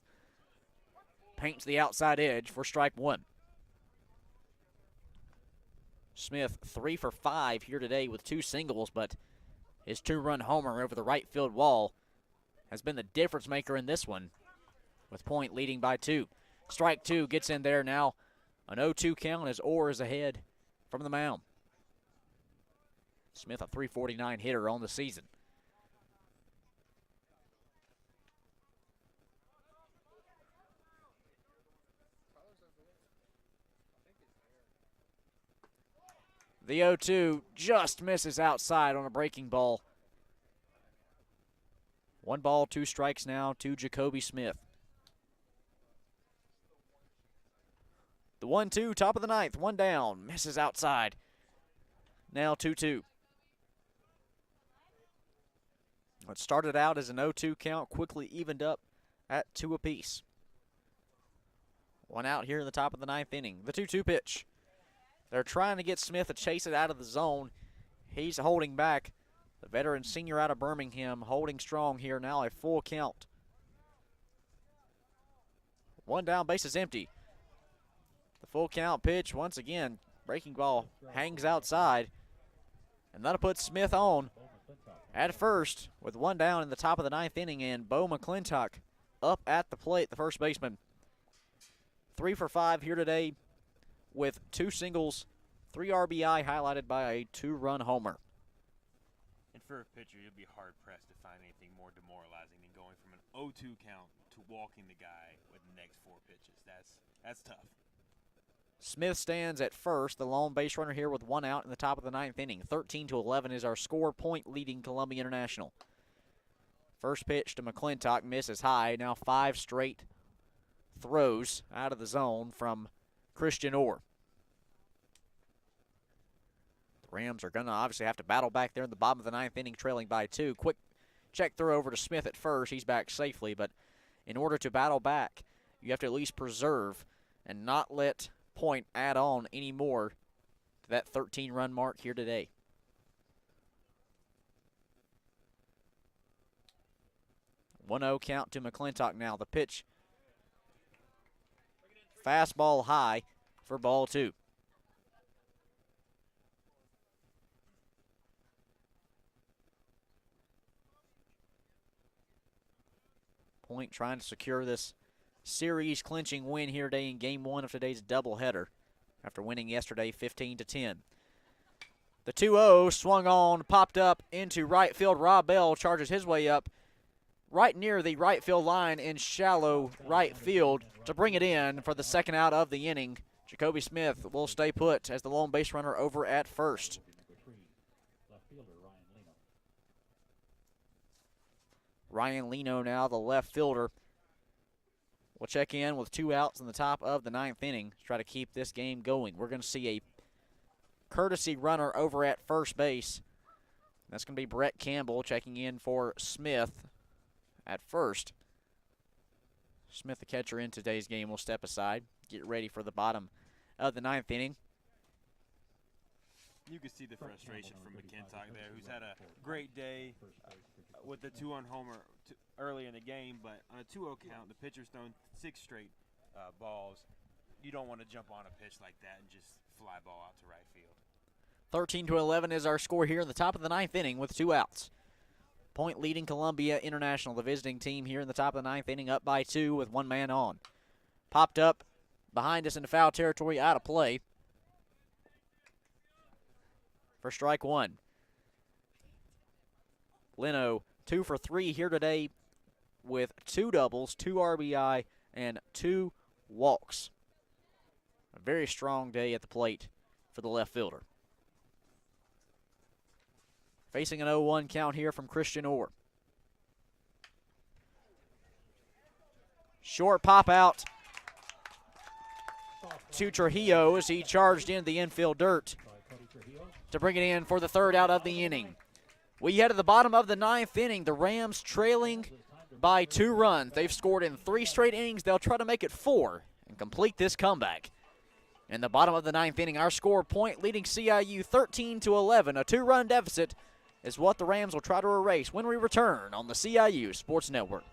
S1: paints the outside edge for strike 1. Smith 3 for 5 here today with 2 singles, but his 2-run homer over the right field wall has been the difference maker in this one, with Point leading by 2. Strike 2 gets in there now. An 0-2 count as Orr is ahead from the mound. Smith a .349 hitter on the season.
S4: The 0-2 just misses outside on a breaking ball. 1 ball, 2 strikes now to Jacoby Smith. The 1-2, top of the ninth, 1 down, misses outside. Now 2-2. What started out as an 0-2 count quickly evened up at 2 apiece. 1 out here in the top of the ninth inning. The 2-2 pitch. They're trying to get Smith to chase it out of the zone. He's holding back. The veteran senior out of Birmingham holding strong here. Now a full count. 1 down, base is empty. The full count pitch, once again, breaking ball hangs outside. And that'll put Smith on at first with 1 down in the top of the ninth inning. And Bo McClintock up at the plate, the first baseman. 3 for 5 here today with 2 singles, 3 RBI highlighted by a 2-run homer.
S2: And for a pitcher, you'll be hard-pressed to find anything more demoralizing than going from an 0-2 count to walking the guy with the next 4 pitches. That's tough.
S4: Smith stands at first, the lone base runner here with 1 out in the top of the ninth inning. 13-11 is our score, point leading Columbia International. First pitch to McClintock, misses high. Now 5 straight throws out of the zone from Christian Orr. The Rams are going to obviously have to battle back there in the bottom of the ninth inning, trailing by 2. Quick check throw over to Smith at first. He's back safely, but in order to battle back, you have to at least preserve and not let Point add on any more to that 13-run mark here today. One 0 count to McClintock now. The pitch, fastball high for ball 2. Point trying to secure this series clinching win here today in game 1 of today's doubleheader after winning yesterday 15-10. The 2-0 swung on, popped up into right field. Rob Bell charges his way up right near the right field line in shallow right field to bring it in for the second out of the inning. Jacoby Smith will stay put as the lone base runner over at first. Ryan Leno now, the left fielder, will check in with 2 outs in the top of the ninth inning to try to keep this game going. We're going to see a courtesy runner over at first base. That's going to be Brett Campbell checking in for Smith at first. Smith, the catcher in today's game, will step aside, get ready for the bottom of the ninth inning.
S2: You can see the frustration from McClintock there, who's had a great day with the 2-run homer early in the game, but on a 2-0 count, the pitcher's thrown 6 straight balls. You don't want to jump on a pitch like that and just fly ball out to right field.
S4: 13-11 is our score here in the top of the ninth inning with 2 outs. Point leading Columbia International, the visiting team here in the top of the ninth inning, up by 2 with 1 man on. Popped up behind us into foul territory, out of play for strike 1. Leno 2 for 3 here today with 2 doubles, 2 RBI, and 2 walks. A very strong day at the plate for the left fielder. Facing an 0-1 count here from Christian Orr. Short pop out to Trujillo as he charged into the infield dirt to bring it in for the 3rd out of the inning. We head to the bottom of the ninth inning. The Rams trailing by 2 runs. They've scored in 3 straight innings. They'll try to make it 4 and complete this comeback. In the bottom of the ninth inning, our score, point leading CIU 13-11. A 2-run deficit is what the Rams will try to erase when we return on the CIU Sports Network.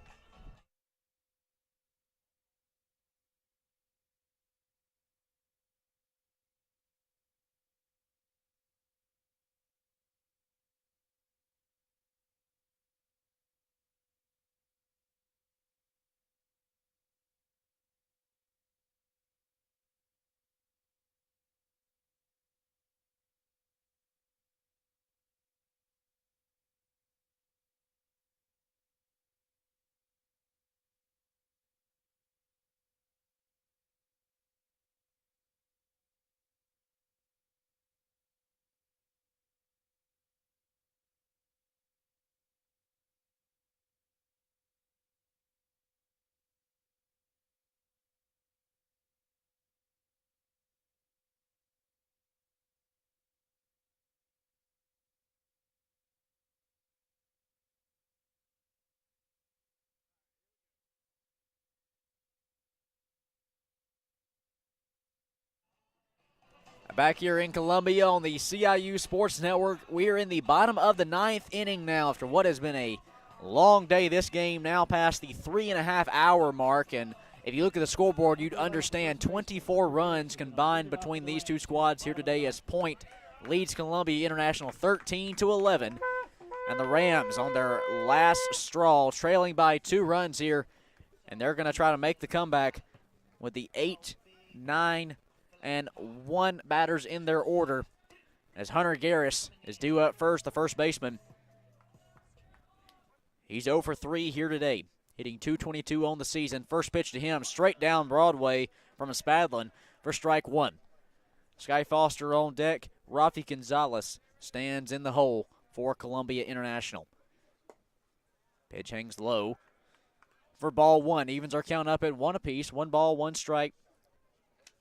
S4: Back here in Columbia on the CIU Sports Network, we're in the bottom of the 9th inning now after what has been a long day. This game now past the 3.5-hour mark, and if you look at the scoreboard, you'd understand 24 runs combined between these two squads here today as Point leads Columbia International 13-11, and the Rams on their last straw, trailing by 2 runs here, and they're going to try to make the comeback with the 8, 9, and 1 batters in their order as Hunter Garris is due up first, the first baseman. He's 0 for 3 here today, hitting .222 on the season. First pitch to him, straight down Broadway from Spadlin for strike 1. Sky Foster on deck. Rafi Gonzalez stands in the hole for Columbia International. Pitch hangs low for ball 1. Evens our count up at 1 apiece. 1 ball, 1 strike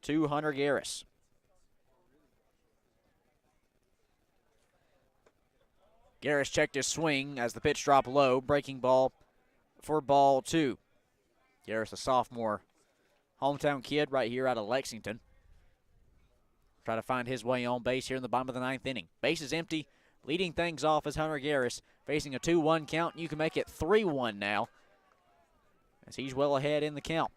S4: to Hunter Garris. Garris checked his swing as the pitch dropped low. Breaking ball for ball 2. Garris, a sophomore hometown kid right here out of Lexington. Try to find his way on base here in the bottom of the 9th inning. Base is empty. Leading things off is Hunter Garris, facing a 2-1 count. You can make it 3-1 now as he's well ahead in the count.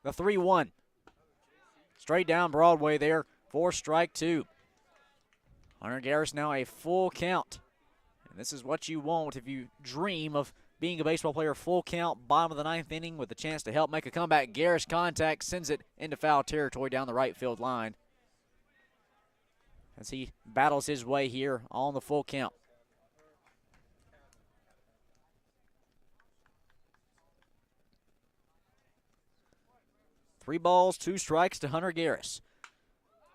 S4: The 3-1. Straight down Broadway there for strike 2. Hunter Garris now a full count. And this is what you want if you dream of being a baseball player. Full count, bottom of the 9th inning with a chance to help make a comeback. Garris contact, sends it into foul territory down the right field line as he battles his way here on the full count. Three balls, 2 strikes to Hunter Garris.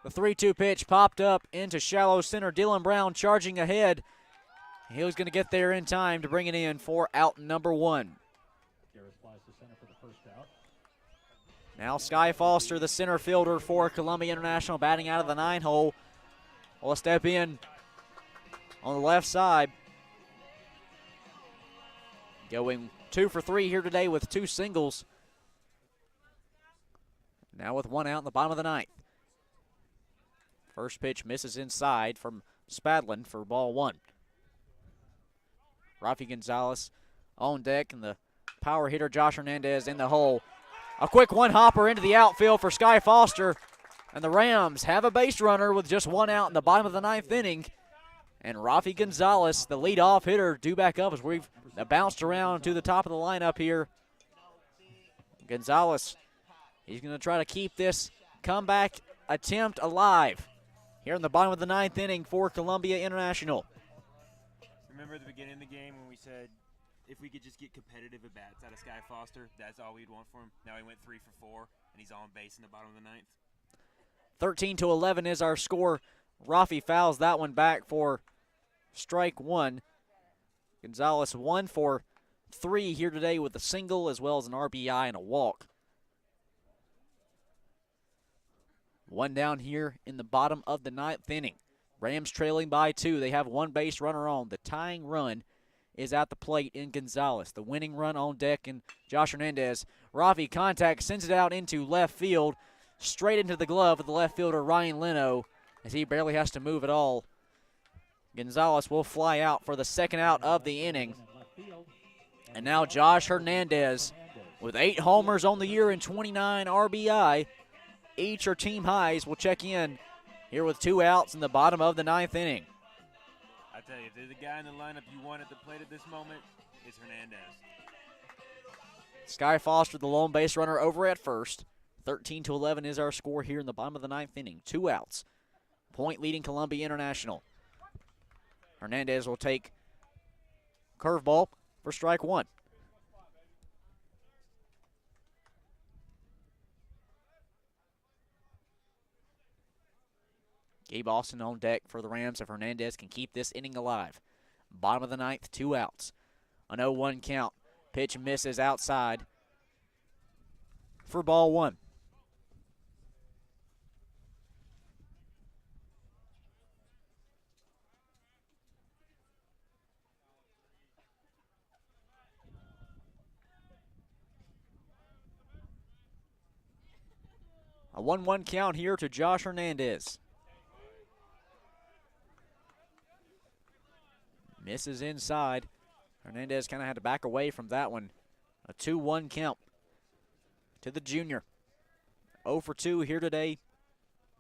S4: The 3-2 pitch popped up into shallow center. Dylan Brown charging ahead. He was going to get there in time to bring it in for out number 1.
S3: Garris flies to center for the first out.
S4: Now Sky Foster, the center fielder for Columbia International, batting out of the 9 hole. Will step in on the left side. Going 2 for 3 here today with 2 singles. Now with 1 out in the bottom of the 9th. First pitch misses inside from Spadlin for ball 1. Rafi Gonzalez on deck, and the power hitter Josh Hernandez in the hole. A quick one-hopper into the outfield for Sky Foster, and the Rams have a base runner with just 1 out in the bottom of the 9th inning. And Rafi Gonzalez, the leadoff hitter, due back up as we've bounced around to the top of the lineup here. Gonzalez, he's going to try to keep this comeback attempt alive here in the bottom of the 9th inning for Columbia International.
S2: Remember at the beginning of the game when we said if we could just get competitive at bats out of Sky Foster, that's all we'd want for him. Now he went 3 for 4, and he's on base in the bottom of the 9th.
S4: 13-11 is our score. Rafi fouls that one back for strike 1. Gonzalez 1 for 3 here today with a single as well as an RBI and a walk. 1 down here in the bottom of the 9th inning. Rams trailing by 2. They have 1 base runner on. The tying run is at the plate in Gonzalez. The winning run on deck in Josh Hernandez. Rafi contact, sends it out into left field, straight into the glove of the left fielder Ryan Leno as he barely has to move at all. Gonzalez will fly out for the 2nd out of the inning. And now Josh Hernandez with 8 homers on the year and 29 RBI. Each are team highs. Will check in here with 2 outs in the bottom of the 9th inning.
S2: I tell you, if there's a guy in the lineup you want at the plate at this moment, it's Hernandez.
S4: Sky Foster, the lone base runner, over at first. 13-11 is our score here in the bottom of the 9th inning. 2 outs. Point leading Columbia International. Hernandez will take curveball for strike 1. Gabe Austin on deck for the Rams if Hernandez can keep this inning alive. Bottom of the 9th, 2 outs. An 0-1 count. Pitch misses outside for ball 1.
S1: A 1-1 count here to Josh Hernandez. Misses inside. Hernandez kind of had to back away from that one. A 2-1 count to the junior. 0 for 2 here today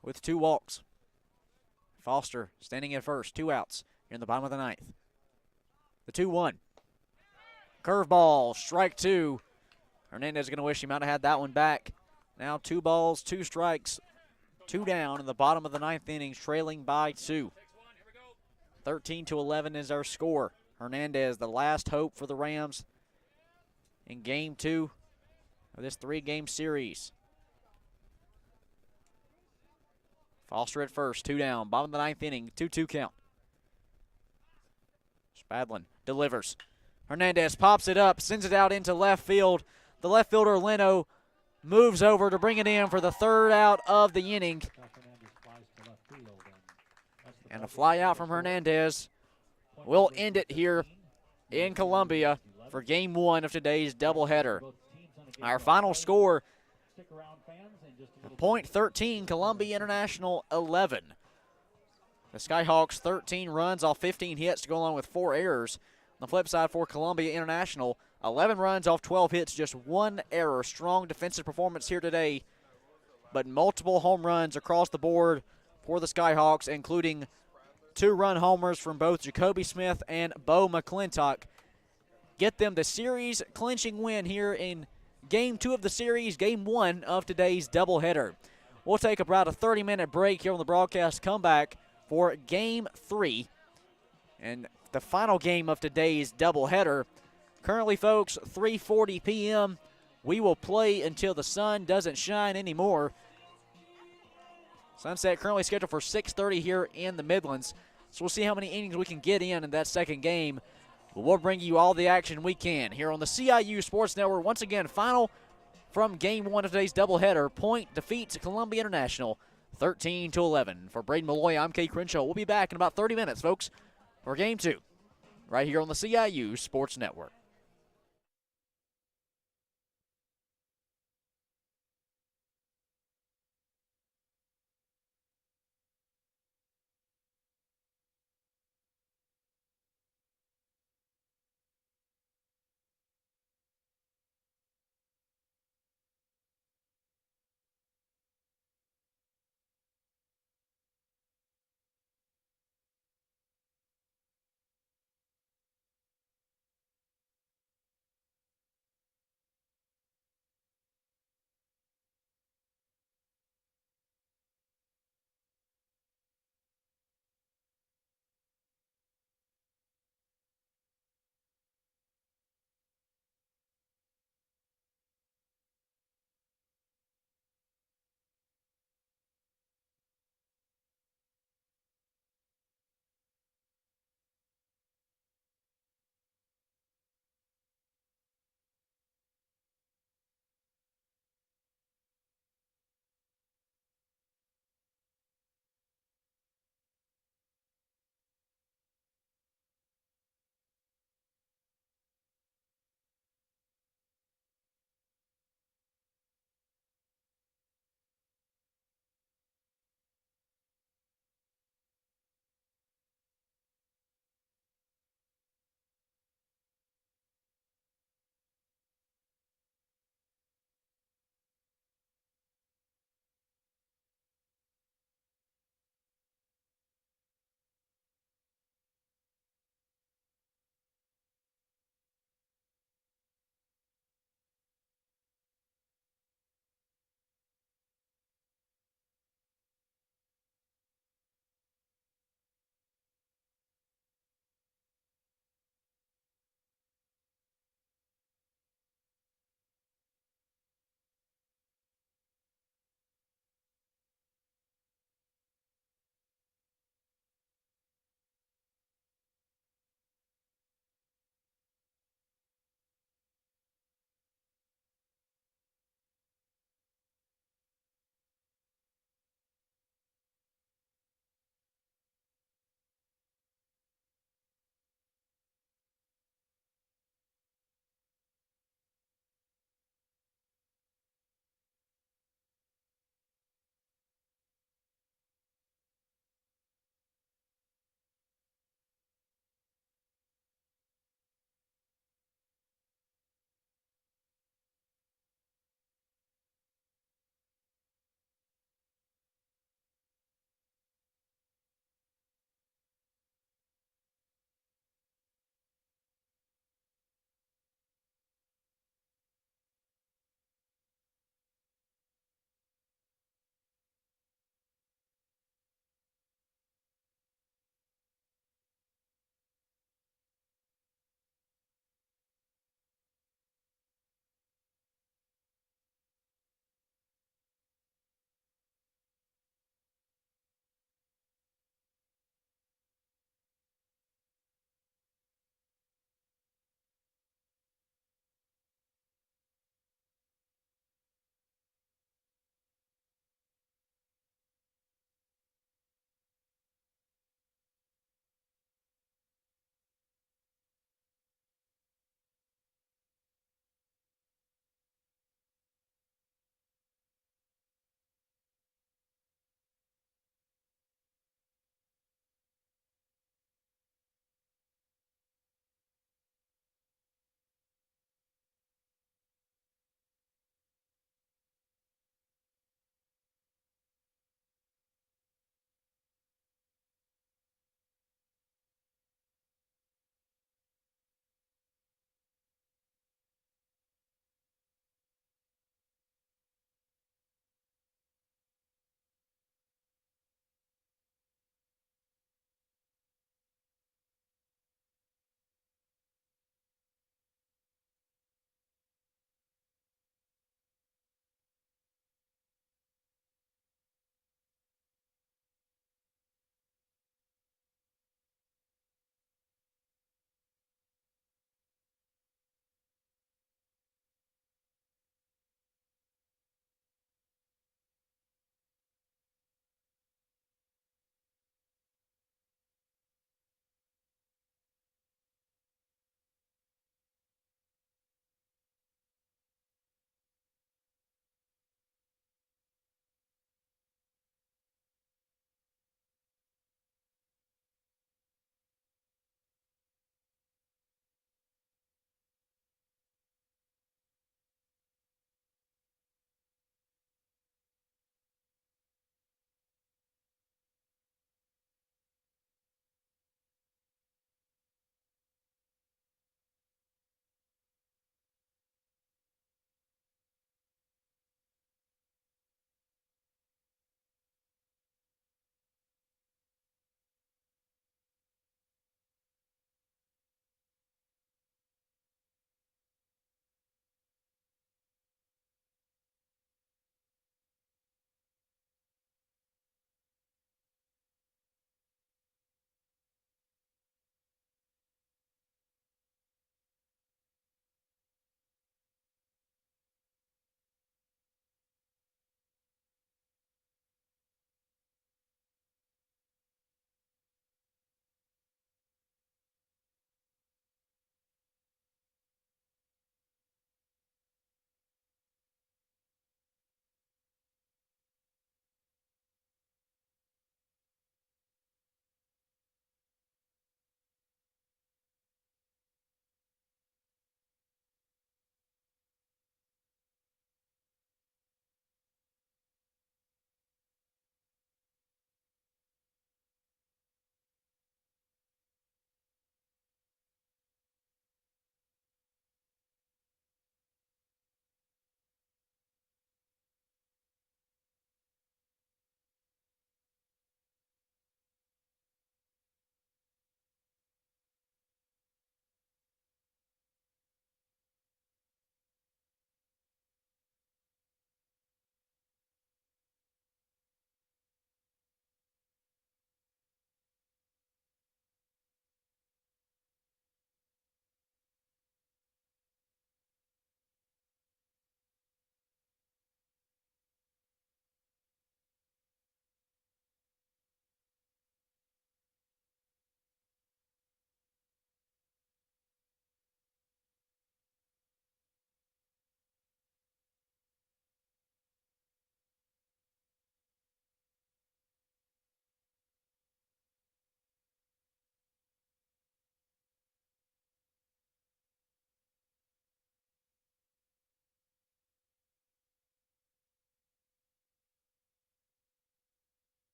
S1: with 2 walks. Foster standing at first, 2 outs here in the bottom of the ninth. The 2-1. Curveball, strike 2. Hernandez is going to wish he might have had that one back. Now 2 balls, 2 strikes, 2 down in the bottom of the ninth innings, trailing by 2. 13-11 is our score. Hernandez, the last hope for the Rams in Game 2 of this 3-game series. Foster at first, 2 down, bottom of the ninth inning, 2-2 count. Spadlin delivers. Hernandez pops it up, sends it out into left field. The left fielder, Leno, moves over to bring it in for the 3rd out of the inning. And a fly out from Hernandez will end it here in Columbia for Game 1 of today's doubleheader. Our final score, Point 13, Columbia International 11. The Skyhawks 13 runs off 15 hits to go along with 4 errors. On the flip side for Columbia International, 11 runs off 12 hits, just 1 error. Strong defensive performance here today, but multiple home runs across the board for the Skyhawks, including 2-run homers from both Jacoby Smith and Bo McClintock. Get them the series clinching win here in Game 2 of the series, Game 1 of today's doubleheader. We'll take about a 30-minute break here on the broadcast comeback for Game 3 and the final game of today's doubleheader. Currently, folks, 3:40 p.m. We will play until the sun doesn't shine anymore. Sunset currently scheduled for 6:30 here in the Midlands. So we'll see how many innings we can get in that second game. But we'll bring you all the action we can here on the CIU Sports Network. Once again, final from Game 1 of today's doubleheader. Point defeats Columbia International 13-11. For Braden Malloy, I'm Kay Crenshaw. We'll be back in about 30 minutes, folks, for Game 2 right here on the CIU Sports Network.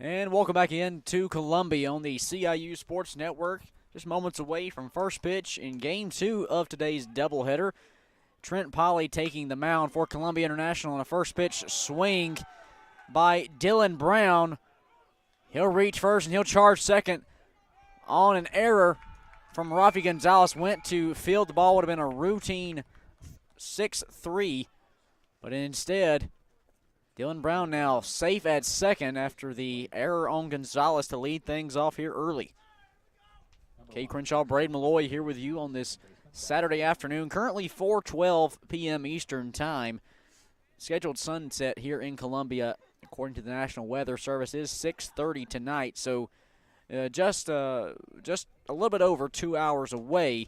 S1: And welcome back in to Columbia on the CIU Sports Network. Just moments away from first pitch in Game 2 of today's doubleheader. Trent Polly taking the mound for Columbia International on a first pitch swing by Dylan Brown. He'll reach first and he'll charge second on an error from Rafi Gonzalez. Went to field. The ball would have been a routine 6-3, but instead, Dylan Brown now safe at second after the error on Gonzalez to lead things off here early. Kay Crenshaw, Braden Malloy here with you on this Saturday afternoon. Currently 4:12 p.m. Eastern Time. Scheduled sunset here in Columbia, according to the National Weather Service, is 6:30 tonight. So just a little bit over 2 hours away.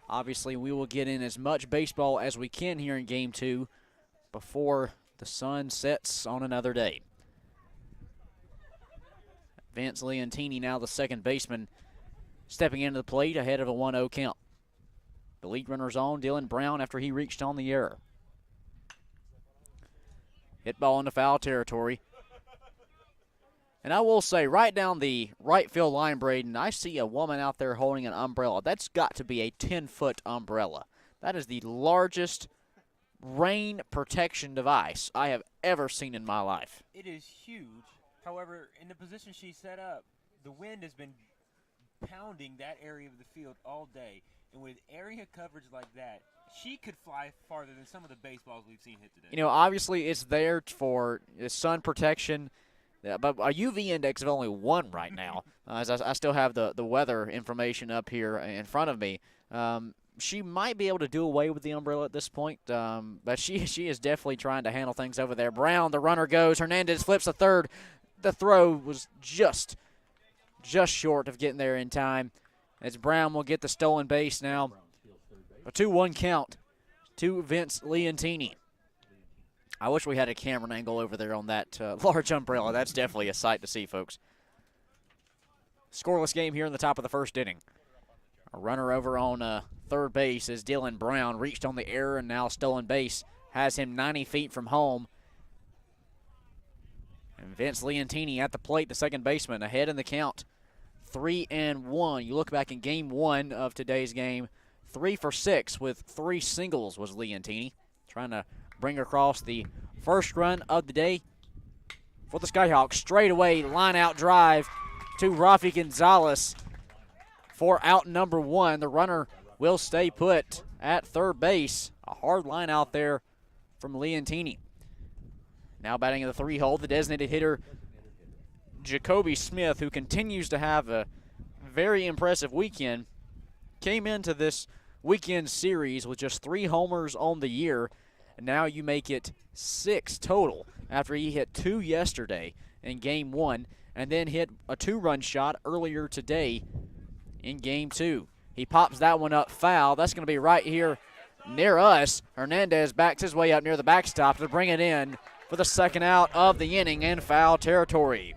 S1: Obviously, we will get in as much baseball as we can here in Game 2 before the sun sets on another day. Vince Leontini, now the second baseman, stepping into the plate ahead of a 1-0 count. The lead runner's on Dylan Brown after he reached on the error. Hit ball into foul territory. And I will say, right down the right field line, Braden, I see a woman out there holding an umbrella. That's got to be a 10-foot umbrella. That is the largest rain protection device I have ever seen in my life.
S2: It is huge. However, in the position she set up, the wind has been pounding that area of the field all day. And with area coverage like that, she could fly farther than some of the baseballs we've seen hit today.
S1: You know, obviously it's there for sun protection, but a UV index of only 1 right now, as I still have the weather information up here in front of me. She might be able to do away with the umbrella at this point, but she is definitely trying to handle things over there. Brown, the runner goes. Hernandez flips a third. The throw was just short of getting there in time, as Brown will get the stolen base now. A 2-1 count to Vince Leontini. I wish we had a camera angle over there on that large umbrella. That's definitely a sight to see, folks. Scoreless game here in the top of the first inning. A runner over on third base as Dylan Brown reached on the error and now stolen base has him 90 feet from home. And Vince Leontini at the plate, the second baseman, ahead in the count. 3-1. You look back in Game 1 of today's game, 3 for 6 with 3 singles was Leontini, trying to bring across the first run of the day for the Skyhawks. Straightaway line-out drive to Rafi Gonzalez for out number 1. The runner will stay put at third base. A hard line out there from Leontini. Now batting in the 3-hole, the designated hitter, Jacoby Smith, who continues to have a very impressive weekend, came into this weekend series with just 3 homers on the year, and now you make it 6 total after he hit 2 yesterday in Game 1 and then hit a 2-run shot earlier today in Game 2. He pops that one up foul. That's going to be right here near us. Hernandez backs his way up near the backstop to bring it in for the second out of the inning in foul territory.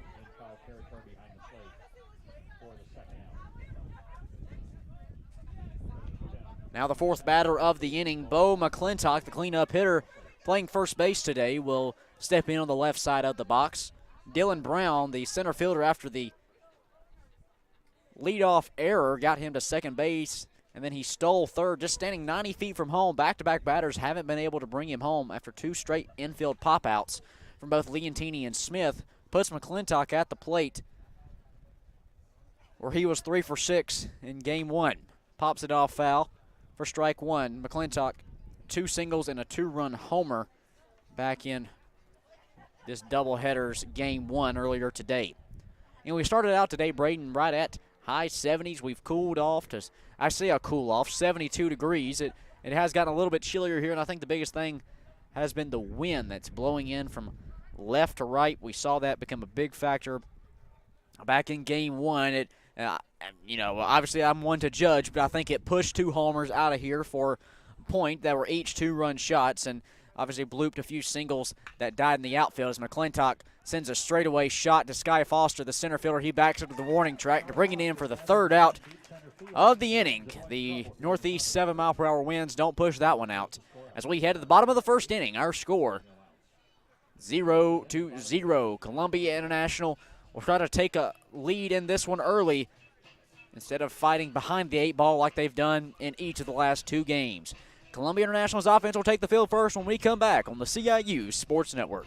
S1: Now the fourth batter of the inning, Bo McClintock, the cleanup hitter, playing first base today, will step in on the left side of the box. Dylan Brown, the center fielder, after the leadoff error, got him to second base, and then he stole third, just standing 90 feet from home. Back-to-back batters haven't been able to bring him home after 2 straight infield pop-outs from both Leontini and Smith. Puts McClintock at the plate, where he was 3 for 6 in Game 1. Pops it off foul for strike 1. McClintock, 2 singles and a 2-run homer back in this doubleheader's Game 1 earlier today. And we started out today, Braden, right at high 70s. We've cooled off to, I say a cool off, 72 degrees. It has gotten a little bit chillier here, and I think the biggest thing has been the wind that's blowing in from left to right. We saw that become a big factor back in Game 1. You know, obviously I'm one to judge, but I think it pushed 2 homers out of here for a point that were each 2-run shots, and obviously blooped a few singles that died in the outfield as McClintock sends a straightaway shot to Sky Foster, the center fielder. He backs up to the warning track to bring it in for the third out of the inning. The northeast 7-mile-per-hour winds don't push that one out. As we head to the bottom of the first inning, our score 0-0. Columbia International will try to take a lead in this one early instead of fighting behind the 8 ball like they've done in each of the last 2 games. Columbia International's offense will take the field first when we come back on the CIU Sports Network.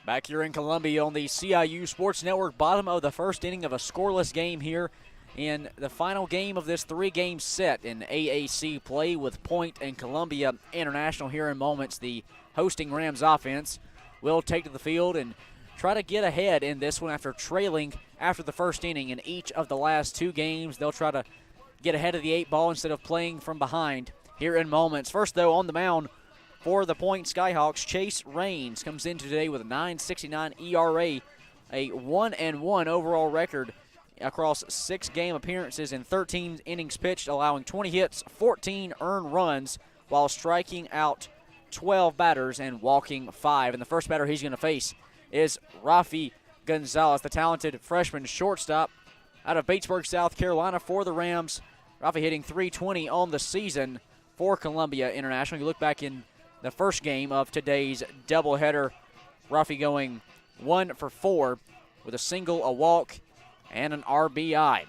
S1: Back here in Columbia on the CIU Sports Network, bottom of the first inning of a scoreless game here in the final game of this 3-game set in AAC play with Point and Columbia International here in moments. The hosting Rams offense will take to the field and try to get ahead in this one after trailing after the first inning in each of the last 2 games. They'll try to get ahead of the 8 ball instead of playing from behind here in moments. First, though, on the mound for the Point Skyhawks, Chase Rains comes in today with a .969 ERA, a 1-1 overall record across 6 game appearances and 13 innings pitched, allowing 20 hits, 14 earned runs, while striking out 12 batters and walking 5. And the first batter he's going to face is Rafi Gonzalez, the talented freshman shortstop out of Batesburg, South Carolina for the Rams. Rafi hitting .320 on the season for Columbia International. You look back in the first game of today's doubleheader, Rafi going 1 for 4 with a single, a walk, and an RBI.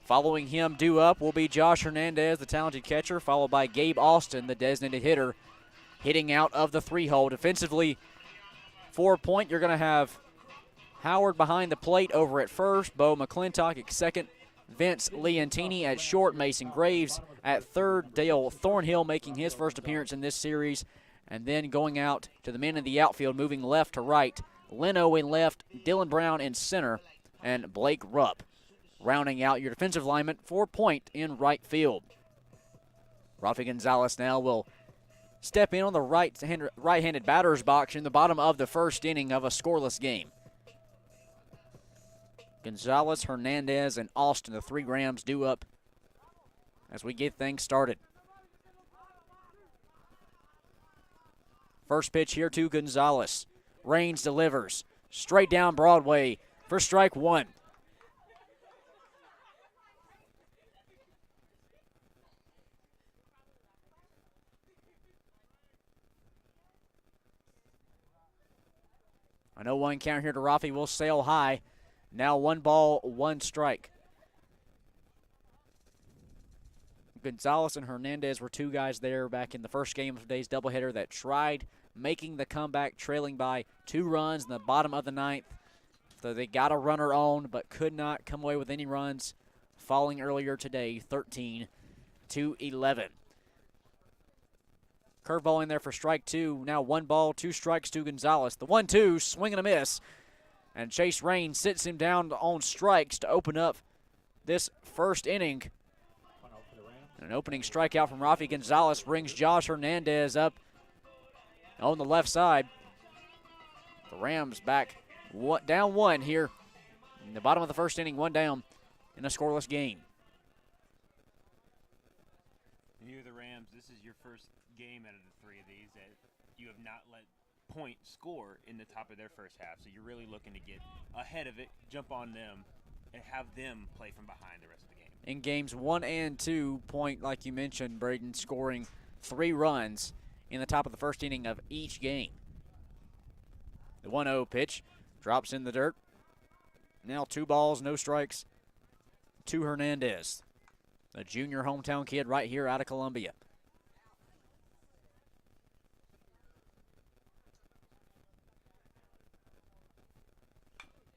S1: Following him due up will be Josh Hernandez, the talented catcher, followed by Gabe Austin, the designated hitter, hitting out of the 3-hole. Defensively, for Point, you're going to have Howard behind the plate over at first, Bo McClintock at second, Vince Leontini at short, Mason Graves at third, Dale Thornhill making his first appearance in this series, and then going out to the men in the outfield, moving left to right, Leno in left, Dylan Brown in center, and Blake Rupp rounding out your defensive lineman for Point in right field. Rafi Gonzalez now will step in on the right-handed batter's box in the bottom of the first inning of a scoreless game. Gonzalez, Hernandez, and Austin, the 3 Rams, due up as we get things started. First pitch here to Gonzalez. Rains delivers straight down Broadway for strike 1. I know 1 count here to Rafi will sail high. Now 1 ball, 1 strike. Gonzalez and Hernandez were 2 guys there back in the first game of today's doubleheader that tried making the comeback, trailing by 2 runs in the bottom of the 9th. So they got a runner on, but could not come away with any runs, falling earlier today, 13-11. Curveball in there for strike 2. Now 1 ball, 2 strikes to Gonzalez. The 1-2, swing and a miss. And Chase Rain sits him down on strikes to open up this first inning. An opening strikeout from Rafi Gonzalez brings Josh Hernandez up on the left side. The Rams back down 1 here in the bottom of the first inning, 1 down in a scoreless game.
S2: You're the Rams. This is your first game out of the 3 of these that you have not let Point score in the top of their first half. So you're really looking to get ahead of it, jump on them, and have them play from behind the rest of the game.
S1: In games 1 and 2, Point, like you mentioned, Braden, scoring 3 runs in the top of the first inning of each game. The 1-0 pitch drops in the dirt. Now 2 balls, no strikes to Hernandez, a junior hometown kid right here out of Columbia.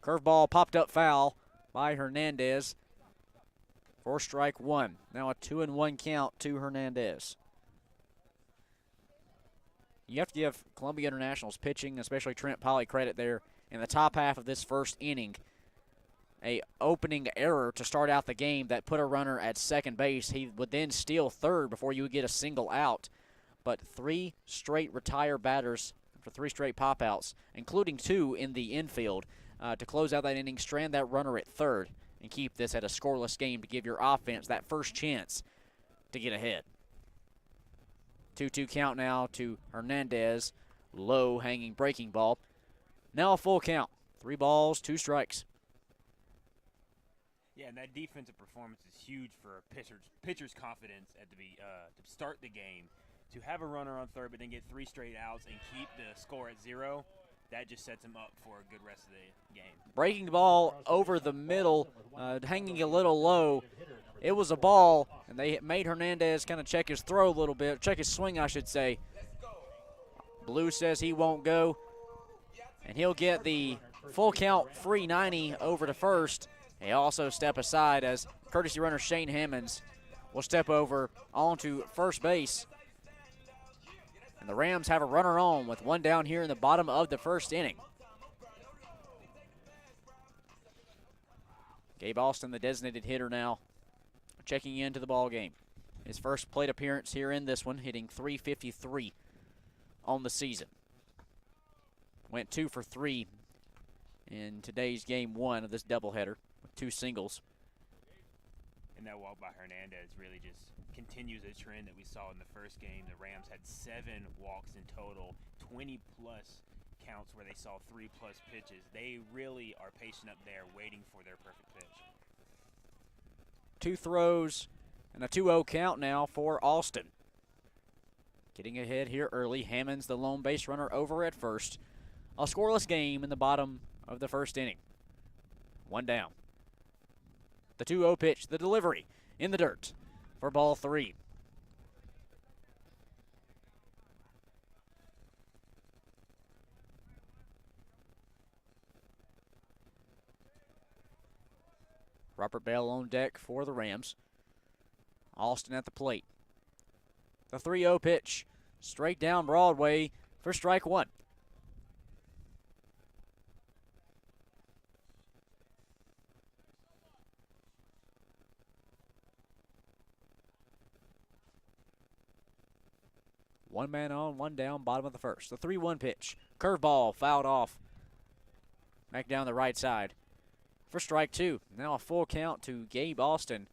S1: Curveball popped up foul by Hernandez for strike 1. Now a 2-1 count to Hernandez. You have to give Columbia International's pitching, especially Trent Polly, credit there in the top half of this first inning. A opening error to start out the game that put a runner at second base. He would then steal third before you would get a single out.
S4: but 3 straight retire batters for 3 straight pop-outs, including 2 in the infield, to close out that inning, strand that runner at third, and keep this at a scoreless game to give your offense that first chance to get ahead. 2-2 count now to Hernandez. Low hanging breaking ball. Now a full count. 3 balls, 2 strikes.
S2: Yeah, and that defensive performance is huge for a pitcher's confidence at to start the game. To have a runner on third but then get 3 straight outs and keep the score at 0, that just sets him up for a good rest of the game.
S4: Breaking the ball over the middle, hanging a little low. It was a ball, and they made Hernandez kind of check his throw a little bit, check his swing, I should say. Blue says he won't go, and he'll get the full count free 90 over to first. They also step aside as courtesy runner Shane Hammonds will step over onto first base. And the Rams have a runner on with 1 down here in the bottom of the first inning. Gabe Austin, the designated hitter now, checking into the ball game. His first plate appearance here in this one, hitting .353 on the season. Went 2 for 3 in today's game 1 of this doubleheader with 2 singles.
S2: And that walk by Hernandez really just continues a trend that we saw in the first game. The Rams had 7 walks in total, 20-plus counts where they saw 3-plus pitches. They really are patient up there waiting for their perfect pitch.
S4: 2 throws and a 2-0 count now for Austin. Getting ahead here early. Hammonds, the lone base runner, over at first. A scoreless game in the bottom of the first inning. 1 down. The 2-0 pitch, the delivery in the dirt for ball 3. Robert Bell on deck for the Rams. Austin at the plate. The 3-0 pitch, straight down Broadway for strike 1. One man on, 1 down, bottom of the first. The 3-1 pitch, curveball fouled off. Back down the right side for strike 2. Now a full count to Gabe Austin.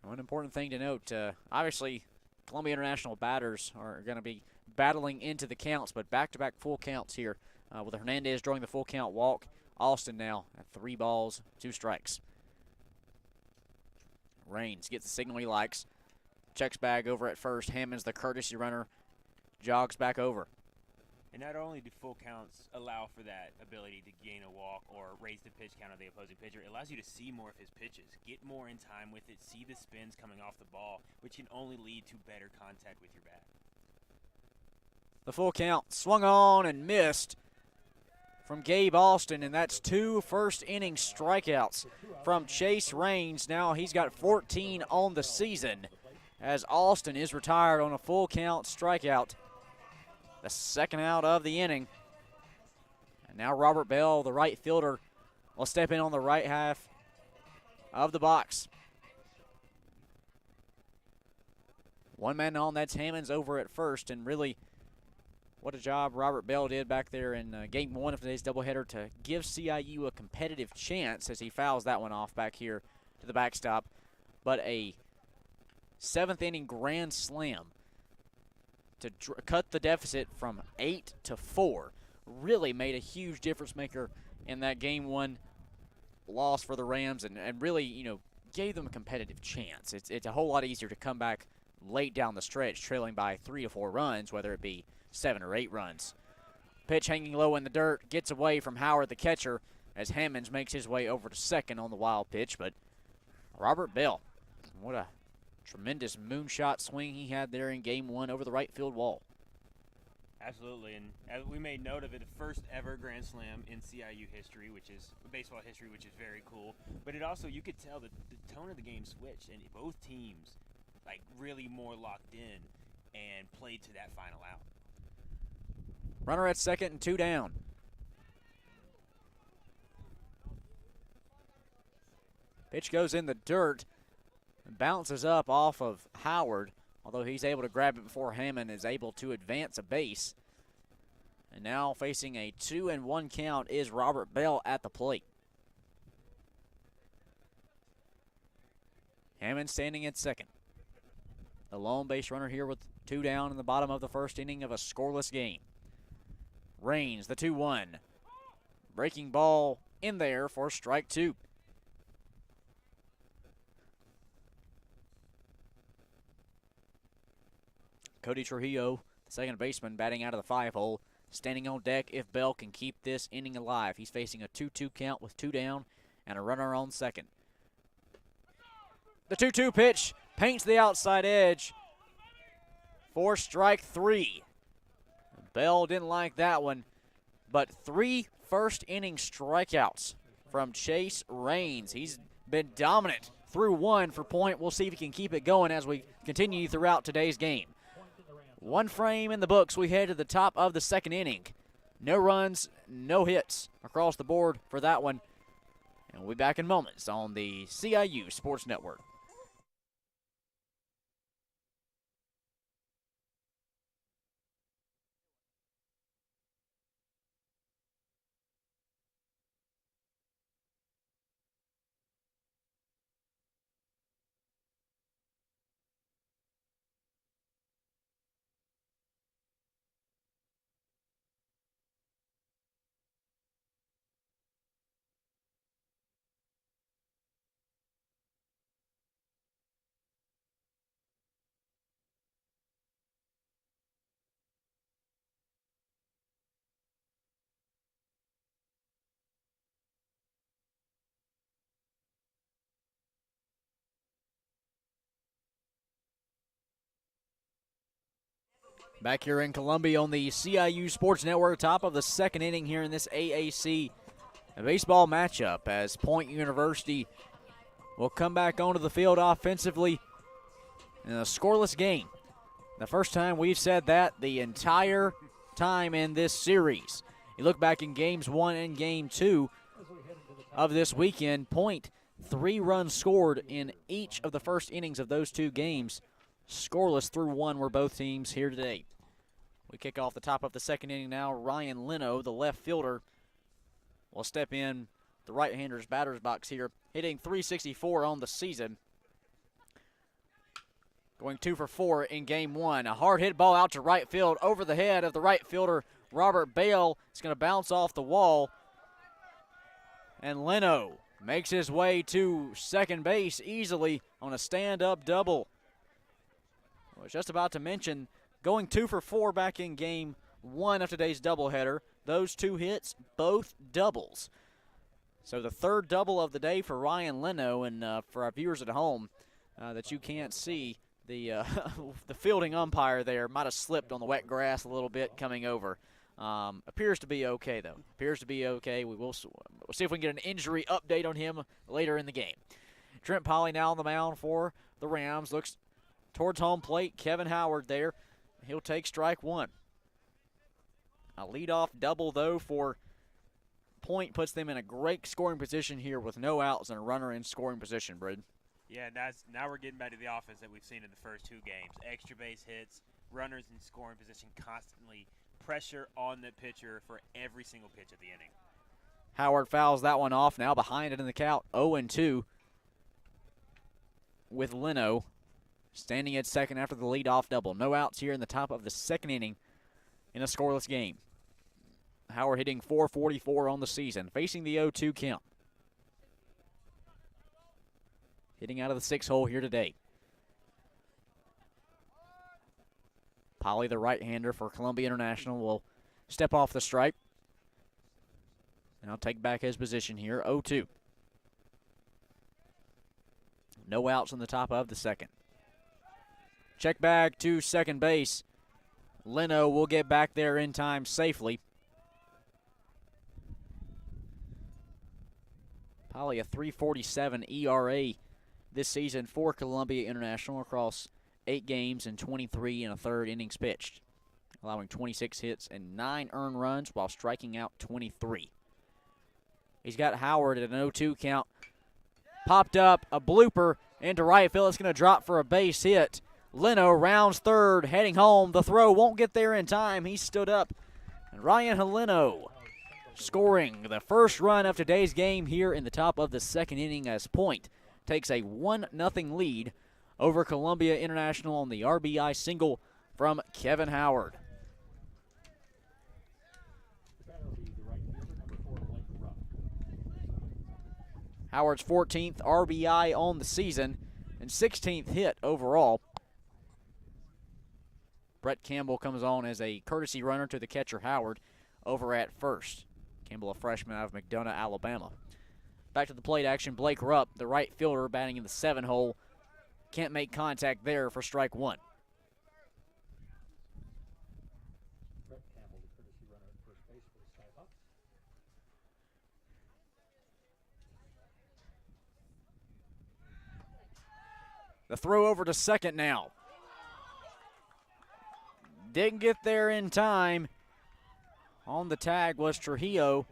S4: One important thing to note, obviously Columbia International batters are going to be battling into the counts, but back-to-back full counts here with Hernandez drawing the full count walk. Austin now at 3 balls, 2 strikes. Raines gets the signal he likes. Checks back over at first. Hammonds, the courtesy runner, jogs back over.
S2: And not only do full counts allow for that ability to gain a walk or raise the pitch count of the opposing pitcher, it allows you to see more of his pitches, get more in time with it, see the spins coming off the ball, which can only lead to better contact with your bat.
S4: The full count swung on and missed from Gabe Austin, and that's 2 first-inning strikeouts from Chase Raines. Now he's got 14 on the season as Austin is retired on a full count strikeout. The second out of the inning. And now Robert Bell, the right fielder, will step in on the right half of the box. 1 man on, that's Hammonds over at first, and really what a job Robert Bell did back there in game 1 of today's doubleheader to give CIU a competitive chance as he fouls that one off back here to the backstop. But a 7th inning grand slam to cut the deficit from 8 to 4 really made a huge difference maker in that game 1 loss for the Rams, and really, you know, gave them a competitive chance. It's a whole lot easier to come back late down the stretch trailing by 3 to 4 runs, whether it be 7 or 8 runs. Pitch hanging low in the dirt, gets away from Howard the catcher as Hammonds makes his way over to second on the wild pitch. But Robert Bell, what a tremendous moonshot swing he had there in game 1 over the right field wall.
S2: Absolutely, and as we made note of it, the first ever Grand Slam in CIU history, which is baseball history, which is very cool. But it also, you could tell the tone of the game switched, and both teams like really more locked in and played to that final out.
S4: Runner at second and 2 down. Pitch goes in the dirt and bounces up off of Howard
S1: although he's able to grab it before Hammond is able to advance a base. And now facing a 2-1 count is Robert Bell at the plate. Hammond standing at second. The lone base runner here with 2 down in the bottom of the first inning of a scoreless game. Rains, the 2-1. Breaking ball in there for strike 2. Cody Trujillo, the second baseman, batting out of the 5-hole, standing on deck if Bell can keep this inning alive. He's facing a 2-2 count with 2 down and a runner on second. The 2-2 pitch paints the outside edge for strike 3. Bell didn't like that one, but 3 first-inning strikeouts from Chase Rains. He's been dominant through 1 for point. We'll see if he can keep it going as we continue throughout today's game. 1 frame in the books. We head to the top of the second inning. No runs, no hits across the board for that one. And we'll be back in moments on the CIU Sports Network. Back here in Columbia on the CIU Sports Network, top of the second inning here in this AAC baseball matchup as Point University will come back onto the field offensively in a scoreless game. The first time we've said that the entire time in this series. You look back in games 1 and game 2 of this weekend, Point 3 runs scored in each of the first innings of those 2 games. Scoreless through 1 were both teams here today. We kick off the top of the second inning now. Ryan Leno, the left fielder, will step in the right-hander's batter's box here, hitting .364 on the season. Going 2 for 4 in game 1. A hard hit ball out to right field over the head of the right fielder, Robert Bale. It's going to bounce off the wall. And Leno makes his way to second base easily on a stand-up double. I was just about to mention, going 2 for 4 back in game 1 of today's doubleheader. Those 2 hits, both doubles. So the third double of the day for Ryan Leno, and for our viewers at home that you can't see, the the fielding umpire there might have slipped on the wet grass a little bit coming over. Appears to be okay, though. Appears to be okay. We'll see if we can get an injury update on him later in the game. Trent Polly now on the mound for the Rams. Looks towards home plate. Kevin Howard there. He'll take strike 1. A leadoff double, though, for Point puts them in a great scoring position here with no outs and a runner in scoring position, Brid.
S2: Yeah, now we're getting back to the offense that we've seen in the first 2 games. Extra base hits, runners in scoring position, constantly pressure on the pitcher for every single pitch of the inning.
S1: Howard fouls that one off, now behind it in the count, 0-2 with Leno standing at second after the leadoff double. No outs here in the top of the second inning in a scoreless game. Howard hitting .444 on the season, facing the 0-2 count. Hitting out of the 6-hole here today. Polly, the right-hander for Columbia International, will step off the stripe. And I'll take back his position here, 0-2. No outs on the top of the second. Check back to second base. Leno will get back there in time safely. Polly, a .347 ERA this season for Columbia International across 8 games and 23 1/3 innings pitched, allowing 26 hits and 9 earned runs while striking out 23. He's got Howard at an 0-2 count. Popped up, a blooper into right field. It's going to drop for a base hit. Leno rounds third, heading home. The throw won't get there in time. He stood up. And Ryan Heleno scoring the first run of today's game here in the top of the second inning as Point takes a 1-0 lead over Columbia International on the RBI single from Kevin Howard. Howard's 14th RBI on the season and 16th hit overall. Brett Campbell comes on as a courtesy runner to the catcher Howard over at first. Campbell, a freshman out of McDonough, Alabama. Back to the plate action, Blake Rupp, the right fielder, batting in the 7-hole. Can't make contact there for strike one.
S3: Brett Campbell, the courtesy runner at first base for the Skyhawks.
S1: The throw over to second now. Didn't get there in time. On the tag was Trujillo.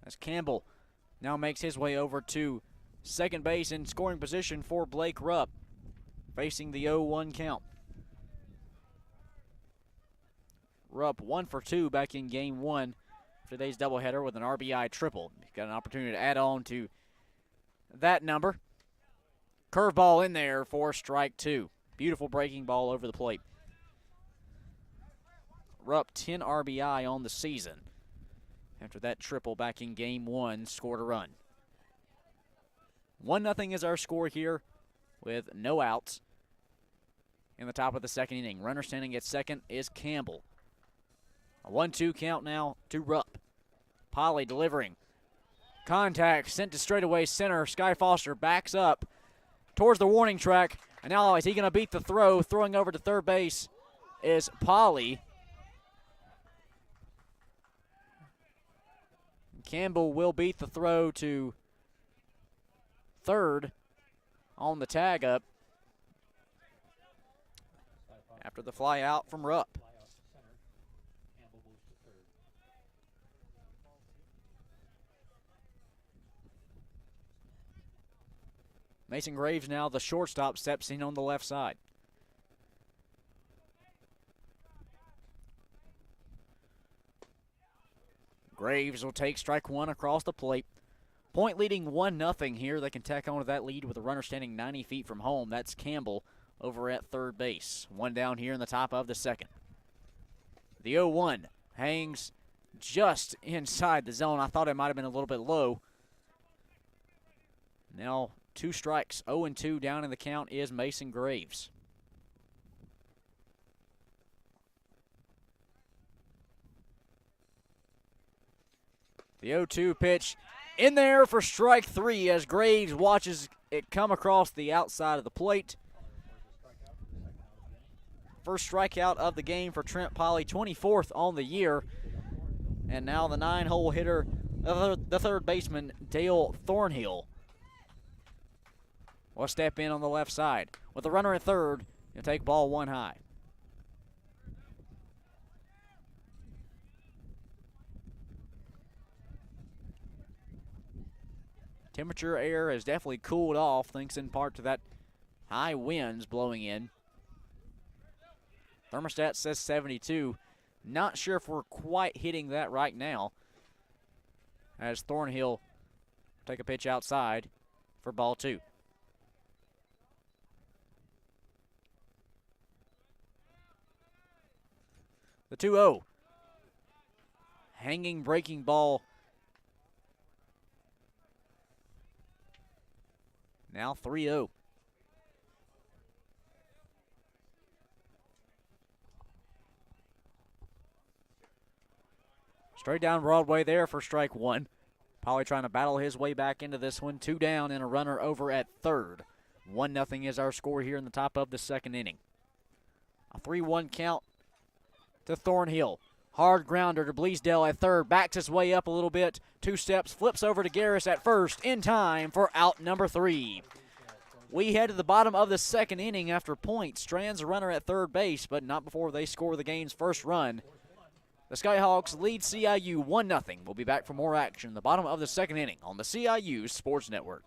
S1: As Campbell now makes his way over to second base in scoring position for Blake Rupp, facing the 0-1 count. Rupp 1 for 2 back in game one of today's doubleheader with an RBI triple. He's got an opportunity to add on to that number. Curveball in there for strike two. Beautiful breaking ball over the plate. Rupp 10 RBI on the season. After that triple back in game one, scored a run. 1-0 is our score here with no outs in the top of the second inning. Runner standing at second is Campbell. A 1-2 count now to Rupp. Polly delivering. Contact sent to straightaway center. Sky Foster backs up towards the warning track. And now is he going to beat the throw? Throwing over to third base is Polly. Campbell will beat the throw to third on the tag up after the fly out from Rupp. Mason Graves now, the shortstop, steps in on the left side. Graves will take strike one across the plate. Point leading 1-0 here. They can tack on to that lead with a runner standing 90 feet from home. That's Campbell over at third base. One down here in the top of the second. The 0-1 hangs just inside the zone. I thought it might have been a little bit low. Now 2 strikes. 0-2 down in the count is Mason Graves. The 0-2 pitch in there for strike three as Graves watches it come across the outside of the plate. First strikeout of the game for Trent Polly, 24th on the year. And now the 9-hole hitter, the third baseman, Dale Thornhill, will step in on the left side. With the runner at third, he'll take ball one high. Temperature air has definitely cooled off, thanks in part to that high winds blowing in. Thermostat says 72. Not sure if we're quite hitting that right now, as Thornhill take a pitch outside for ball two. The 2-0. Hanging breaking ball. Now 3-0. Straight down Broadway there for strike one. Polly trying to battle his way back into this one. 2 down and a runner over at third. 1-0 is our score here in the top of the second inning. A 3-1 count to Thornhill. Hard grounder to Bleasdale at third. Backs his way up a little bit. 2 steps. Flips over to Garris at first. In time for out number 3. We head to the bottom of the second inning after Point strands a runner at third base, but not before they score the game's first run. The Skyhawks lead CIU 1-0. We'll be back for more action in the bottom of the second inning on the CIU Sports Network.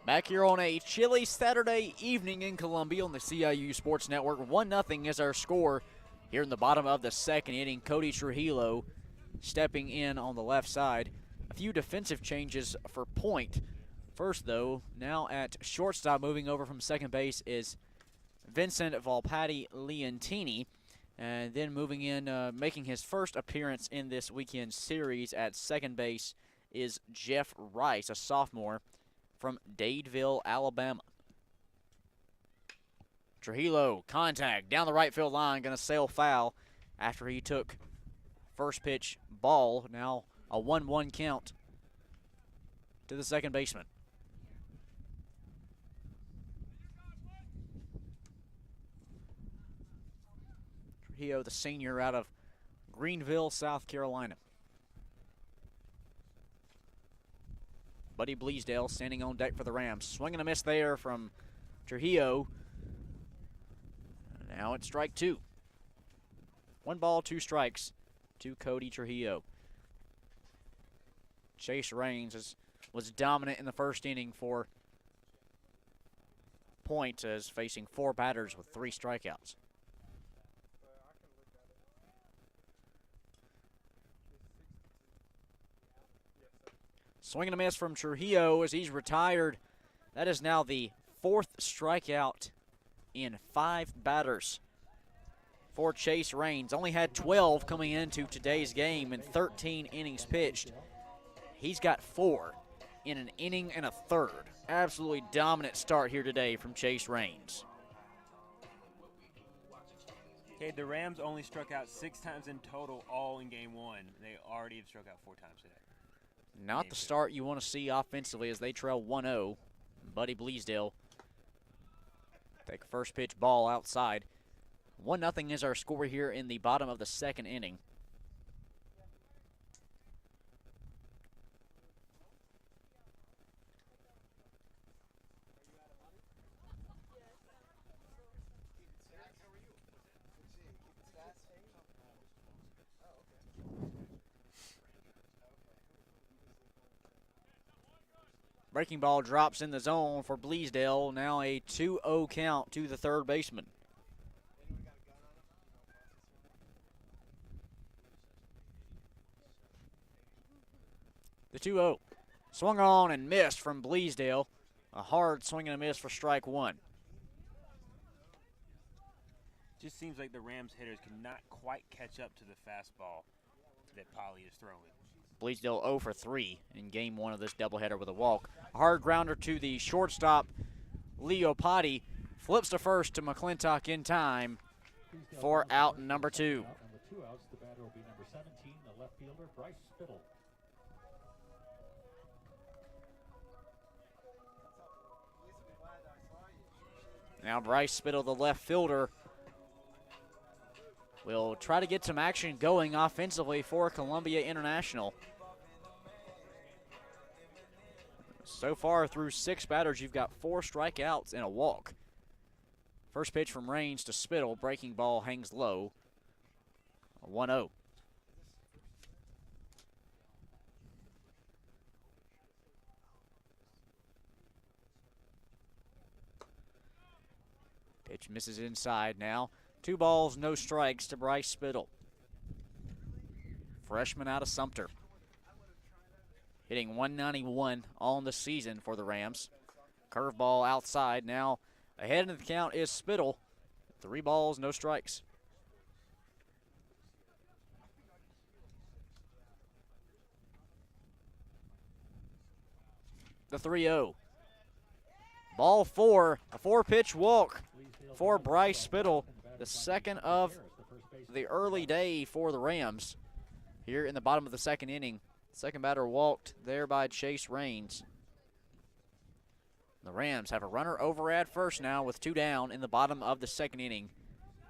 S1: Back here on a chilly Saturday evening in Columbia on the CIU Sports Network. 1-0 is our score here in the bottom of the second inning. Cody Trujillo stepping in on the left side. A few defensive changes for Point. First, though, now at shortstop, moving over from second base is Vincent Volpatti Leontini. And then moving in, making his first appearance in this weekend series at second base is Jeff Rice, a sophomore from Dadeville, Alabama. Trujillo, contact down the right field line, going to sail foul after he took first pitch ball. Now a 1-1 count to the second baseman. Trujillo, the senior out of Greenville, South Carolina. Buddy Bleasdale standing on deck for the Rams. Swing and a miss there from Trujillo. Now it's strike two. 1 ball, 2 strikes to Cody Trujillo. Chase Raines was dominant in the first inning for Point, as facing 4 batters with 3 strikeouts. Swing and a miss from Trujillo as he's retired. That is now the 4th strikeout in 5 batters for Chase Raines. Only had 12 coming into today's game in 13 innings pitched. He's got 4 in an inning and a third. Absolutely dominant start here today from Chase Raines.
S2: Okay, the Rams only struck out 6 times in total, all in game 1. They already have struck out 4 times today.
S1: Not the start you want to see offensively as they trail 1-0. Buddy Bleasdale take first pitch ball outside. 1-0 is our score here in the bottom of the second inning. Breaking ball drops in the zone for Bleasdale. Now a 2-0 count to the third baseman. The 2-0. Swung on and missed from Bleasdale. A hard swing and a miss for strike 1.
S2: Just seems like the Rams hitters cannot quite catch up to the fastball that Polly is throwing.
S1: Bleasdale 0 for 3 in game 1 of this doubleheader with a walk. A hard grounder to the shortstop, Leo Potty. Flips to first to McClintock in time for out number 2.
S3: Number 2 outs, the batter will be number 17, the left fielder, Bryce Spittle.
S1: Now Bryce Spittle, the left fielder, will try to get some action going offensively for Columbia International. So far through 6 batters, you've got 4 strikeouts and a walk. First pitch from Raines to Spittle. Breaking ball hangs low. 1-0. Pitch misses inside now. 2 balls, no strikes to Bryce Spittle. Freshman out of Sumter. Hitting 191 on the season for the Rams. Curveball outside. Now ahead of the count is Spittle. 3 balls, no strikes. The 3-0. Ball 4, a 4-pitch walk for Bryce Spittle. The second of the early day for the Rams here in the bottom of the second inning. Second batter walked there by Chase Raines. The Rams have a runner over at first now with 2 down in the bottom of the second inning,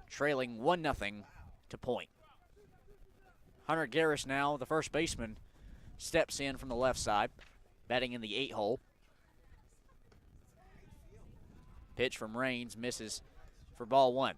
S1: trailing 1-0 to Point. Hunter Garris now, the first baseman, steps in from the left side, batting in the 8 hole. Pitch from Raines misses for ball 1.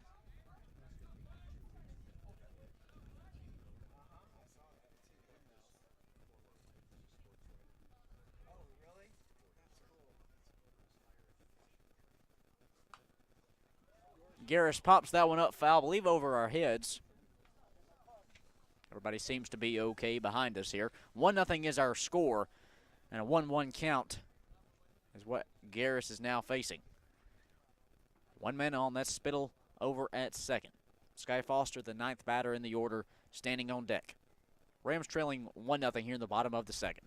S1: Garris pops that one up foul, I believe over our heads. Everybody seems to be okay behind us here. 1-0 is our score, and a 1-1 count is what Garris is now facing. 1 man on, that's Spittle over at second. Sky Foster, the 9th batter in the order, standing on deck. Rams trailing 1-0 here in the bottom of the second.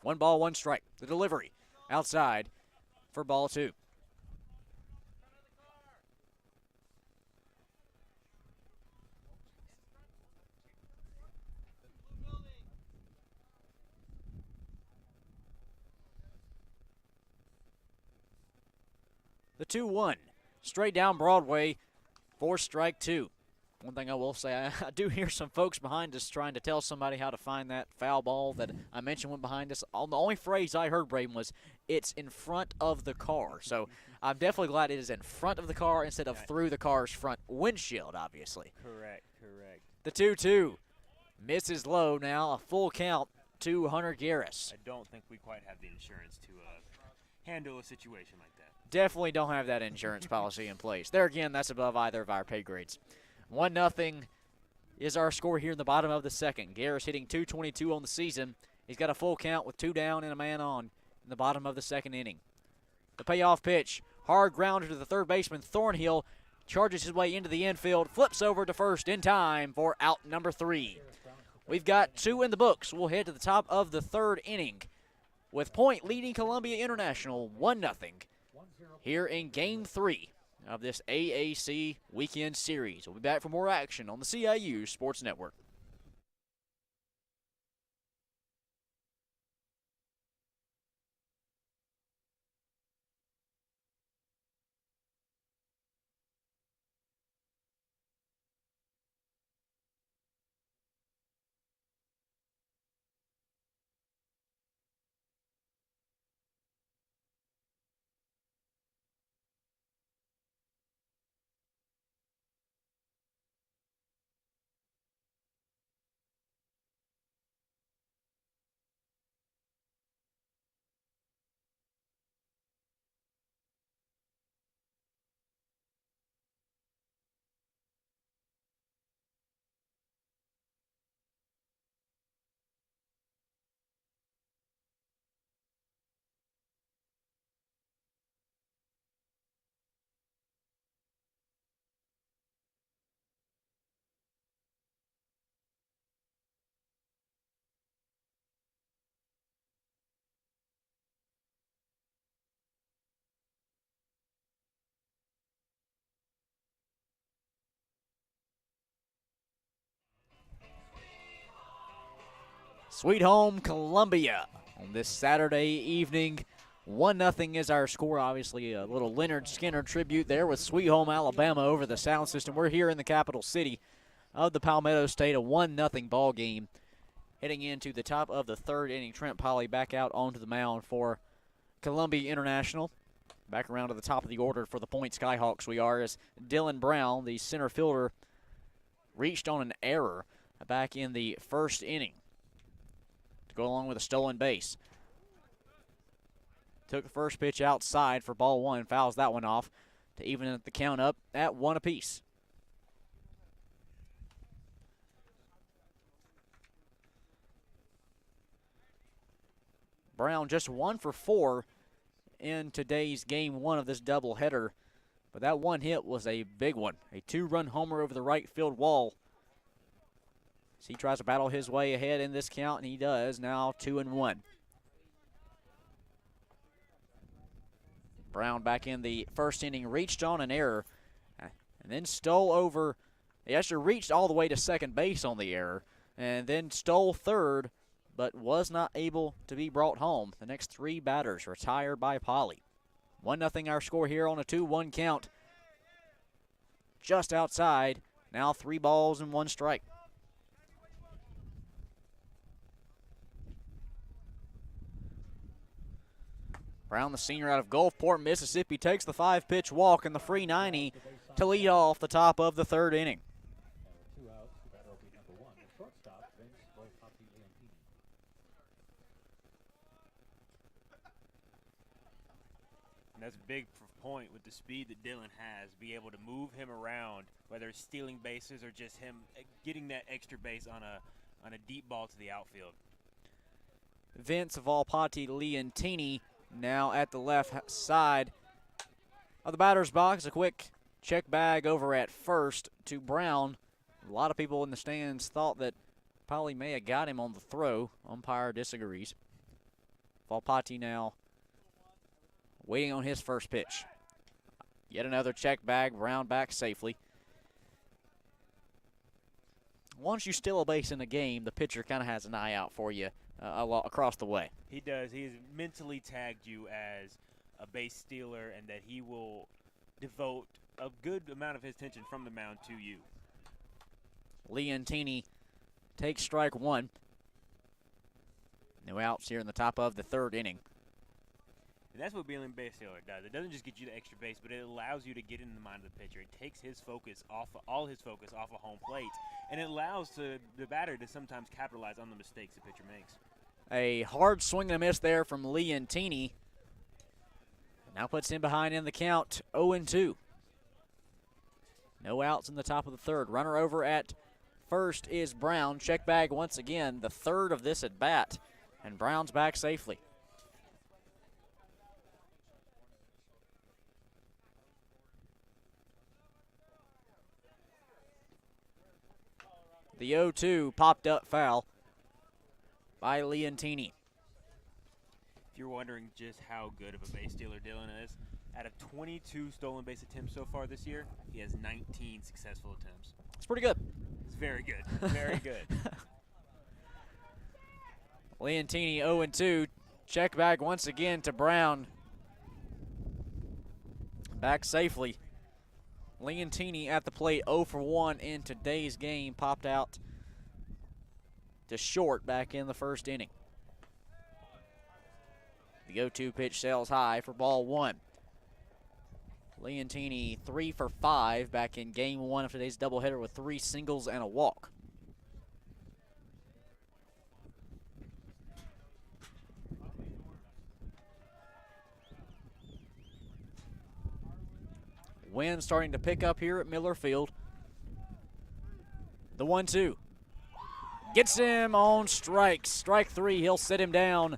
S1: 1 ball, 1 strike. The delivery outside for ball 2. The 2-1, straight down Broadway for strike 2. One thing I will say, I do hear some folks behind us trying to tell somebody how to find that foul ball that I mentioned went behind us. The only phrase I heard, Braden, was, it's in front of the car. So I'm definitely glad it is in front of the car instead of through the car's front windshield, obviously.
S2: Correct.
S1: The 2-2 misses low now, a full count to Hunter Garris.
S2: I don't think we quite have the insurance to handle a situation like that.
S1: Definitely don't have that insurance policy in place. There again, that's above either of our pay grades. 1-0 is our score here in the bottom of the second. Garris hitting .222 on the season. He's got a full count with 2 down and a man on in the bottom of the second inning. The payoff pitch, hard grounder to the third baseman Thornhill, charges his way into the infield, flips over to first in time for out number 3. We've got 2 in the books. We'll head to the top of the third inning with Point leading Columbia International 1-0 here in Game 3 of this AAC Weekend Series. We'll be back for more action on the CIU Sports Network. Sweet Home Columbia on this Saturday evening. 1-0 is our score. Obviously, a little Leonard Skinner tribute there with Sweet Home Alabama over the sound system. We're here in the capital city of the Palmetto State, a 1-0 ball game. Heading into the top of the third inning, Trent Polly back out onto the mound for Columbia International. Back around to the top of the order for the Point Skyhawks we are, as Dylan Brown, the center fielder, reached on an error back in the first inning to go along with a stolen base. Took the first pitch outside for ball 1, fouls that one off to even the count up at 1 apiece. Brown just 1 for 4 in today's game 1 of this doubleheader, but that one hit was a big one. A 2-run homer over the right field wall. So he tries to battle his way ahead in this count, and he does. Now 2-1. Brown back in the first inning reached on an error and then stole over. He actually reached all the way to second base on the error and then stole third, but was not able to be brought home. The next 3 batters retired by Polly. 1-0 our score here on a 2-1 count. Just outside. Now 3 balls and 1 strike. Brown, the senior out of Gulfport, Mississippi, takes the 5-pitch walk in the free 90 to lead off the top of the third inning.
S2: that's a big point with the speed that Dylan has, be able to move him around, whether it's stealing bases or just him getting that extra base on a deep ball to the outfield.
S1: Vince Volpati Leontini now at the left side of the batter's box. A quick check bag over at first to Brown. A lot of people in the stands thought that Polly may have got him on the throw. Umpire disagrees. Volpati now waiting on his first pitch. Yet another check bag, Brown back safely. Once you steal a base in a game, the pitcher kind of has an eye out for you across the way.
S2: He does. He's mentally tagged you as a base stealer, and that he will devote a good amount of his attention from the mound to you.
S1: Leontini takes strike one. No outs here in the top of the third inning.
S2: And that's what being a base stealer does. It doesn't just get you the extra base, but it allows you to get in the mind of the pitcher. It takes his focus off all his focus off of home plate, and it allows the batter to sometimes capitalize on the mistakes the pitcher makes.
S1: A hard swing and a miss there from Leontini. Now puts him behind in the count, 0-2. No outs in the top of the third. Runner over at first is Brown. Check bag once again, the third of this at bat, and Brown's back safely. The 0-2 popped up foul by Leontini.
S2: If you're wondering just how good of a base stealer Dylan is, out of 22 stolen base attempts so far this year, he has 19 successful attempts.
S1: It's pretty good.
S2: It's very good. Very good.
S1: Leontini 0-2. Check back once again to Brown. Back safely. Leontini at the plate, 0-for-1 in today's game. Popped out to short back in the first inning. The 0-2 pitch sails high for ball one. Leontini 3 for 5 back in game one of today's doubleheader with 3 singles and a walk. Wind starting to pick up here at Miller Field. The 1-2. Gets him on strikes. Strike three, he'll sit him down.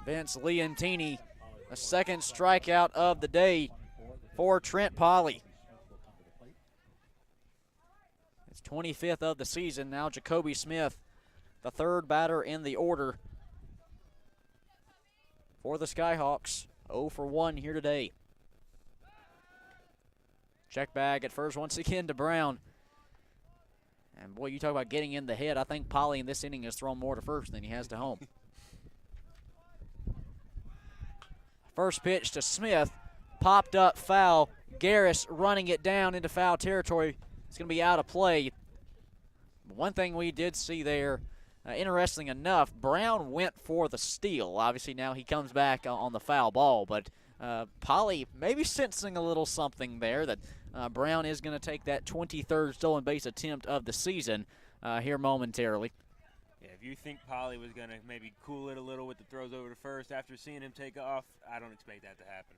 S1: Vince Leontini, a second strikeout of the day for Trent Polly. It's 25th of the season. Now Jacoby Smith, the third batter in the order for the Skyhawks. 0-for-1 here today. Check bag at first once again to Brown. And boy, you talk about getting in the head. I think Polly in this inning has thrown more to first than he has to home. First pitch to Smith. Popped up foul. Garris running it down into foul territory. It's going to be out of play. One thing we did see there, interesting enough, Brown went for the steal. Obviously now he comes back on the foul ball, but Polly maybe sensing a little something there that Brown is going to take that 23rd stolen base attempt of the season here momentarily.
S2: Yeah, if you think Polly was going to maybe cool it a little with the throws over to first after seeing him take off, I don't expect that to happen.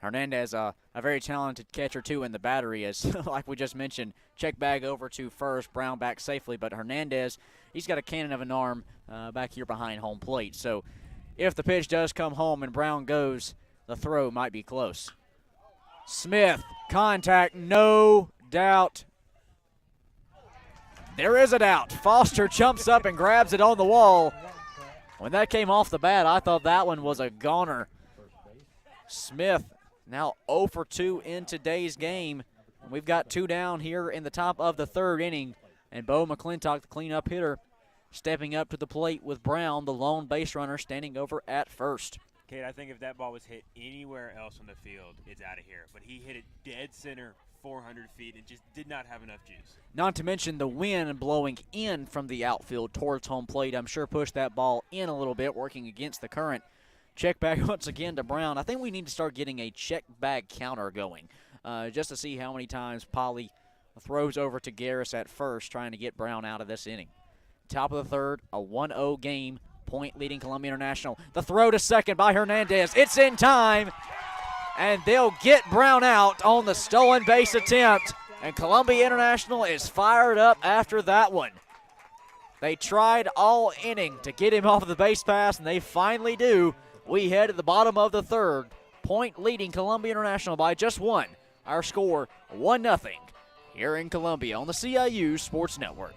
S1: Hernandez, a very talented catcher, too, in the battery, as, like we just mentioned, check bag over to first, Brown back safely. But Hernandez, he's got a cannon of an arm back here behind home plate. So if the pitch does come home and Brown goes, the throw might be close. Smith, contact, no doubt. There is a doubt. Foster jumps up and grabs it on the wall. When that came off the bat, I thought that one was a goner. Smith now 0 for 2 in today's game. We've got 2 down here in the top of the third inning. And Bo McClintock, the cleanup hitter, stepping up to the plate with Brown, the lone base runner, standing over at first.
S2: Kate, I think if that ball was hit anywhere else on the field, it's out of here. But he hit it dead center, 400 feet, and just did not have enough juice.
S1: Not to mention the wind blowing in from the outfield towards home plate. I'm sure pushed that ball in a little bit, working against the current. Check back once again to Brown. I think we need to start getting a check bag counter going just to see how many times Polly throws over to Garris at first, trying to get Brown out of this inning. Top of the third, a 1-0 game Point leading Columbia International. The throw to second by Hernandez. It's in time, and they'll get Brown out on the stolen base attempt. And Columbia International is fired up after that one. They tried all inning to get him off of the base pass, and they finally do. We head to the bottom of the third. Point leading Columbia International by just one. Our score, 1-0 here in Columbia on the CIU Sports Network.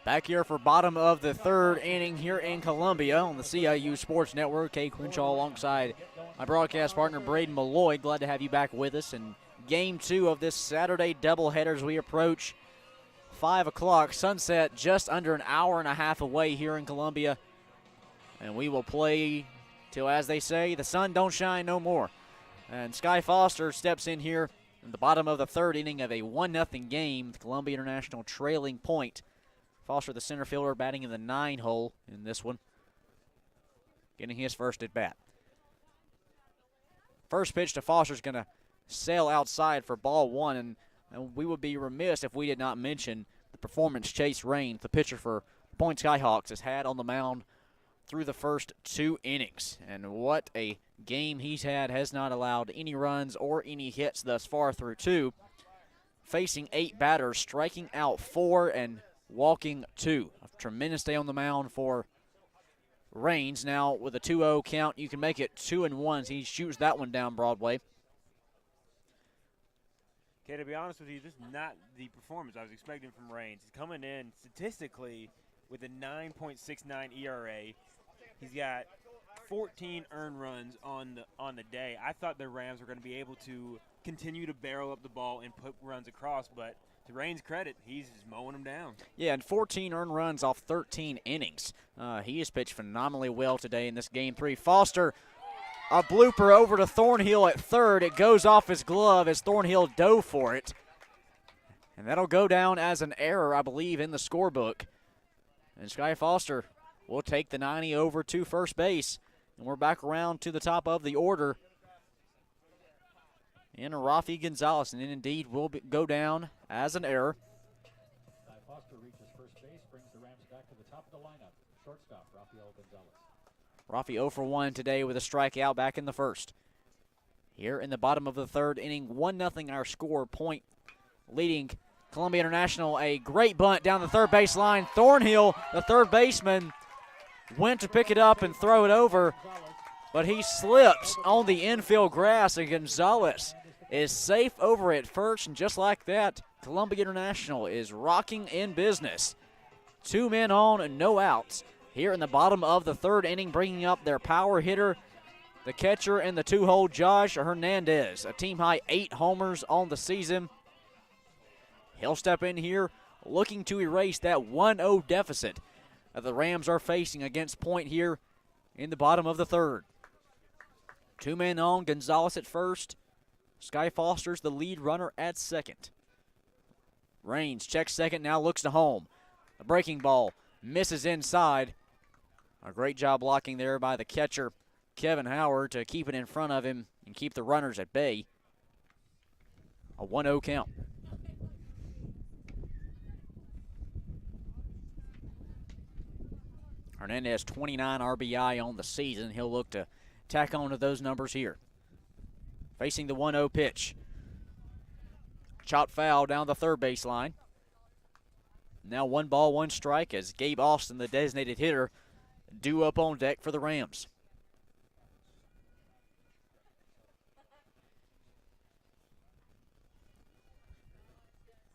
S1: Back here for bottom of the third inning here in Columbia on the CIU Sports Network. Kay Crenshaw alongside my broadcast partner Braden Malloy. Glad to have you back with us. And game 2 of this Saturday doubleheader as we approach 5 o'clock. Sunset just under an hour and a half away here in Columbia. And we will play till, as they say, the sun don't shine no more. And Sky Foster steps in here in the bottom of the third inning of a 1-0 game. The Columbia International trailing Point. Foster, the center fielder, batting in the 9 hole in this one. Getting his first at bat. First pitch to Foster is going to sail outside for ball 1, and we would be remiss if we did not mention the performance Chase Raines, the pitcher for Point Skyhawks, has had on the mound through the first 2 innings. And what a game he's had. Has not allowed any runs or any hits thus far through 2. Facing 8 batters, striking out 4 and walking 2. A tremendous day on the mound for Raines. Now with a 2-0 count, you can make it 2-1. He shoots that one down Broadway.
S2: Okay, to be honest with you, this is not the performance I was expecting from Raines. He's coming in statistically with a 9.69 ERA. He's got 14 earned runs on the day. I thought the Rams were going to be able to continue to barrel up the ball and put runs across, but to Raines' credit, he's just mowing them down. Yeah,
S1: and 14 earned runs off 13 innings. He has pitched phenomenally well today in this game 3. Foster, a blooper over to Thornhill at third. It goes off his glove as Thornhill dove for it. And that'll go down as an error, I believe, in the scorebook. And Sky Foster will take the 90 over to first base. And we're back around to the top of the order. And Rafi Gonzalez, and indeed will go down as an error.
S3: Foster reaches first base, brings the Rams back to the top of the lineup. Shortstop, Rafael Gonzalez.
S1: Rafi 0 for 1 today with a strikeout back in the first. Here in the bottom of the third inning, 1-0 our score. Point leading Columbia International. A great bunt down the third base line. Thornhill, the third baseman, went to pick it up and throw it over, but he slips on the infield grass, and Gonzalez is safe over at first, and just like that, Columbia International is rocking in business. 2 men on and no outs here in the bottom of the third inning, bringing up their power hitter, the catcher in the 2-hole, Josh Hernandez, a team-high 8 homers on the season. He'll step in here looking to erase that 1-0 deficit that the Rams are facing against Point here in the bottom of the third. 2 men on, Gonzalez at first. Sky Foster's the lead runner at second. Raines checks second, now looks to home. The breaking ball misses inside. A great job blocking there by the catcher, Kevin Howard, to keep it in front of him and keep the runners at bay. A 1-0 count. Hernandez 29 RBI on the season. He'll look to tack on to those numbers here. Facing the 1-0 pitch. Chop foul down the third baseline. Now 1 ball, 1 strike as Gabe Austin, the designated hitter, due up on deck for the Rams.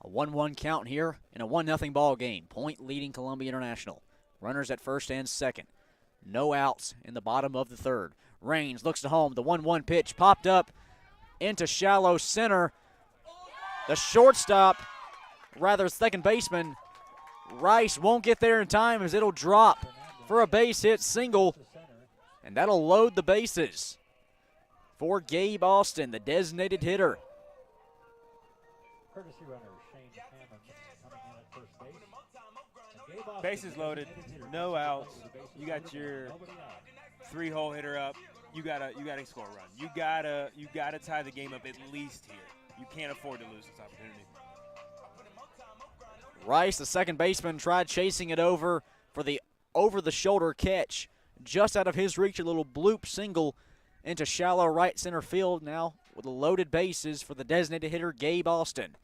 S1: A 1-1 count here in a 1-0 ball game. Point leading Columbia International. Runners at first and second. No outs in the bottom of the third. Raines looks to home. The 1-1 pitch popped up into shallow center. The shortstop, rather second baseman, Rice won't get there in time as it'll drop for a base hit single, and that'll load the bases for Gabe Austin, the designated hitter.
S3: Courtesy runner Shane Hammond coming in at first base. And Gabe Austin,
S2: Bases loaded, no outs. You got your 3-hole hitter up. You gotta score a run. You gotta tie the game up at least here. You can't afford to lose this opportunity.
S1: Rice, the second baseman, tried chasing it over for the over-the-shoulder catch. Just out of his reach, a little bloop single into shallow right center field now with loaded bases for the designated hitter, Gabe Austin.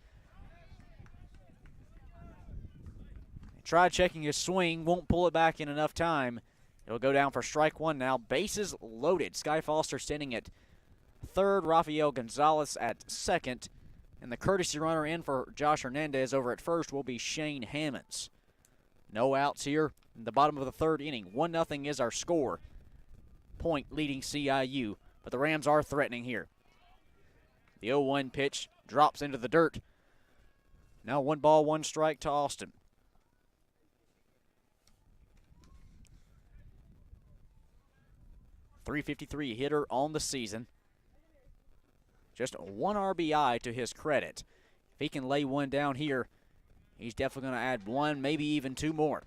S1: Tried checking his swing, won't pull it back in enough time. It'll go down for strike 1 now. Bases loaded. Sky Foster standing at third, Rafael Gonzalez at second. And the courtesy runner in for Josh Hernandez over at first will be Shane Hammonds. No outs here in the bottom of the third inning. 1-0 is our score. Point leading CIU, but the Rams are threatening here. The 0-1 pitch drops into the dirt. Now 1 ball, 1 strike to Austin. .353 hitter on the season. Just 1 RBI to his credit. If he can lay one down here, he's definitely going to add 1, maybe even 2 more.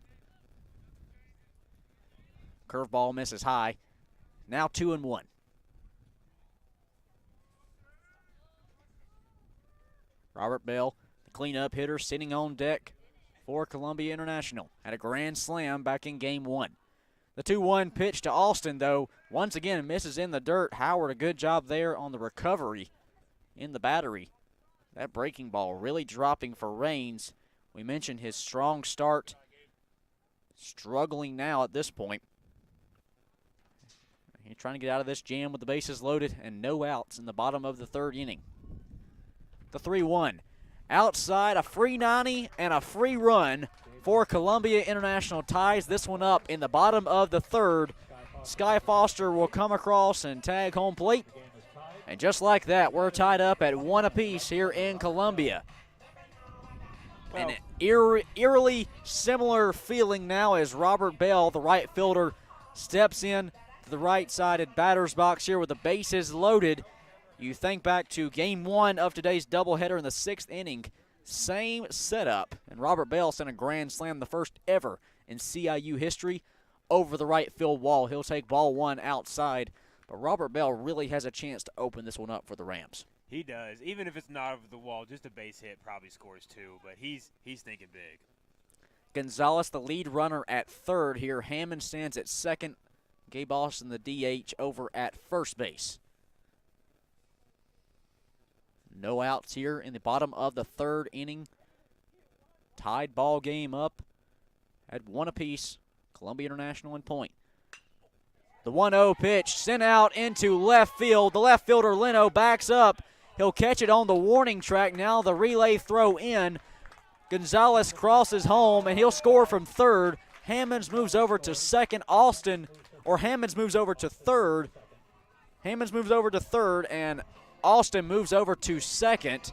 S1: Curveball misses high. Now 2-1. Robert Bell, the cleanup hitter, sitting on deck for Columbia International. Had a grand slam back in game 1. The 2-1 pitch to Austin, though, once again misses in the dirt. Howard, a good job there on the recovery in the battery. That breaking ball really dropping for Raines. We mentioned his strong start. Struggling now at this point. He's trying to get out of this jam with the bases loaded and no outs in the bottom of the third inning. The 3-1. Outside, a free 90 and a free run for Columbia International ties this one up in the bottom of the third. Sky Foster will come across and tag home plate. And just like that, we're tied up at 1 apiece here in Columbia. An eerily similar feeling now as Robert Bell, the right fielder, steps in to the right-sided batter's box here with the bases loaded. You think back to game 1 of today's doubleheader in the 6th inning. Same setup, and Robert Bell sent a grand slam, the first ever in CIU history, over the right field wall. He'll take ball 1 outside, but Robert Bell really has a chance to open this one up for the Rams.
S2: He does. Even if it's not over the wall, just a base hit probably scores 2, but he's thinking big.
S1: Gonzalez, the lead runner at third here. Hammond stands at second. Gabe Austin, the DH, over at first base. No outs here in the bottom of the third inning. Tied ball game up at 1 apiece. Columbia International in point. The 1-0 pitch sent out into left field. The left fielder, Leno, backs up. He'll catch it on the warning track. Now the relay throw in. Gonzalez crosses home, and he'll score from third. Hammonds moves over to second. Hammonds moves over to third. Hammonds moves over to third, and Austin moves over to second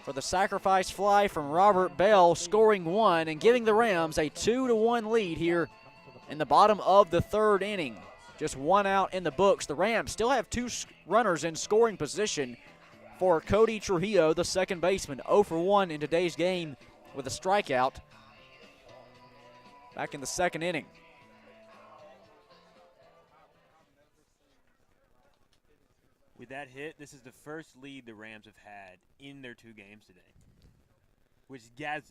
S1: for the sacrifice fly from Robert Bell, scoring 1 and giving the Rams a 2-1 lead here in the bottom of the third inning. Just 1 out in the books. The Rams still have 2 runners in scoring position for Cody Trujillo, the second baseman, 0 for 1 in today's game with a strikeout. back in the second inning.
S2: With that hit, this is the first lead the Rams have had in their 2 games today, which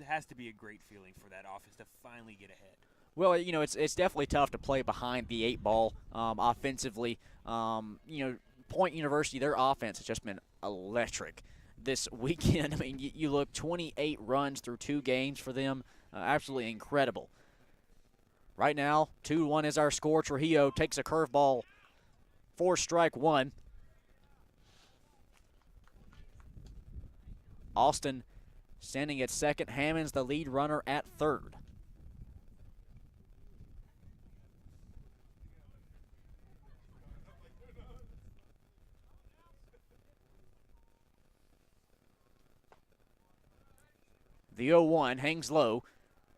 S2: has to be a great feeling for that offense to finally get ahead.
S1: Well, you know, it's definitely tough to play behind the 8 ball offensively. You know, Point University, their offense has just been electric this weekend. I mean, you look 28 runs through 2 games for them. Absolutely incredible. Right now, 2-1 is our score. Trujillo takes a curveball for strike 1. Austin standing at second. Hammond's the lead runner at third. The 0-1 hangs low.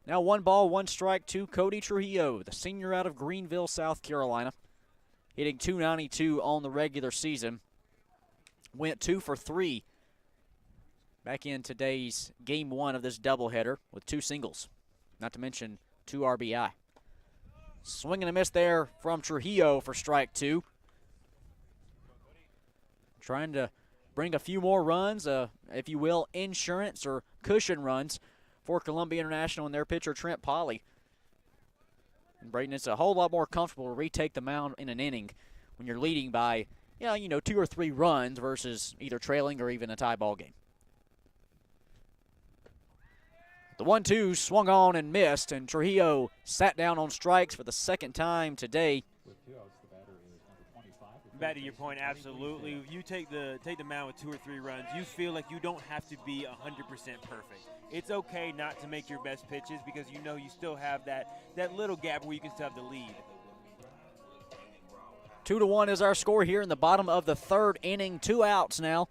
S1: Now 1 ball, 1 strike to Cody Trujillo, the senior out of Greenville, South Carolina. Hitting .292 on the regular season. Went 2 for 3 back in today's game 1 of this doubleheader with 2 singles, not to mention 2 RBI. Swing and a miss there from Trujillo for strike 2. Trying to bring a few more runs, if you will, insurance or cushion runs for Columbia International and their pitcher Trent Polly. And Brayton, it's a whole lot more comfortable to retake the mound in an inning when you're leading by, you know, 2 or 3 runs versus either trailing or even a tie ball game. The 1-2 swung on and missed, and Trujillo sat down on strikes for the second time today.
S3: With 2 outs, the batter is number 25.
S2: Back to your point, absolutely. If you take the mound with 2 or 3 runs, you feel like you don't have to be 100% perfect. It's okay not to make your best pitches because you know you still have that little gap where you can still have the lead.
S1: 2-1 is our score here in the bottom of the 3rd inning. 2 outs now.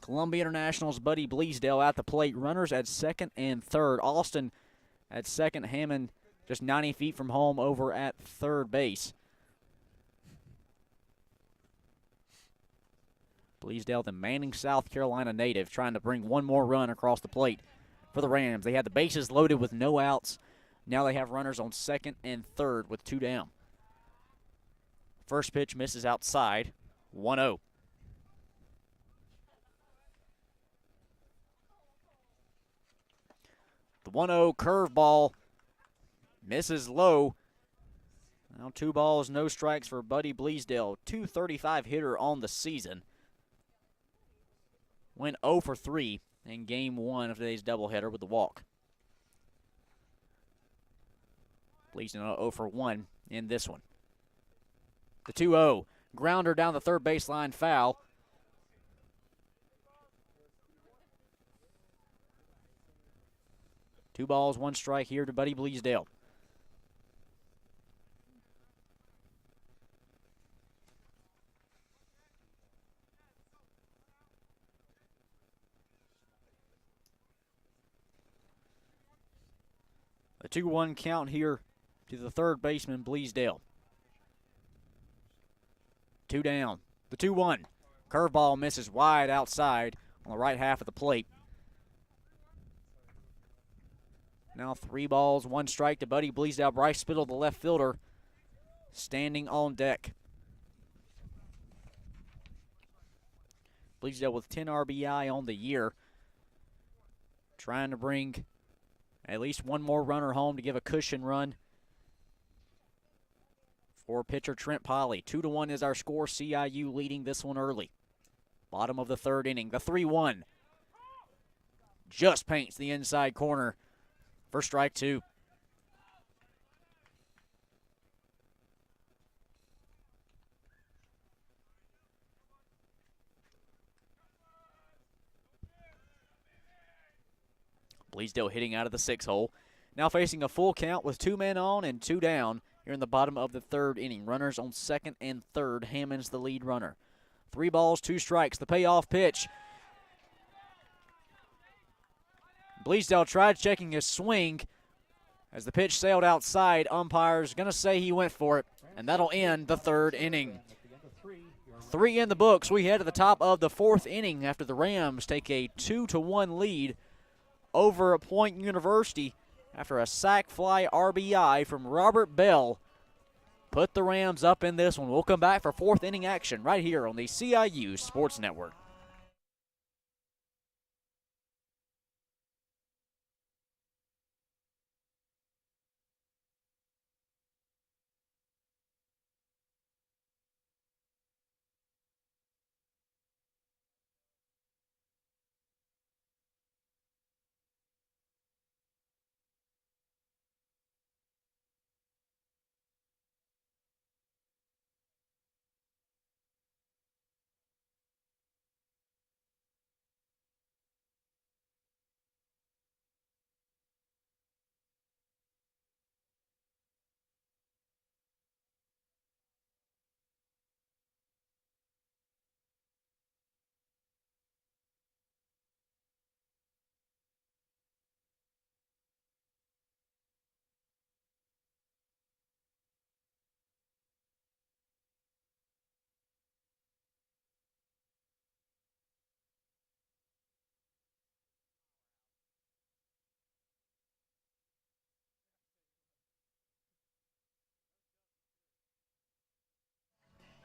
S1: Columbia International's Buddy Bleasdale at the plate. Runners at second and third. Austin at second. Hammond just 90 feet from home over at third base. Bleasdale, the Manning, South Carolina native, trying to bring 1 more run across the plate for the Rams. They had the bases loaded with no outs. Now they have runners on second and third with 2 down. First pitch misses outside. 1-0. The 1-0 curveball misses low. Now 2 balls, no strikes for Buddy Bleasdale. .235 hitter on the season. Went 0 for 3 in game 1 of today's doubleheader with the walk. Bleasdale 0 for 1 in this one. The 2-0 grounder down the third baseline, foul. Two balls, 1 strike here to Buddy Bleasdale. A 2-1 count here to the third baseman, Bleasdale. 2 down. The 2-1. Curveball misses wide outside on the right half of the plate. Now 3 balls, 1 strike to Buddy Bleasdale. Bryce Spittle, the left fielder, standing on deck. Bleasdale with 10 RBI on the year. Trying to bring at least 1 more runner home to give a cushion run for pitcher Trent Polly. 2-1 is our score. CIU leading this one early. Bottom of the 3rd inning. The 3-1 just paints the inside corner for strike 2. Bleasdale hitting out of the 6 hole. Now facing a full count with 2 men on and 2 down here in the bottom of the 3rd inning. Runners on second and third. Hammond's the lead runner. 3 balls, 2 strikes. The payoff pitch. Bleasdale tried checking his swing. As the pitch sailed outside, umpire's going to say he went for it, and that'll end the 3rd inning. 3 in the books. We head to the top of the 4th inning after the Rams take a 2-1 lead over Point University after a sac fly RBI from Robert Bell, put the Rams up in this one. We'll come back for fourth inning action right here on the CIU Sports Network.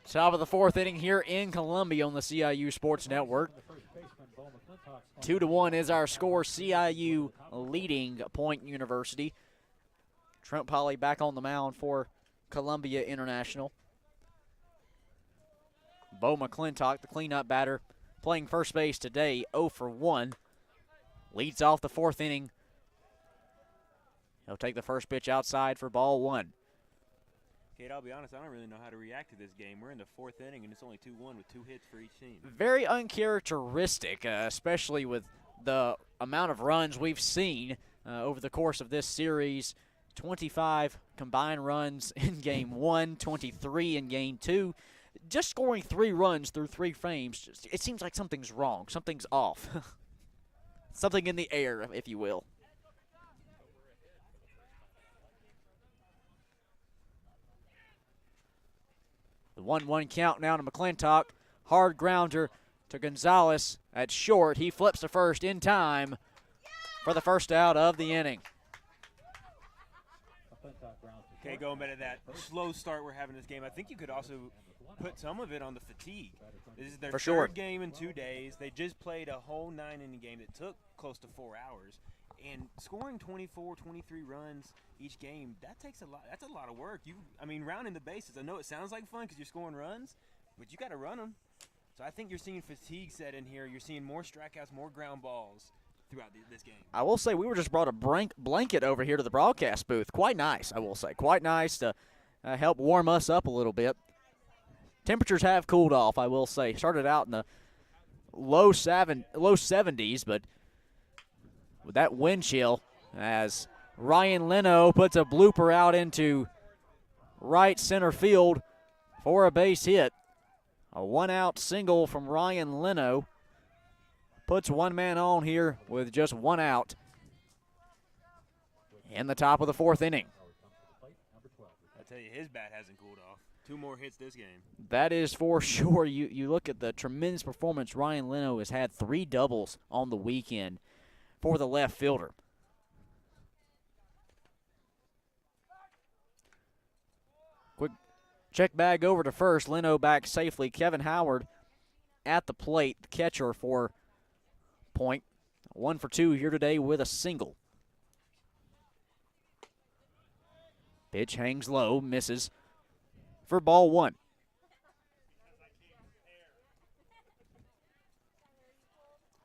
S1: Top of the fourth inning here in Columbia on the CIU Sports Network. 2-1 is our score. CIU leading Point University. Trent Polly back on the mound for Columbia International. Bo McClintock, the cleanup batter, playing first base today, 0 for 1. Leads off the fourth inning. He'll take the first pitch outside for ball 1.
S2: Kate, I'll be honest, I don't really know how to react to this game. We're in the fourth inning, and it's only 2-1 with 2 hits for each team.
S1: Very uncharacteristic, especially with the amount of runs we've seen over the course of this series. 25 combined runs in Game 1, 23 in Game 2. Just scoring 3 runs through 3 frames, it seems like something's wrong, something's off. Something in the air, if you will. The 1-1 count now to McClintock. Hard grounder to Gonzalez at short. He flips to first in time for the first out of the inning.
S2: Okay, going back to that slow start we're having this game, I think you could also put some of it on the fatigue. This is their third game in 2 days. They just played a whole 9-inning game that took close to 4 hours. And scoring 24, 23 runs each game, that takes a lot. That's a lot of work. Rounding the bases. I know it sounds like fun because you're scoring runs, but you got to run them. So I think you're seeing fatigue set in here. You're seeing more strikeouts, more ground balls throughout this game.
S1: I will say we were just brought a blanket over here to the broadcast booth. Quite nice, I will say. Quite nice to help warm us up a little bit. Temperatures have cooled off, I will say. Started out in the low 70s, but with that wind chill, as Ryan Leno puts a blooper out into right center field for a base hit. A 1-out single from Ryan Leno puts one man on here with just 1 out in the top of the fourth inning.
S2: I tell you, his bat hasn't cooled off. 2 more hits this game.
S1: That is for sure. You look at the tremendous performance Ryan Leno has had. 3 doubles on the weekend for the left fielder. Quick check bag over to first. Leno back safely. Kevin Howard at the plate, the catcher for Point. 1 for 2 here today with a single. Pitch hangs low, misses for ball 1.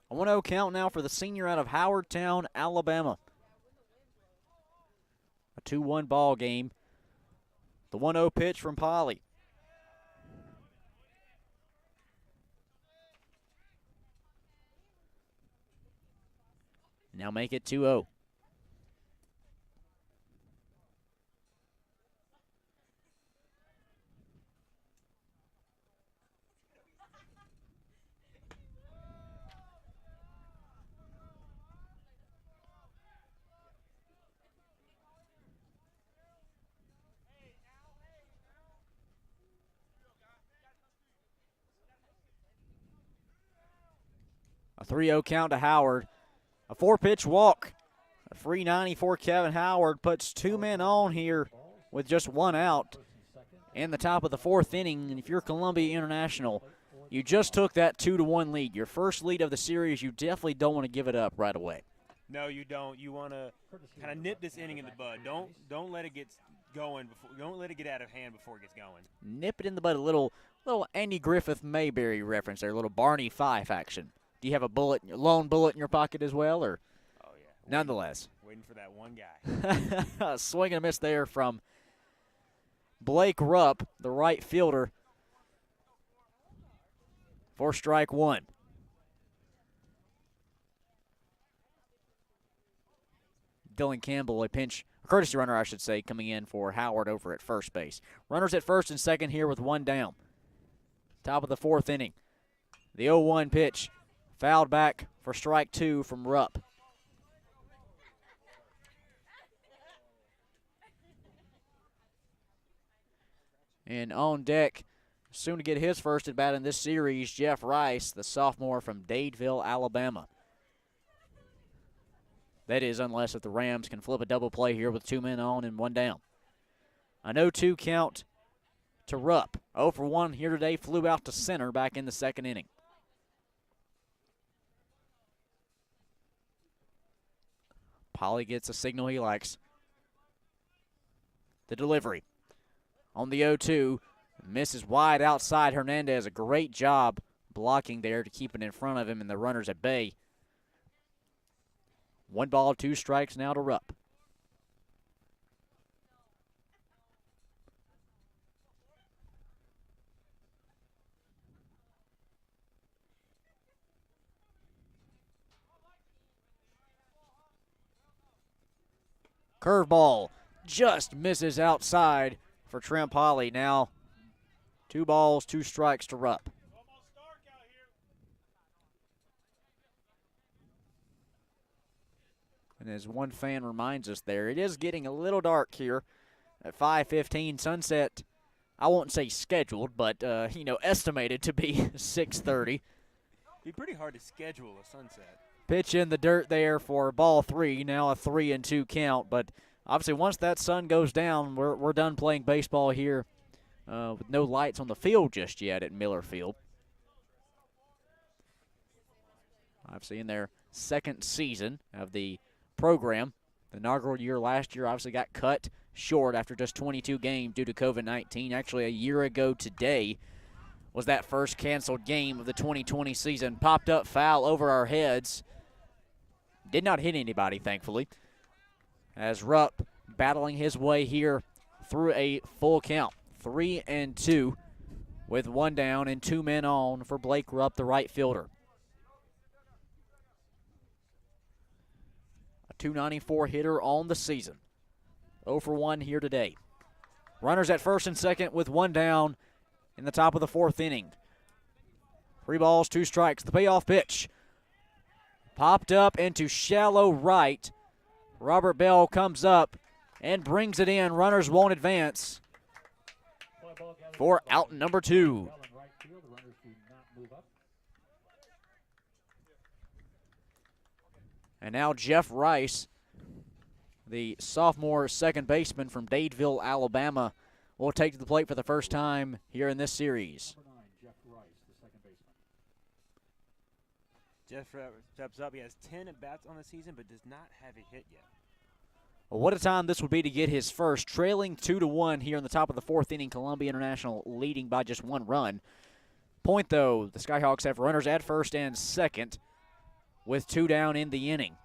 S1: A 1-0 count now for the senior out of Howardtown, Alabama. A 2-1 ball game. The 1-0 pitch from Polly. Now make it 2-0. A 3-0 count to Howard. A 4-pitch walk A free 90 for Kevin Howard puts 2 men on here with just 1 out in the top of the 4th inning. And if you're Columbia International, you just took that 2-1 lead. Your first lead of the series, you definitely don't want to give it up right away.
S2: No, you don't. You want to kind of nip this inning in the bud. Don't let it get going before. Don't let it get out of hand before it gets going.
S1: Nip it in the bud. A little Andy Griffith Mayberry reference there. A little Barney Fife action. Do you have a lone bullet in your pocket as well, or?
S2: Oh yeah.
S1: Nonetheless.
S2: Waiting for that one guy.
S1: Swing and a miss there from Blake Rupp, the right fielder, for strike 1. Dylan Campbell, a courtesy runner, I should say, coming in for Howard over at first base. Runners at first and second here with 1 down. Top of the 4th inning. The 0-1 pitch fouled back for strike 2 from Rupp. And on deck, soon to get his first at bat in this series, Jeff Rice, the sophomore from Dadeville, Alabama. That is, unless if the Rams can flip a double play here with 2 men on and 1 down. An 0-2 count to Rupp. 0 for 1 here today, flew out to center back in the 2nd inning. Polly gets a signal he likes. The delivery. On the 0-2, misses wide outside. Hernandez, a great job blocking there to keep it in front of him and the runners at bay. 1 ball, 2 strikes now to Rupp. Curveball just misses outside for Trent Polly. Now 2 balls, 2 strikes to Rupp. And as one fan reminds us there, it is getting a little dark here at 5:15. Sunset, I won't say scheduled, but, estimated to be 6:30.
S2: It'd be pretty hard to schedule a sunset.
S1: Pitch in the dirt there for ball 3, now a 3-2 count. But obviously once that sun goes down, we're done playing baseball here with no lights on the field just yet at Miller Field. Obviously in their 2nd season of the program. The inaugural year last year obviously got cut short after just 22 games due to COVID-19. Actually, a year ago today was that first canceled game of the 2020 season. Popped up foul over our heads. Did not hit anybody, thankfully, as Rupp battling his way here through a full count. 3-2 with 1 down and 2 men on for Blake Rupp, the right fielder. .294 hitter on the season. 0 for 1 here today. Runners at first and second with 1 down in the top of the 4th inning. 3 balls, 2 strikes. The payoff pitch. Popped up into shallow right. Robert Bell comes up and brings it in. Runners won't advance for out number 2. And now Jeff Rice, the sophomore second baseman from Dadeville, Alabama, will take to the plate for the first time here in this series.
S2: Jeff steps up. He has 10 at-bats on the season, but does not have a hit yet.
S1: Well, what a time this would be to get his first, trailing 2-1 here in the top of the 4th inning. Columbia International leading by just 1 run. Point, though, the Skyhawks have runners at first and second with 2 down in the inning.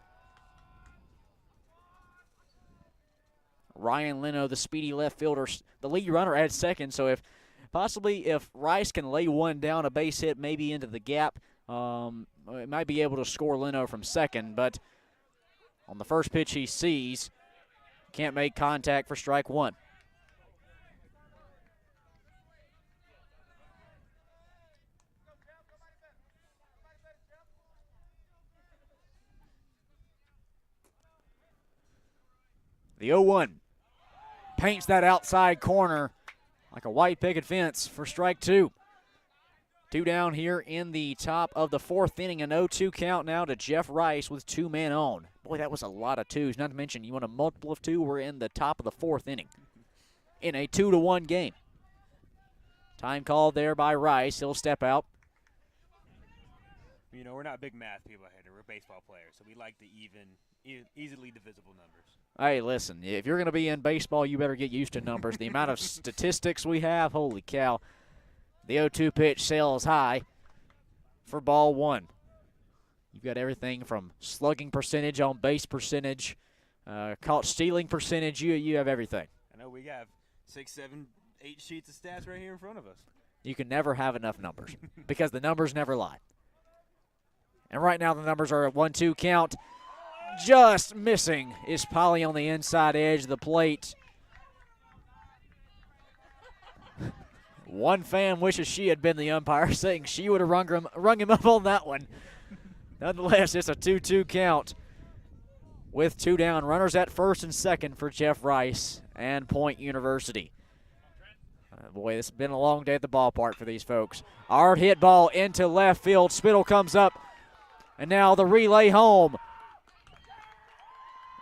S1: Ryan Leno, the speedy left fielder, the lead runner at second. So if Rice can lay 1 down, a base hit maybe into the gap, it might be able to score Leno from second. But on the first pitch he sees, can't make contact for strike 1. The 0-1 paints that outside corner like a white picket fence for strike 2. 2 down here in the top of the 4th inning. An 0-2 count now to Jeff Rice with 2 men on. Boy, that was a lot of twos. Not to mention, you want a multiple of 2. We're in the top of the 4th inning in a 2-1 game. Time called there by Rice. He'll step out.
S2: You know, we're not big math people here. We're baseball players, so we like the easily divisible numbers.
S1: Hey, listen, if you're going to be in baseball, you better get used to numbers. The amount of statistics we have, holy cow. The 0-2 pitch sails high for ball 1. You've got everything from slugging percentage, on base percentage, caught stealing percentage. You have everything.
S2: I know we have 6, 7, 8 sheets of stats right here in front of us.
S1: You can never have enough numbers because the numbers never lie. And right now the numbers are a 1-2 count. Just missing is Polly on the inside edge of the plate. One fan wishes she had been the umpire, saying she would have rung him up on that one. Nonetheless, it's a 2-2 count with 2 down. Runners at first and second for Jeff Rice and Point University. Boy, this has been a long day at the ballpark for these folks. Hard hit ball into left field. Spittle comes up, and now the relay home.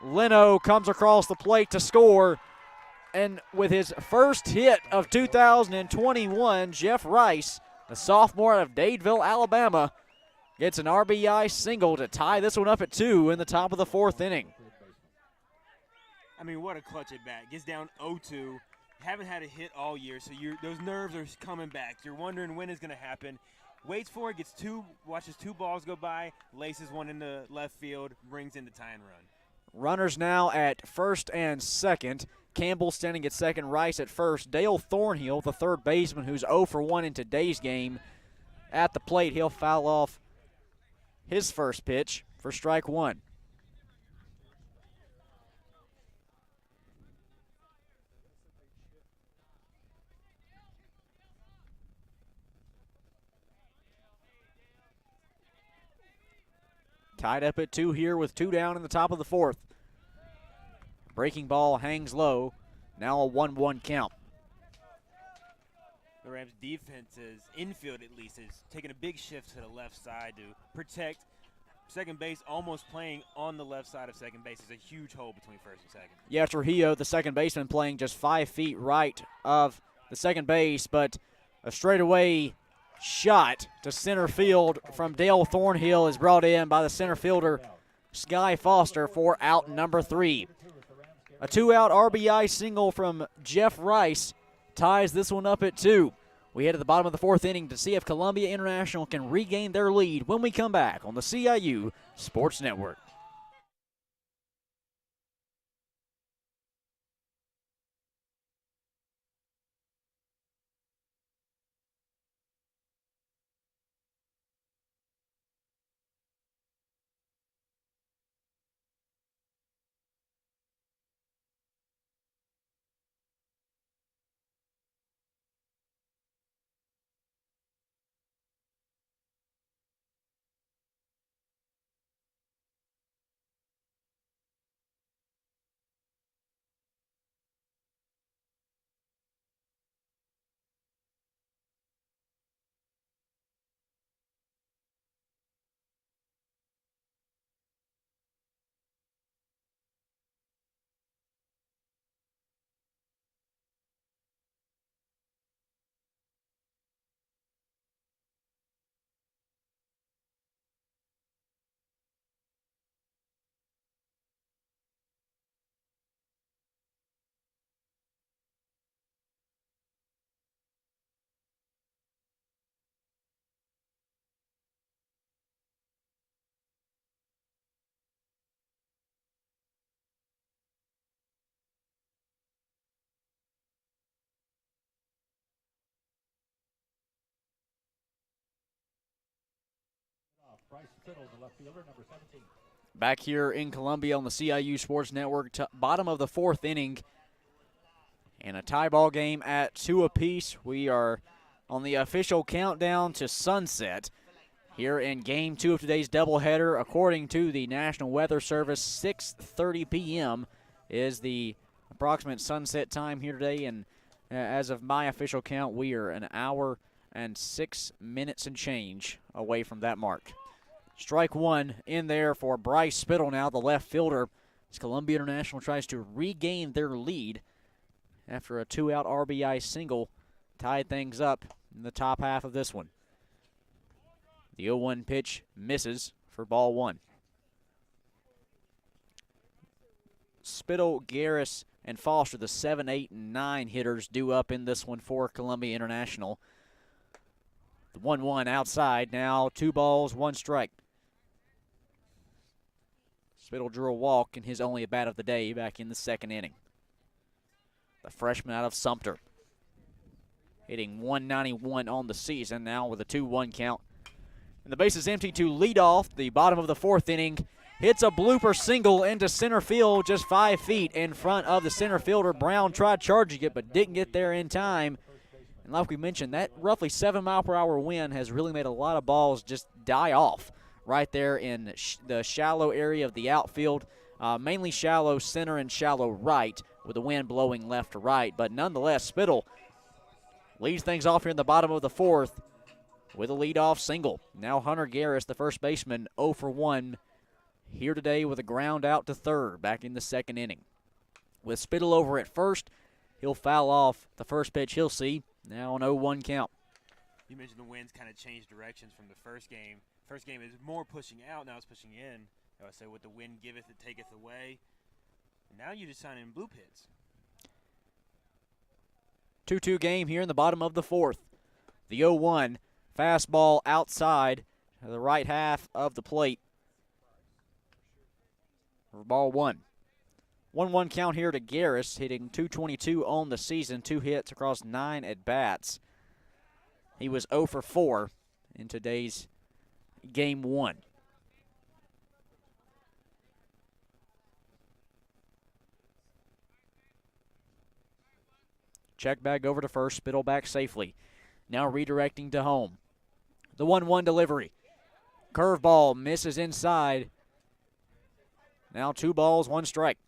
S1: Leno comes across the plate to score. And with his first hit of 2021, Jeff Rice, the sophomore out of Dadeville, Alabama, gets an RBI single to tie this one up at 2 in the top of the 4th inning.
S2: I mean, what a clutch at bat. Gets down 0-2. Haven't had a hit all year, so those nerves are coming back. You're wondering when it's going to happen. Waits for it, watches 2 balls go by, laces one into left field, brings in the tying run.
S1: Runners now at first and second. Campbell standing at second, Rice at first. Dale Thornhill, the third baseman, who's 0 for 1 in today's game, at the plate. He'll foul off his first pitch for strike 1. Tied up at 2 here with 2 down in the top of the 4th. Breaking ball hangs low. Now a 1-1 count.
S2: The Rams' defense infield at least, is taking a big shift to the left side to protect second base, almost playing on the left side of second base. There's a huge hole between first and second.
S1: Yeah, Trujillo, the second baseman, playing just 5 feet right of the second base, but a straightaway shot to center field from Dale Thornhill is brought in by the center fielder, Sky Foster, for out number 3. A 2-out RBI single from Jeff Rice ties this one up at 2. We head to the bottom of the 4th inning to see if Columbia International can regain their lead when we come back on the CIU Sports Network.
S3: Bryce Spittle, the left fielder, number 17.
S1: Back here in Columbia on the CIU Sports Network, bottom of the 4th inning, and a tie ball game at 2 apiece. We are on the official countdown to sunset here in Game 2 of today's doubleheader. According to the National Weather Service, 6:30 p.m. is the approximate sunset time here today, and as of my official count, we are an hour and 6 minutes and change away from that mark. Strike one in there for Bryce Spittle now, the left fielder, as Columbia International tries to regain their lead after a 2-out RBI single tied things up in the top half of this one. The 0-1 pitch misses for ball one. Spittle, Garris, and Foster, the 7, 8, and 9 hitters, due up in this one for Columbia International. The 1-1 outside, now 2 balls, 1 strike. Spittle drew a walk in his only at bat of the day back in the second inning. The freshman out of Sumter, hitting 191 on the season, now with a 2-1 count. And the base is empty to lead off the bottom of the fourth inning. Hits a blooper single into center field, just 5 feet in front of the center fielder. Brown tried charging it, but didn't get there in time. And like we mentioned, that roughly 7-mile-per-hour wind has really made a lot of balls just die off right there in the shallow area of the outfield, mainly shallow center and shallow right, with the wind blowing left to right. But nonetheless, Spittle leads things off here in the bottom of the fourth with a leadoff single. Now Hunter Garris, the first baseman, 0 for 1 here today with a ground out to third back in the second inning. With Spittle over at first, he'll foul off the first pitch he'll see, now an 0-1 count.
S2: You mentioned the winds kind of changed directions from the first game. First game is more pushing out, now it's pushing in. I would say what the wind giveth, it taketh away. And now you just sign in blue pits.
S1: 2-2 game here in the bottom of the fourth. The 0-1 fastball outside the right half of the plate for ball one. 1-1 count here to Garris, hitting .222 on the season, 2 hits across 9 at-bats. He was 0 for 4 in today's game one. Check back over to first, Spittle back safely. Now redirecting to home. The 1-1 delivery. Curveball misses inside. Now 2 balls, 1 strike.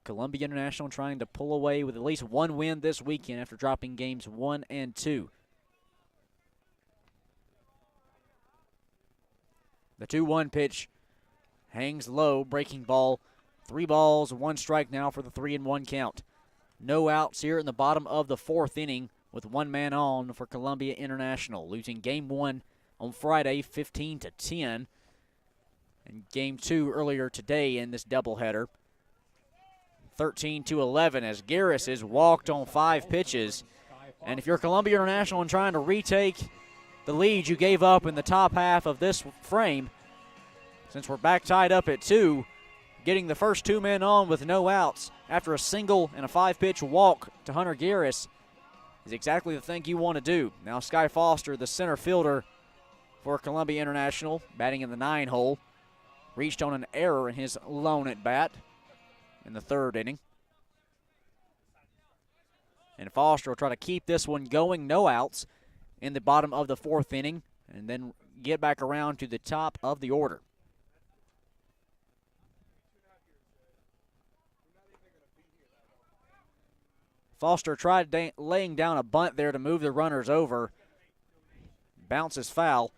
S1: Columbia International trying to pull away with at least 1 win this weekend after dropping games 1 and 2. The 2-1 pitch hangs low, breaking ball. 3 balls, 1 strike now for the 3-1 count. No outs here in the bottom of the fourth inning with 1 man on for Columbia International, losing game 1 on Friday 15-10, and game 2 earlier today in this doubleheader 13-11, as Garris is walked on 5 pitches. And if you're Columbia International and trying to retake the lead you gave up in the top half of this frame, since we're back tied up at 2, getting the first 2 men on with no outs after a single and a 5-pitch walk to Hunter Garris is exactly the thing you want to do. Now Sky Foster, the center fielder for Columbia International, batting in the 9 hole, reached on an error in his lone at bat in the 3rd inning. And Foster will try to keep this one going, no outs in the bottom of the 4th inning, and then get back around to the top of the order. Foster tried laying down a bunt there to move the runners over. Bounces foul.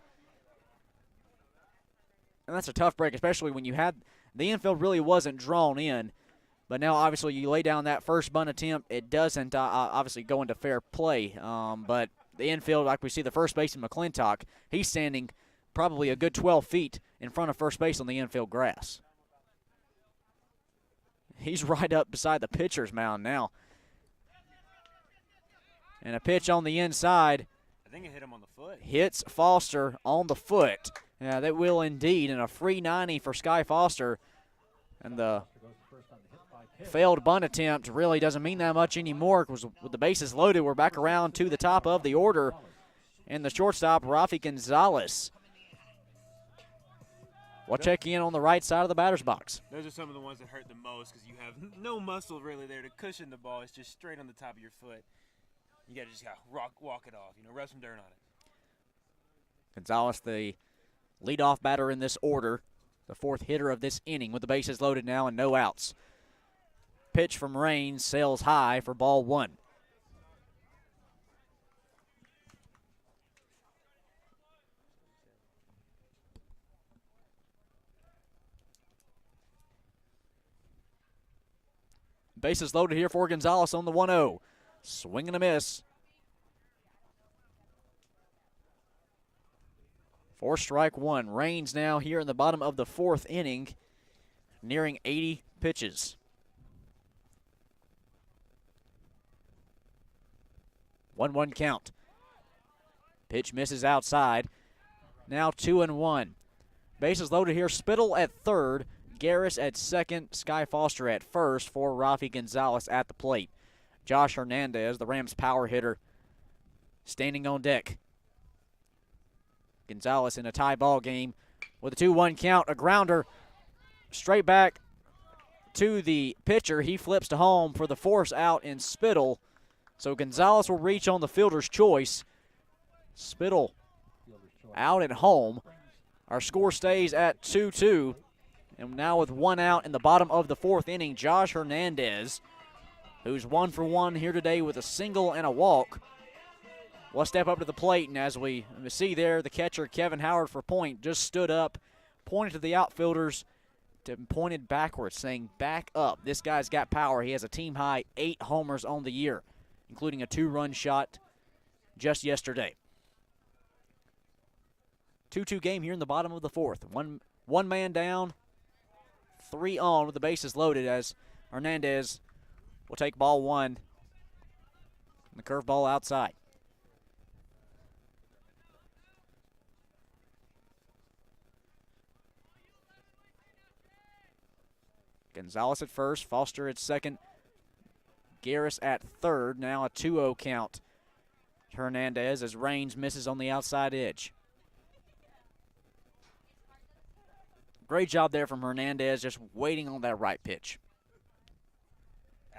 S1: And that's a tough break, especially when you had the infield really wasn't drawn in. But now, obviously, you lay down that first bunt attempt. It doesn't obviously go into fair play. But the infield, like we see the first baseman McClintock, he's standing probably a good 12 feet in front of first base on the infield grass. He's right up beside the pitcher's mound now. And a pitch on the inside.
S2: I think it hit him on the foot.
S1: Hits Foster on the foot. Yeah, that will indeed. And a free 90 for Sky Foster. And the failed bunt attempt really doesn't mean that much anymore, because with the bases loaded, we're back around to the top of the order. And the shortstop, Rafi Gonzalez, will check in on the right side of the batter's box.
S2: Those are some of the ones that hurt the most, because you have no muscle really there to cushion the ball. It's just straight on the top of your foot. You got to just walk it off, rub some dirt on it.
S1: Gonzalez, the leadoff batter in this order, the 4th hitter of this inning, with the bases loaded now and no outs. Pitch from Raines sails high for ball 1. Bases loaded here for Gonzalez on the 1-0. Swing and a miss. 4 strike 1. Rains now here in the bottom of the 4th inning, nearing 80 pitches. 1-1 count. Pitch misses outside. Now 2-1. Bases loaded here. Spittle at third. Garris at second. Sky Foster at first for Rafi Gonzalez at the plate. Josh Hernandez, the Rams power hitter, standing on deck. Gonzalez in a tie ball game with a 2-1 count. A grounder straight back to the pitcher. He flips to home for the force out in Spittle. So Gonzalez will reach on the fielder's choice. Spittle out at home. Our score stays at 2-2. And now with 1 out in the bottom of the 4th inning, Josh Hernandez, who's 1 for 1 here today with a single and a walk, will step up to the plate. And as we see there, the catcher, Kevin Howard for point, just stood up, pointed to the outfielders, pointed backwards, saying, back up. This guy's got power. He has a team-high 8 homers on the year, including a 2-run shot just yesterday. 2-2 game here in the bottom of the 4th. One man down, 3 on with the bases loaded as Hernandez will take ball 1. And the curveball outside. Gonzalez at first, Foster at second, Garris at third. Now a 2-0 count. Hernandez as Raines misses on the outside edge. Great job there from Hernandez, just waiting on that right pitch.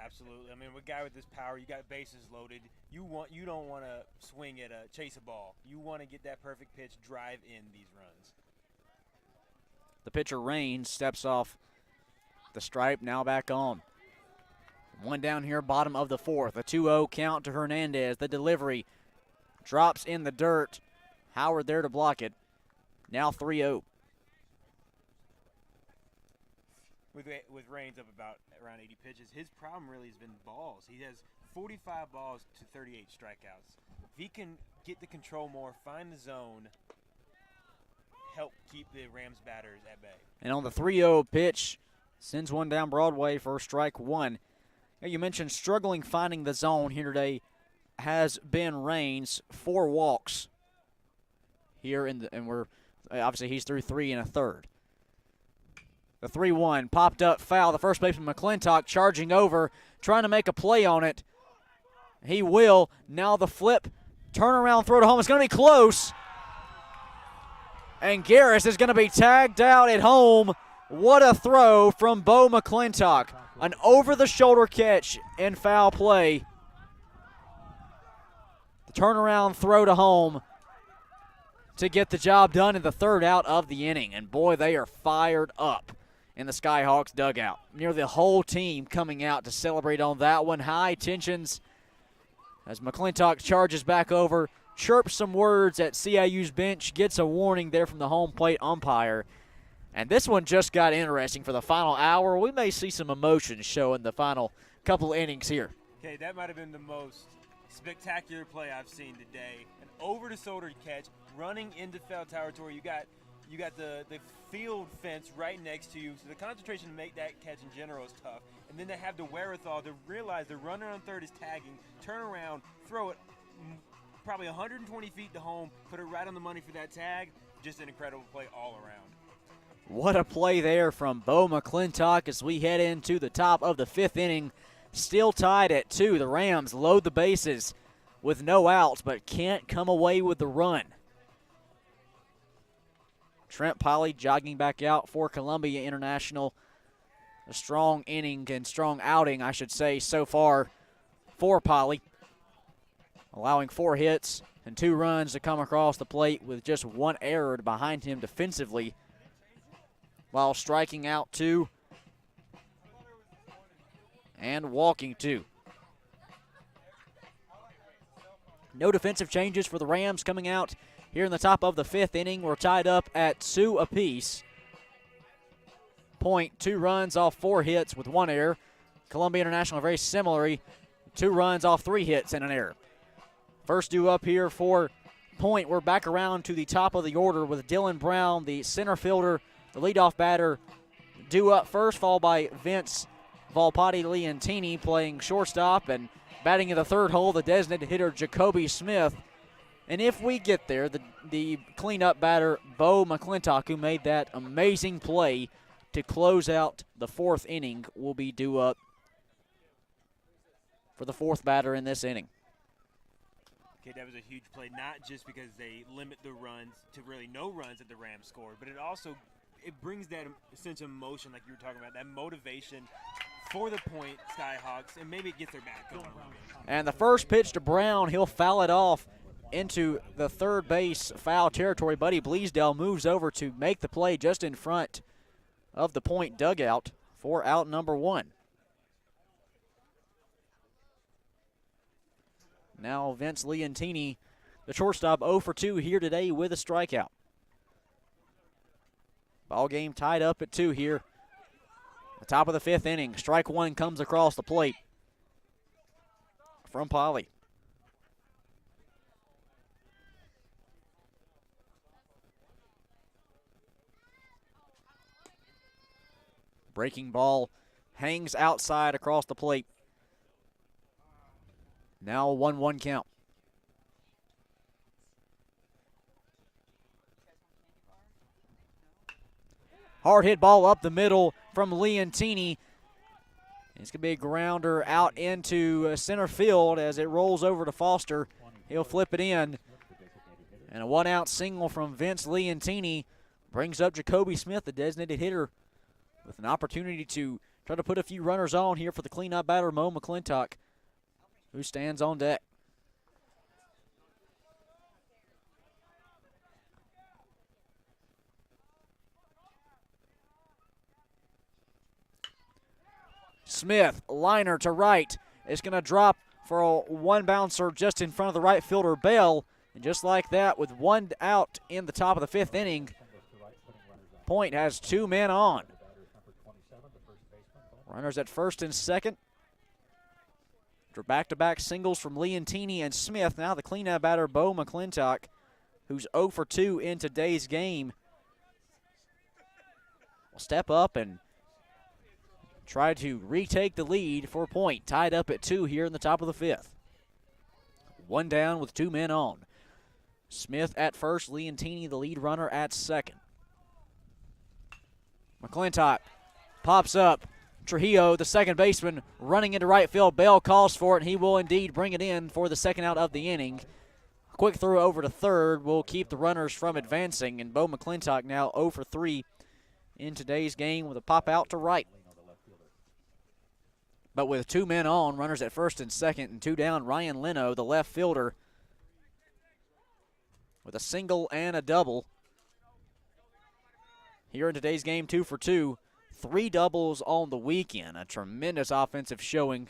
S2: Absolutely. I mean, with a guy with this power, you got bases loaded. You don't want to swing at chase a ball. You want to get that perfect pitch, drive in these runs.
S1: The pitcher Raines steps off the stripe, now back on. 1 down here, bottom of the 4th. A 2-0 count to Hernandez. The delivery drops in the dirt. Howard there to block it. Now 3-0.
S2: With Raines up around 80 pitches, his problem really has been balls. He has 45 balls to 38 strikeouts. If he can get the control more, find the zone, help keep the Rams batters at bay.
S1: And on the 3-0 pitch, sends one down Broadway for strike 1. Now you mentioned struggling finding the zone here today has been Raines. 4 walks here and we're obviously he's through 3 1/3. The 3-1 popped up foul. The first baseman McClintock charging over, trying to make a play on it. He will. Now the flip, turnaround throw to home. It's going to be close. And Garris is going to be tagged out at home. What a throw from Bo McClintock. An over-the-shoulder catch in foul play. The turnaround throw to home to get the job done in the 3rd out of the inning. And boy, they are fired up in the Skyhawks dugout. Nearly the whole team coming out to celebrate on that one. High tensions as McClintock charges back over, chirps some words at CIU's bench, gets a warning there from the home plate umpire. And this one just got interesting for the final hour. We may see some emotions show in the final couple innings here.
S2: Okay, that might have been the most spectacular play I've seen today. An over-the-shoulder catch, running into foul territory. You got the field fence right next to you, so the concentration to make that catch in general is tough. And then they have the wherewithal to realize the runner on third is tagging, turn around, throw it probably 120 feet to home, put it right on the money for that tag. Just an incredible play all around.
S1: What a play there from Bo McClintock as we head into the top of the 5th inning. Still tied at 2. The Rams load the bases with no outs, but can't come away with the run. Trent Polly jogging back out for Columbia International. A strong inning and strong outing, I should say, so far for Polly. Allowing 4 hits and 2 runs to come across the plate with just 1 error behind him defensively, while striking out 2 and walking 2. No defensive changes for the Rams coming out here in the top of the 5th inning. We're tied up at 2 apiece. Point, 2 runs off 4 hits with 1 error. Columbia International very similarly. 2 runs off 3 hits and an error. First due up here for Point. We're back around to the top of the order with Dylan Brown, the center fielder, the leadoff batter, due up first, followed by Vince Volpati Leontini playing shortstop, and batting in the third hole, the designated hitter Jacoby Smith. And if we get there, the cleanup batter, Bo McClintock, who made that amazing play to close out the 4th inning, will be due up for the 4th batter in this inning.
S2: Okay, that was a huge play, not just because they limit the runs to really no runs that the Rams scored, but it brings that sense of emotion like you were talking about, that motivation for the Point Skyhawks, and maybe it gets their back going a little bit.
S1: And the first pitch to Brown, he'll foul it off into the third base foul territory. Buddy Bleasdale moves over to make the play just in front of the Point dugout for out number 1. Now Vince Leontini, the shortstop, 0 for 2 here today with a strikeout. Ball game tied up at 2 here. The top of the 5th inning. Strike 1 comes across the plate from Polly. Breaking ball hangs outside across the plate. Now a 1-1 count. Hard hit ball up the middle from Leontini. It's going to be a grounder out into center field as it rolls over to Foster. He'll flip it in. And a 1-out single from Vince Leontini brings up Jacoby Smith, the designated hitter, with an opportunity to try to put a few runners on here for the cleanup batter, Mo McClintock, who stands on deck. Smith, liner to right. It's going to drop for a 1-bouncer just in front of the right fielder, Bell. And just like that, with 1 out in the top of the 5th inning, Point has 2 men on. Runners at first and second. After back-to-back singles from Leontini and Smith, now the cleanup batter, Bo McClintock, who's 0 for 2 in today's game, will step up and try to retake the lead for Point. Tied up at 2 here in the top of the 5th. 1 down with 2 men on. Smith at first, Leontini the lead runner at second. McClintock pops up. Trujillo, the second baseman, running into right field. Bell calls for it, and he will indeed bring it in for the 2nd out of the inning. Quick throw over to third will keep the runners from advancing, and Bo McClintock now 0 for 3 in today's game with a pop out to right. But with 2 men on, runners at first and second, and 2 down, Ryan Leno, the left fielder, with a single and a double. Here in today's game, 2 for 2. 3 doubles on the weekend. A tremendous offensive showing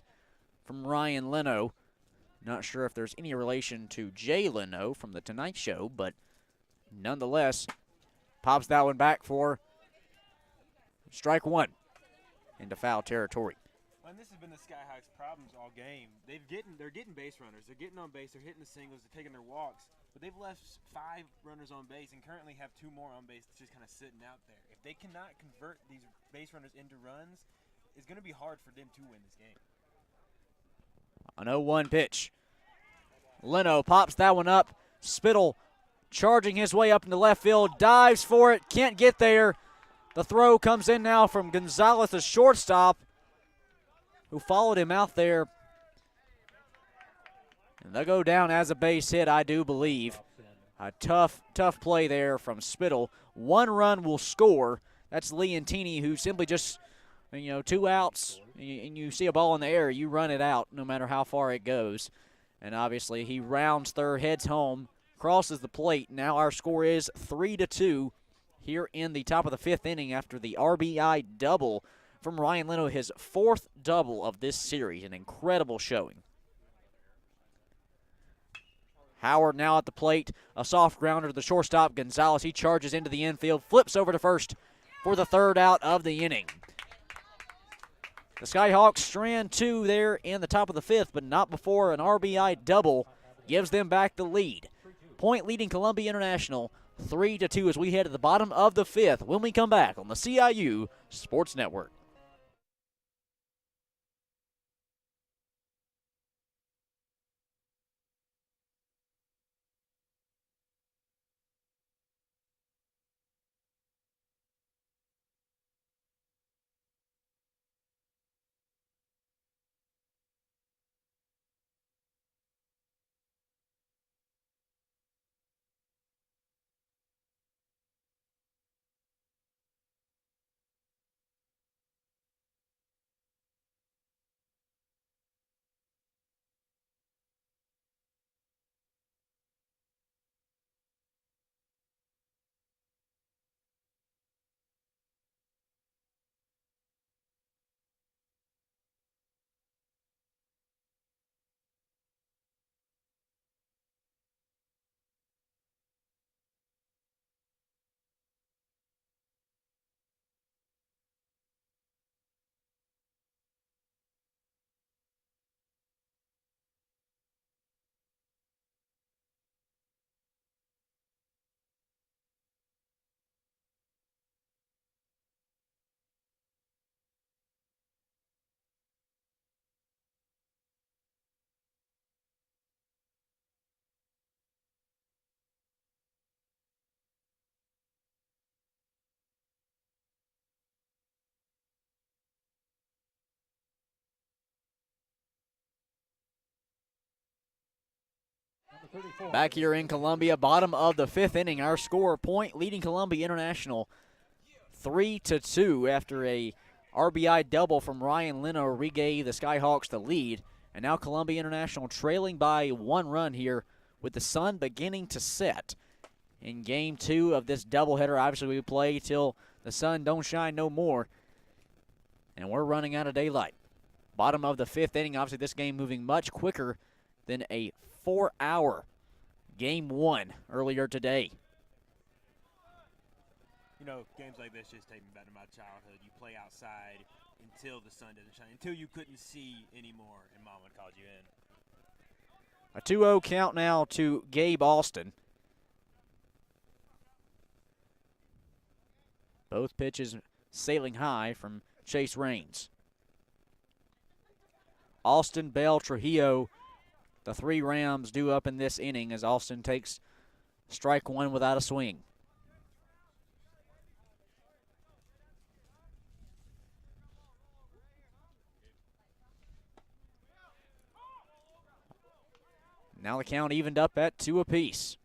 S1: from Ryan Leno. Not sure if there's any relation to Jay Leno from The Tonight Show, but nonetheless, pops that one back for strike 1 into foul territory.
S2: And this has been the Skyhawks' problems all game. They're getting base runners. They're getting on base. They're hitting the singles. They're taking their walks. But they've left 5 runners on base and currently have 2 more on base just kind of sitting out there. If they cannot convert these base runners into runs, it's going to be hard for them to win this game.
S1: An 0-1 pitch. Leno pops that one up. Spittle charging his way up into left field. Dives for it. Can't get there. The throw comes in now from Gonzalez, the shortstop, who followed him out there. And they'll go down as a base hit, I do believe. A tough play there from Spittle. 1 run will score. That's Leontini, who simply just, 2 outs, and you see a ball in the air, you run it out no matter how far it goes. And obviously he rounds third, heads home, crosses the plate. Now our score is 3-2 here in the top of the 5th inning after the RBI double from Ryan Leno, his 4th double of this series. An incredible showing. Howard now at the plate. A soft grounder to the shortstop, Gonzalez. He charges into the infield, flips over to first for the 3rd out of the inning. The Skyhawks strand 2 there in the top of the 5th, but not before an RBI double gives them back the lead. Point leading Columbia International 3-2 as we head to the bottom of the 5th when we come back on the CIU Sports Network. Back here in Columbia, bottom of the 5th inning, our score, point leading Columbia International 3-2 after a RBI double from Ryan Leno regave the Skyhawks the lead. And now Columbia International trailing by 1 run here with the sun beginning to set in game 2 of this doubleheader. Obviously, we play till the sun don't shine no more, and we're running out of daylight. Bottom of the 5th inning, obviously this game moving much quicker than a 4-hour game 1 earlier today.
S2: You know, games like this just take me back to my childhood. You play outside until the sun doesn't shine, until you couldn't see anymore, and Mom would call you in.
S1: A 2-0 count now to Gabe Alston. Both pitches sailing high from Chase Raines. Alston, Bell, Trujillo, the 3 Rams due up in this inning as Alston takes strike 1 without a swing. Now the count evened up at 2 apiece.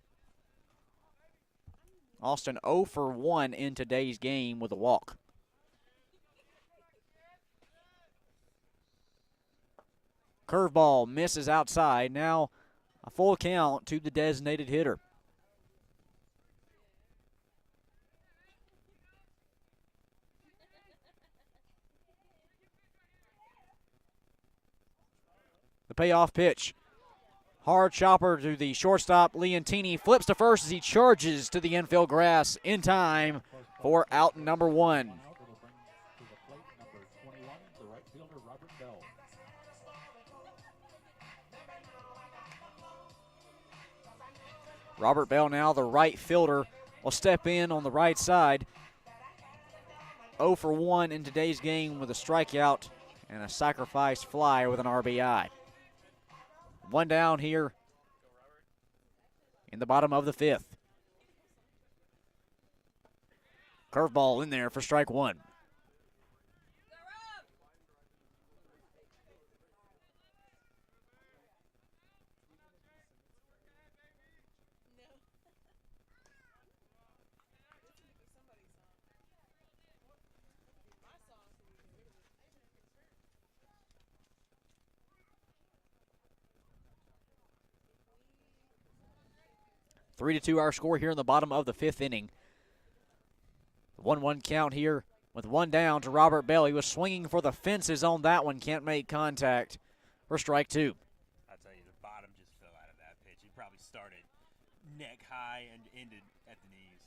S1: Alston 0 for 1 in today's game with a walk. Curveball misses outside. Now a full count to the designated hitter. The payoff pitch. Hard chopper to the shortstop. Leontini flips to first as he charges to the infield grass in time for out number 1. Robert Bell, now the right fielder, will step in on the right side. 0 for 1 in today's game with a strikeout and a sacrifice fly with an RBI. 1 down here in the bottom of the 5th. Curveball in there for strike 1. Three to 2 our score here in the bottom of the 5th inning. 1-1 count here with 1 down to Robert Bell. He was swinging for the fences on that one. Can't make contact for strike 2.
S2: I tell you, the bottom just fell out of that pitch. He probably started neck high and ended at the knees.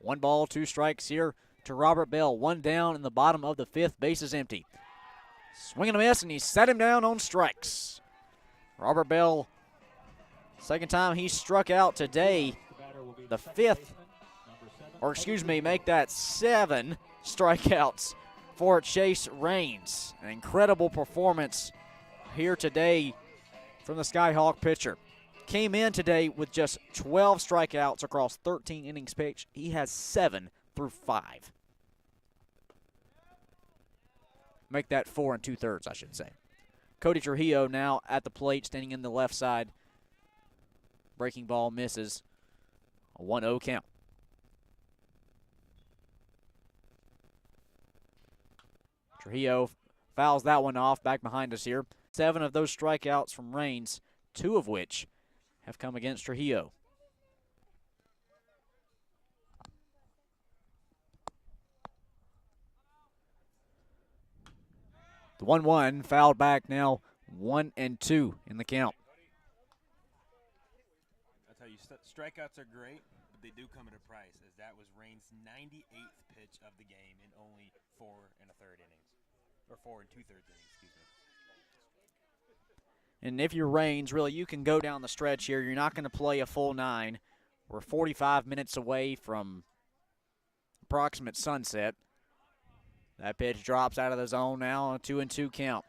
S1: 1 ball, 2 strikes here to Robert Bell. One down in the bottom of the fifth. Base is empty. Swing and a miss, and he set him down on strikes. Robert Bell, second time he struck out today. The fifth, or excuse me, make that 7 strikeouts for Chase Raines. An incredible performance here today from the Skyhawk pitcher. Came in today with just 12 strikeouts across 13 innings pitched. He has 7 through 5. Make that 4 2/3, I should say. Cody Trujillo now at the plate, standing in the left side. Breaking ball misses. A 1-0 count. Trujillo fouls that one off back behind us here. 7 of those strikeouts from Raines, 2 of which have come against Trujillo. The 1-1 fouled back now, 1-2 in the count.
S2: I'll tell you, strikeouts are great, but they do come at a price, as that was Raines' 98th pitch of the game in only 4 1/3 innings, or 4 2/3 innings, excuse me.
S1: And if you're Raines, really, you can go down the stretch here. You're not going to play a full 9. We're 45 minutes away from approximate sunset. That pitch drops out of the zone now on a 2-2 count.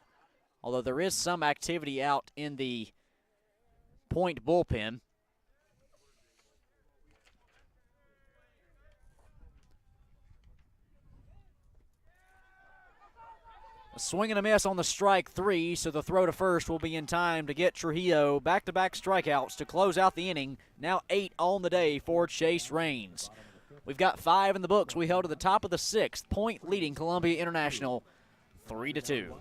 S1: Although there is some activity out in the Point bullpen. A swing and a miss on the strike 3, so the throw to first will be in time to get Trujillo back-to-back strikeouts to close out the inning. Now 8 on the day for Chase Raines. We've got 5 in the books. We held to the top of the 6th. Point leading Columbia International 3-2.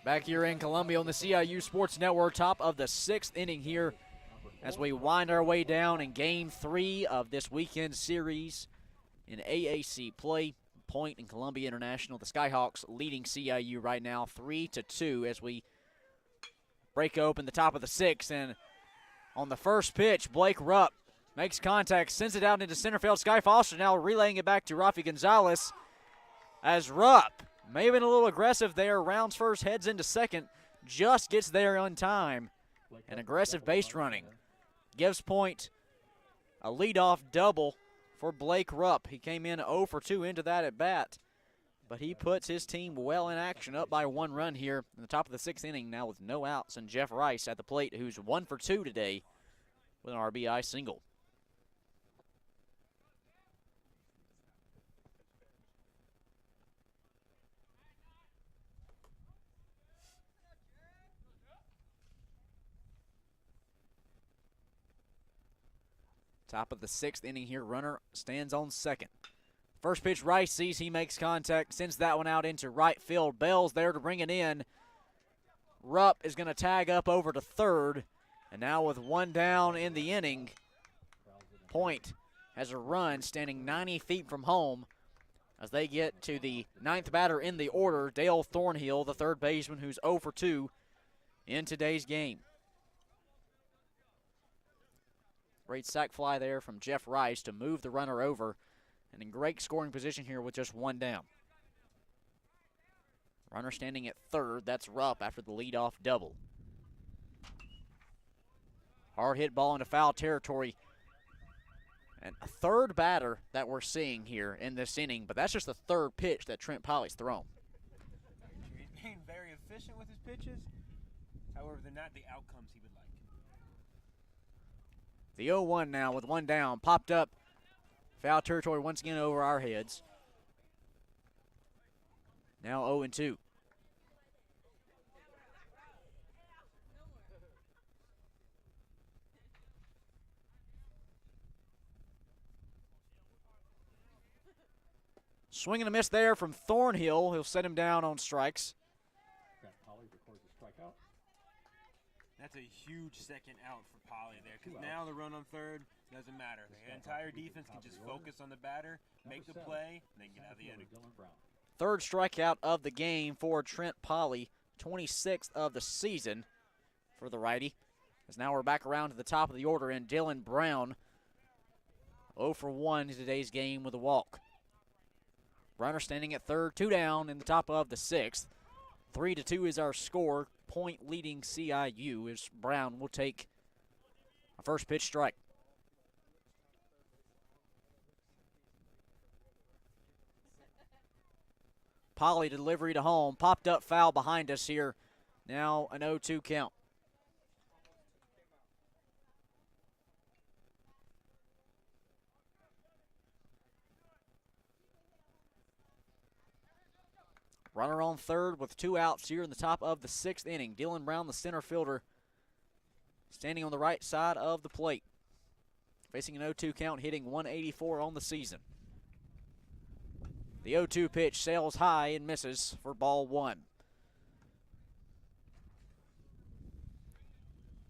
S1: Back here in Columbia on the CIU Sports Network, top of the 6th inning here as we wind our way down in Game 3 of this weekend series in AAC play. Point and Columbia International. The Skyhawks leading CIU right now 3-2 as we break open the top of the 6th. And on the first pitch, Blake Rupp makes contact, sends it out into center field. Sky Foster now relaying it back to Rafi Gonzalez as Rupp may have been a little aggressive there. Rounds first, heads into second, just gets there on time. An aggressive base running gives Point a leadoff double for Blake Rupp. He came in 0 for 2 into that at bat, but he puts his team well in action, up by 1 run here in the top of the 6th inning now with no outs, and Jeff Rice at the plate, who's 1 for 2 today with an RBI single. Top of the 6th inning here, runner stands on second. First pitch, Rice sees, he makes contact, sends that one out into right field. Bell's there to bring it in. Rupp is going to tag up over to third, and now with 1 down in the inning, Point has a run standing 90 feet from home. as they get to the 9th batter in the order, Dale Thornhill, the third baseman, who's 0 for 2 in today's game. Great sac fly there from Jeff Rice to move the runner over, and in great scoring position here with just one down. Runner standing at third. That's Rupp after the leadoff double. Hard hit ball into foul territory. And a third batter that we're seeing here in this inning, but that's just the third pitch that Trent Polly's thrown.
S2: He's being very efficient with his pitches. However, they're not the outcomes he would like.
S1: The 0-1 now with one down. Popped up. Foul territory once again over our heads. Now 0-2. Swing and a miss there from Thornhill. He'll set him down on strikes.
S3: Grant Polly records a strikeout.
S2: That's a huge second out for Polly there, because now the run on third doesn't matter. The entire defense can just focus on the batter, make the play, and then get out of the inning.
S1: Third strikeout of the game for Trent Polly, 26th of the season for the righty. As now we're back around to the top of the order, and Dylan Brown 0 for 1 in today's game with a walk. Runner standing at third, 2 down in the top of the 6th. 3-2 is our score. Point leading CIU as Brown will take a first pitch strike. Polly delivery to home. Popped up foul behind us here. Now an 0-2 count. Runner on third with 2 outs here in the top of the 6th inning. Dylan Brown, the center fielder, standing on the right side of the plate. Facing an 0-2 count, hitting 184 on the season. The 0-2 pitch sails high and misses for ball 1.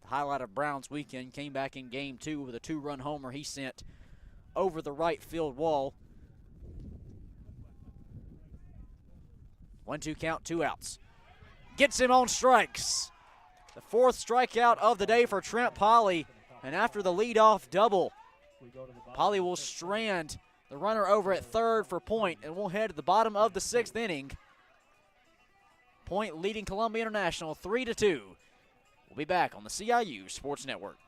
S1: The highlight of Brown's weekend came back in game 2 with a 2-run homer he sent over the right field wall. 1-2 count, 2 outs. Gets him on strikes. The 4th strikeout of the day for Trent Polly. And after the leadoff double, Polly will strand the runner over at third for Point, and we'll head to the bottom of the 6th inning. Point leading Columbia International 3-2. We'll be back on the CIU Sports Network.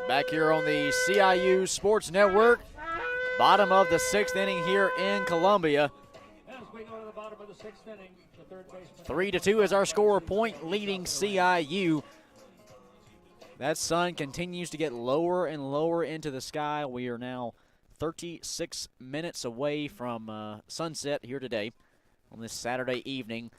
S1: Back here on the CIU Sports Network, bottom of the 6th inning here in Columbia. 3-2 is our score. Point leading CIU. That sun continues to get lower and lower into the sky. We are now 36 minutes away from sunset here today on this Saturday evening.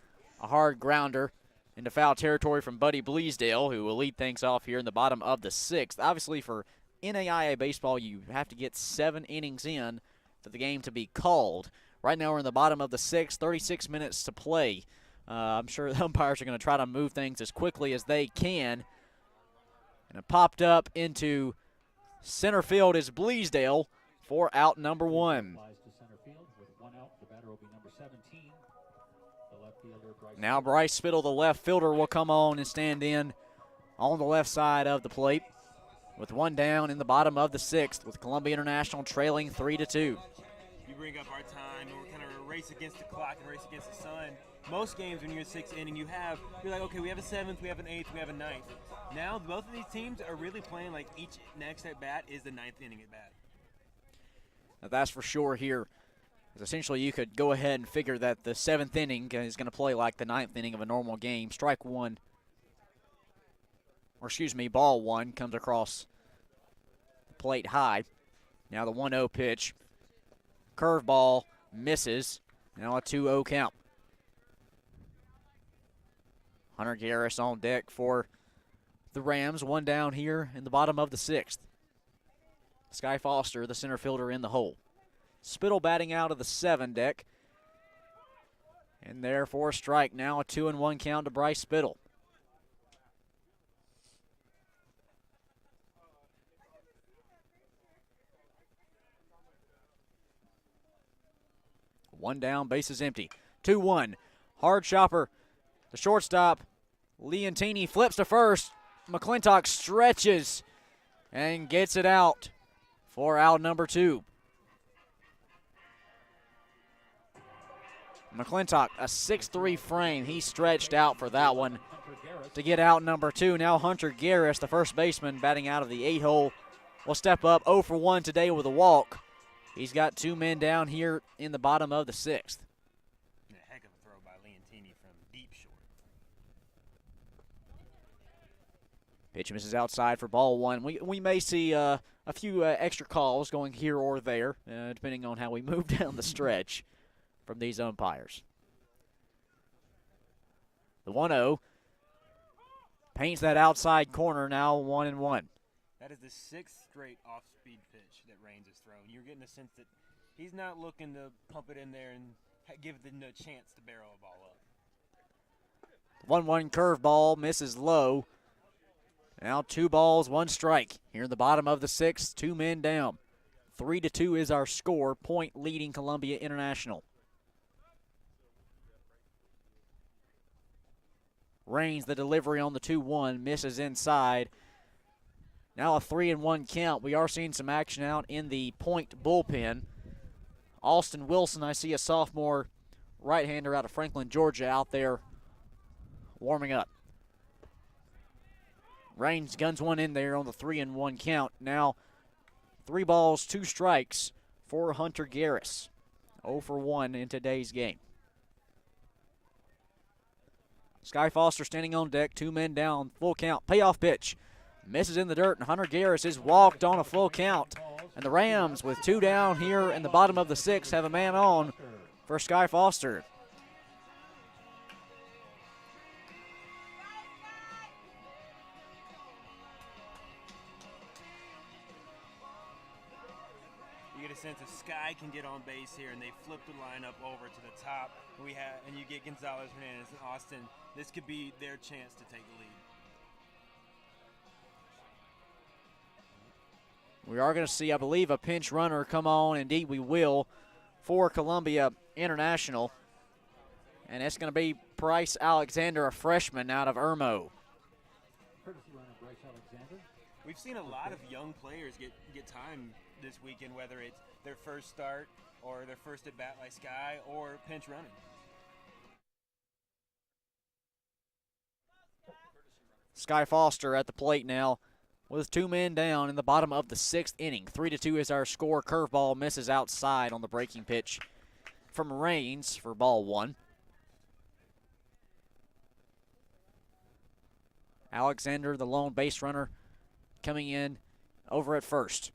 S1: A hard grounder into foul territory from Buddy Bleasdale, who will lead things off here in the bottom of the 6th. Obviously, for NAIA baseball, you have to get 7 innings in for the game to be called. Right now, we're in the bottom of the 6th, 36 minutes to play. I'm sure the umpires are going to try to move things as quickly as they can. And it popped up into center field is Bleasdale for out number 1.
S3: Flies to center field with 1 out. The batter will be number 17. The left fielder, Bryce
S1: Now Bryce Spittle, the left fielder, will come on and stand in on the left side of the plate with 1 down in the bottom of the 6th, with Columbia International trailing 3-2.
S2: You bring up our time, and we're kind of a race against the clock and race against the sun. Most games when you're in 6th inning, you're like, okay, we have a 7th, we have an 8th, we have a 9th. Now both of these teams are really playing like each next at bat is the 9th inning at bat.
S1: Now that's for sure here. Essentially, you could go ahead and figure that the 7th inning is going to play like the 9th inning of a normal game. Strike 1, or excuse me, ball 1 comes across the plate high. Now the 1-0 pitch. Curveball misses. Now a 2-0 count. Hunter Garris on deck for the Rams. 1 down here in the bottom of the 6th. Sky Foster, the center fielder, in the hole. Spittle batting out of the 7 deck. And there for a strike. Now a 2-1 count to Bryce Spittle. One down, base is empty. 2-1. Hard chopper. The shortstop, Leontini, flips to first. McClintock stretches and gets it out for out number 2. McClintock, a 6'3" frame. He stretched out for that one to get out number 2. Now Hunter Garris, the first baseman, batting out of the 8 hole, will step up 0 for 1 today with a walk. He's got 2 men down here in the bottom of the 6th.
S2: A heck of a throw by Leontini from deep short.
S1: Pitch misses outside for ball 1. We may see a few extra calls going here or there, depending on how we move down the stretch from these umpires. The 1-0 paints that outside corner, now 1-1.
S2: That is the 6th straight off-speed pitch that Raines has thrown. You're getting a sense that he's not looking to pump it in there and give the chance to barrel a ball up.
S1: 1-1 curveball misses low. Now 2 balls, 1 strike. Here in the bottom of the 6th, 2 men down. 3-2 is our score, point leading Columbia International. Raines, the delivery on the 2-1, misses inside. Now a 3-1 count. We are seeing some action out in the point bullpen. Austin Wilson, I see a sophomore right-hander out of Franklin, Georgia, out there warming up. Raines guns one in there on the 3-1 count. Now 3 balls, 2 strikes for Hunter Garris. 0 for 1 in today's game. Sky Foster standing on deck, 2 men down, full count, payoff pitch. Misses in the dirt, and Hunter Garris is walked on a full count. And the Rams, with 2 down here in the bottom of the 6th, have a man on for Sky Foster.
S2: You get a sense of Sky can get on base here, and they flip the lineup over to the top. And you get Gonzalez, Hernandez, and Austin. This could be their chance to take the lead.
S1: We are going to see, I believe, a pinch runner come on. Indeed, we will, for Columbia International. And it's going to be Bryce Alexander, a freshman out of Irmo.
S2: We've seen a lot of young players get time this weekend, whether it's their first start or their first at-bat like Sky or pinch running.
S1: Sky Foster at the plate now with 2 men down in the bottom of the 6th inning. 3-2 is our score. Curveball misses outside on the breaking pitch from Raines for ball 1. Alexander, the lone base runner, coming in over at first.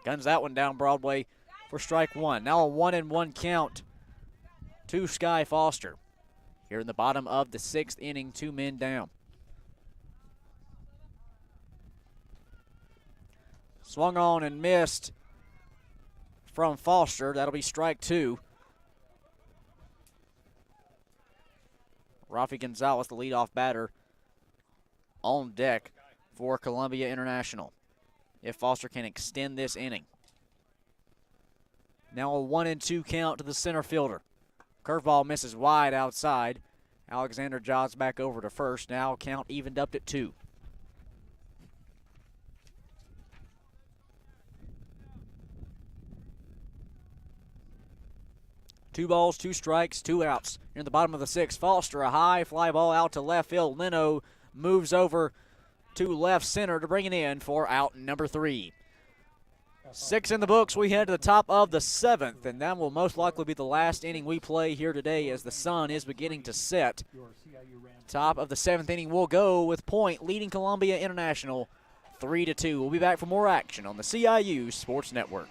S1: Guns that one down Broadway for strike 1. Now a 1-1 count to Sky Foster. Here in the bottom of the 6th inning, 2 men down. Swung on and missed from Foster. That'll be strike 2. Rafi Gonzalez, the leadoff batter, on deck for Columbia International, if Foster can extend this inning. Now a 1-2 count to the center fielder. Curveball misses wide outside. Alexander jogs back over to first. Now count evened up at 2. Two balls, 2 strikes, 2 outs. In the bottom of the 6th, Foster, a high fly ball out to left field. Leno moves over to left center to bring it in for out number 3. 6 in the books. We head to the top of the 7th, and that will most likely be the last inning we play here today as the sun is beginning to set. Top of the 7th inning will go with Point leading Columbia International 3-2. We'll be back for more action on the CIU Sports Network.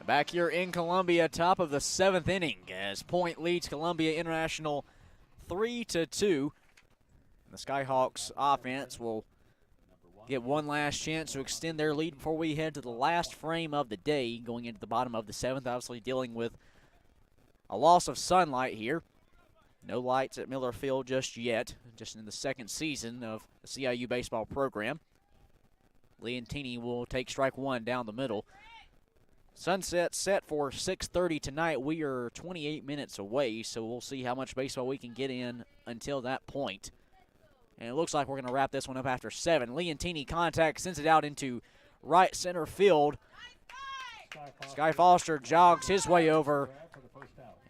S1: Back here in Columbia, top of the 7th inning, as Point leads Columbia International 3-2. The Skyhawks offense will get one last chance to extend their lead before we head to the last frame of the day, going into the bottom of the 7th, obviously dealing with a loss of sunlight here. No lights at Miller Field just yet, just in the 2nd season of the CIU baseball program. Leontini will take strike 1 down the middle. Sunset set for 6:30 tonight. We are 28 minutes away, so we'll see how much baseball we can get in until that point. And it looks like we're going to wrap this one up after 7. Leontini contact, sends it out into right center field. Sky Foster jogs his way over,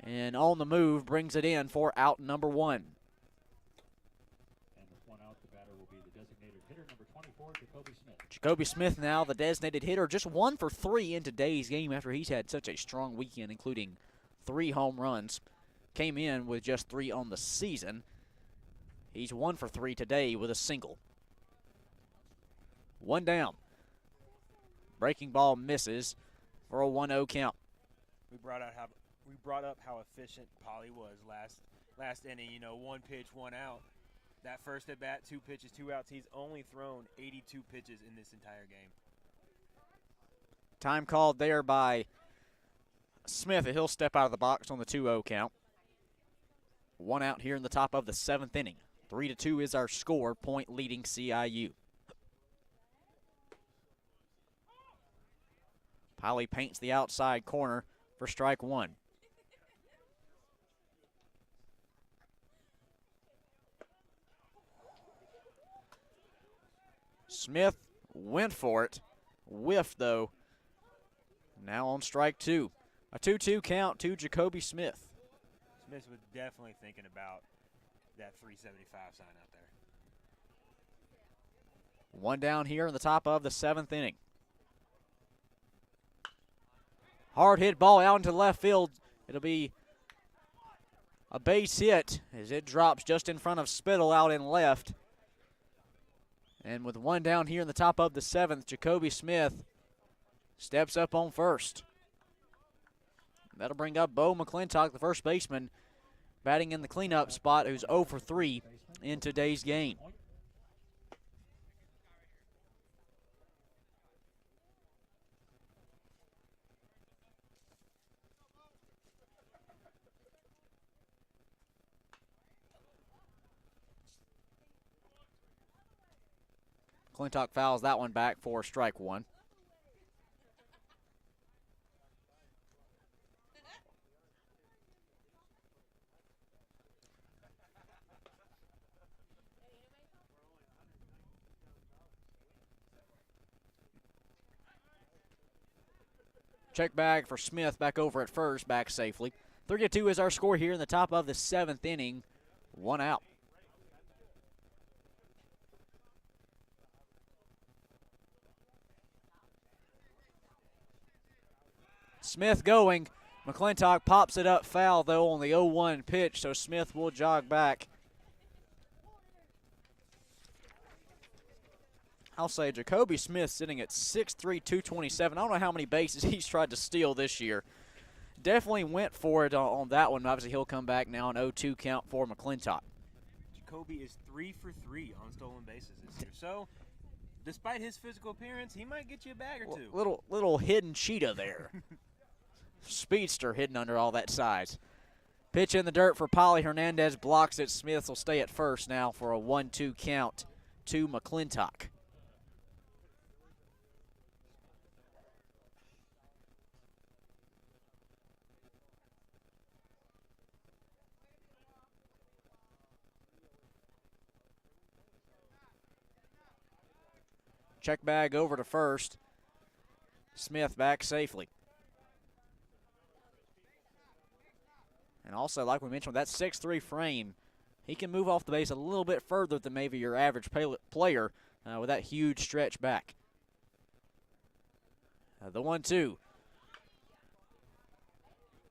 S1: and on the move brings it in for out number 1.
S3: And with 1 out, the batter will be the designated hitter, number 24, Jacoby Smith.
S1: Jacoby Smith now the designated hitter, just 1 for 3 in today's game after he's had such a strong weekend, including 3 home runs. Came in with just 3 on the season. He's 1 for 3 today with a single. 1 down. Breaking ball misses for a 1-0 count.
S2: We brought up how efficient Polly was last inning. You know, 1 pitch, 1 out. That first at bat, 2 pitches, 2 outs. He's only thrown 82 pitches in this entire game.
S1: Time called there by Smith. He'll step out of the box on the 2-0 count. 1 out here in the top of the 7th inning. 3-2 is our score. Point leading CIU. Polly paints the outside corner for strike 1. Smith went for it. Whiffed, though. Now on strike 2. A 2-2 count to Jacoby Smith.
S2: Smith was definitely thinking about that 375 sign out there.
S1: 1 down here in the top of the 7th inning. Hard hit ball out into left field. It'll be a base hit as it drops just in front of Spittle out in left. And with 1 down here in the top of the 7th, Jacoby Smith steps up on first. That'll bring up Bo McClintock, the first baseman, batting in the cleanup spot, who's 0 for 3 in today's game. McClintock fouls that one back for strike one. Check bag for Smith back over at first, back safely. 3-2 is our score here in the top of the 7th inning. 1 out. Smith going. McClintock pops it up foul, though, on the 0-1 pitch, so Smith will jog back. I'll say Jacoby Smith sitting at 6'3", 227. I don't know how many bases he's tried to steal this year. Definitely went for it on that one. Obviously, he'll come back now, an 0-2 count for McClintock.
S2: Jacoby is 3 for 3 on stolen bases this year. So, despite his physical appearance, he might get you a bag or two.
S1: Little hidden cheetah there. Speedster hidden under all that size. Pitch in the dirt for Polly. Hernandez blocks it. Smith will stay at first now for a 1-2 count to McClintock. Check bag over to first. Smith back safely. And also, like we mentioned, with that 6'3" frame, he can move off the base a little bit further than maybe your average player with that huge stretch back. The 1-2.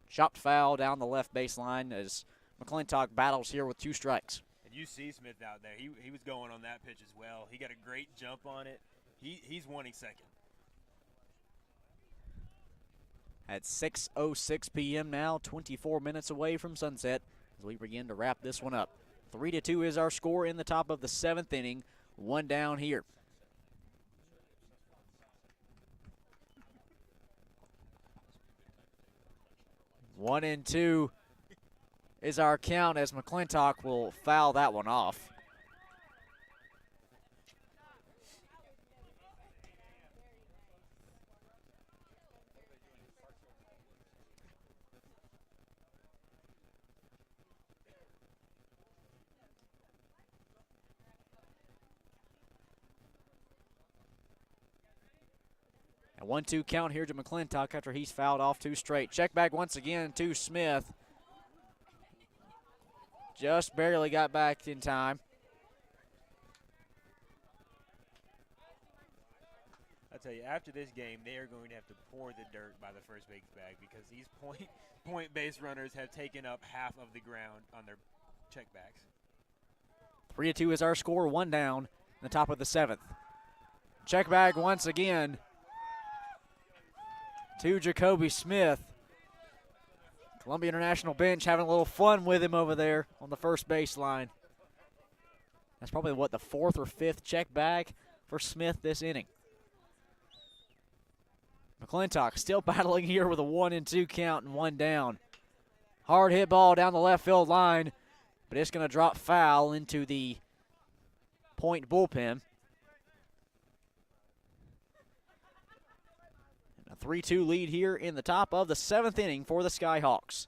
S1: Chopped foul down the left baseline as McClintock battles here with 2 strikes.
S2: And you see Smith out there. He was going on that pitch as well. He got a great jump on it. He's wanting second.
S1: At 6:06 p.m. now, 24 minutes away from sunset as we begin to wrap this one up. 3-2 is our score in the top of the 7th inning. 1 down here. One and 2 is our count as McClintock will foul that one off. A 1-2 count here to McClintock after he's fouled off 2 straight. Check back once again to Smith. Just barely got back in time.
S2: I tell you, after this game, they are going to have to pour the dirt by the first base bag because these point base runners have taken up half of the ground on their check backs.
S1: 3-2 is our score. 1 down in the top of the 7th. Check bag once again to Jacoby Smith. Columbia International bench having a little fun with him over there on the first baseline. That's probably, what, the 4th or 5th check bag for Smith this inning. McClintock still battling here with a 1-2 count and 1 down. Hard hit ball down the left field line, but it's going to drop foul into the point bullpen. A 3-2 lead here in the top of the 7th inning for the Skyhawks.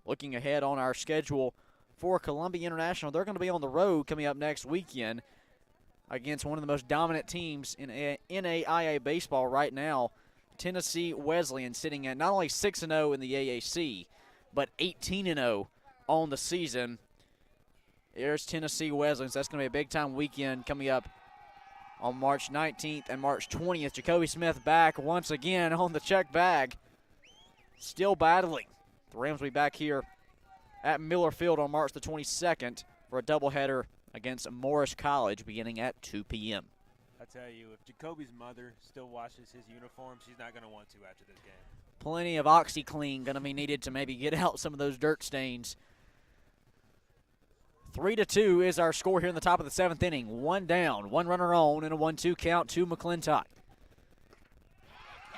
S1: Looking ahead on our schedule for Columbia International, they're going to be on the road coming up next weekend against one of the most dominant teams in NAIA baseball right now, Tennessee Wesleyan, sitting at not only 6-0 in the AAC, but 18-0 on the season. There's Tennessee Wesleyan, so that's going to be a big-time weekend coming up on March 19th and March 20th. Jacoby Smith back once again on the check bag. Still battling. The Rams will be back here at Miller Field on March the 22nd for a doubleheader against Morris College beginning at 2 p.m.
S2: I tell you, if Jacoby's mother still washes his uniform, she's not going to want to after this game.
S1: Plenty of OxyClean going to be needed to maybe get out some of those dirt stains. 3-2 is our score here in the top of the 7th inning. 1 down, 1 runner on, and a 1-2 count to McClintock.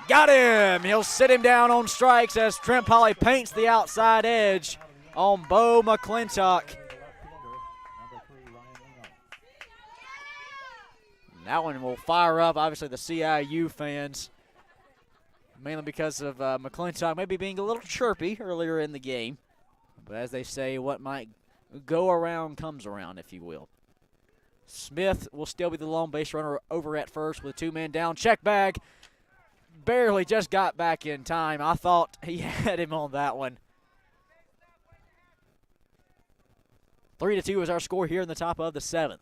S1: Got him! He'll sit him down on strikes as Trent Polly paints the outside edge on Bo McClintock. That one will fire up, obviously, the CIU fans, mainly because of McClintock maybe being a little chirpy earlier in the game. But as they say, what might go around comes around, if you will. Smith will still be the lone base runner over at first with 2 men down. Check bag. Barely just got back in time. I thought he had him on that one. 3-2 is our score here in the top of the 7th.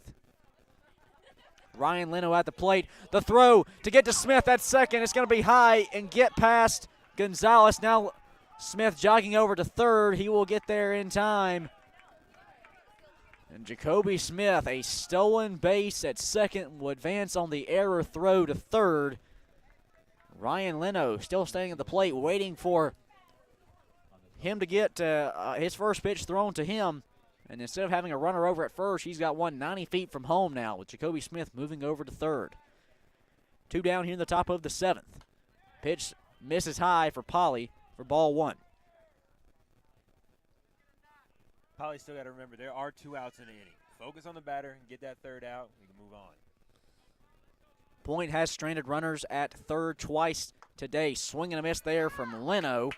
S1: Ryan Leno at the plate. The throw to get to Smith at second. It's going to be high and get past Gonzalez. Now Smith jogging over to third. He will get there in time. And Jacoby Smith, a stolen base at second, will advance on the error throw to third. Ryan Leno still staying at the plate, waiting for him to get his first pitch thrown to him. And instead of having a runner over at first, he's got one 90 feet from home now with Jacoby Smith moving over to third. 2 down here in the top of the 7th. Pitch misses high for Polly for ball 1.
S2: Polly still got to remember there are 2 outs in the inning. Focus on the batter and get that third out. We can move on.
S1: Point has stranded runners at third twice today. Swing and a miss there from Leno.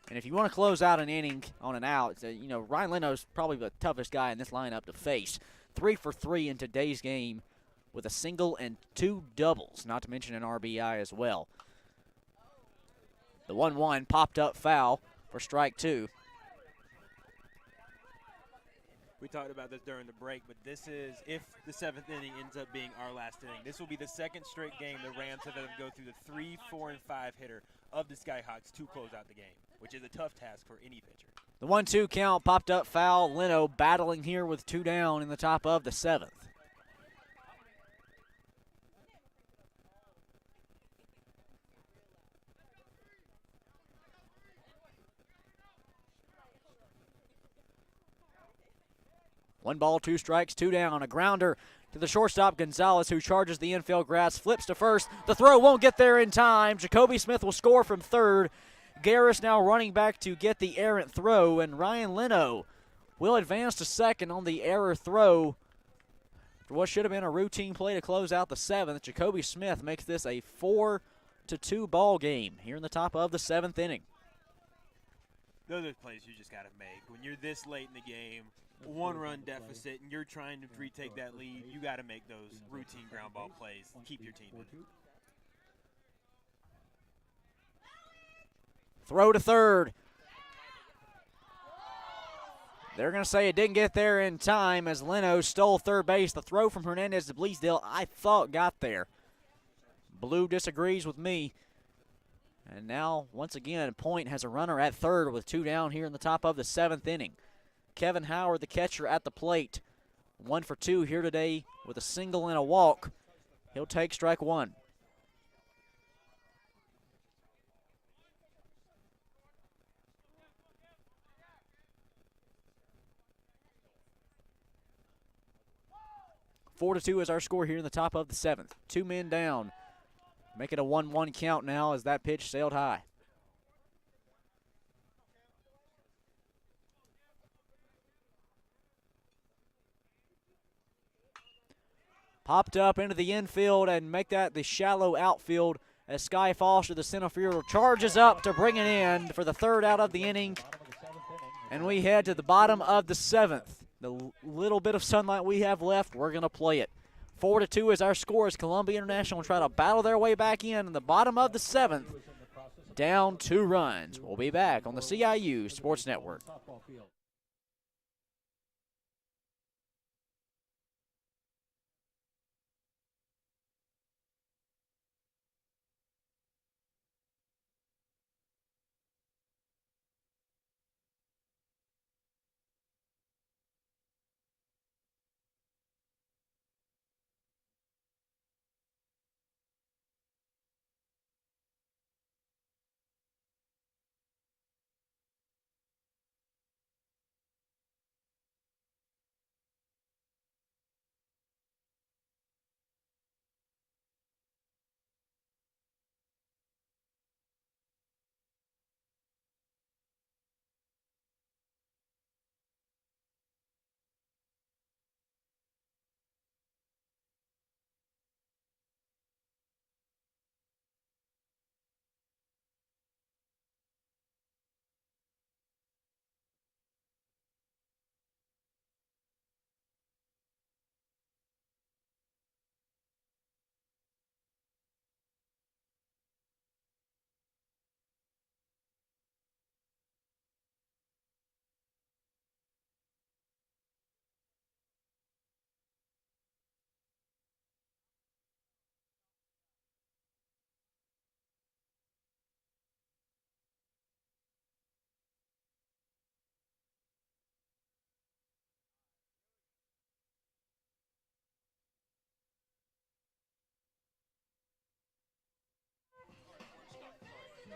S1: And if you want to close out an inning on an out, Ryan Leno's probably the toughest guy in this lineup to face. 3 for 3 in today's game with a single and 2 doubles, not to mention an RBI as well. The 1-1 popped up foul for strike 2.
S2: We talked about this during the break, but this is, if the 7th inning ends up being our last inning, this will be the 2nd straight game the Rams have had to go through the 3, 4, and 5 hitter of the Skyhawks to close out the game, which is a tough task for any pitcher.
S1: The 1-2 count popped up foul. Leno battling here with 2 down in the top of the 7th. One ball, 2 strikes, 2 down. A grounder to the shortstop, Gonzalez, who charges the infield grass, flips to first. The throw won't get there in time. Jacoby Smith will score from third. Garris now running back to get the errant throw, and Ryan Leno will advance to second on the error throw for what should have been a routine play to close out the 7th. Jacoby Smith makes this a 4-2 ball game here in the top of the 7th inning.
S2: Those are plays you just got to make. When you're this late in the game, 1-run deficit, and you're trying to retake that lead, you got to make those routine ground ball plays. Keep your team in.
S1: Throw to third. They're going to say it didn't get there in time as Leno stole third base. The throw from Hernandez to Bleasdale, I thought got there. Blue disagrees with me. And now, once again, Point has a runner at third with 2 down here in the top of the 7th inning. Kevin Howard, the catcher, at the plate. 1 for 2 here today with a single and a walk. He'll take strike 1. Four to 2 is our score here in the top of the 7th. 2 men down. Make it a 1-1 count now as that pitch sailed high. Popped up into the infield and make that the shallow outfield as Sky Foster, the center fielder, charges up to bring it in for the 3rd out of the inning. And we head to the bottom of the 7th. The little bit of sunlight we have left, we're going to play it. 4-2 is our score as Columbia International will try to battle their way back in the bottom of the 7th. Down 2 runs. We'll be back on the CIU Sports Network.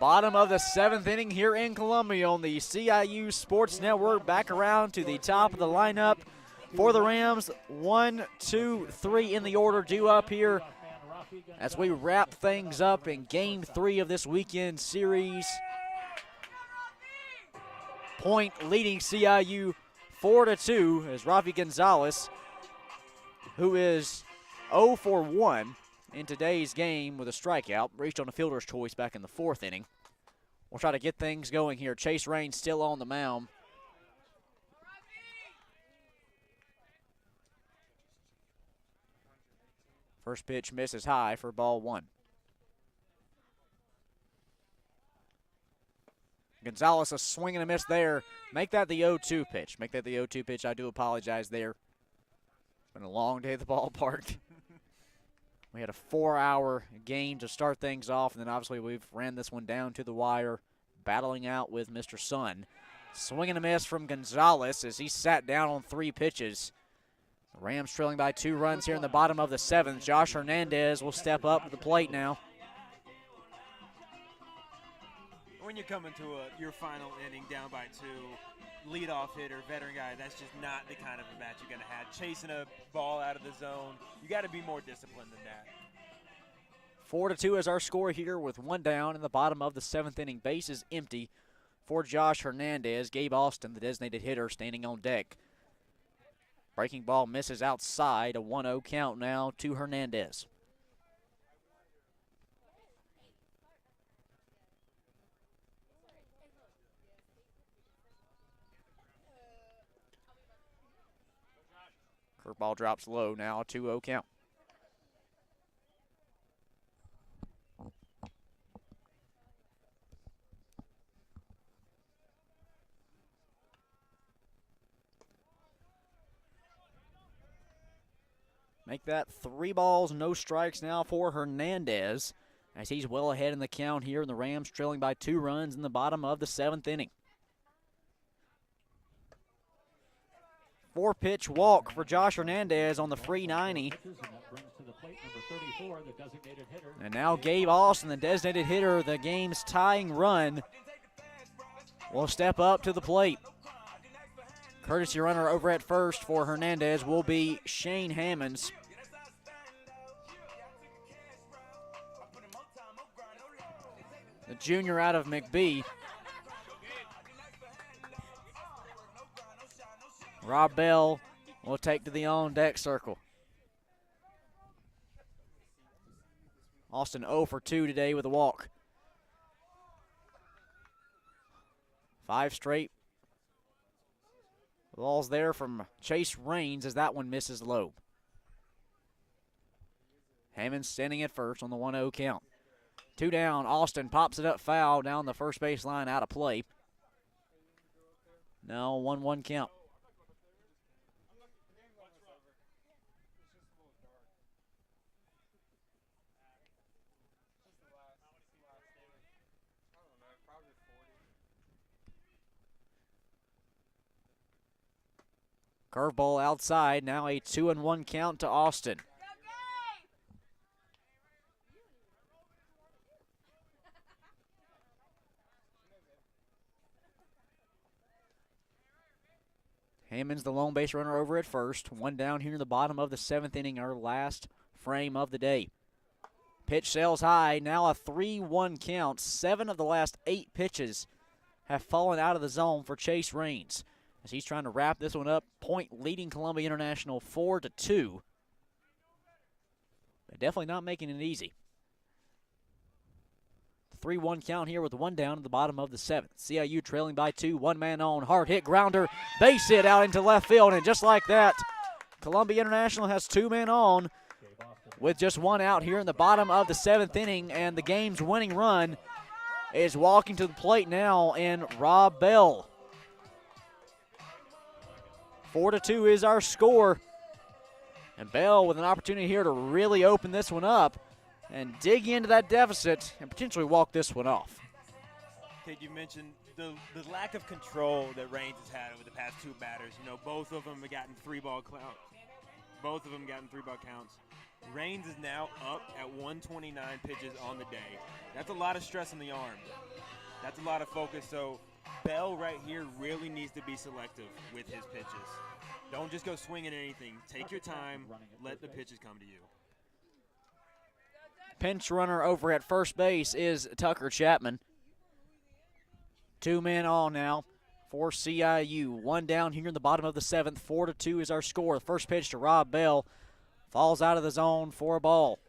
S1: Bottom of the 7th inning here in Columbia on the CIU Sports Network. Back around to the top of the lineup for the Rams. 1, 2, 3 in the order due up here as we wrap things up in Game 3 of this weekend series. Point leading CIU 4-2 as Rafi Gonzalez, who is 0 for 1 in today's game with a strikeout, reached on a fielder's choice back in the 4th inning. We'll try to get things going here. Chase Raines still on the mound. First pitch misses high for ball 1. Gonzalez a swing and a miss there. Make that the 0-2 pitch. Make that the 0-2 pitch. I do apologize there. It's been a long day at the ballpark. We had a 4-hour game to start things off, and then obviously we've ran this one down to the wire, battling out with Mr. Sun. Swing and a miss from Gonzalez as he sat down on 3 pitches. The Rams trailing by 2 runs here in the bottom of the 7th. Josh Hernandez will step up to the plate now.
S2: When you're coming to your final inning down by 2, leadoff hitter, veteran guy, that's just not the kind of a match you're going to have. Chasing a ball out of the zone, you got to be more disciplined than that.
S1: 4-2 is our score here with 1 down in the bottom of the 7th inning. Base is empty for Josh Hernandez. Gabe Austin, the designated hitter, standing on deck. Breaking ball misses outside. A 1-0 count now to Hernandez. Curveball drops low now, a 2-0 count. Make that 3 balls, no strikes now for Hernandez as he's well ahead in the count here, and the Rams trailing by 2 runs in the bottom of the 7th inning. 4-pitch walk for Josh Hernandez on the free 90. And now Gabe Austin, the designated hitter, the game's tying run, will step up to the plate. Courtesy runner over at first for Hernandez will be Shane Hammonds. The junior out of McBee. Rob Bell will take to the on-deck circle. Austin 0 for 2 today with a walk. 5 straight. The ball's there from Chase Raines as that one misses low. Hammond standing at first on the 1-0 count. 2 down. Austin pops it up foul down the first base line out of play. Now 1-1 count. Curveball outside, now a 2-1 count to Austin. Hammond's the lone base runner over at first. 1 down here in the bottom of the 7th inning, our last frame of the day. Pitch sails high, now a 3-1 count. 7 of the last 8 pitches have fallen out of the zone for Chase Raines, as he's trying to wrap this one up. Point leading Columbia International 4-2. But definitely not making it easy. 3-1 count here with 1 down at the bottom of the 7th. CIU trailing by 2, 1 man on, hard hit grounder, base hit out into left field, and just like that, Columbia International has 2 men on with just 1 out here in the bottom of the 7th inning, and the game's winning run is walking to the plate now in Rob Bell. 4-2 is our score. And Bell with an opportunity here to really open this one up and dig into that deficit and potentially walk this one off.
S2: Kate, you mentioned the lack of control that Raines has had over the past 2 batters. You know, both of them have gotten 3-ball counts. Reigns is now up at 129 pitches on the day. That's a lot of stress on the arm. That's a lot of focus. So Bell right here really needs to be selective with his pitches. Don't just go swinging at anything. Take your time. Let the pitches come to you.
S1: Pinch runner over at first base is Tucker Chapman. 2 men on now for CIU. 1 down here in the bottom of the 7th. 4-2 is our score. The first pitch to Rob Bell. Falls out of the zone for a ball.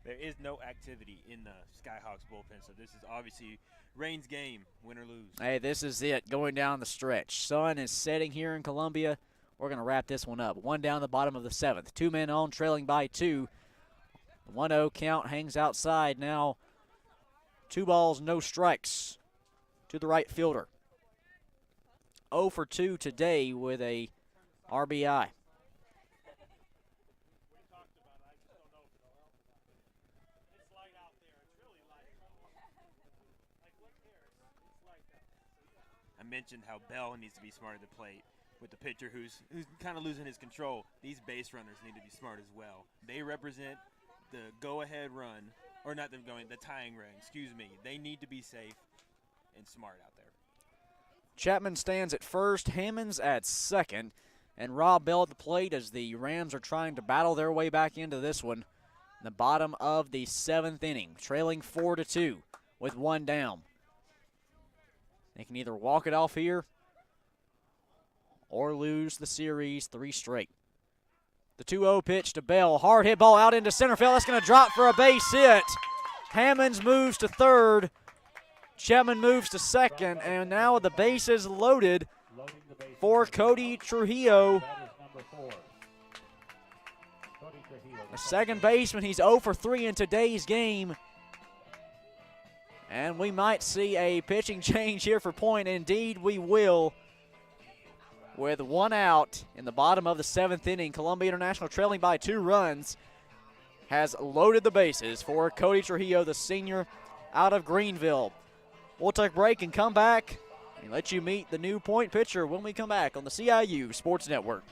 S2: There is no activity in the Skyhawks bullpen, so this is obviously Reigns' game, win or lose.
S1: Hey, this is it going down the stretch. Sun is setting here in Columbia. We're going to wrap this one up. 1 down the bottom of the 7th. 2 men on, trailing by 2. The 1-0 count hangs outside now. 2 balls, no strikes to the right fielder. 0 for 2 today with a RBI.
S2: I mentioned how Bell needs to be smart at the plate with the pitcher who's kind of losing his control. These base runners need to be smart as well. They represent the go-ahead run, or not the tying run, excuse me. They need to be safe and smart out there.
S1: Chapman stands at first, Hammonds at second, and Rob Bell at the plate as the Rams are trying to battle their way back into this one. In the bottom of the 7th inning, trailing 4-2 with 1 down. They can either walk it off here or lose the series 3 straight. The 2-0 pitch to Bell. Hard hit ball out into center field. That's going to drop for a base hit. Hammonds moves to third. Chapman moves to second. And now the base is loaded for Cody Trujillo. The second baseman, he's 0 for 3 in today's game. And we might see a pitching change here for Point. Indeed, we will. With 1 out in the bottom of the 7th inning, Columbia International trailing by 2 runs has loaded the bases for Cody Trujillo, the senior out of Greenville. We'll take a break and come back and let you meet the new Point pitcher when we come back on the CIU Sports Network.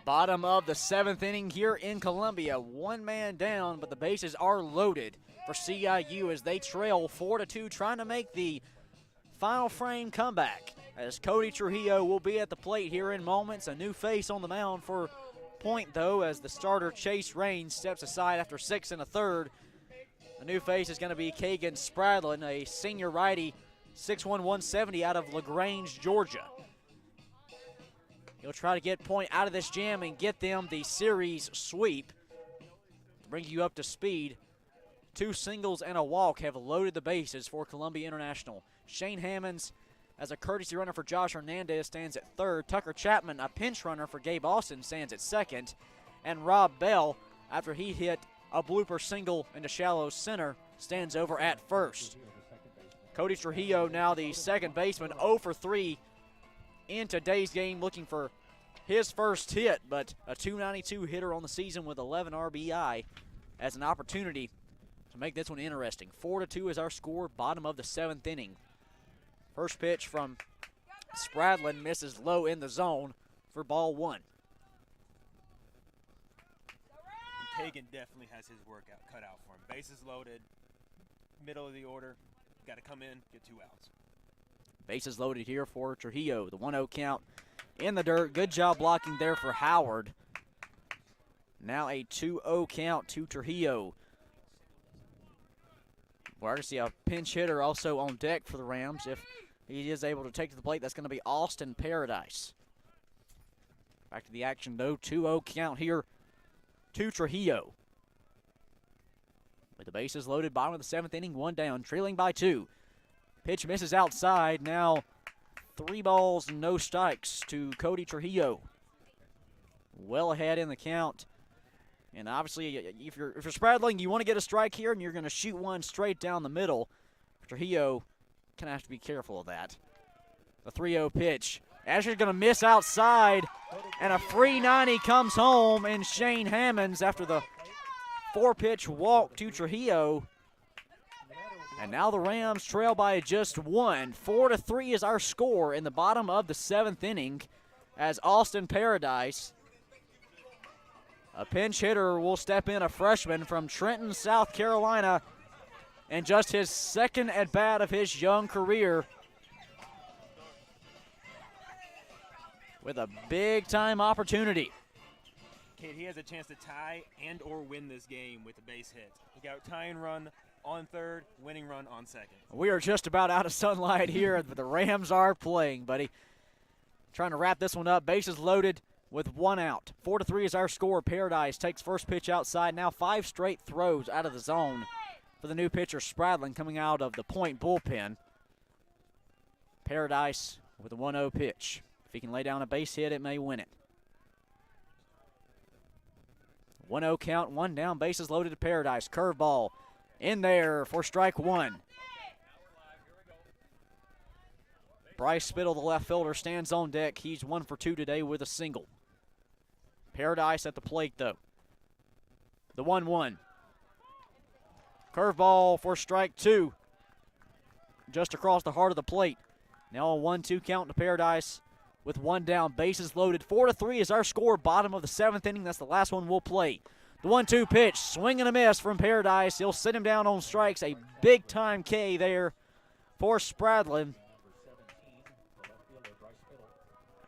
S1: Bottom of the 7th inning here in Columbia. 1 man down, but the bases are loaded for CIU as they trail 4-2, trying to make the final frame comeback. As Cody Trujillo will be at the plate here in moments. A new face on the mound for Point, though, as the starter Chase Raines steps aside after 6 1/3. The new face is going to be Kagan Spradlin, a senior righty, 6'1", 170 out of LaGrange, Georgia. He'll try to get Point out of this jam and get them the series sweep. Bring you up to speed. 2 singles and a walk have loaded the bases for Columbia International. Shane Hammonds, as a courtesy runner for Josh Hernandez, stands at third. Tucker Chapman, a pinch runner for Gabe Austin, stands at second. And Rob Bell, after he hit a blooper single into shallow center, stands over at first. Cody Trujillo, now the second baseman, 0 for 3 in today's game, looking for his first hit, but a .292 hitter on the season with 11 RBI as an opportunity to make this one interesting. 4-2 is our score, bottom of the 7th inning. First pitch from Spradlin misses low in the zone for ball one.
S2: And Kagan definitely has his work cut out for him. Bases loaded, middle of the order, got to come in, get 2 outs.
S1: Bases loaded here for Trujillo. The 1-0 count in the dirt. Good job blocking there for Howard. Now a 2-0 count to Trujillo. We're going to see a pinch hitter also on deck for the Rams. If he is able to take to the plate, that's going to be Austin Paradise. Back to the action, though. 2-0 count here to Trujillo. With the bases loaded, bottom of the 7th inning, 1 down, trailing by 2. Pitch misses outside. Now 3 balls and no strikes to Cody Trujillo. Well ahead in the count. And obviously, if you're Spradling, you want to get a strike here, and you're going to shoot one straight down the middle. Trujillo kind of have to be careful of that. The 3-0 pitch. Asher's going to miss outside, and a free 90 comes home, and Shane Hammonds after the 4-pitch walk to Trujillo. And now the Rams trail by just 1. 4-3 is our score in the bottom of the 7th inning as Austin Paradise, a pinch hitter, will step in, a freshman from Trenton, South Carolina, and just his 2nd at-bat of his young career, with a big-time opportunity.
S2: Kate, he has a chance to tie and or win this game with a base hit. He got a tying run on 3rd, winning run on 2nd.
S1: We are just about out of sunlight here, but the Rams are playing, buddy. Trying to wrap this one up. Bases loaded with 1 out. 4-3 is our score. Paradise takes first pitch outside. Now 5 straight throws out of the zone for the new pitcher, Spradlin, coming out of the Point bullpen. Paradise with a 1-0 pitch. If he can lay down a base hit, it may win it. 1-0 count, 1 down, bases loaded to Paradise. Curveball in there for strike 1. Bryce Spittle, the left fielder, stands on deck. He's 1 for 2 today with a single. Paradise at the plate, though. The 1-1. Curveball for strike 2. Just across the heart of the plate. Now a 1-2 count to Paradise with 1 down. Bases loaded. 4-3 is our score. Bottom of the 7th inning. That's the last one we'll play. The 1-2 pitch. Swing and a miss from Paradise. He'll sit him down on strikes. A big-time K there for Spradlin.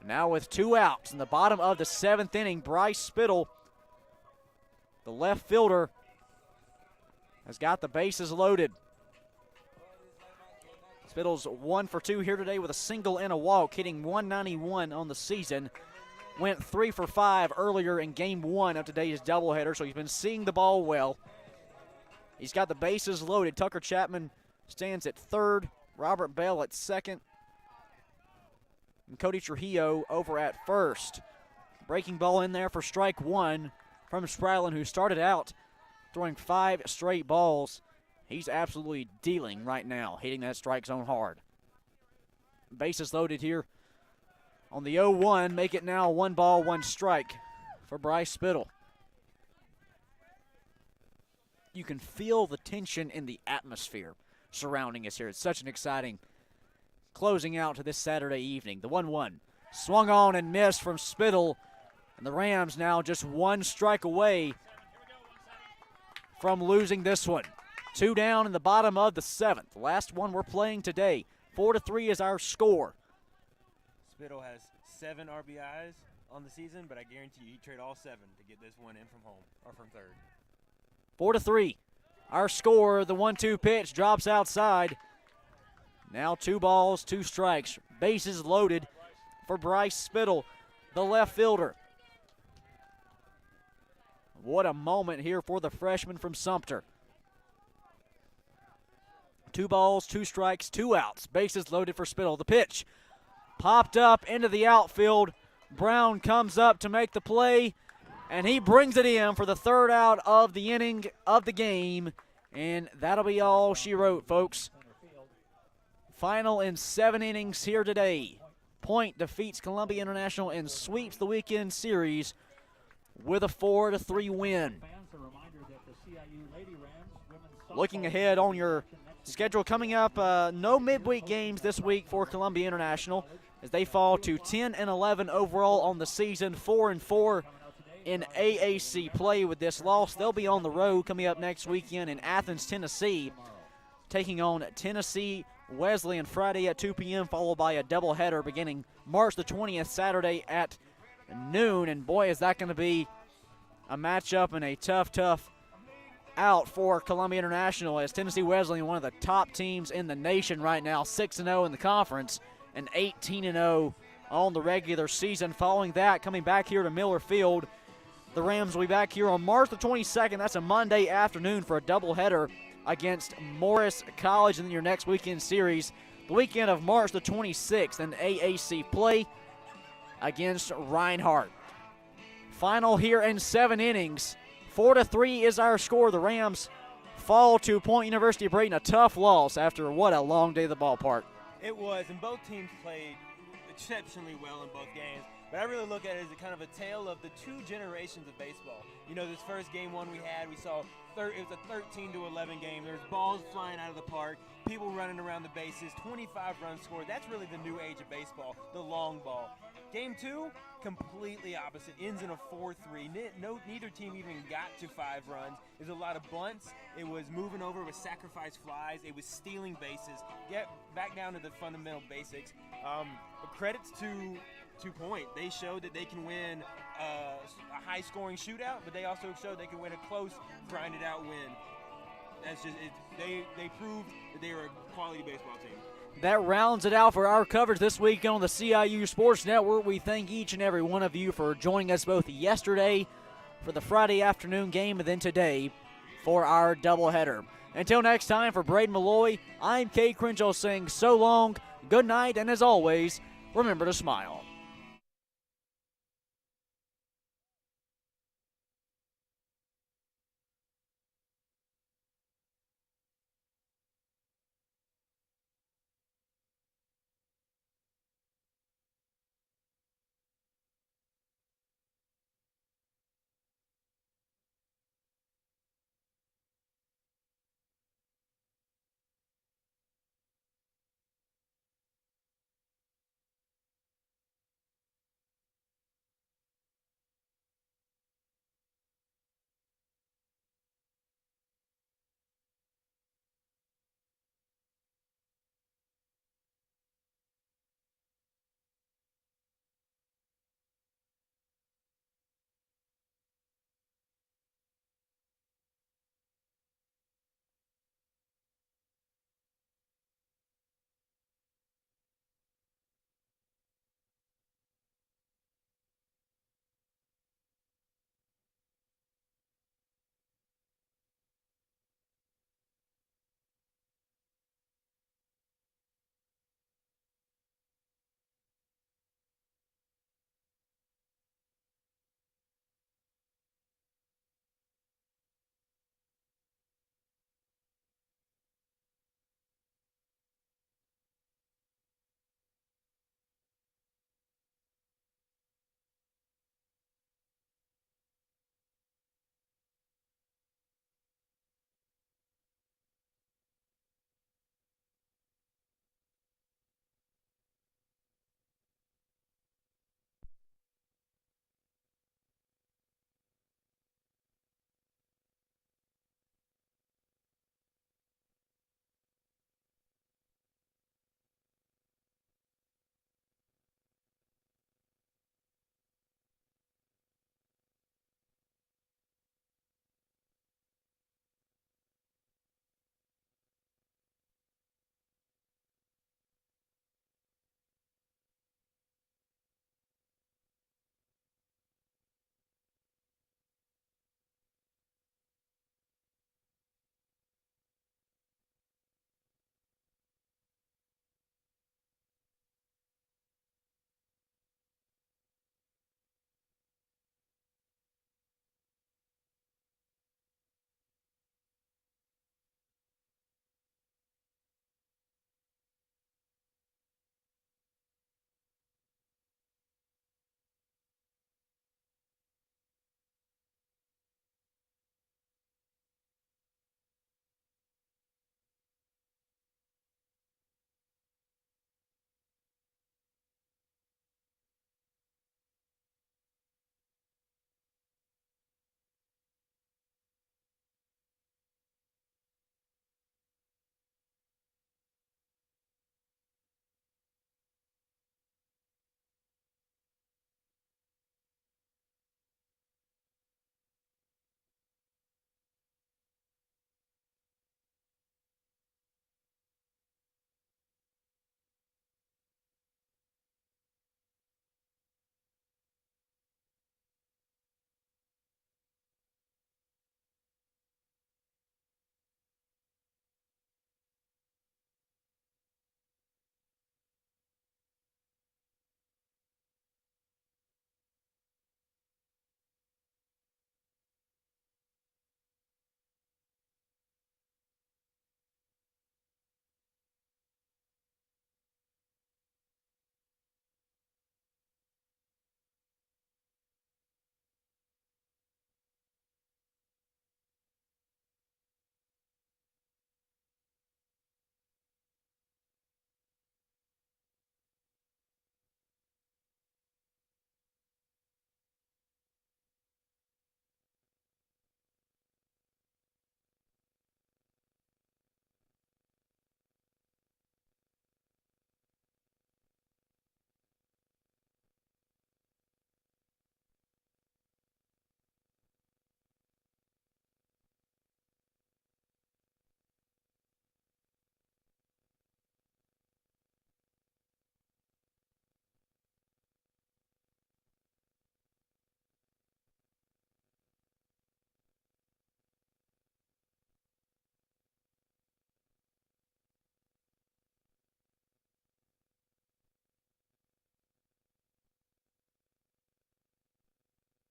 S1: Now with 2 outs in the bottom of the 7th inning, Bryce Spittle, the left fielder, has got the bases loaded. Spittle's 1 for 2 here today with a single and a walk, hitting .191 on the season. Went 3 for 5 earlier in game 1 of today's doubleheader, so he's been seeing the ball well. He's got the bases loaded. Tucker Chapman stands at 3rd, Robert Bell at 2nd, and Cody Trujillo over at 1st. Breaking ball in there for strike 1 from Spradlin, who started out throwing 5 straight balls. He's absolutely dealing right now, hitting that strike zone hard. Bases loaded here on the 0-1. Make it now 1 ball, 1 strike for Bryce Spittle. You can feel the tension in the atmosphere surrounding us here. It's such an exciting closing out to this Saturday evening. The 1-1 swung on and missed from Spittle, and the Rams now just 1 strike away from losing this one. 2 down in the bottom of the 7th. Last one we're playing today. 4-3 is our score.
S2: Spittle has 7 RBIs on the season, but I guarantee you he'd trade all 7 to get this one in from home or from 3rd.
S1: 4-3. Our score. The 1-2 pitch drops outside. Now 2 balls, 2 strikes. Bases loaded for Bryce Spittle, the left fielder. What a moment here for the freshman from Sumter. 2 balls, 2 strikes, 2 outs. Bases loaded for Spittle. The pitch popped up into the outfield. Brown comes up to make the play, and he brings it in for the 3rd out of the inning of the game. And that'll be all she wrote, folks. Final in 7 innings here today. Point defeats Columbia International and sweeps the weekend series with a 4-3 win. Looking ahead on your schedule coming up, no midweek games this week for Columbia International. as they fall to 10-11 overall on the season, 4-4 in AAC play. With this loss, they'll be on the road coming up next weekend in Athens, Tennessee, taking on Tennessee Wesleyan Friday at 2 p.m., followed by a doubleheader beginning March the 20th, Saturday at noon. And boy, is that going to be a matchup and a tough out for Columbia International, as Tennessee Wesleyan, one of the top teams in the nation right now, 6-0 in the conference and 18-0 on the regular season. Following that, coming back here to Miller Field, the Rams will be back here on March the 22nd. That's a Monday afternoon for a doubleheader against Morris College. And then your next weekend series, the weekend of March the 26th, in AAC play against Reinhardt. Final here in 7 innings. 4-3 is our score. The Rams fall to Point University of Brayton, a tough loss after what a long day at the ballpark.
S2: It was, and both teams played exceptionally well in both games. But I really look at it as a kind of a tale of the 2 generations of baseball. You know, this first game one we had, we saw it was a 13-11 game. There's balls flying out of the park, people running around the bases, 25 runs scored. That's really the new age of baseball, the long ball. Game 2, completely opposite. Ends in a 4-3. Neither team even got to 5 runs. There's a lot of bunts. It was moving over with sacrifice flies. It was stealing bases. Get back down to the fundamental basics. But credits to Point. They showed that they can win a high-scoring shootout, but they also showed they can win a close, grinded-out win. That's just it. They proved that they were a quality baseball team.
S1: That rounds it out for our coverage this week on the CIU Sports Network. We thank each and every one of you for joining us both yesterday for the Friday afternoon game and then today for our doubleheader. Until next time, for Braden Malloy, I'm Kay Crenshaw saying so long, good night, and as always, remember to smile.